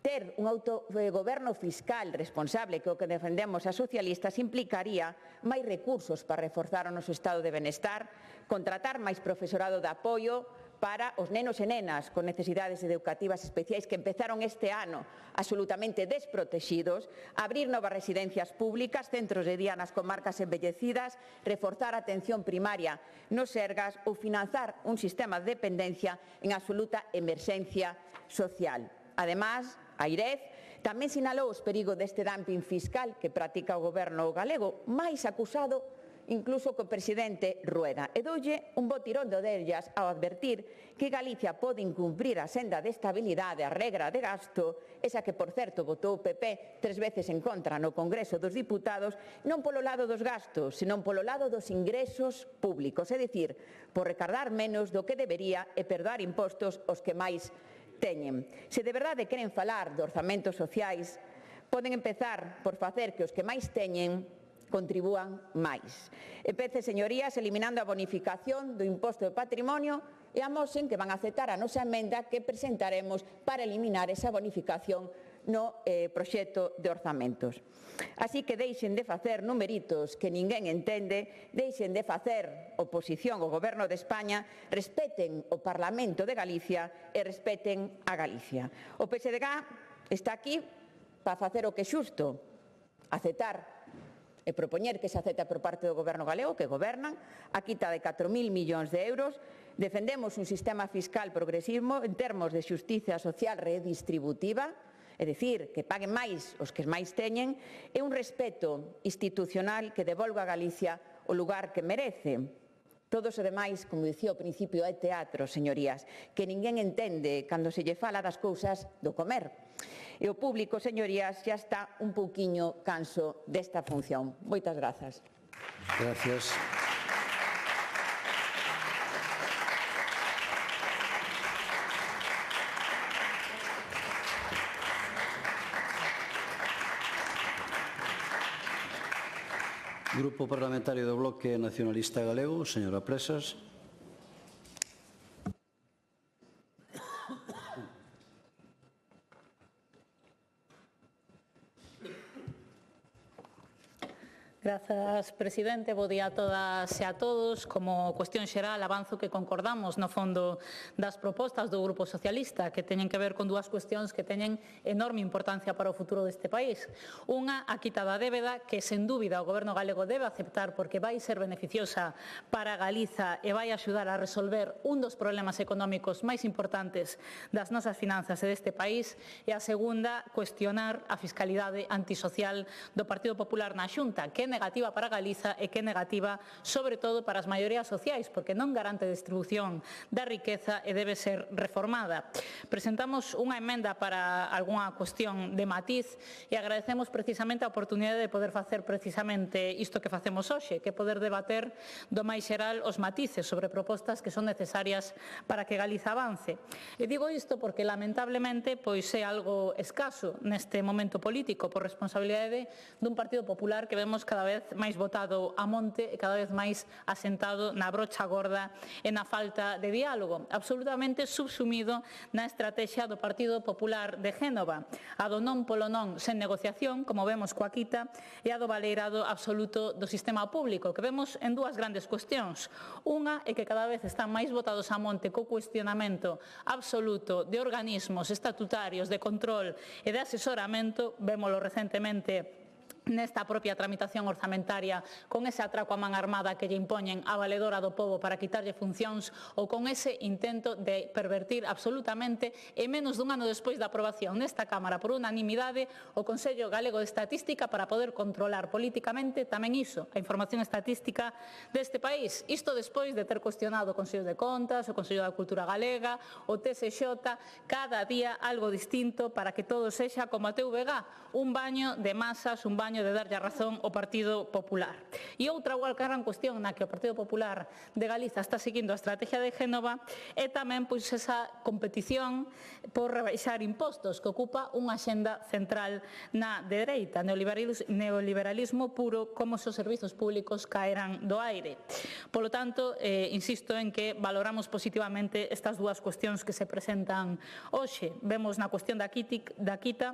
Speaker 9: ter un autogoberno fiscal responsable que o que defendemos as socialistas implicaría máis recursos para reforzar o noso estado de benestar, contratar máis profesorado de apoio para os nenos e nenas con necesidades educativas especiais que empezaron este ano absolutamente desprotegidos, abrir novas residencias públicas, centros de día nas comarcas envellecidas, reforzar a atención primaria nos Sergas ou financiar un sistema de dependencia en absoluta emerxencia social. Ademais, a IREF tamén sinalou os perigos deste dumping fiscal que practica o goberno galego, máis acusado incluso co presidente Rueda, e doulle un bo tirón de orellas ao advertir que Galicia pode incumprir a senda de estabilidade, a regra de gasto, esa que, por certo, votou o PP 3 veces en contra no Congreso dos Diputados, non polo lado dos gastos, senón polo lado dos ingresos públicos, é dicir, por recardar menos do que debería e perdoar impostos aos que máis teñen. Se de verdade queren falar de orzamentos sociais, poden empezar por facer que os que máis teñen contribúan máis. Empece, señorías, eliminando a bonificación do imposto de patrimonio e amosen que van a aceptar a nosa emenda que presentaremos para eliminar esa bonificación no proxecto de orzamentos. Así que deixen de facer numeritos que ninguén entende, deixen de facer oposición ao Goberno de España, respeten o Parlamento de Galicia e respeten a Galicia. O PSDG está aquí para facer o que é xusto, aceptar e propoñer que se acepte por parte do Goberno galego, que gobernan, a quita de 4.000 millóns de euros. Defendemos un sistema fiscal progresivo en termos de xustiza social redistributiva, é dicir, que paguen máis os que máis teñen, e un respeto institucional que devolva a Galicia o lugar que merece. Todos o demais, como dicía ao principio, é teatro, señorías, que ninguén entende cando se lle fala das cousas do comer. E o público, señorías, xa está un pouquiño canso desta función. Moitas grazas.
Speaker 1: Gracias. Grupo Parlamentario do Bloque Nacionalista Galego, señora Presas.
Speaker 11: Grazas, presidente. Bo día a todas e a todos. Como cuestión xeral, avanzo que concordamos no fondo das propostas do Grupo Socialista que teñen que ver con dúas cuestións que teñen enorme importancia para o futuro deste país. Unha, a quita da débeda, que sen dúbida o Goberno galego debe aceptar porque vai ser beneficiosa para Galiza e vai axudar a resolver un dos problemas económicos máis importantes das nosas finanzas e deste país. E a segunda, cuestionar a fiscalidade antisocial do Partido Popular na Xunta, que é negativa para Galiza e que é negativa sobre todo para as maiorías sociais, porque non garante distribución da riqueza e debe ser reformada. Presentamos unha emenda para algunha cuestión de matiz e agradecemos precisamente a oportunidade de poder facer precisamente isto que facemos hoxe, que poder debater do máis xeral os matices sobre propostas que son necesarias para que Galiza avance. E digo isto porque lamentablemente pois é algo escaso neste momento político por responsabilidade dun Partido Popular que vemos cada vez máis botado a monte e cada vez máis asentado na brocha gorda e na falta de diálogo, absolutamente subsumido na estrategia do Partido Popular de Génova, a do non polo non sen negociación, como vemos coa quita, e a do baleirado absoluto do sistema público, que vemos en dúas grandes cuestións. Unha é que cada vez están máis botados a monte co cuestionamento absoluto de organismos estatutarios de control e de asesoramento, vémolo recentemente nesta propia tramitación orzamentaria con ese atraco a man armada que lle impoñen a valedora do pobo para quitarlle funcións ou con ese intento de pervertir absolutamente e menos dun ano despois da aprobación nesta Cámara por unanimidade o Consello Galego de Estatística para poder controlar políticamente tamén iso, a información estatística deste país. Isto despois de ter cuestionado o Consello de Contas, o Consello da Cultura Galega, o TSX, cada día algo distinto para que todo sexa como a TVG, un baño de masas, un baño de darlle a razón ao Partido Popular. E outra gran cuestión na que o Partido Popular de Galiza está seguindo a estrategia de Génova é tamén pois esa competición por rebaixar impostos que ocupa unha axenda central na dereita, neoliberalismo puro, como se os servizos públicos caeran do aire. Polo tanto, insisto en que valoramos positivamente estas dúas cuestións que se presentan hoxe. Vemos na cuestión da quita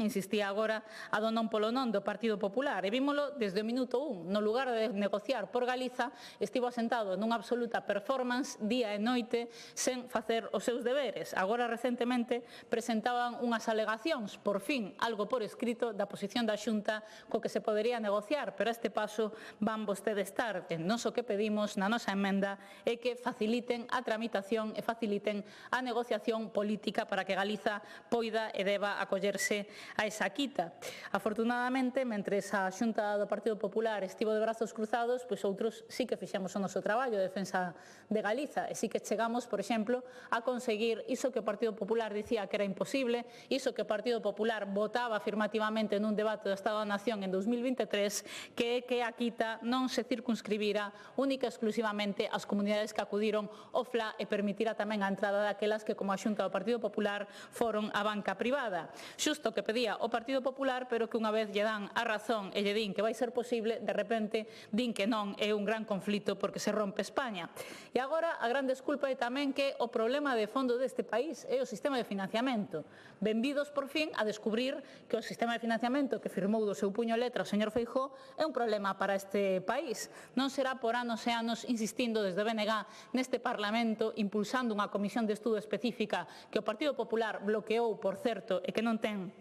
Speaker 11: insistía agora a do non polo non do Partido Popular, e vímolo desde o minuto 1. No lugar de negociar por Galiza, estivo asentado nunha absoluta performance día e noite sen facer os seus deberes. Agora, recentemente, presentaban unhas alegacións, por fin, algo por escrito da posición da Xunta co que se podería negociar, pero a este paso van vostedes tarde. Nos o que pedimos na nosa emenda é que faciliten a tramitación e faciliten a negociación política para que Galiza poida e deba acollerse a esa quita. Afortunadamente, mentres a Xunta do Partido Popular estivo de brazos cruzados, pois outros sí que fixemos o noso traballo de defensa de Galiza e sí que chegamos, por exemplo, a conseguir iso que o Partido Popular dicía que era imposible, iso que o Partido Popular votaba afirmativamente nun debate do Estado da Nación en 2023, que é que a quita non se circunscribira única e exclusivamente ás comunidades que acudiron ao FLA e permitira tamén a entrada daquelas que, como a Xunta do Partido Popular, foron a banca privada. Xusto que pedía o Partido Popular, pero que unha vez lle dan a razón e lle din que vai ser posible, de repente din que non, é un gran conflito porque se rompe España. E agora a gran desculpa é tamén que o problema de fondo deste país é o sistema de financiamento. Benvidos por fin a descubrir que o sistema de financiamento que firmou do seu puño e letra o señor Feijóo é un problema para este país. Non será por anos e anos insistindo desde o BNG neste Parlamento, impulsando unha comisión de estudo específica que o Partido Popular bloqueou, por certo, e que non ten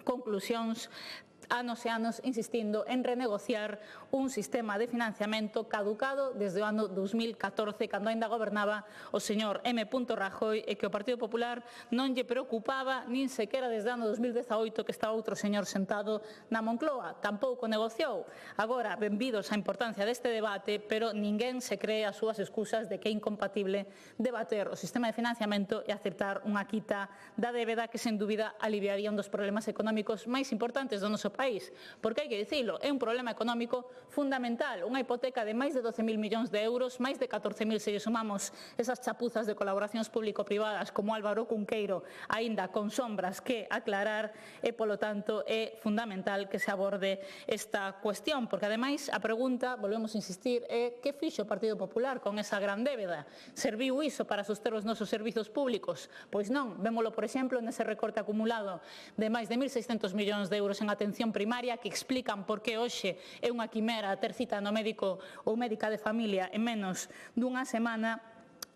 Speaker 11: conclusións, anos e anos insistindo en renegociar un sistema de financiamento caducado desde o ano 2014, cando ainda gobernaba o señor M. Rajoy, e que o Partido Popular non lle preocupaba nin sequera desde o ano 2018, que estaba outro señor sentado na Moncloa. Tampouco negociou. Agora, benvidos á importancia deste debate, pero ninguén se cree as súas excusas de que é incompatible debater o sistema de financiamento e aceptar unha quita da débeda que, sen dúbida, aliviaría un dos problemas económicos máis importantes do noso país, porque hai que dicilo, é un problema económico fundamental, unha hipoteca de máis de 12.000 millóns de euros, máis de 14.000 se lle sumamos esas chapuzas de colaboracións público-privadas como Álvaro Cunqueiro, aínda con sombras que aclarar, e polo tanto é fundamental que se aborde esta cuestión, porque ademais a pregunta, volvemos a insistir, é que fixo o Partido Popular con esa gran débeda? Serviu iso para soster os nosos servizos públicos? Pois non, vémolo por exemplo nese recorte acumulado de máis de 1.600 millóns de euros en atención primaria, que explican por que hoxe é unha quimera ter cita no médico ou médica de familia en menos dunha semana,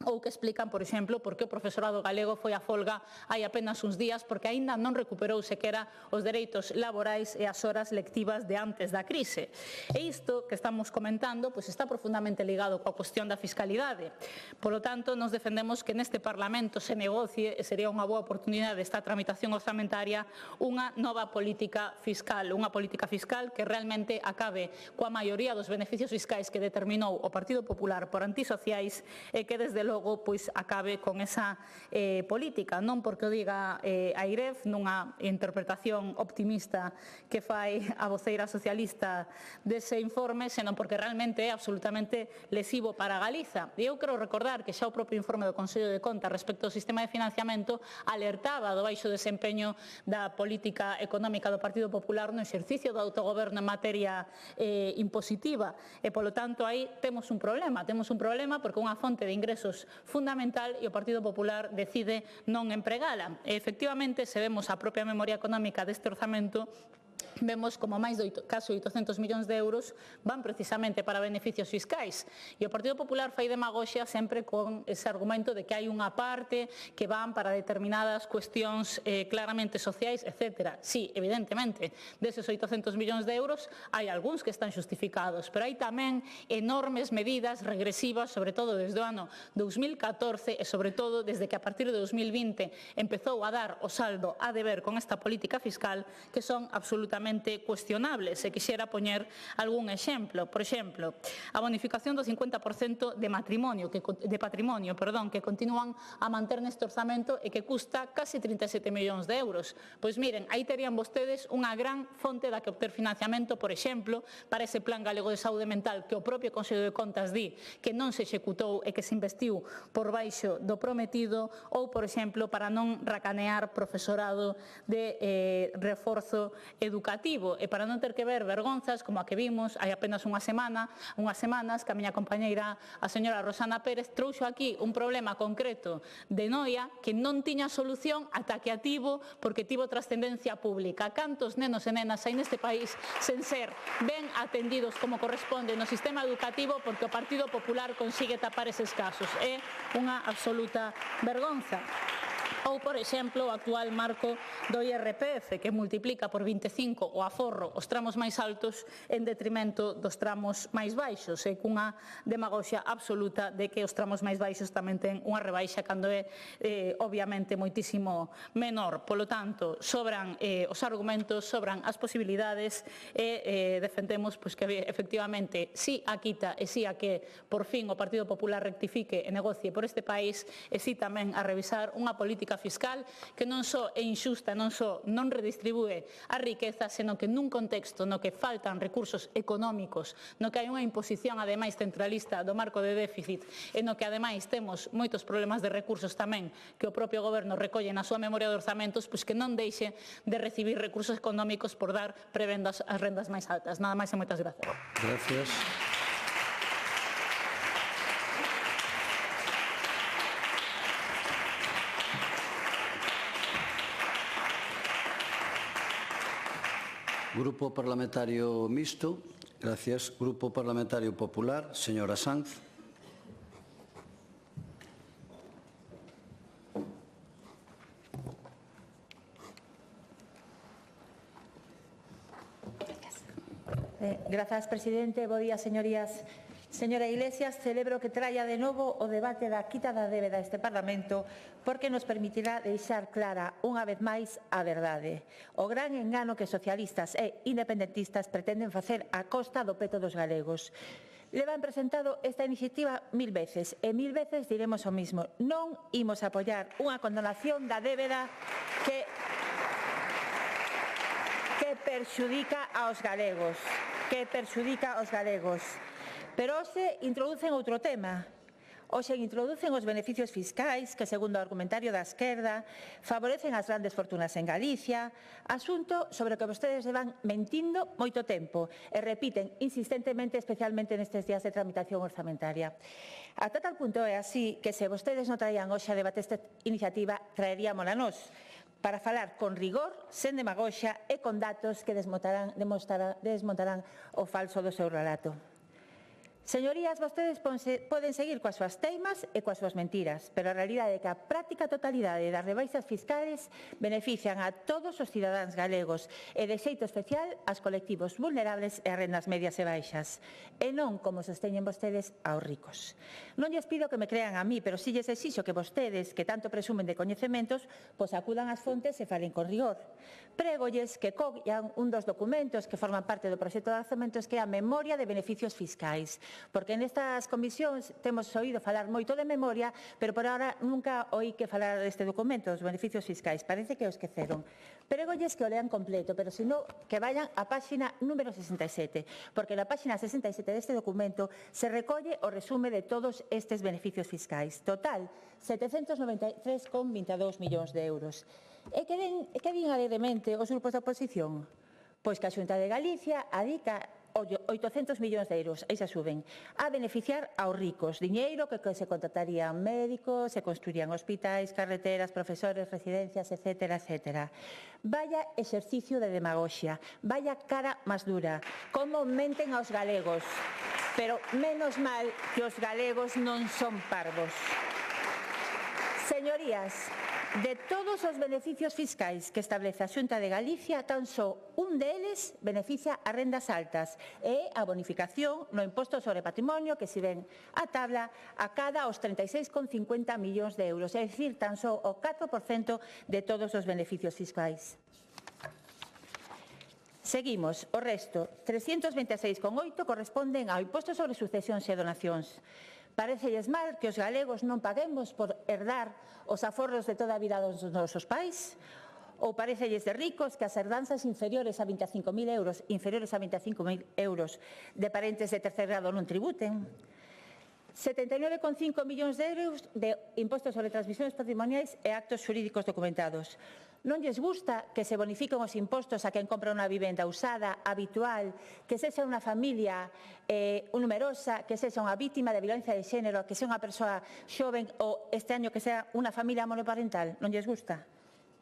Speaker 11: ou que explican, por exemplo, por que o profesorado galego foi a folga hai apenas uns días, porque aínda non recuperou sequera os dereitos laborais e as horas lectivas de antes da crise. E isto que estamos comentando pois está profundamente ligado coa cuestión da fiscalidade. Polo tanto, nos defendemos que neste Parlamento se negocie, e sería unha boa oportunidade esta tramitación orzamentaria, unha nova política fiscal que realmente acabe coa maioría dos beneficios fiscais que determinou o Partido Popular por antisociais, e que desde logo pois acabe con esa política, non porque o diga a IREF nunha interpretación optimista que fai a voceira socialista dese informe, senón porque realmente é absolutamente lesivo para Galiza. E eu quero recordar que xa o propio informe do Consello de Contas respecto ao sistema de financiamento alertaba do baixo desempeño da política económica do Partido Popular no exercicio do autogoberno en materia impositiva, e polo tanto aí temos un problema porque unha fonte de ingresos fundamental e o Partido Popular decide non empregala. E, efectivamente, se vemos a propia memoria económica deste orzamento, vemos como máis de case 800 millóns de euros van precisamente para beneficios fiscais. E o Partido Popular fai demagoxia sempre con ese argumento de que hai unha parte que van para determinadas cuestións claramente sociais, etc. Sí, evidentemente, deses 800 millóns de euros hai algúns que están xustificados, pero hai tamén enormes medidas regresivas, sobre todo desde o ano 2014 e sobre todo desde que a partir de 2020 empezou a dar o saldo a deber con esta política fiscal, que son absolutamente cuestionables. E quixera poñer algún exemplo. Por exemplo, a bonificación do 50% de patrimonio que continúan a manter neste orzamento e que custa casi 37 millóns de euros. Pois miren, aí terían vostedes unha gran fonte da que obter financiamento, por exemplo, para ese Plan Galego de Saúde Mental que o propio Consello de Contas di que non se executou e que se investiu por baixo do prometido, ou, por exemplo, para non racanear profesorado de reforzo educativo educativo e para non ter que ver vergonzas como a que vimos hai apenas unhas semanas que a miña compañeira, a señora Rosana Pérez, trouxo aquí un problema concreto de Noia que non tiña solución ata que a tivo porque tivo trascendencia pública. Cantos nenos e nenas hai neste país sen ser ben atendidos como corresponde no sistema educativo porque o Partido Popular consigue tapar eses casos. É unha absoluta vergonza. Ou, por exemplo, o actual marco do IRPF, que multiplica por 25 o aforro os tramos máis altos en detrimento dos tramos máis baixos, e cunha demagoxia absoluta de que os tramos máis baixos tamén ten unha rebaixa cando é, obviamente, moitísimo menor. Polo tanto, sobran os argumentos, sobran as posibilidades e defendemos que, efectivamente, si a quita e si a que, por fin, o Partido Popular rectifique e negocie por este país e si tamén a revisar unha política fiscal que non só é injusta, non só non redistribúe a riqueza, senón que nun contexto no que faltan recursos económicos, no que hai unha imposición ademais centralista do marco de déficit e no que ademais temos moitos problemas de recursos tamén que o propio goberno recolle na súa memoria de orzamentos, pois que non deixe de recibir recursos económicos por dar prebendas ás rendas máis altas. Nada máis e moitas gracias.
Speaker 1: Gracias. Grupo Parlamentario Mixto. Gracias. Grupo Parlamentario Popular, señora Sanz.
Speaker 12: Grazas, presidente. Bo día, señorías. Señora Iglesias, celebro que traia de novo o debate da quita da débeda a este Parlamento porque nos permitirá deixar clara unha vez máis a verdade. O gran engano que socialistas e independentistas pretenden facer a costa do peto dos galegos. Levan presentado esta iniciativa 1000 veces e 1000 veces diremos o mismo. Non imos apoiar unha condonación da débeda que perxudica aos galegos. Pero hoxe introducen outro tema. Hoxe introducen os beneficios fiscais que, segundo o argumentario da esquerda, favorecen as grandes fortunas en Galicia, asunto sobre o que vostedes levan mentindo moito tempo e repiten insistentemente, especialmente nestes días de tramitación orzamentaria. Ata tal punto é así que se vostedes non traían hoxe a debate esta iniciativa, traeríamola nós, para falar con rigor, sen demagoxia e con datos que desmontarán o falso do seu relato. Señorías, vostedes poden seguir coas súas teimas e coas súas mentiras, pero a realidade é que a práctica totalidade das rebaixas fiscais benefician a todos os cidadáns galegos e de xeito especial aos colectivos vulnerables e a rendas medias e baixas, e non, como sosteñen vostedes, aos ricos. Non lles pido que me crean a mí, pero si lles exixo que vostedes, que tanto presumen de coñecementos, pois acudan ás fontes e falen con rigor. Prégolles que collan un dos documentos que forman parte do proxecto de orzamentos, que é a memoria de beneficios fiscais, porque nestas comisións temos oído falar moito de memoria, pero por ahora nunca oí que falar deste documento, dos beneficios fiscais. Parece que o esqueceron. Prégolles que o lean completo, pero senón que vayan á páxina número 67, porque na páxina 67 deste documento se recolle o resume de todos estes beneficios fiscais. Total, 793,22 millóns de euros. E que din alegremente os grupos da oposición? Pois que a Xunta de Galicia adica 800 millóns de euros, aí se suben, a beneficiar aos ricos. Diñeiro que se contratarían médicos, se construirían hospitais, carreteras, profesores, residencias, etcétera, etcétera. Vaya exercicio de demagoxia, vaya cara máis dura. Como menten aos galegos. Pero menos mal que os galegos non son parvos. Señorías, de todos os beneficios fiscais que establece a Xunta de Galicia, tan só un deles beneficia a rendas altas e a bonificación no imposto sobre patrimonio que, se ven a tabla, acada os 36,50 millóns de euros, é dicir, tan só o 4% de todos os beneficios fiscais. Seguimos, o resto, 326,8 corresponden ao imposto sobre sucesións e donacións. Parecelles mal que os galegos non paguemos por herdar os aforros de toda a vida dos nosos pais? Ou parecelles de ricos que as herdanzas inferiores a 25.000 euros, de parentes de terceiro grado non tributen? 79,5 millóns de euros de impostos sobre transmisións patrimoniais e actos xurídicos documentados. Non lles gusta que se bonifiquen os impostos a quen compra unha vivenda usada, habitual, que sexa unha familia numerosa, que sexa unha vítima de violencia de xénero, que sexa unha persoa xoven ou este año que sea unha familia monoparental. Non lles gusta?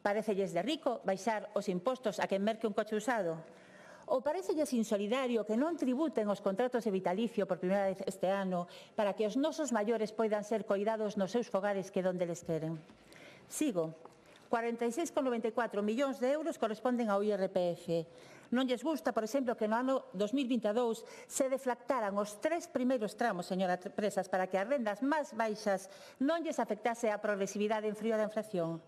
Speaker 12: Parecelles de rico baixar os impostos a quen merque un coche usado? Ou parecelles insolidario que non tributen os contratos de vitalicio por primeira vez este ano para que os nosos maiores poidan ser coidados nos seus fogares que donde les queren? Sigo. 46,94 millóns de euros corresponden ao IRPF. Non lles gusta, por exemplo, que no ano 2022 se deflactaran os 3 primeiros tramos, señora Presas, para que as rendas máis baixas non lles afectase a progresividade en frío da inflación.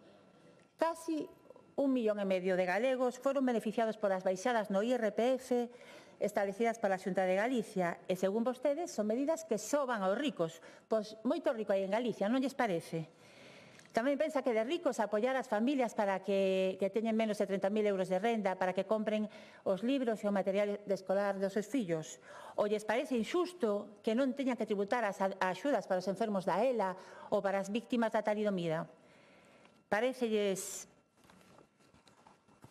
Speaker 12: Casi 1,5 millón de galegos foron beneficiados polas baixadas no IRPF establecidas pola Xunta de Galicia e, según vostedes, son medidas que soban aos ricos. Pois moito rico hai en Galicia, non lles parece? Tamén pensa que de ricos apoiar as familias para que teñen menos de 30.000 euros de renda, para que compren os libros e o material escolar dos seus fillos? Ou lles parece injusto que non teñan que tributar as axudas para os enfermos da ELA ou para as víctimas da talidomida? Parecelles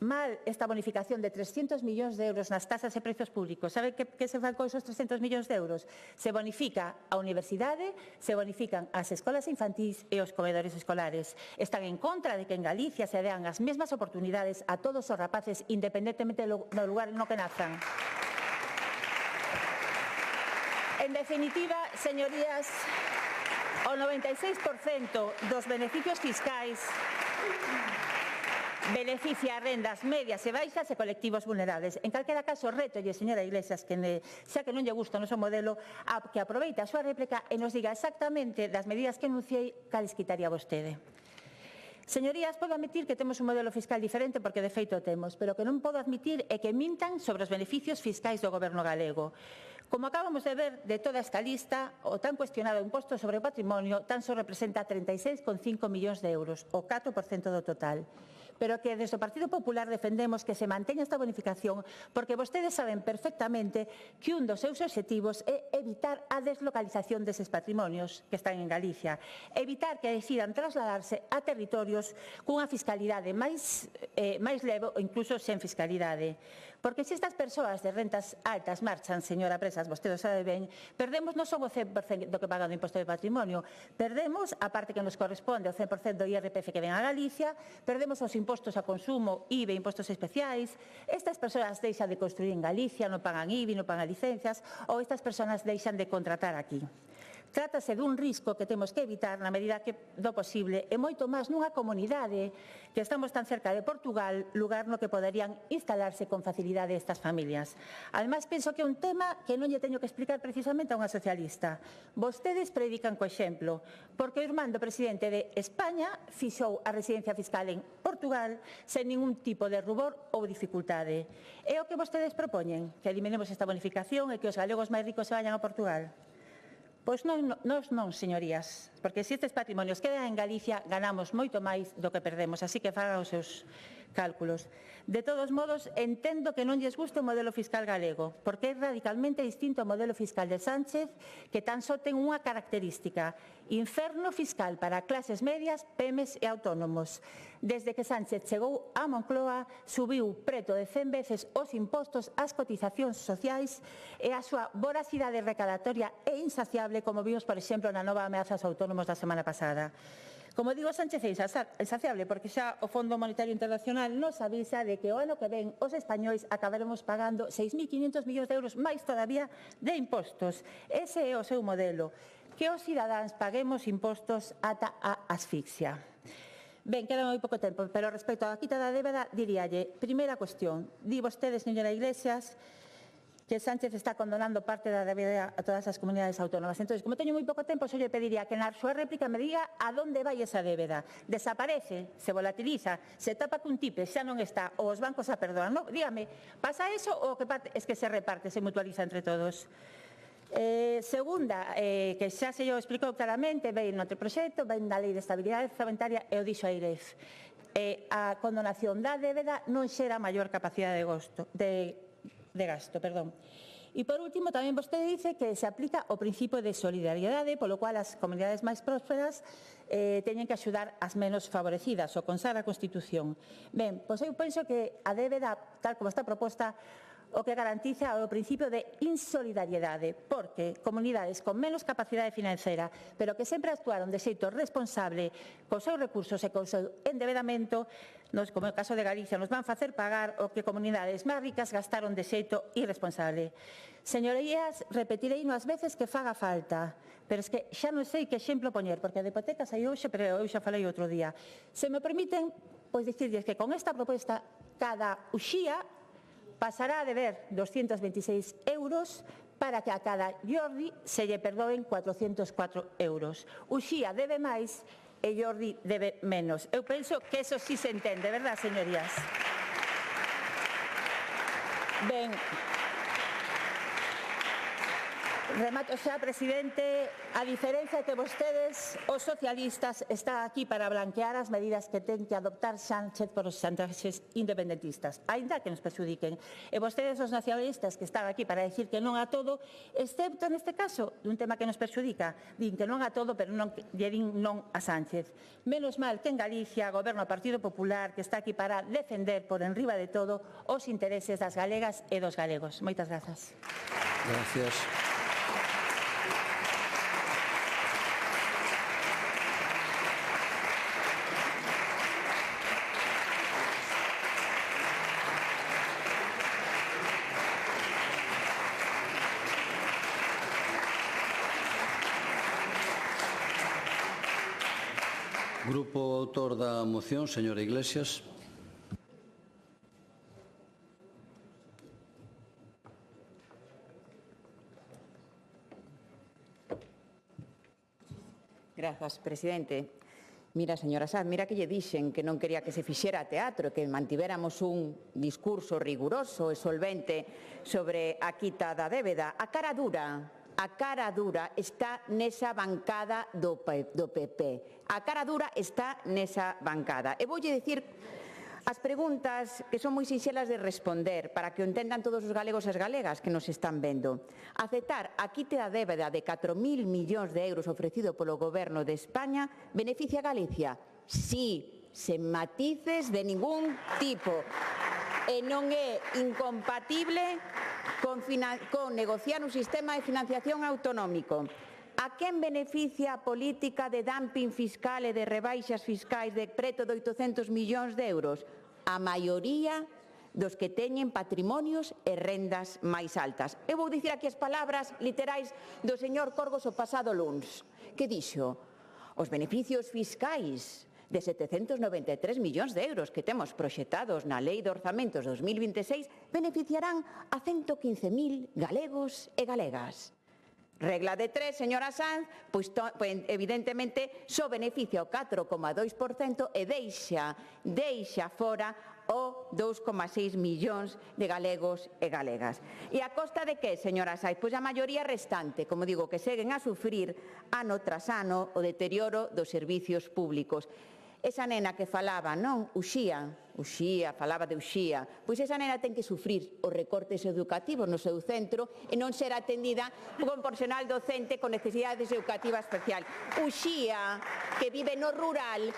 Speaker 12: mal esta bonificación de 300 millóns de euros nas tasas e prezos públicos? Sabe que se fan con esos 300 millóns de euros? Se bonifica a universidade, se bonifican as escolas infantís e os comedores escolares. Están en contra de que en Galicia se dean as mesmas oportunidades a todos os rapaces, independentemente do lugar no que nazan. En definitiva, señorías, o 96% dos beneficios fiscais beneficia a rendas medias e baixas e colectivos vulnerables. En calquera caso, retolle, señora Iglesias, que xa que non lle gusta o noso modelo, que aproveite a súa réplica e nos diga exactamente das medidas que enunciei cales quitaría vostede. Señorías, podo admitir que temos un modelo fiscal diferente porque de feito o temos, pero o que non podo admitir é que mintan sobre os beneficios fiscais do Goberno galego. Como acabamos de ver de toda esta lista, o tan cuestionado imposto sobre o patrimonio tan só representa 36,5 millóns de euros, o 4% do total. Pero que desde o Partido Popular defendemos que se manteña esta bonificación porque vostedes saben perfectamente que un dos seus obxectivos é evitar a deslocalización deses patrimonios que están en Galicia, evitar que decidan trasladarse a territorios cunha fiscalidade máis leve ou incluso sen fiscalidade. Porque se estas persoas de rentas altas marchan, señora Presas, vostede sabe ben, perdemos non son o 100% do que pagan do imposto de patrimonio, perdemos a parte que nos corresponde, o 100% do IRPF que ven a Galicia, perdemos os impostos a consumo, IVA, impostos especiais, estas persoas deixan de construir en Galicia, non pagan IVA, non pagan licencias, ou estas persoas deixan de contratar aquí. Trátase dun risco que temos que evitar na medida do posible e moito máis nunha comunidade que estamos tan cerca de Portugal, lugar no que poderían instalarse con facilidade estas familias. Ademais, penso que é un tema que non lle teño que explicar precisamente a unha socialista. Vostedes predican co exemplo, porque o irmán do presidente de España fixou a residencia fiscal en Portugal sen ningún tipo de rubor ou dificultade. É o que vostedes propoñen, que eliminemos esta bonificación e que os galegos máis ricos se vayan a Portugal. Pois non, señorías, porque se estes patrimonios quedan en Galicia, ganamos moito máis do que perdemos, así que fagan os seus cálculos. De todos modos, entendo que non lles guste o modelo fiscal galego, porque é radicalmente distinto ao modelo fiscal de Sánchez, que tan só ten unha característica: inferno fiscal para clases medias, pemes e autónomos. Desde que Sánchez chegou a Moncloa, subiu preto de 100 veces os impostos, as cotizacións sociais e a súa voracidade recadatoria é insaciable, como vimos, por exemplo, na nova ameaza aos autónomos da semana pasada. Como digo, Sánchez é insaciable porque xa o Fondo Monetario Internacional nos avisa de que o ano que ven os españois acabaremos pagando 6.500 millóns de euros máis todavía de impostos. Ese é o seu modelo, que os cidadáns paguemos impostos ata a asfixia. Ben, queda moi pouco tempo, pero respecto á quita da débeda, diríalle, primeira cuestión, di vostede, señora Iglesias, que Sánchez está condonando parte da débeda a todas as comunidades autónomas. Entón, como teño moi pouco tempo, só lle pediría que na súa réplica me diga a donde vai esa débeda. Desaparece, se volatiliza, se tapa cun tipe, xa non está, ou os bancos a perdoan. No, dígame, pasa eso ou o que é que se reparte, se mutualiza entre todos? Segunda, que xa se yo explicou claramente, ven no proxecto, ven na Lei de Estabilidade Orzamentaria e o dixo a IREF. A condonación da débeda non xera maior capacidade de gasto. E, por último, tamén vostede dice que se aplica o principio de solidariedade, polo cual as comunidades máis prósperas teñen que axudar as menos favorecidas, o consagra a Constitución. Ben, pois eu penso que a débeda, tal como está proposta, o que garantiza o principio de insolidariedade, porque comunidades con menos capacidade financiera, pero que sempre actuaron de xeito responsable cos seus recursos e co seu endebedamento, como é o caso de Galicia, nos van facer pagar o que comunidades máis ricas gastaron de xeito irresponsable. Señorías, repetirei as veces que faga falta, pero es que xa non sei que exemplo poñer, porque a de hipotecas hai hoxe, pero eu xa falei outro día. Se me permiten, pois dicirles que con esta proposta, cada uxía pasará a deber 226 euros para que a cada Jordi se lle perdoen 404 euros. Uxía debe máis e Jordi debe menos. Eu penso que eso sí se entende, verdad, señorías? Ben, remato xa, presidente. A diferencia que vostedes, os socialistas, está aquí para blanquear as medidas que ten que adoptar Sánchez por os chantaxes independentistas, aínda que nos perxudiquen. E vostedes, os nacionalistas, que están aquí para decir que non a todo, excepto neste caso, dun tema que nos perxudica, din que non a todo, pero non lle din non a Sánchez. Menos mal que en Galicia goberna o Partido Popular, que está aquí para defender por enriba de todo os intereses das galegas e dos galegos. Moitas grazas.
Speaker 1: Gracias. Grupo autor da moción, señora Iglesias.
Speaker 9: Grazas, presidente. Mira, señora Sanz, mira que lle dixen que non quería que se fixera teatro, que mantivéramos un discurso riguroso e solvente sobre a quita da débeda. A cara dura está nesa bancada do PP. A cara dura está nesa bancada. E voulle dicir as preguntas que son moi sinxelas de responder para que o entendan todos os galegos e as galegas que nos están vendo. Aceptar a quite da débeda de 4.000 millóns de euros ofrecido polo Goberno de España beneficia a Galicia? Sí, sen matices de ningún tipo. E non é incompatible con negociar un sistema de financiación autonómico. A quen beneficia a política de dumping fiscal e de rebaixas fiscais de preto de 800 millóns de euros? A maioría dos que teñen patrimonios e rendas máis altas. Eu vou dicir aquí as palabras literais do señor Corgos o pasado luns, que dixo: os beneficios fiscais de 793 millóns de euros que temos proxectados na Lei de Orzamentos 2026 beneficiarán a 115.000 galegos e galegas. Regla de 3, señora Sanz, pois evidentemente só beneficia o 4,2% e deixa fora o 2,6 millóns de galegos e galegas. E a costa de que, señora Sanz? Pois a maioría restante, como digo, que seguen a sufrir ano tras ano o deterioro dos servicios públicos. Esa nena que falaba, non? Uxía, falaba de Uxía. Pois esa nena ten que sufrir os recortes educativos no seu centro e non ser atendida con personal docente con necesidades educativas especial. Uxía, que vive no rural,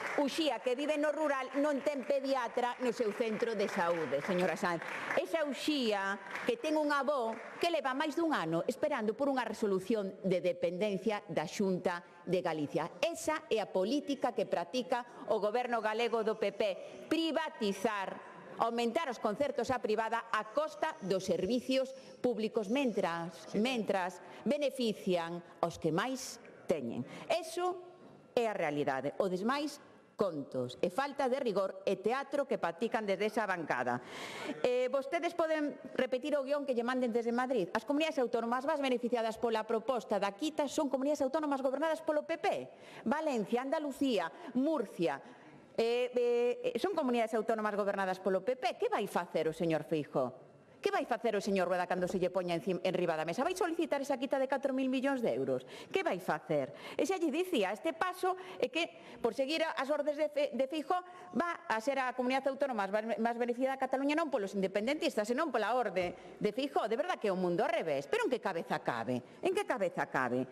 Speaker 9: non ten pediatra no seu centro de saúde, señora Sanz. Esa Uxía que ten un avó que leva máis dun ano esperando por unha resolución de dependencia da Xunta de Galicia. Esa é a política que practica o goberno galego do PP. Privatizar, aumentar os concertos á privada a costa dos servicios públicos mentras benefician aos que máis teñen. Eso é a realidade. O desmais contos e falta de rigor e teatro que practican desde esa bancada. Vostedes poden repetir o guión que lle manden desde Madrid. As comunidades autónomas máis beneficiadas pola proposta da quita son comunidades autónomas gobernadas polo PP. Valencia, Andalucía, Murcia. Son comunidades autónomas gobernadas polo PP. Que vai facer o señor Feijóo? Que vai facer o señor Rueda cando se lle poña en riba da mesa? Vai solicitar esa quita de 4.000 millóns de euros? Que vai facer? E xa lle dicía, este paso é que, por seguir as ordes de Feijóo, va a ser a comunidade autónoma máis beneficiada a Cataluña non polos independentistas, senón pola orde de Feijóo. De verdad que é un mundo ao revés. Pero en que cabeza cabe? En que cabeza cabe?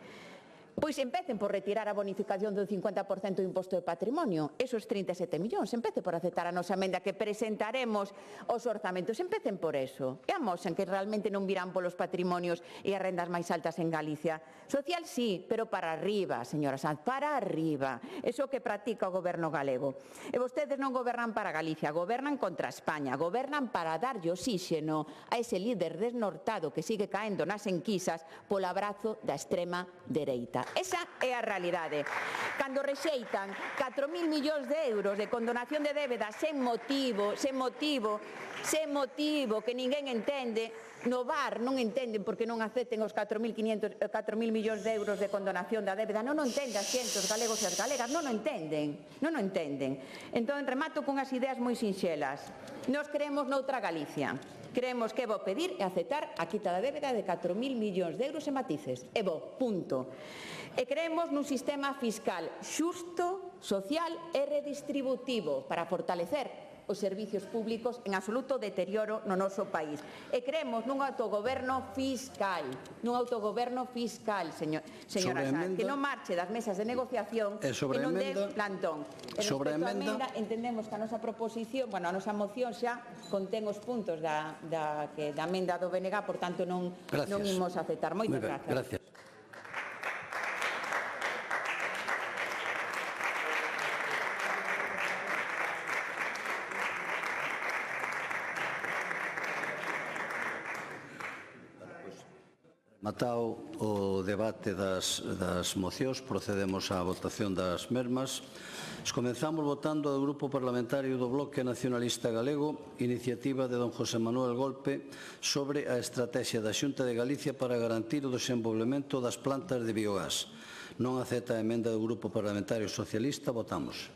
Speaker 9: Pois empecen por retirar a bonificación do 50% do imposto de patrimonio, esos 37 millóns, empecen por aceptar a nosa emenda que presentaremos os orzamentos, empecen por eso, e amosen que realmente non virán polos patrimonios e as rendas máis altas en Galicia. Social sí, pero para arriba, señora Sanz, para arriba, eso que practica o goberno galego. E vostedes non gobernan para Galicia, gobernan contra España, gobernan para darlle oxíxeno a ese líder desnortado que sigue caendo nas enquisas polo abrazo da extrema dereita. Esa é a realidade. Cando rexeitan 4.000 millóns de euros de condonación de débeda sen motivo, que ninguén entende, no VAR non entenden porque non acepten os 4.000 millóns de euros de condonación da débeda, non o entenden as xentes, os galegos e as galegas, non o entenden. Entón, remato con as ideas moi sinxelas. Nos creemos noutra Galicia. Creemos que é bo pedir e aceptar a quita da débeda de 4.000 millóns de euros en matices. É bo, punto. E creemos nun sistema fiscal xusto, social e redistributivo para fortalecer os servicios públicos en absoluto deterioro no noso país. E creemos nun autogoberno fiscal, señora Sanz, que non marche das mesas de negociación e non dé plantón. E respecto á emenda, entendemos que a nosa proposición, a nosa moción xa contén os puntos da emenda do BNG, por tanto non imos aceptar. Moitas grazas.
Speaker 1: Matao o debate das mocións, procedemos á votación das mesmas. Comenzamos votando do Grupo Parlamentario do Bloque Nacionalista Galego, iniciativa de don José Manuel Golpe sobre a estrategia da Xunta de Galicia para garantir o desenvolvemento das plantas de biogás. Non acepta a emenda do Grupo Parlamentario Socialista, votamos.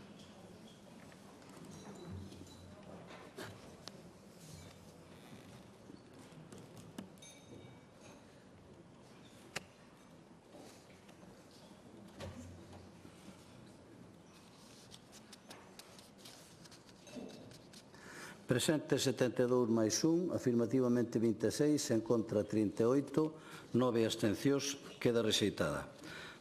Speaker 1: Presente 72 máis 1, afirmativamente 26, en contra 38, 9 abstencións, queda rexeitada.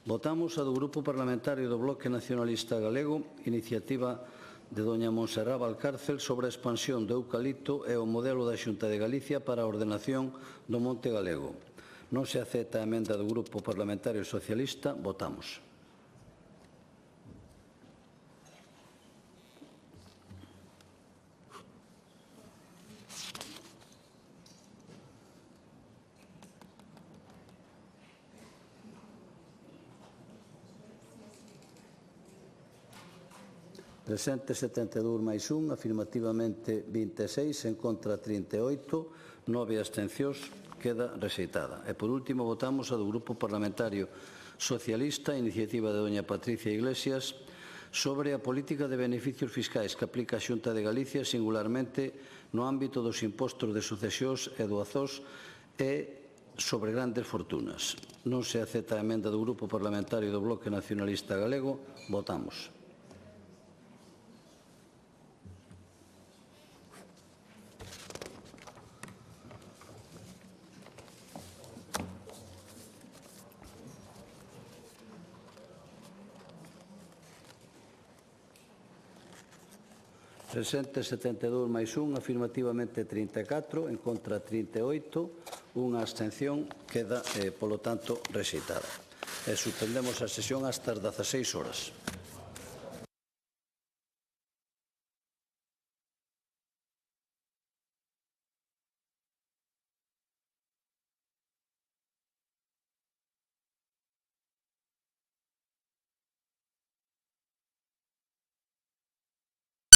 Speaker 1: Votamos a do Grupo Parlamentario do Bloque Nacionalista Galego, iniciativa de doña Montserrat Valcárcel sobre a expansión do eucalipto e o modelo da Xunta de Galicia para a ordenación do Monte Galego. Non se acepta a emenda do Grupo Parlamentario Socialista, votamos. Presente 72 máis 1, afirmativamente 26, en contra 38, 9 abstencións, queda rexeitada. E por último votamos a do Grupo Parlamentario Socialista, iniciativa de doña Patricia Iglesias, sobre a política de beneficios fiscais que aplica a Xunta de Galicia singularmente no ámbito dos impostos de sucesións e doazós e sobre grandes fortunas. Non se acepta a emenda do Grupo Parlamentario do Bloque Nacionalista Galego, votamos. Presente 72 máis 1, afirmativamente 34, en contra 38, unha abstención, queda, polo tanto, rexeitada. E suspendemos a sesión hasta as 16 horas.